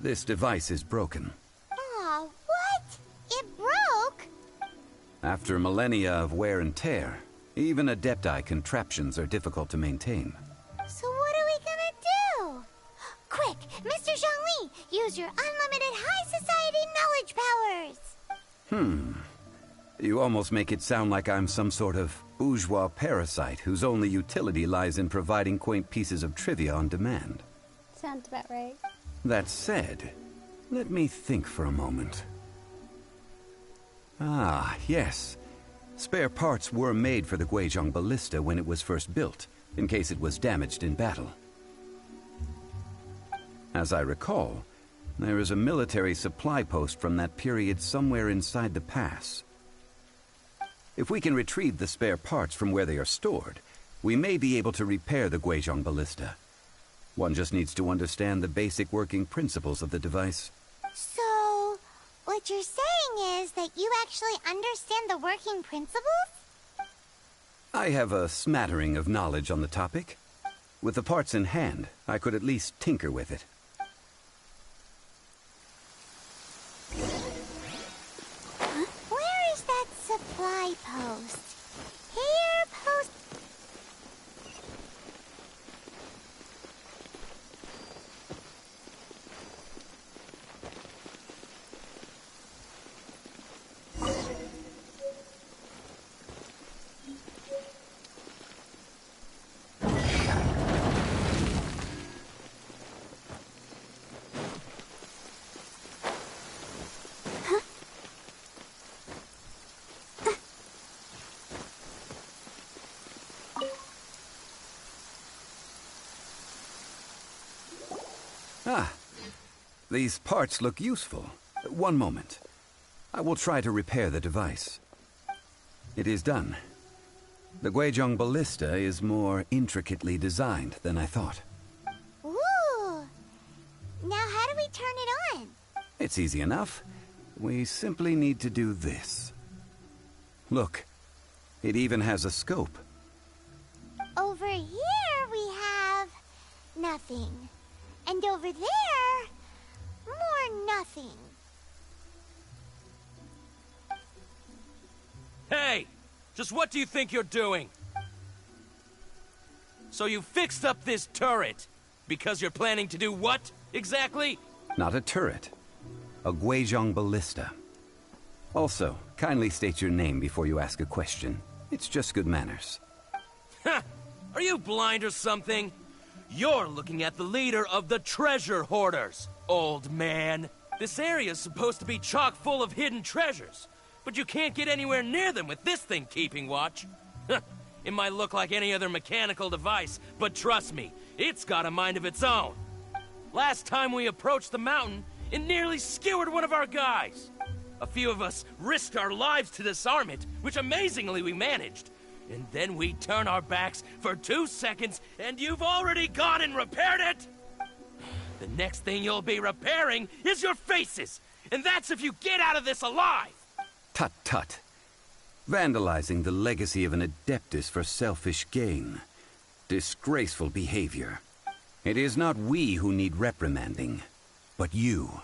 This device is broken. Aw, what? It broke? After millennia of wear and tear, even Adepti contraptions are difficult to maintain. So what are we gonna do? Quick, Mr. Zhongli, use your unlimited high society knowledge powers! You almost make it sound like I'm some sort of bourgeois parasite whose only utility lies in providing quaint pieces of trivia on demand. Sounds about right. That said, let me think for a moment. Ah, yes. Spare parts were made for the Guizhong Ballista when it was first built, in case it was damaged in battle. As I recall, there is a military supply post from that period somewhere inside the pass. If we can retrieve the spare parts from where they are stored, we may be able to repair the Guizhong Ballista. One just needs to understand the basic working principles of the device. So, what you're saying is that you actually understand the working principles? I have a smattering of knowledge on the topic. With the parts in hand, I could at least tinker with it. Where is that supply post? Here, post... Ah, these parts look useful. One moment. I will try to repair the device. It is done. The Guizhong Ballista is more intricately designed than I thought. Ooh! Now how do we turn it on? It's easy enough. We simply need to do this. Look, it even has a scope. Over here we have... nothing. And over there... more nothing. Hey! Just what do you think you're doing? So you fixed up this turret because you're planning to do what, exactly? Not a turret. A Guizhong Ballista. Also, kindly state your name before you ask a question. It's just good manners. Ha! Are you blind or something? You're looking at the leader of the treasure hoarders, old man. This area's supposed to be chock full of hidden treasures, but you can't get anywhere near them with this thing keeping watch. It might look like any other mechanical device, but trust me, it's got a mind of its own. Last time we approached the mountain, it nearly skewered one of our guys. A few of us risked our lives to disarm it, which amazingly we managed. And then we turn our backs for 2 seconds, and you've already gone and repaired it? The next thing you'll be repairing is your faces, and that's if you get out of this alive! Tut tut. Vandalizing the legacy of an Adeptus for selfish gain. Disgraceful behavior. It is not we who need reprimanding, but you.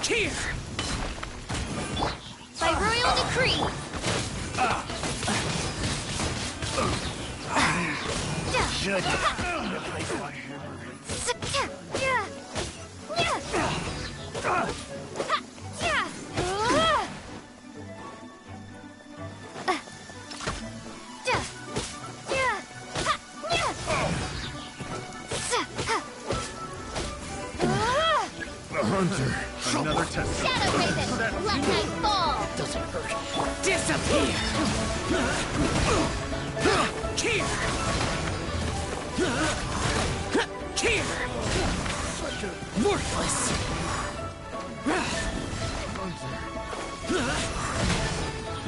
Here! By royal decree! Should. Hunter, another test. Shadow Raven, let night fall! Doesn't hurt. Disappear! Here! Here! Worthless!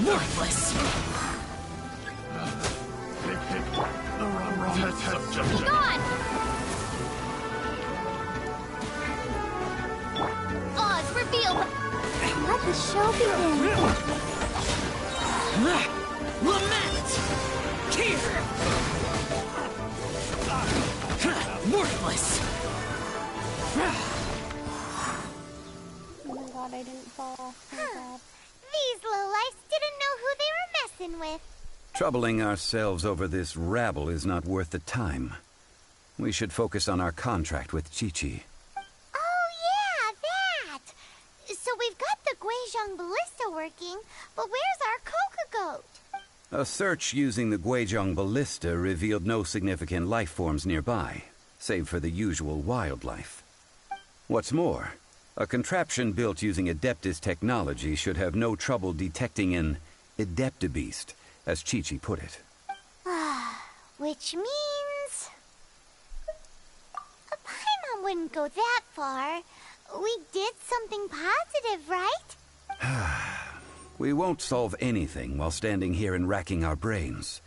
Worthless! They picked the wrong test subject. Gone! Oz, reveal! Let the show begin. Lament! Here! Worthless! Oh my god, I didn't fall off. Thank God. These lowlifes didn't know who they were messing with. Troubling ourselves over this rabble is not worth the time. We should focus on our contract with Chi-Chi. Oh yeah, that! So we've got the Guizhong Ballista working, but where's our Coca Goat? A search using the Guizhong Ballista revealed no significant life forms nearby, save for the usual wildlife. What's more, a contraption built using Adeptus technology should have no trouble detecting an Adeptabeast, as Chi-Chi put it. Which means... Paimon wouldn't go that far. We did something positive, right? We won't solve anything while standing here and racking our brains.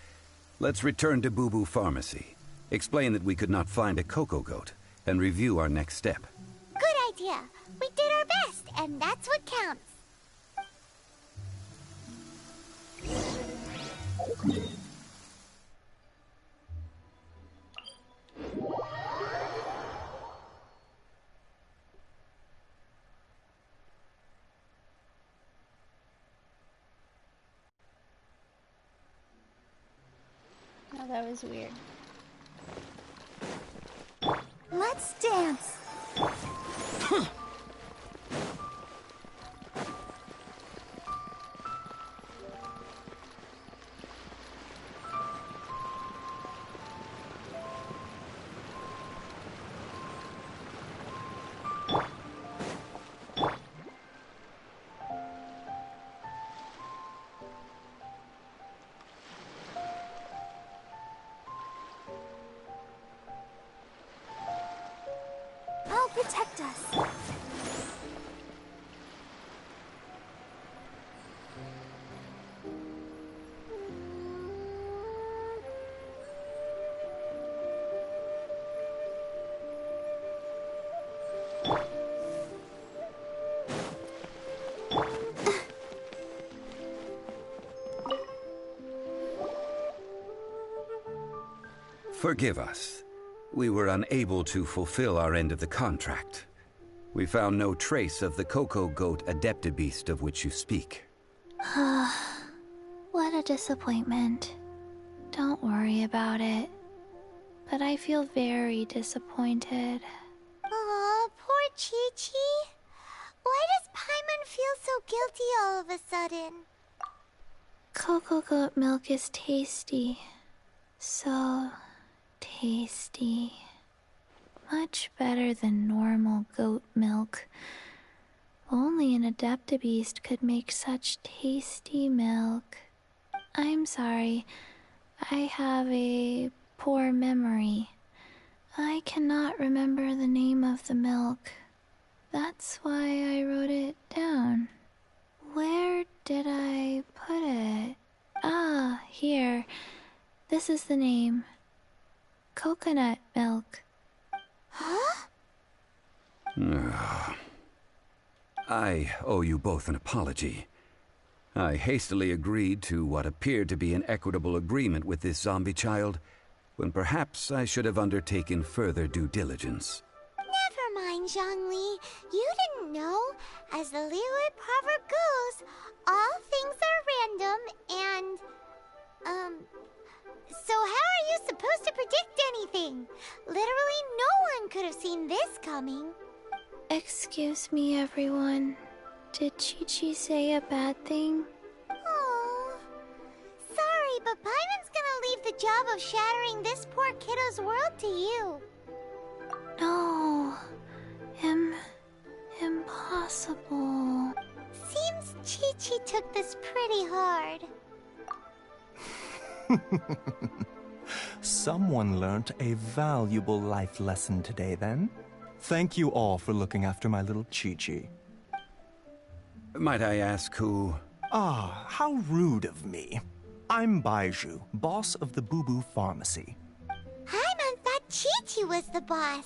Let's return to Boo Boo Pharmacy, explain that we could not find a Coco Goat, and review our next step. Good idea. We did our best, and that's what counts. Oh, that was weird. Let's dance. I'll protect us. Forgive us. We were unable to fulfill our end of the contract. We found no trace of the Coco Goat Adeptabeast of which you speak. What a disappointment. Don't worry about it. But I feel very disappointed. Aw, poor Chi-Chi. Why does Paimon feel so guilty all of a sudden? Coco Goat milk is tasty. So tasty. Much better than normal goat milk. Only an Adeptabeast could make such tasty milk. I'm sorry. I have a poor memory. I cannot remember the name of the milk. That's why I wrote it down. Where did I put it? Ah, here. This is the name. Coconut milk. Huh? I owe you both an apology. I hastily agreed to what appeared to be an equitable agreement with this zombie child, when perhaps I should have undertaken further due diligence. Never mind, Zhongli. You didn't know. As the Liyue proverb goes, all things are random and... So how are you supposed to predict anything? Literally no one could have seen this coming. Excuse me, everyone. Did Chi-Chi say a bad thing? Oh, sorry, but Paimon's gonna leave the job of shattering this poor kiddo's world to you. No. Impossible. Seems Chi-Chi took this pretty hard. Someone learnt a valuable life lesson today, then. Thank you all for looking after my little Chi-Chi. Might I ask who... Ah, how rude of me. I'm Baiju, boss of the Boo Boo Pharmacy. Chi-Chi was the boss.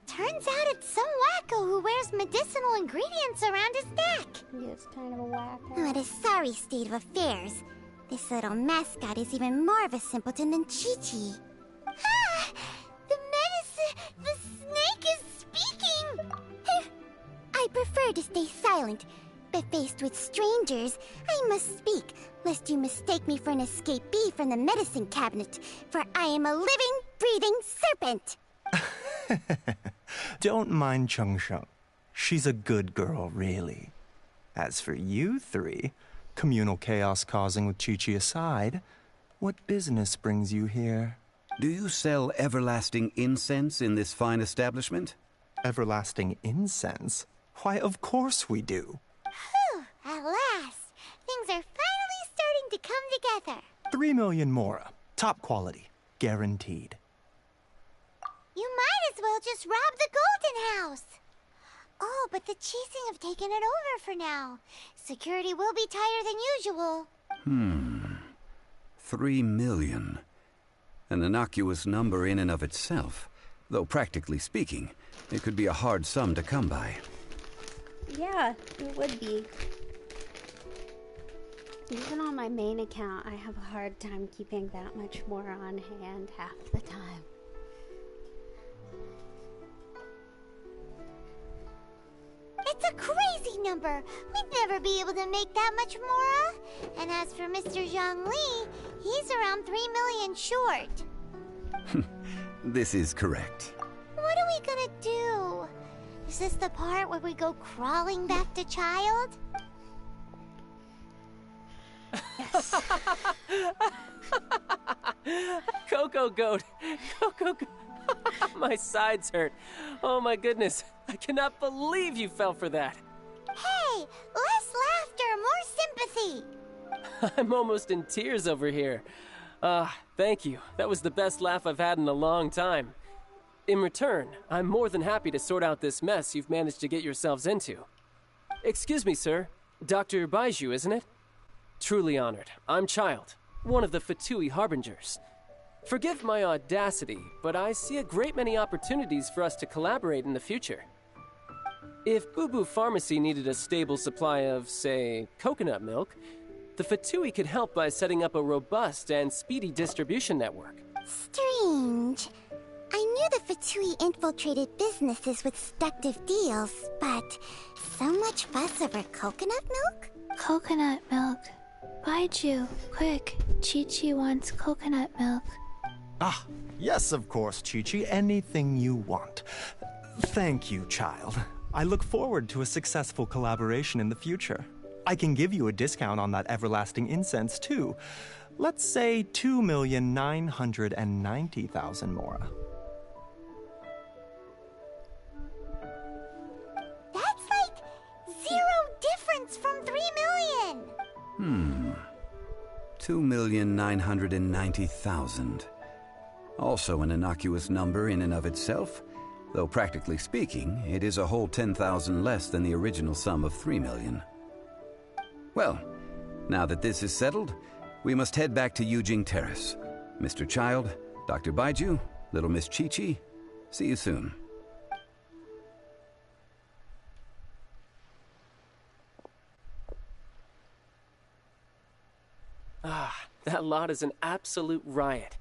Turns out it's some wacko who wears medicinal ingredients around his neck. He is kind of a wacko. What a sorry state of affairs. This little mascot is even more of a simpleton than Chi-Chi. Ah! The snake is speaking! I prefer to stay silent, but faced with strangers, I must speak, lest you mistake me for an escapee from the medicine cabinet, for I am a living, breathing serpent! Don't mind Chung Sheng. She's a good girl, really. As for you three, communal chaos causing with Chi-Chi aside, what business brings you here? Do you sell everlasting incense in this fine establishment? Everlasting incense? Why, of course we do. Whew, at last. Things are finally starting to come together. 3 million mora. Top quality. Guaranteed. You might as well just rob the Golden House. Oh, but the Cheesing have taken it over for now. Security will be tighter than usual. 3 million. An innocuous number in and of itself. Though practically speaking, it could be a hard sum to come by. Yeah, it would be. Even on my main account, I have a hard time keeping that much more on hand half the time. It's a crazy number. We'd never be able to make that much mora. And as for Mr. Zhongli, he's around 3 million short. This is correct. What are we gonna do? Is this the part where we go crawling back to child? Yes. Coco Goat! Coco Goat! My sides hurt. Oh my goodness. I cannot believe you fell for that. Hey, less laughter, more sympathy. I'm almost in tears over here. Thank you. That was the best laugh I've had in a long time. In return, I'm more than happy to sort out this mess you've managed to get yourselves into. Excuse me, sir. Dr. Baiju, isn't it? Truly honored. I'm Child, one of the Fatui Harbingers. Forgive my audacity, but I see a great many opportunities for us to collaborate in the future. If Boo Boo Pharmacy needed a stable supply of, say, coconut milk, the Fatui could help by setting up a robust and speedy distribution network. Strange. I knew the Fatui infiltrated businesses with seductive deals, but so much fuss over coconut milk? Coconut milk. Baiju, quick. Chi-Chi wants coconut milk. Ah, yes, of course, Chi-Chi. Anything you want. Thank you, child. I look forward to a successful collaboration in the future. I can give you a discount on that everlasting incense, too. Let's say 2,990,000 mora. That's like 0 difference from 3 million. 2,990,000. Also an innocuous number in and of itself, though practically speaking, it is a whole 10,000 less than the original sum of 3 million. Well, now that this is settled, we must head back to Yujing Terrace. Mr. Child, Dr. Baiju, little Miss Chi-Chi, see you soon. That lot is an absolute riot.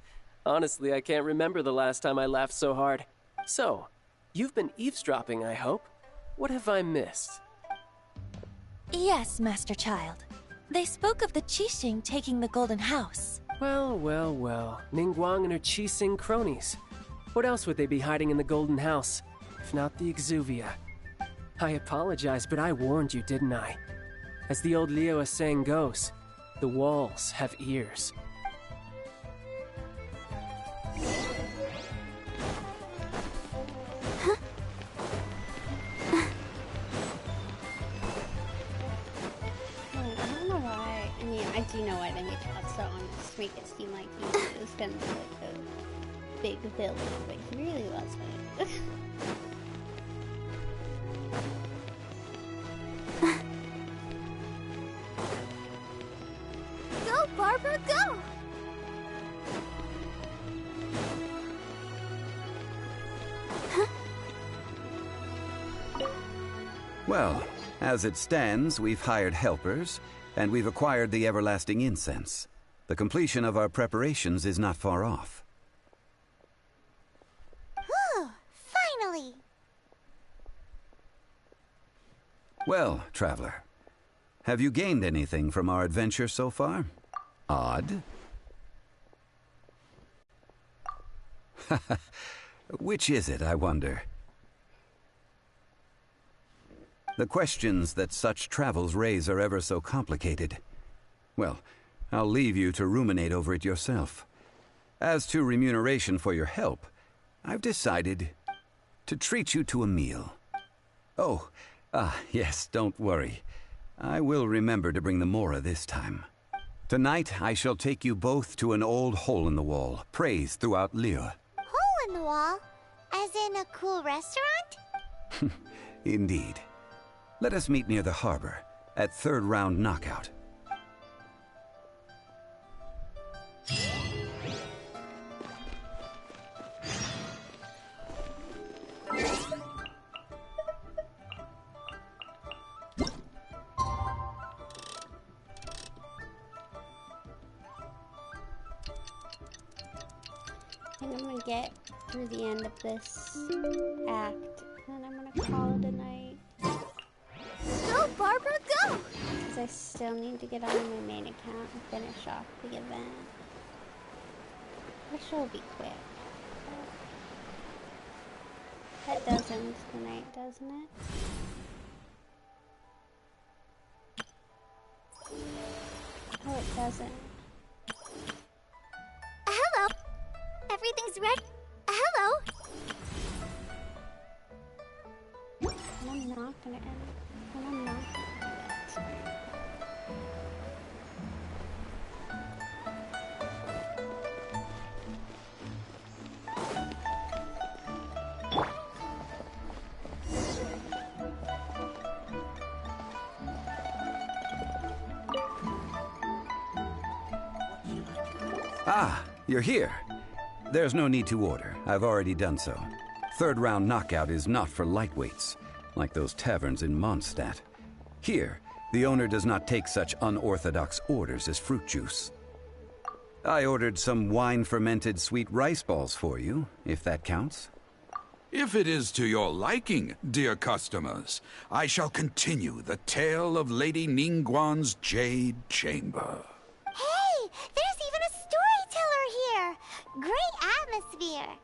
Honestly, I can't remember the last time I laughed so hard. So, you've been eavesdropping, I hope. What have I missed? Yes, Master Child. They spoke of the Qixing taking the Golden House. Well. Ningguang and her Qixing cronies. What else would they be hiding in the Golden House, if not the Exuvia? I apologize, but I warned you, didn't I? As the old Liyue saying goes, the walls have ears. I do know why they made Tatsuo on this to make it seem like he was gonna be like a big villain, but he really wasn't. Go, Barbara, go! Well, as it stands, we've hired helpers, and we've acquired the everlasting incense. The completion of our preparations is not far off. Whew, finally! Well, traveler, have you gained anything from our adventure so far? Odd? Which is it, I wonder? The questions that such travels raise are ever so complicated. Well, I'll leave you to ruminate over it yourself. As to remuneration for your help, I've decided to treat you to a meal. Oh, yes, don't worry. I will remember to bring the Mora this time. Tonight, I shall take you both to an old hole-in-the-wall, praised throughout Liyue. Hole in the wall? As in a cool restaurant? Indeed. Let us meet near the harbor, at third round knockout. I think I'm gonna get through the end of this act, and I'm gonna call it a night. Go, Barbara, go! Because I still need to get on my main account and finish off the event. Which will be quick. That does end the night, doesn't it? Oh, it doesn't. Hello! Everything's ready. Hello! And I'm not gonna end. And I'm not gonna do that. Ah, you're here. There's no need to order. I've already done so. Third round knockout is not for lightweights, like those taverns in Mondstadt. Here, the owner does not take such unorthodox orders as fruit juice. I ordered some wine-fermented sweet rice balls for you, if that counts. If it is to your liking, dear customers, I shall continue the tale of Lady Ningguang's Jade Chamber. Hey, there's even a storyteller here! Great atmosphere!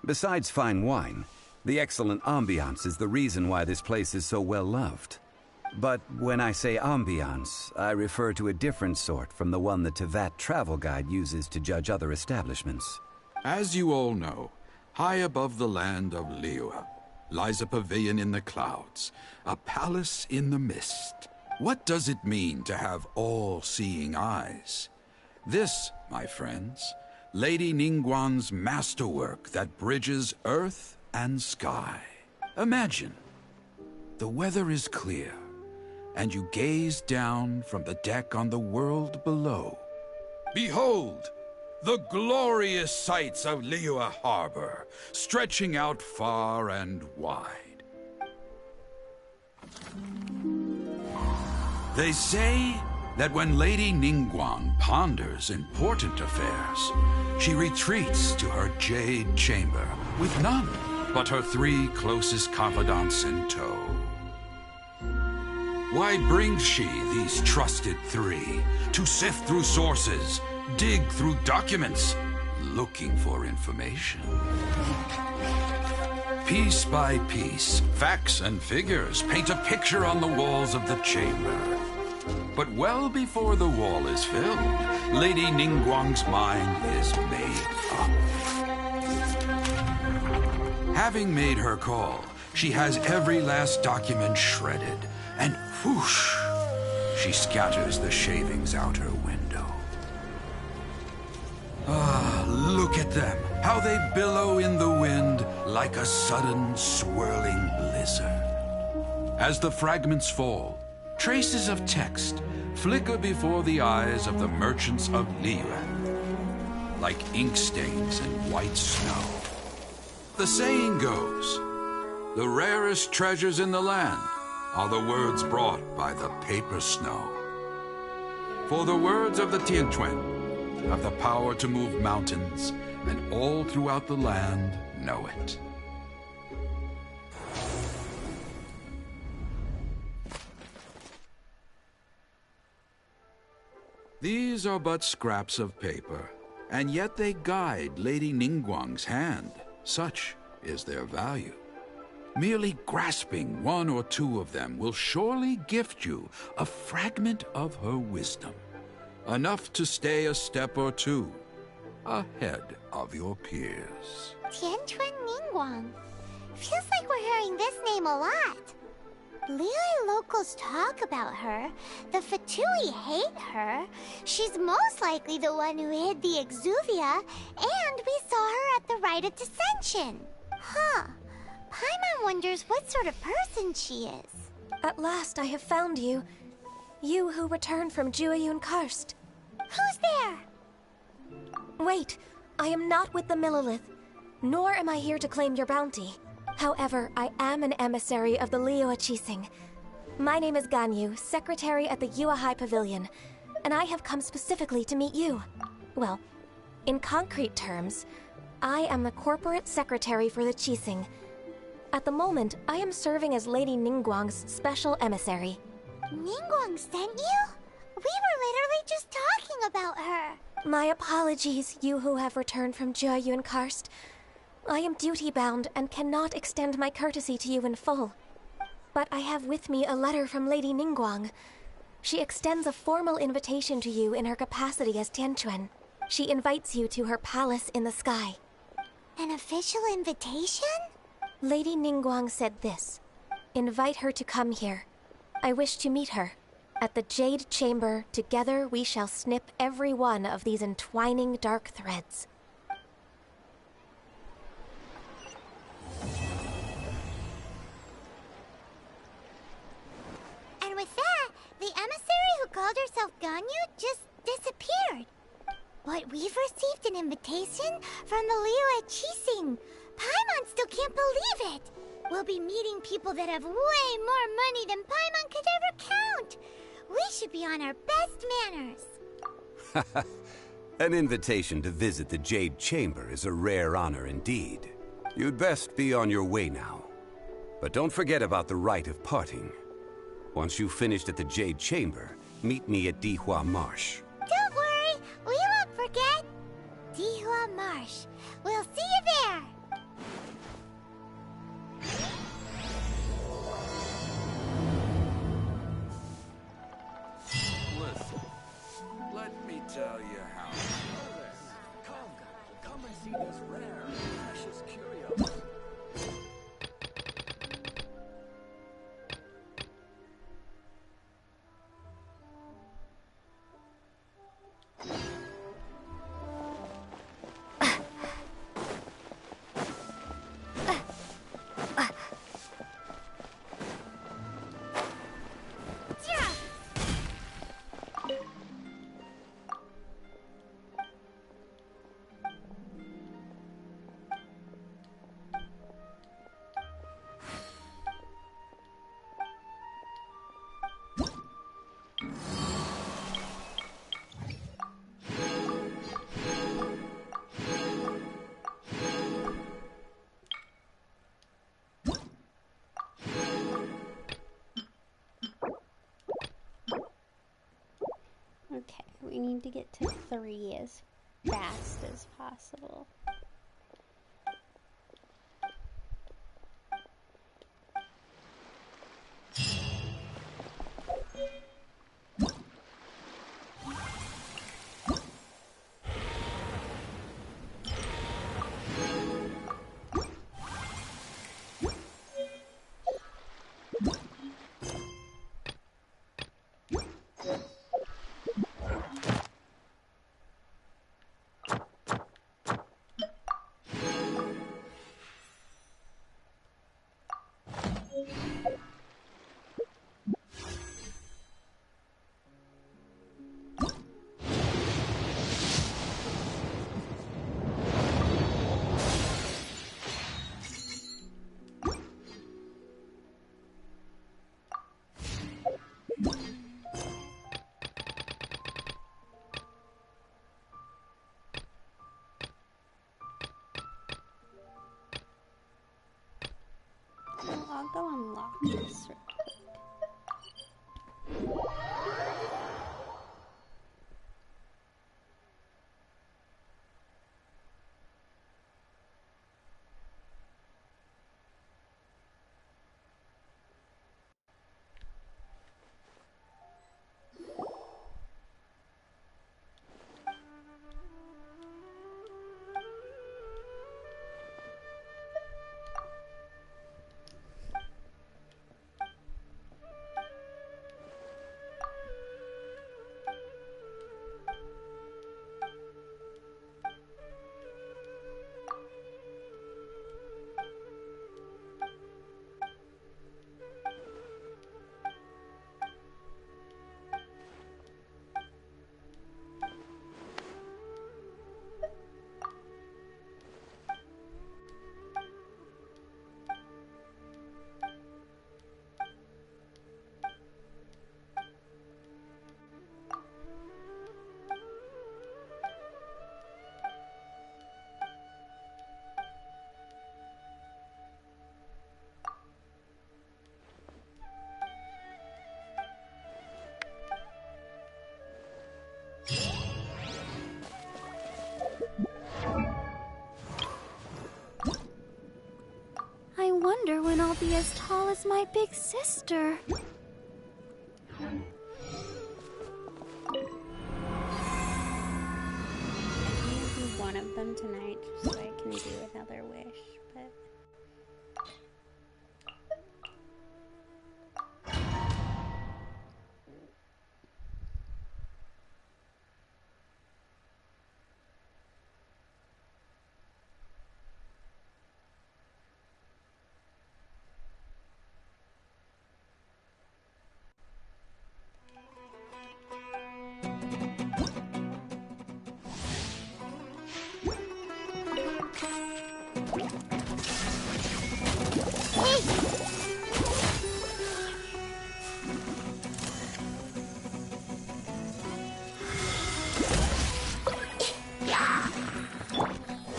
Besides fine wine, the excellent ambiance is the reason why this place is so well loved. But when I say ambiance, I refer to a different sort from the one the Tevat travel guide uses to judge other establishments. As you all know, high above the land of Liyue lies a pavilion in the clouds, a palace in the mist. What does it mean to have all-seeing eyes? This, my friends, Lady Ningguang's masterwork that bridges earth and sky. Imagine, the weather is clear, and you gaze down from the deck on the world below. Behold, the glorious sights of Liyue Harbor, stretching out far and wide. They say that when Lady Ningguang ponders important affairs, she retreats to her jade chamber with none but her 3 closest confidants in tow. Why brings she these trusted 3 to sift through sources, dig through documents, looking for information? Piece by piece, facts and figures paint a picture on the walls of the chamber. But well before the wall is filled, Lady Ningguang's mind is made up. Having made her call, she has every last document shredded, and whoosh, she scatters the shavings out her window. Ah, look at them, how they billow in the wind like a sudden swirling blizzard. As the fragments fall, traces of text flicker before the eyes of the merchants of Liyue, like ink stains in white snow. The saying goes, the rarest treasures in the land are the words brought by the paper snow. For the words of the Tianquan have the power to move mountains, and all throughout the land know it. These are but scraps of paper, and yet they guide Lady Ningguang's hand. Such is their value. Merely grasping one or two of them will surely gift you a fragment of her wisdom, enough to stay a step or two ahead of your peers. Tianquan Ningguang. Feels like we're hearing this name a lot. Liyue locals talk about her. The Fatui hate her. She's most likely the one who hid the Exuvia, and we saw her at the Rite of Dissension. Huh. Paimon wonders what sort of person she is. At last I have found you. You who returned from Jueyun Karst. Who's there? Wait, I am not with the Millelith, nor am I here to claim your bounty. However, I am an emissary of the Liyue Qixing. My name is Ganyu, secretary at the Yuehai Pavilion, and I have come specifically to meet you. Well, in concrete terms, I am the corporate secretary for the Qixing. At the moment, I am serving as Lady Ningguang's special emissary. Ningguang sent you? We were literally just talking about her. My apologies, you who have returned from Jueyun Karst. I am duty-bound and cannot extend my courtesy to you in full. But I have with me a letter from Lady Ningguang. She extends a formal invitation to you in her capacity as Tianquan. She invites you to her palace in the sky. An official invitation? Lady Ningguang said this. Invite her to come here. I wish to meet her. At the Jade Chamber, together we shall snip every one of these entwining dark threads. And with that, the emissary who called herself Ganyu just disappeared. But we've received an invitation from the Liyue Qixing. Paimon still can't believe it. We'll be meeting people that have way more money than Paimon could ever count. We should be on our best manners. An invitation to visit the Jade Chamber is a rare honor indeed. You'd best be on your way now. But don't forget about the rite of parting. Once you've finished at the Jade Chamber, meet me at Dihua Marsh. Don't worry, we won't forget. Dihua Marsh. We'll see you there. Listen, let me tell you how. Come and see this rare, precious curio. Okay, we need to get to 3 as fast as possible. I'll be as tall as my big sister. Do one of them tonight just so I can do another wish, but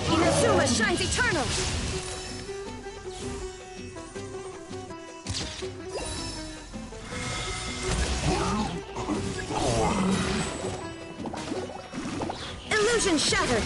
Inazuma shines eternal! Illusion shattered!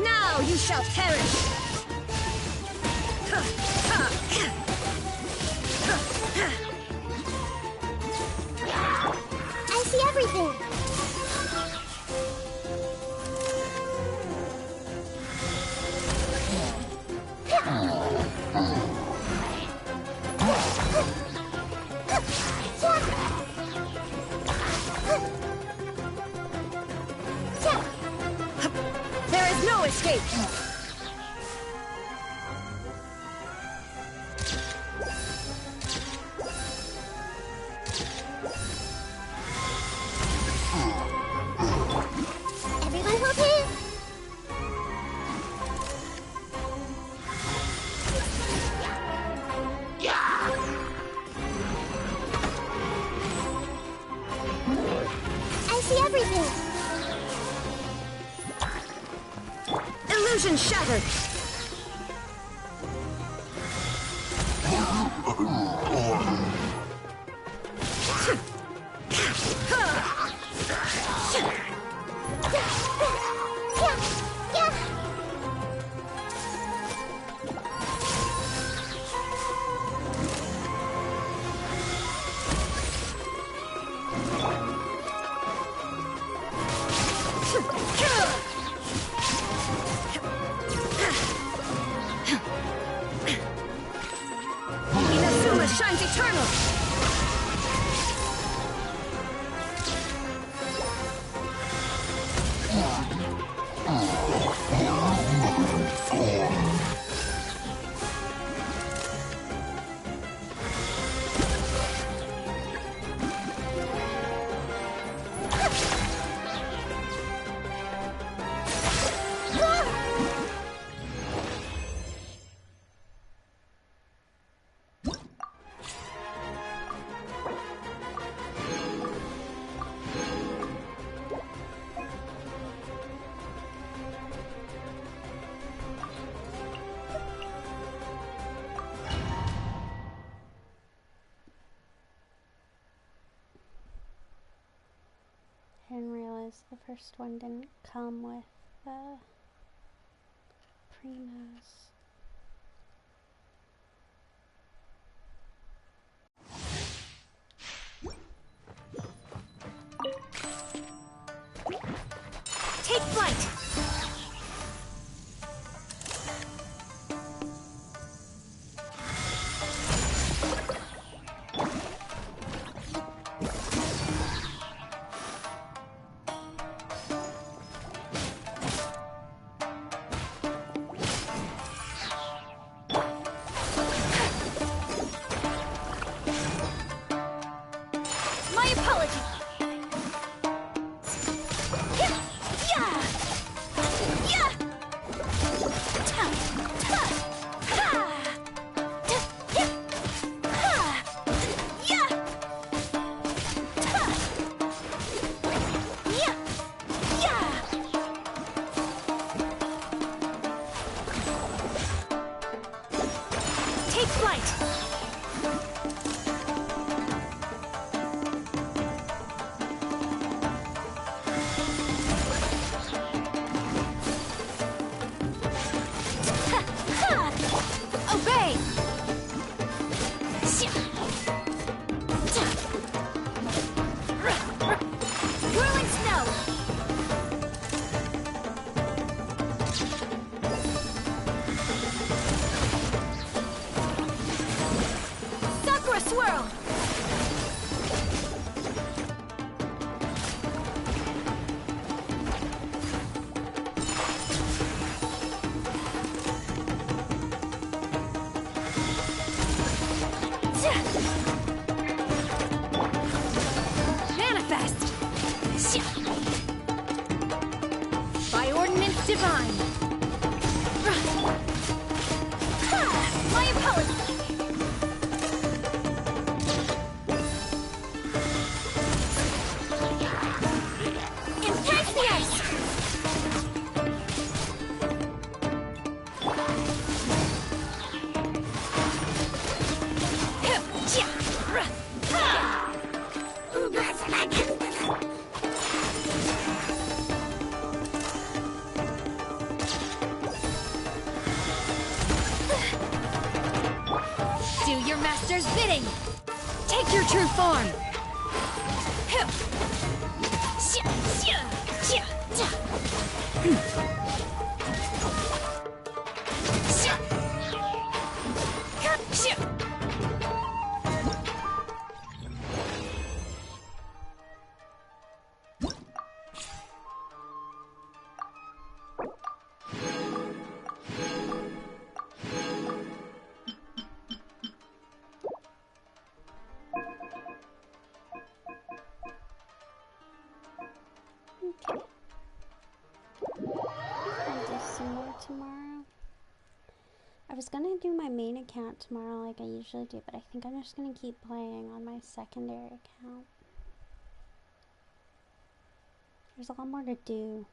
Now you shall perish! I see everything! There is no escape! Everyone hold hands! I see everything! Illusion shattered! Inazuma shines eternal! I didn't realize the first one didn't come with primos. Take flight! apology. Yeah. Yeah. Ta. Ta. Ha. Ta. Yeah. Ha. Yeah. Ta. Yeah. Yeah. Take flight. Obey! Whirling snow! Sakura swirl! Manifest! By ordinance divine! My apologies! Embrace the ice! Do your master's bidding! Take your true form! Okay. I'll do some more tomorrow. I was gonna do my main account tomorrow like I usually do, but I think I'm just gonna keep playing on my secondary account. There's a lot more to do.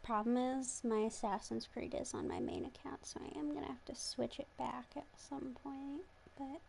Problem is, my Assassin's Creed is on my main account, so I am gonna have to switch it back at some point, but...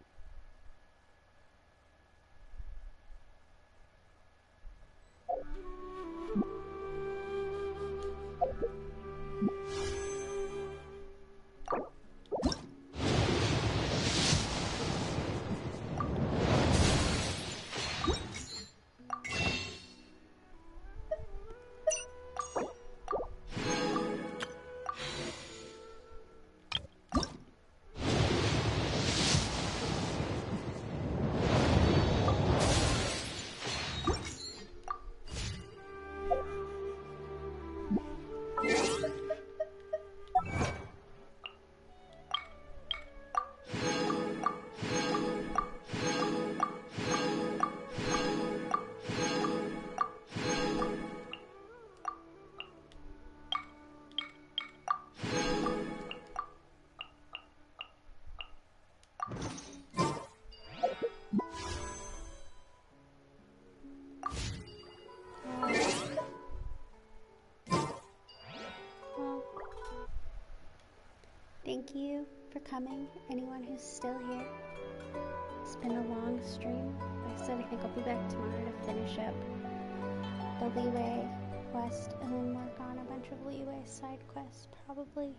Thank you for coming, anyone who's still here. It's been a long stream. Like I said, I think I'll be back tomorrow to finish up the Leeway quest and then work on a bunch of Leeway side quests, probably.